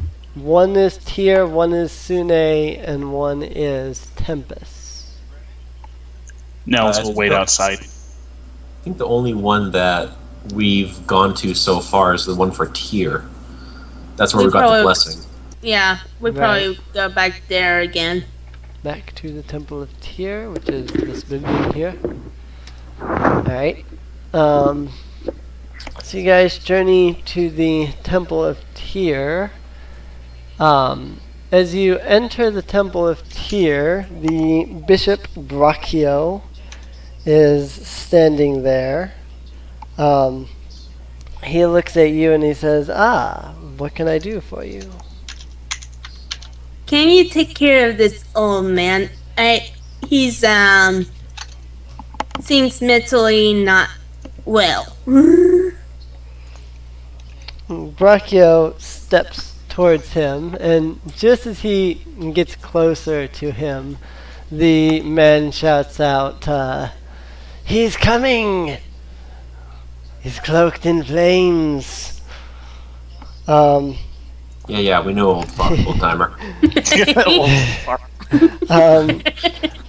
Speaker 2: is Tyr, one is Sune, and one is Tempest.
Speaker 4: Nels will wait
Speaker 1: no.
Speaker 4: outside.
Speaker 1: I think the only one that we've gone to so far is the one for Tyr. That's where
Speaker 3: We
Speaker 1: we got
Speaker 3: probably-
Speaker 1: the blessing.
Speaker 3: Yeah, we
Speaker 2: Right.
Speaker 3: probably go back there again.
Speaker 2: Back to the Temple of Tyr, which is this building here. Alright. So you guys journey to the Temple of Tyr. As you enter the Temple of Tyr, the Bishop Brachio is standing there. He looks at you and he says, "Ah, what can I do for you?"
Speaker 3: Can you take care of this old man? He's seems mentally not well.
Speaker 2: Brachio steps towards him, and just as he gets closer to him, the man shouts out, "He's coming! He's cloaked in flames!"
Speaker 1: Yeah, we know old timer.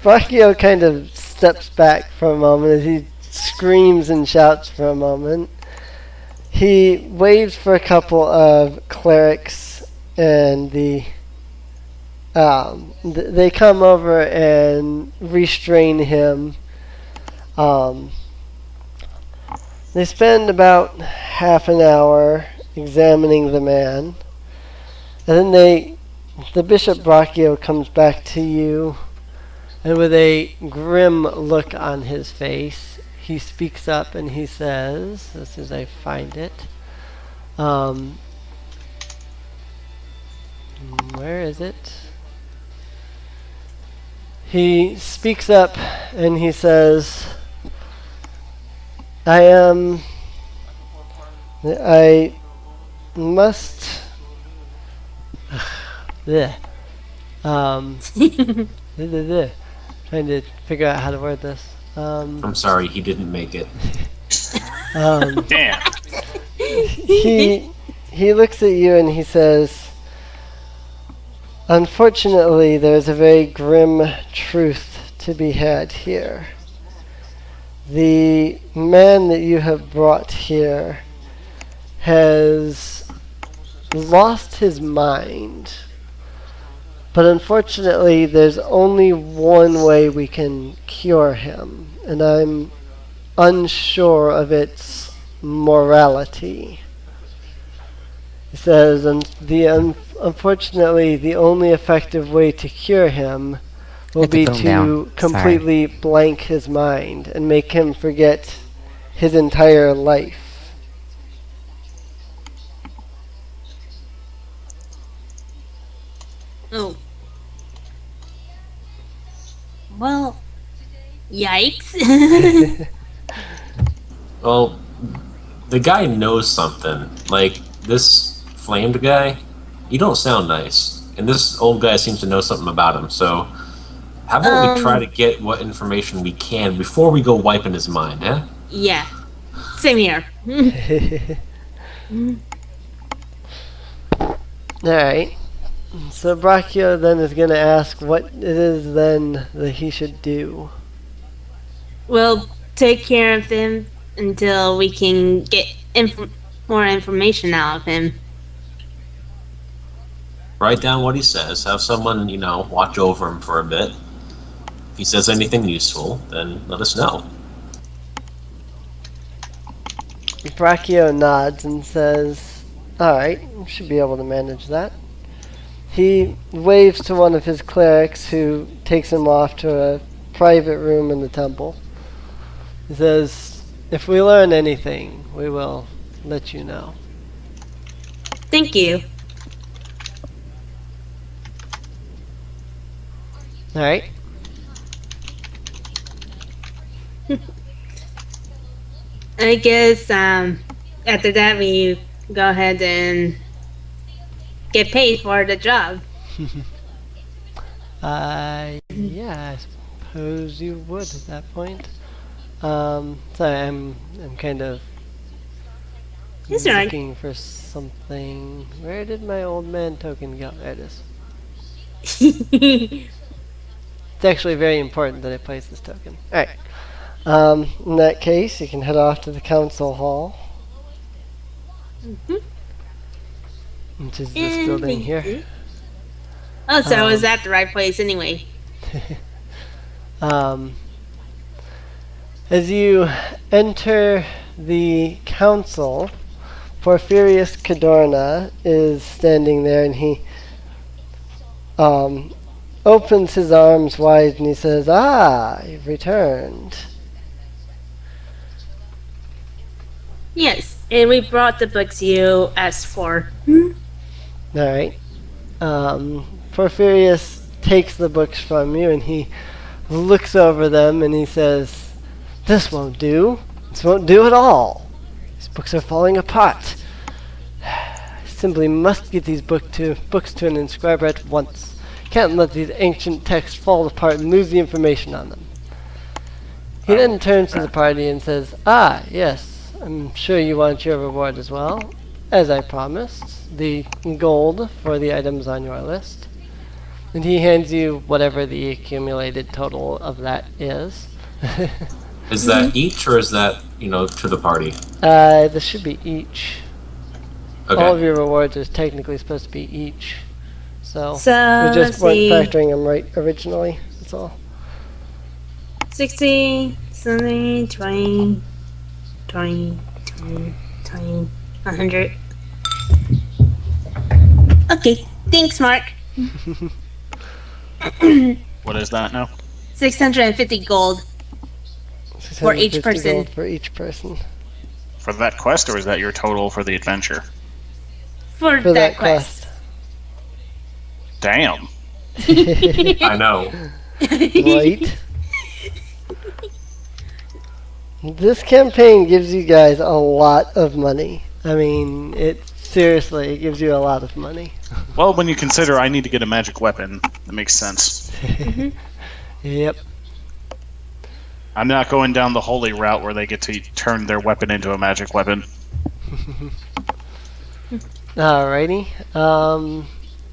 Speaker 2: Brachio kind of steps back for a moment as he screams and shouts for a moment. He waves for a couple of clerics, and they come over and restrain him. They spend about half an hour examining the man, and then the Bishop Brachio comes back to you, and with a grim look on his face, he speaks up and he says, as soon as I find it, where is it? He speaks up and he says, I must trying to figure out how to word this.
Speaker 1: I'm sorry, he didn't make it.
Speaker 4: Damn.
Speaker 2: he looks at you and he says, "Unfortunately, there's a very grim truth to be had here. The man that you have brought here has lost his mind. But unfortunately, there's only one way we can cure him, and I'm unsure of its morality." He says, unfortunately, the only effective way to cure him will
Speaker 7: Hit the
Speaker 2: be
Speaker 7: phone
Speaker 2: to
Speaker 7: down.
Speaker 2: completely blank his mind and make him forget his entire life.
Speaker 3: Oh. Well, yikes.
Speaker 1: Well, the guy knows something. Like, this flamed guy, you don't sound nice. And this old guy seems to know something about him, so how about we try to get what information we can before we go wiping his mind, eh?
Speaker 3: Yeah. Same here.
Speaker 2: Alright. So Brachio then is going to ask what it is then that he should do.
Speaker 3: We'll take care of him until we can get more information out of him.
Speaker 1: Write down what he says, have someone, watch over him for a bit. If he says anything useful, then let us know.
Speaker 2: Brachio nods and says, "Alright, should be able to manage that." He waves to one of his clerics who takes him off to a private room in the temple. He says, "If we learn anything, we will let you know."
Speaker 3: Thank you.
Speaker 2: Alright.
Speaker 3: I guess after that we go ahead and get paid for the job.
Speaker 2: Yeah, I suppose you would at that point. Sorry, I'm kind of
Speaker 3: It's alright.
Speaker 2: looking for something. Where did my old man token go? There it is. It's actually very important that I place this token. Alright. In that case, you can head off to the council hall. Which is this building here.
Speaker 3: Oh, so I was at the right place anyway.
Speaker 2: As you enter the council, Porphyrius Cadorna is standing there and he opens his arms wide and he says, "Ah, you've returned."
Speaker 3: Yes, and we brought the books you asked for.
Speaker 2: Alright. Porphyrius takes the books from you and he looks over them and he says, "This won't do. This won't do at all. These books are falling apart. I simply must get these books to an inscriber at once. Can't let these ancient texts fall apart and lose the information on them." He then turns to the party and says, "Ah, yes, I'm sure you want your reward as well. As I promised, the gold for the items on your list." And he hands you whatever the accumulated total of that is.
Speaker 1: Is that each, or is that, to the party?
Speaker 2: This should be each.
Speaker 1: Okay.
Speaker 2: All of your rewards are technically supposed to be each. So,
Speaker 3: So,
Speaker 2: we just
Speaker 3: let's
Speaker 2: weren't
Speaker 3: see.
Speaker 2: factoring them right originally. That's all.
Speaker 3: 60, 70, 20, 20, 20, 20, 100. Okay, thanks, Mark.
Speaker 4: What is that now?
Speaker 3: 650 gold. For each
Speaker 2: 650
Speaker 3: person.
Speaker 2: gold for each person.
Speaker 4: For that quest, or is that your total for the adventure?
Speaker 3: For,
Speaker 2: For
Speaker 3: that quest.
Speaker 4: Damn.
Speaker 1: I know.
Speaker 2: Right? This campaign gives you guys a lot of money. I mean, it gives you a lot of money.
Speaker 4: Well, when you consider I need to get a magic weapon, that makes sense.
Speaker 2: Yep.
Speaker 4: I'm not going down the holy route where they get to turn their weapon into a magic weapon.
Speaker 2: Alrighty.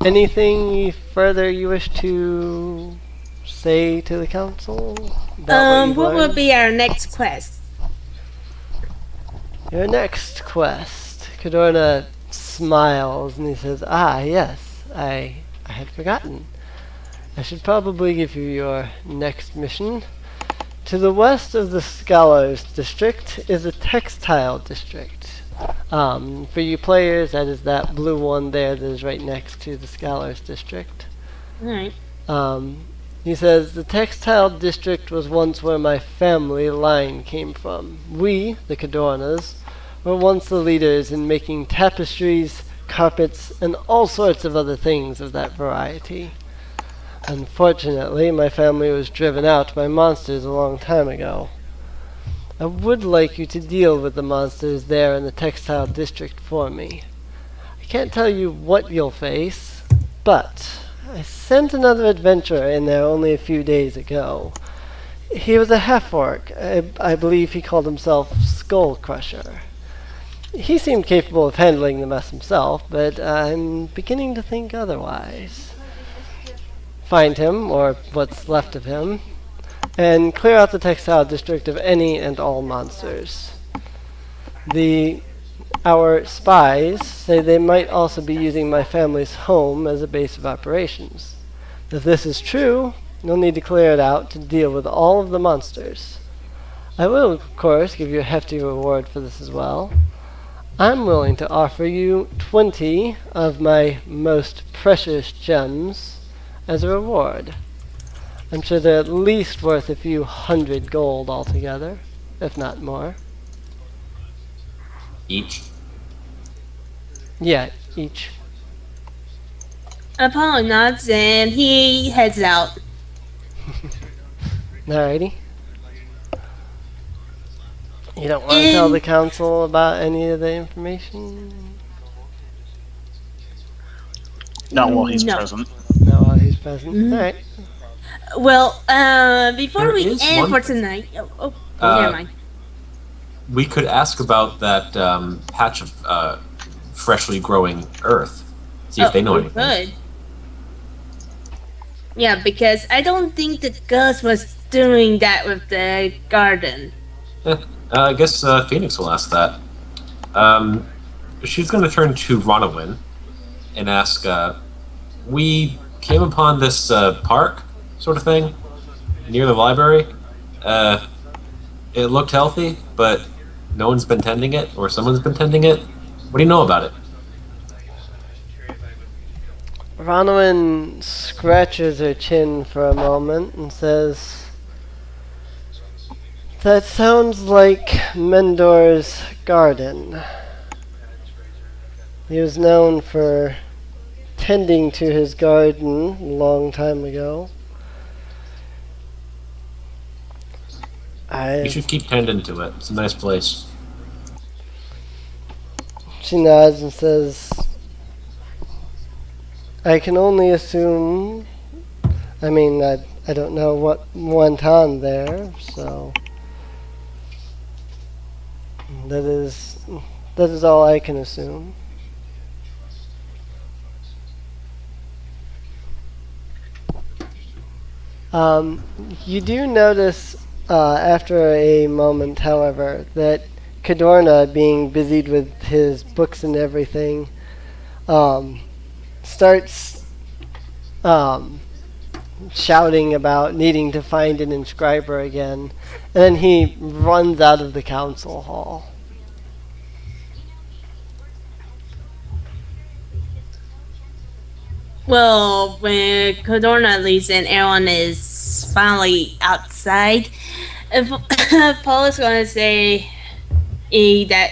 Speaker 2: Anything further you wish to say to the council? About
Speaker 3: What will
Speaker 2: learned?
Speaker 3: be our next quest?
Speaker 2: Your next quest. Cadorna smiles and he says, "Ah, yes, I had forgotten. I should probably give you your next mission. To the west of the Scholars District is a textile district. For you players, that is that blue one there that is right next to the Scholars District.
Speaker 3: Alright.
Speaker 2: He says, the textile district was once where my family line came from. We, the Cadornas, were once the leaders in making tapestries, carpets, and all sorts of other things of that variety. Unfortunately, my family was driven out by monsters a long time ago. I would like you to deal with the monsters there in the textile district for me. I can't tell you what you'll face, but I sent another adventurer in there only a few days ago. He was a half-orc. I believe he called himself Skull Crusher. He seemed capable of handling the mess himself, but I'm beginning to think otherwise. Find him, or what's left of him, and clear out the textile district of any and all monsters. Our spies say they might also be using my family's home as a base of operations. If this is true, you'll need to clear it out to deal with all of the monsters. I will, of course, give you a hefty reward for this as well. I'm willing to offer you 20 of my most precious gems as a reward. I'm sure they're at least worth a few hundred gold altogether, if not more.
Speaker 1: Each.
Speaker 2: Yeah, each.
Speaker 3: Apollo nods and he heads out.
Speaker 2: Alrighty. You don't want to tell the council about any of the information?
Speaker 4: Not while he's
Speaker 3: No.
Speaker 4: present.
Speaker 2: No, while he's present. Alright.
Speaker 3: Well, before
Speaker 1: There
Speaker 3: we
Speaker 1: is
Speaker 3: end
Speaker 1: one
Speaker 3: for tonight... Oh,
Speaker 1: Uh,
Speaker 3: never mind.
Speaker 1: We could ask about that patch of freshly growing earth. See if they know anything.
Speaker 3: Good. Yeah, because I don't think the ghost was doing that with the garden.
Speaker 1: I guess Phoenix will ask that. She's going to turn to Ronowin and ask, we came upon this park sort of thing near the library. It looked healthy, but no one's been tending it, or someone's been tending it. What do you know about it?
Speaker 2: Ronowin scratches her chin for a moment and says, that sounds like Mendor's garden. He was known for tending to his garden a long time ago.
Speaker 1: You should keep tending to it. It's a nice place.
Speaker 2: She nods and says, I can only assume, I mean, I don't know what went on there, so that is all I can assume. You do notice after a moment, however, that Cadorna, being busied with his books and everything, starts shouting about needing to find an inscriber again, and then he runs out of the council hall.
Speaker 3: Well, when Cadorna leaves and everyone is finally outside, Paul is going to say that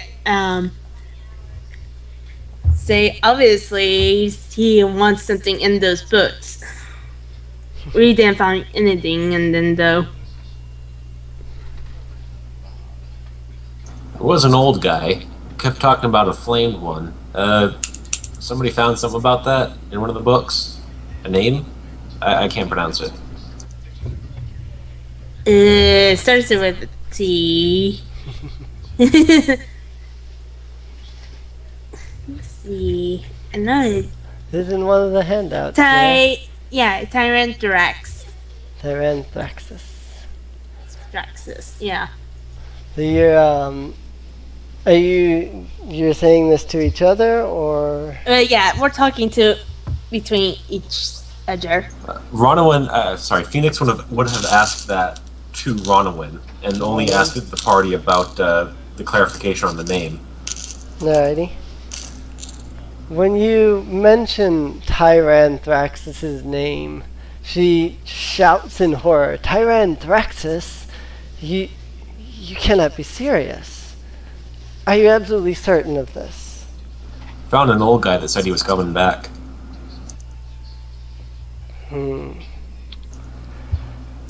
Speaker 3: say obviously he wants something in those books. We didn't find anything, and then though
Speaker 1: There was an old guy. Kept talking about a flamed one. Somebody found something about that in one of the books? A name? I can't pronounce it.
Speaker 3: It starts with T. Let's see. I know it.
Speaker 2: This is in one of the handouts. Yeah?
Speaker 3: Tyranthrax.
Speaker 2: Tyranthraxis.
Speaker 3: Straxus, yeah.
Speaker 2: So you're saying this to each other, or?
Speaker 3: Yeah, we're talking between each other.
Speaker 1: Phoenix would have asked that to Ronowin, and only asked the party about the clarification on the name.
Speaker 2: Alrighty. When you mention Tyranthraxis' name, she shouts in horror, "Tyranthraxis? You cannot be serious. Are you absolutely certain of this?"
Speaker 1: Found an old guy that said he was coming back.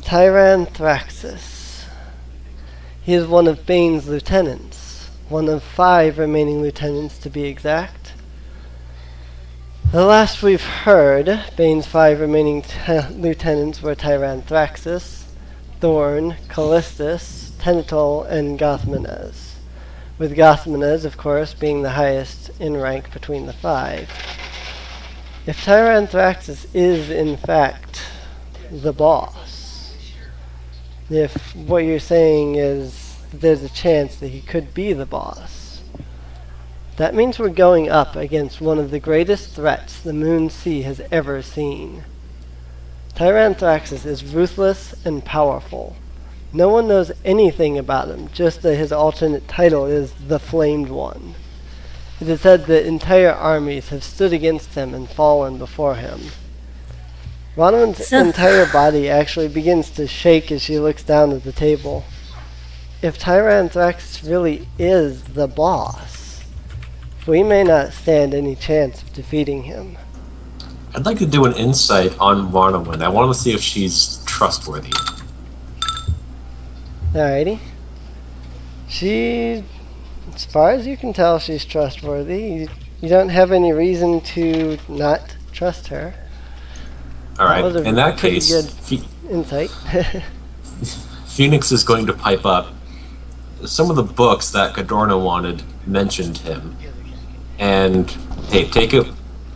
Speaker 2: Tyranthraxis. He is one of Bane's lieutenants. One of 5 remaining lieutenants, to be exact. The last we've heard, Bane's 5 remaining lieutenants were Tyranthraxis, Thorn, Callistus, Tenatol, and Gothmanez. With Gothmanez, of course, being the highest in rank between the 5. If Tyranthraxis is, in fact, the boss, if what you're saying is there's a chance that he could be the boss, that means we're going up against one of the greatest threats the Moon Sea has ever seen. Tyranthraxis is ruthless and powerful. No one knows anything about him, just that his alternate title is the Flamed One. It is said that entire armies have stood against him and fallen before him. Ronowin's entire body actually begins to shake as she looks down at the table. If Tyranthraxis really is the boss, we may not stand any chance of defeating him.
Speaker 1: I'd like to do an insight on Ronowin. I want to see if she's trustworthy.
Speaker 2: Alrighty. As far as you can tell, she's trustworthy. You don't have any reason to not trust her.
Speaker 1: Alright, in that
Speaker 2: pretty
Speaker 1: case,
Speaker 2: good insight.
Speaker 1: Phoenix is going to pipe up. Some of the books that Cadorna wanted mentioned him. And, hey, take it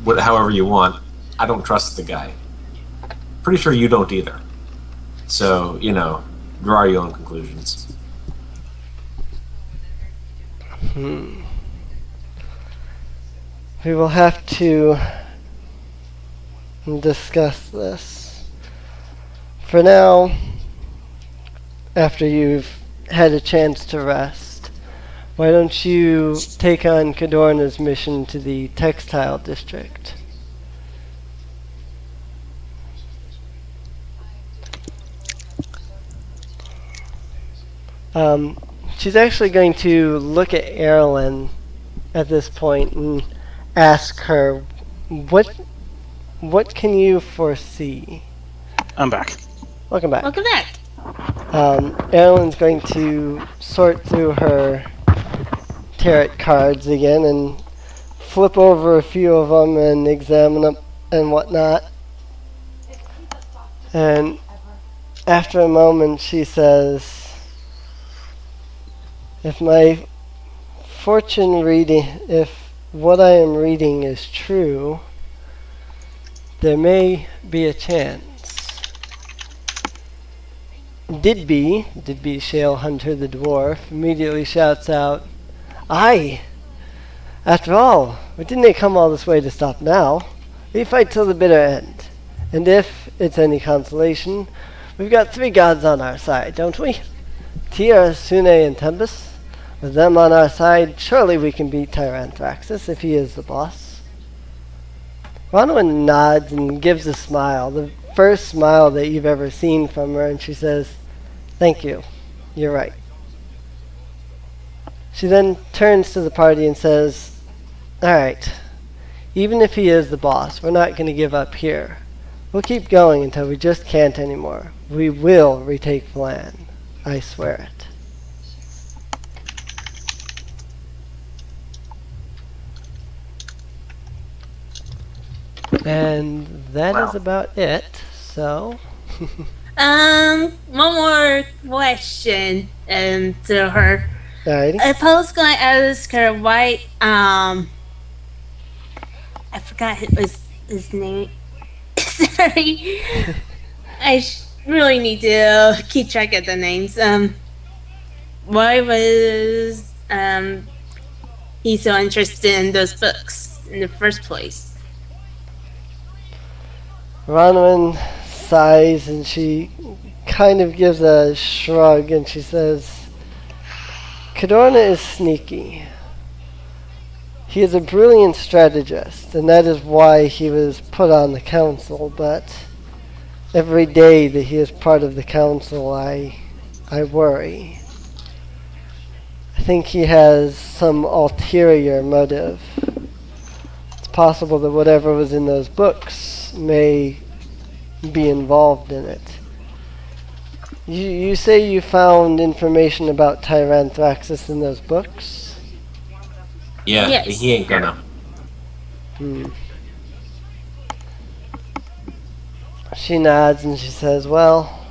Speaker 1: however you want. I don't trust the guy. Pretty sure you don't either. So, draw your own conclusions.
Speaker 2: We will have to discuss this. For now, after you've had a chance to rest, why don't you take on Cadorna's mission to the textile district? She's actually going to look at Carlyn at this point and ask her, what can you foresee?
Speaker 4: I'm back.
Speaker 2: Welcome back.
Speaker 3: Welcome back.
Speaker 2: Carlyn's going to sort through her tarot cards again and flip over a few of them and examine them and whatnot. And after a moment she says, if my fortune reading, if what I am reading is true, there may be a chance. Didby Shale Hunter the dwarf, immediately shouts out, "Aye! After all, we didn't come all this way to stop now. We fight till the bitter end. And if it's any consolation, we've got 3 gods on our side, don't we? Tyr, Sune, and Tempest. With them on our side, surely we can beat Tyranthraxis if he is the boss." Ronowin nods and gives a smile, the first smile that you've ever seen from her, and she says, "Thank you. You're right." She then turns to the party and says, "Alright, even if he is the boss, we're not going to give up here. We'll keep going until we just can't anymore. We will retake Vlan. I swear it." And that is about it. So,
Speaker 3: One more question to her.
Speaker 2: Alrighty.
Speaker 3: Apollo's gonna ask her why I forgot his name. Sorry. Really need to keep track of the names. Why was he so interested in those books in the first place?
Speaker 2: Ronwin sighs and she kind of gives a shrug and she says, Cadorna is sneaky. He is a brilliant strategist, and that is why he was put on the council, but every day that he is part of the council, I worry. I think he has some ulterior motive. It's possible that whatever was in those books may be involved in it. You say you found information about Tyranthraxis in those books?
Speaker 1: Yeah,
Speaker 3: Yes.
Speaker 1: he ain't gonna.
Speaker 2: She nods and she says, well,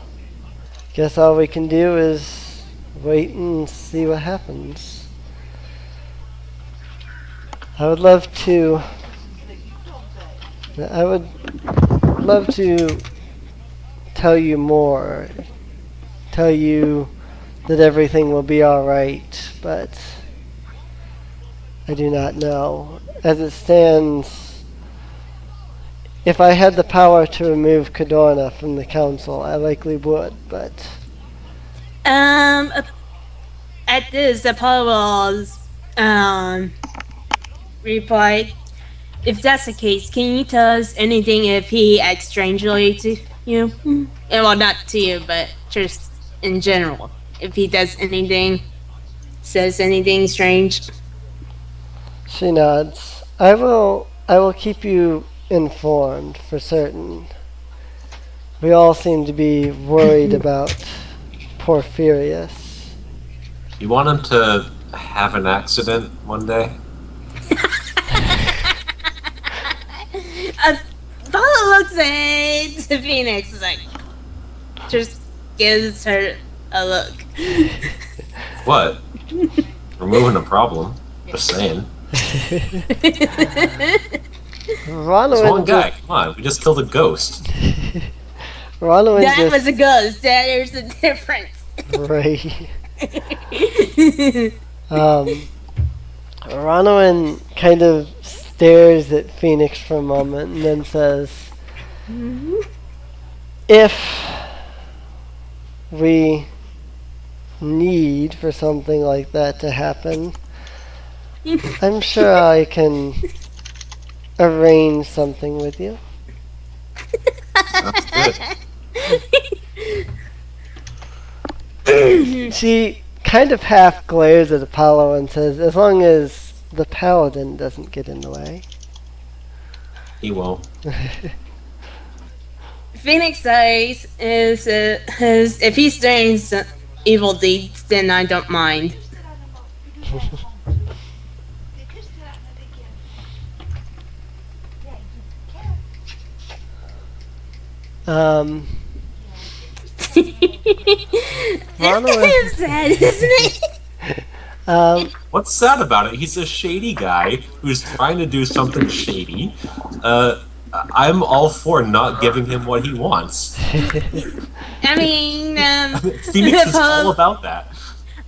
Speaker 2: guess all we can do is wait and see what happens. I would love to tell you more, tell you that everything will be alright, but I do not know. As it stands, if I had the power to remove Cadorna from the council, I likely would, but
Speaker 3: At this, Apollo's replied, if that's the case, can you tell us anything if he acts strangely to you? Well, not to you, but just in general. If he does anything, says anything strange.
Speaker 2: she nods. I will keep you informed for certain. We all seem to be worried about Porphyrius.
Speaker 1: You want him to have an accident one day?
Speaker 3: Apollo looks at Phoenix like, just gives her a look.
Speaker 1: What? Removing a problem. Just saying.
Speaker 2: Ronwin
Speaker 1: It's one guy.
Speaker 2: just-
Speaker 1: Come on, we just killed a ghost.
Speaker 2: Ronwin
Speaker 3: That
Speaker 2: just
Speaker 3: was a ghost. There's a difference.
Speaker 2: right. Ronwin kind of stares at Phoenix for a moment and then says, if we need for something like that to happen, I'm sure I can arrange something with you.
Speaker 1: That's good.
Speaker 2: She kind of half glares at Apollo and says, as long as the paladin doesn't get in the way.
Speaker 1: He won't.
Speaker 3: Phoenix says is if he's doing some evil deeds, then I don't mind.
Speaker 2: Ronwin-
Speaker 3: It's sad, isn't it?
Speaker 1: What's sad about it? He's a shady guy who's trying to do something shady. I'm all for not giving him what he wants.
Speaker 3: I mean,
Speaker 1: Phoenix is all about that.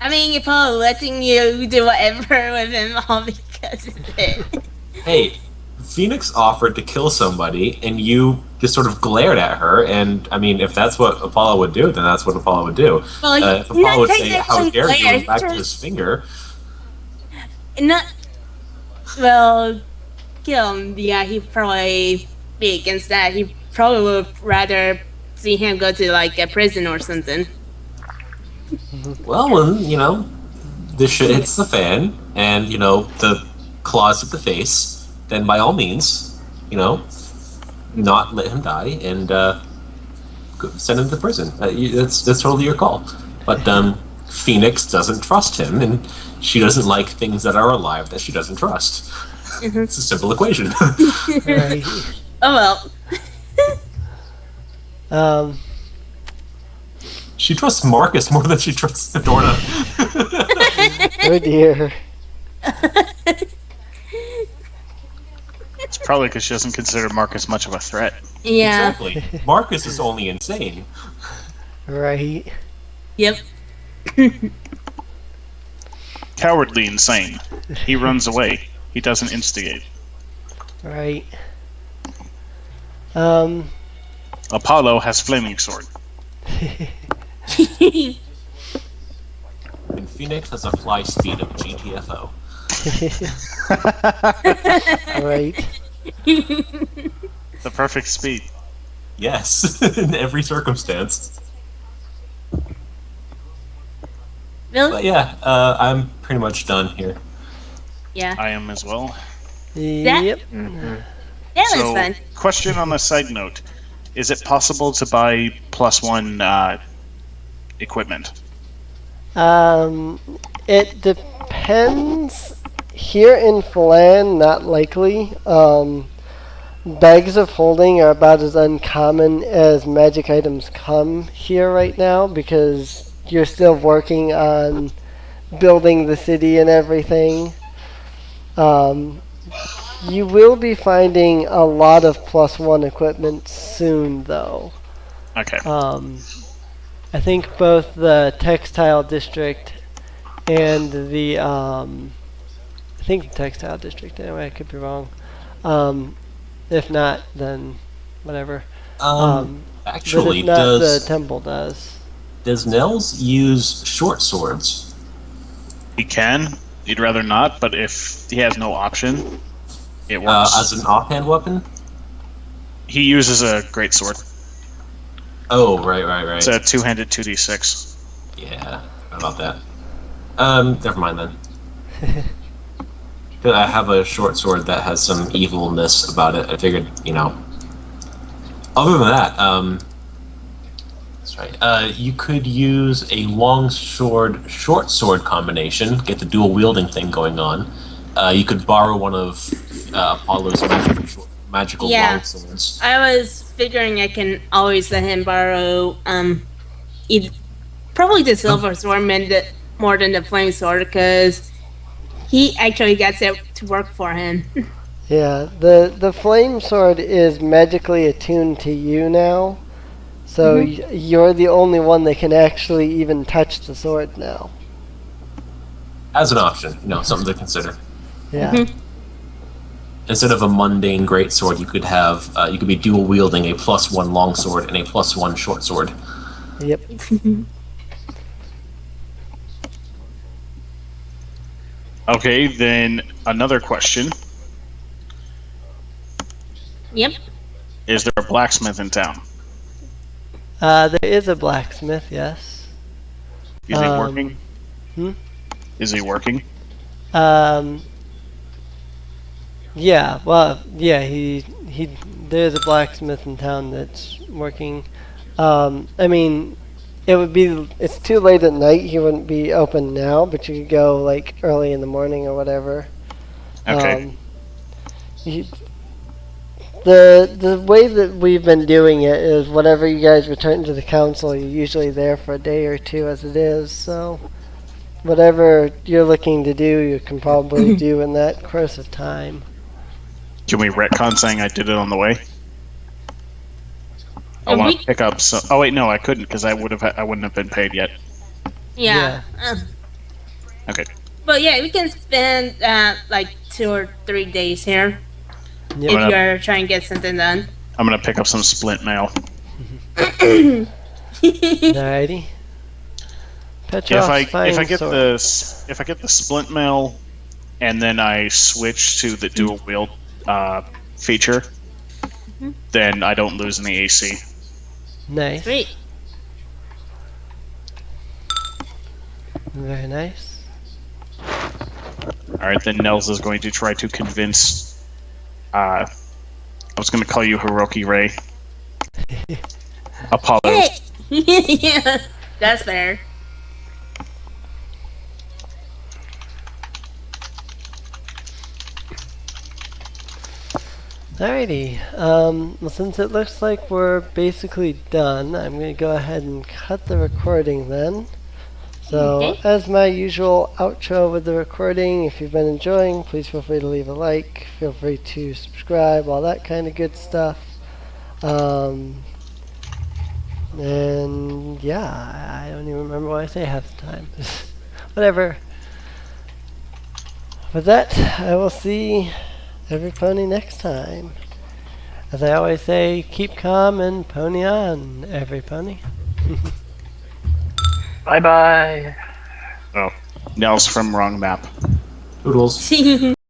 Speaker 3: I mean, Apollo letting you do whatever with him all because of it.
Speaker 1: Hey, Phoenix offered to kill somebody, and you just sort of glared at her. And I mean, if that's what Apollo would do, then that's what Apollo would do.
Speaker 3: Well,
Speaker 1: If Apollo would say, "How
Speaker 3: technically
Speaker 1: dare you?"
Speaker 3: glare,
Speaker 1: and back to
Speaker 3: just-
Speaker 1: his finger.
Speaker 3: Not well, kill him. Yeah, he'd probably be against that. He probably would rather see him go to like a prison or something.
Speaker 1: Well, when you know the shit hits the fan, and you know the claws hit the face, then by all means, you know, not let him die and send him to prison. That's totally your call. But Phoenix doesn't trust him, and she doesn't like things that are alive that she doesn't trust. It's a simple equation.
Speaker 2: Right.
Speaker 3: Oh well.
Speaker 1: She trusts Marcus more than she trusts Adorna.
Speaker 2: Oh dear.
Speaker 4: It's probably because she doesn't consider Marcus much of a threat.
Speaker 3: Yeah.
Speaker 1: Exactly. Marcus is only insane.
Speaker 2: Right.
Speaker 3: Yep.
Speaker 4: Cowardly insane. He runs away. He doesn't instigate.
Speaker 2: Right.
Speaker 4: Apollo has flaming sword.
Speaker 1: And Phoenix has a fly speed of GTFO.
Speaker 2: Right.
Speaker 4: The perfect speed.
Speaker 1: Yes, in every circumstance.
Speaker 3: Really?
Speaker 1: But yeah, I'm pretty much done here.
Speaker 3: Yeah.
Speaker 4: I am as well.
Speaker 2: Yep.
Speaker 3: That was
Speaker 4: So,
Speaker 3: fun.
Speaker 4: question on a side note. Is it possible to buy +1 equipment?
Speaker 2: It depends. Here in Falan, not likely. Bags of holding are about as uncommon as magic items come here right now because you're still working on building the city and everything. You will be finding a lot of +1 equipment soon, though.
Speaker 4: Okay.
Speaker 2: I think both the textile district and the I think the textile district. Anyway, I could be wrong. If not, then whatever. But
Speaker 1: Actually,
Speaker 2: if not, the
Speaker 1: does
Speaker 2: temple does.
Speaker 1: Nels use short swords?
Speaker 4: He can. He'd rather not, but if he has no option, it works.
Speaker 1: As an offhand weapon?
Speaker 4: He uses a greatsword.
Speaker 1: Oh, right.
Speaker 4: It's a two-handed 2d6.
Speaker 1: Yeah, how about that? Never mind then. I have a short sword that has some evilness about it. I figured, Other than that, that's right. You could use a long sword, short sword combination. Get the dual wielding thing going on. You could borrow one of Apollo's magical long swords.
Speaker 3: I was figuring I can always let him borrow probably the silver sword more than the flame sword because he actually gets it to work for him.
Speaker 2: Yeah, the flame sword is magically attuned to you now, so you're the only one that can actually even touch the sword now.
Speaker 1: As an option, something to consider.
Speaker 2: Yeah.
Speaker 1: Instead of a mundane greatsword, you could have you could be dual wielding a +1 long sword and a +1 short sword.
Speaker 2: Yep.
Speaker 4: Okay, then another question.
Speaker 3: Yep.
Speaker 4: Is there a blacksmith in town?
Speaker 2: There is a blacksmith, yes.
Speaker 4: Is he working? Is he working?
Speaker 2: Yeah, well, yeah, he there's a blacksmith in town that's working. I mean, it's too late at night, he wouldn't be open now, but you could go, like, early in the morning or whatever.
Speaker 4: Okay.
Speaker 2: The way that we've been doing it is whenever you guys return to the council, you're usually there for a day or two as it is, so whatever you're looking to do, you can probably do in that course of time.
Speaker 4: Can we retcon saying I did it on the way? I want to pick up some. Oh wait, no, I couldn't because I wouldn't have been paid yet.
Speaker 3: Yeah.
Speaker 4: Okay.
Speaker 3: But yeah, we can spend like 2 or 3 days here
Speaker 2: Yep.
Speaker 3: if you're trying to get something done.
Speaker 4: I'm gonna pick up some splint mail.
Speaker 2: Alrighty.
Speaker 4: If I get
Speaker 2: sword.
Speaker 4: the splint mail, and then I switch to the dual wield feature, then I don't lose any AC.
Speaker 2: Nice.
Speaker 3: Sweet.
Speaker 2: Very nice.
Speaker 4: Alright, then Nels is going to try to convince. I was going to call you Hiroki Ray. Apollo.
Speaker 3: Hey! Yeah, that's fair.
Speaker 2: Alrighty. Well, since it looks like we're basically done, I'm going to go ahead and cut the recording then. So,
Speaker 3: Okay.
Speaker 2: as my usual outro with the recording, if you've been enjoying, please feel free to leave a like. Feel free to subscribe, all that kind of good stuff. And yeah, I don't even remember what I say half the time. Whatever. With that, I will see every pony next time. As I always say, keep calm and pony on, every pony.
Speaker 5: Bye bye.
Speaker 4: Oh, Nels from wrong map.
Speaker 1: Oodles.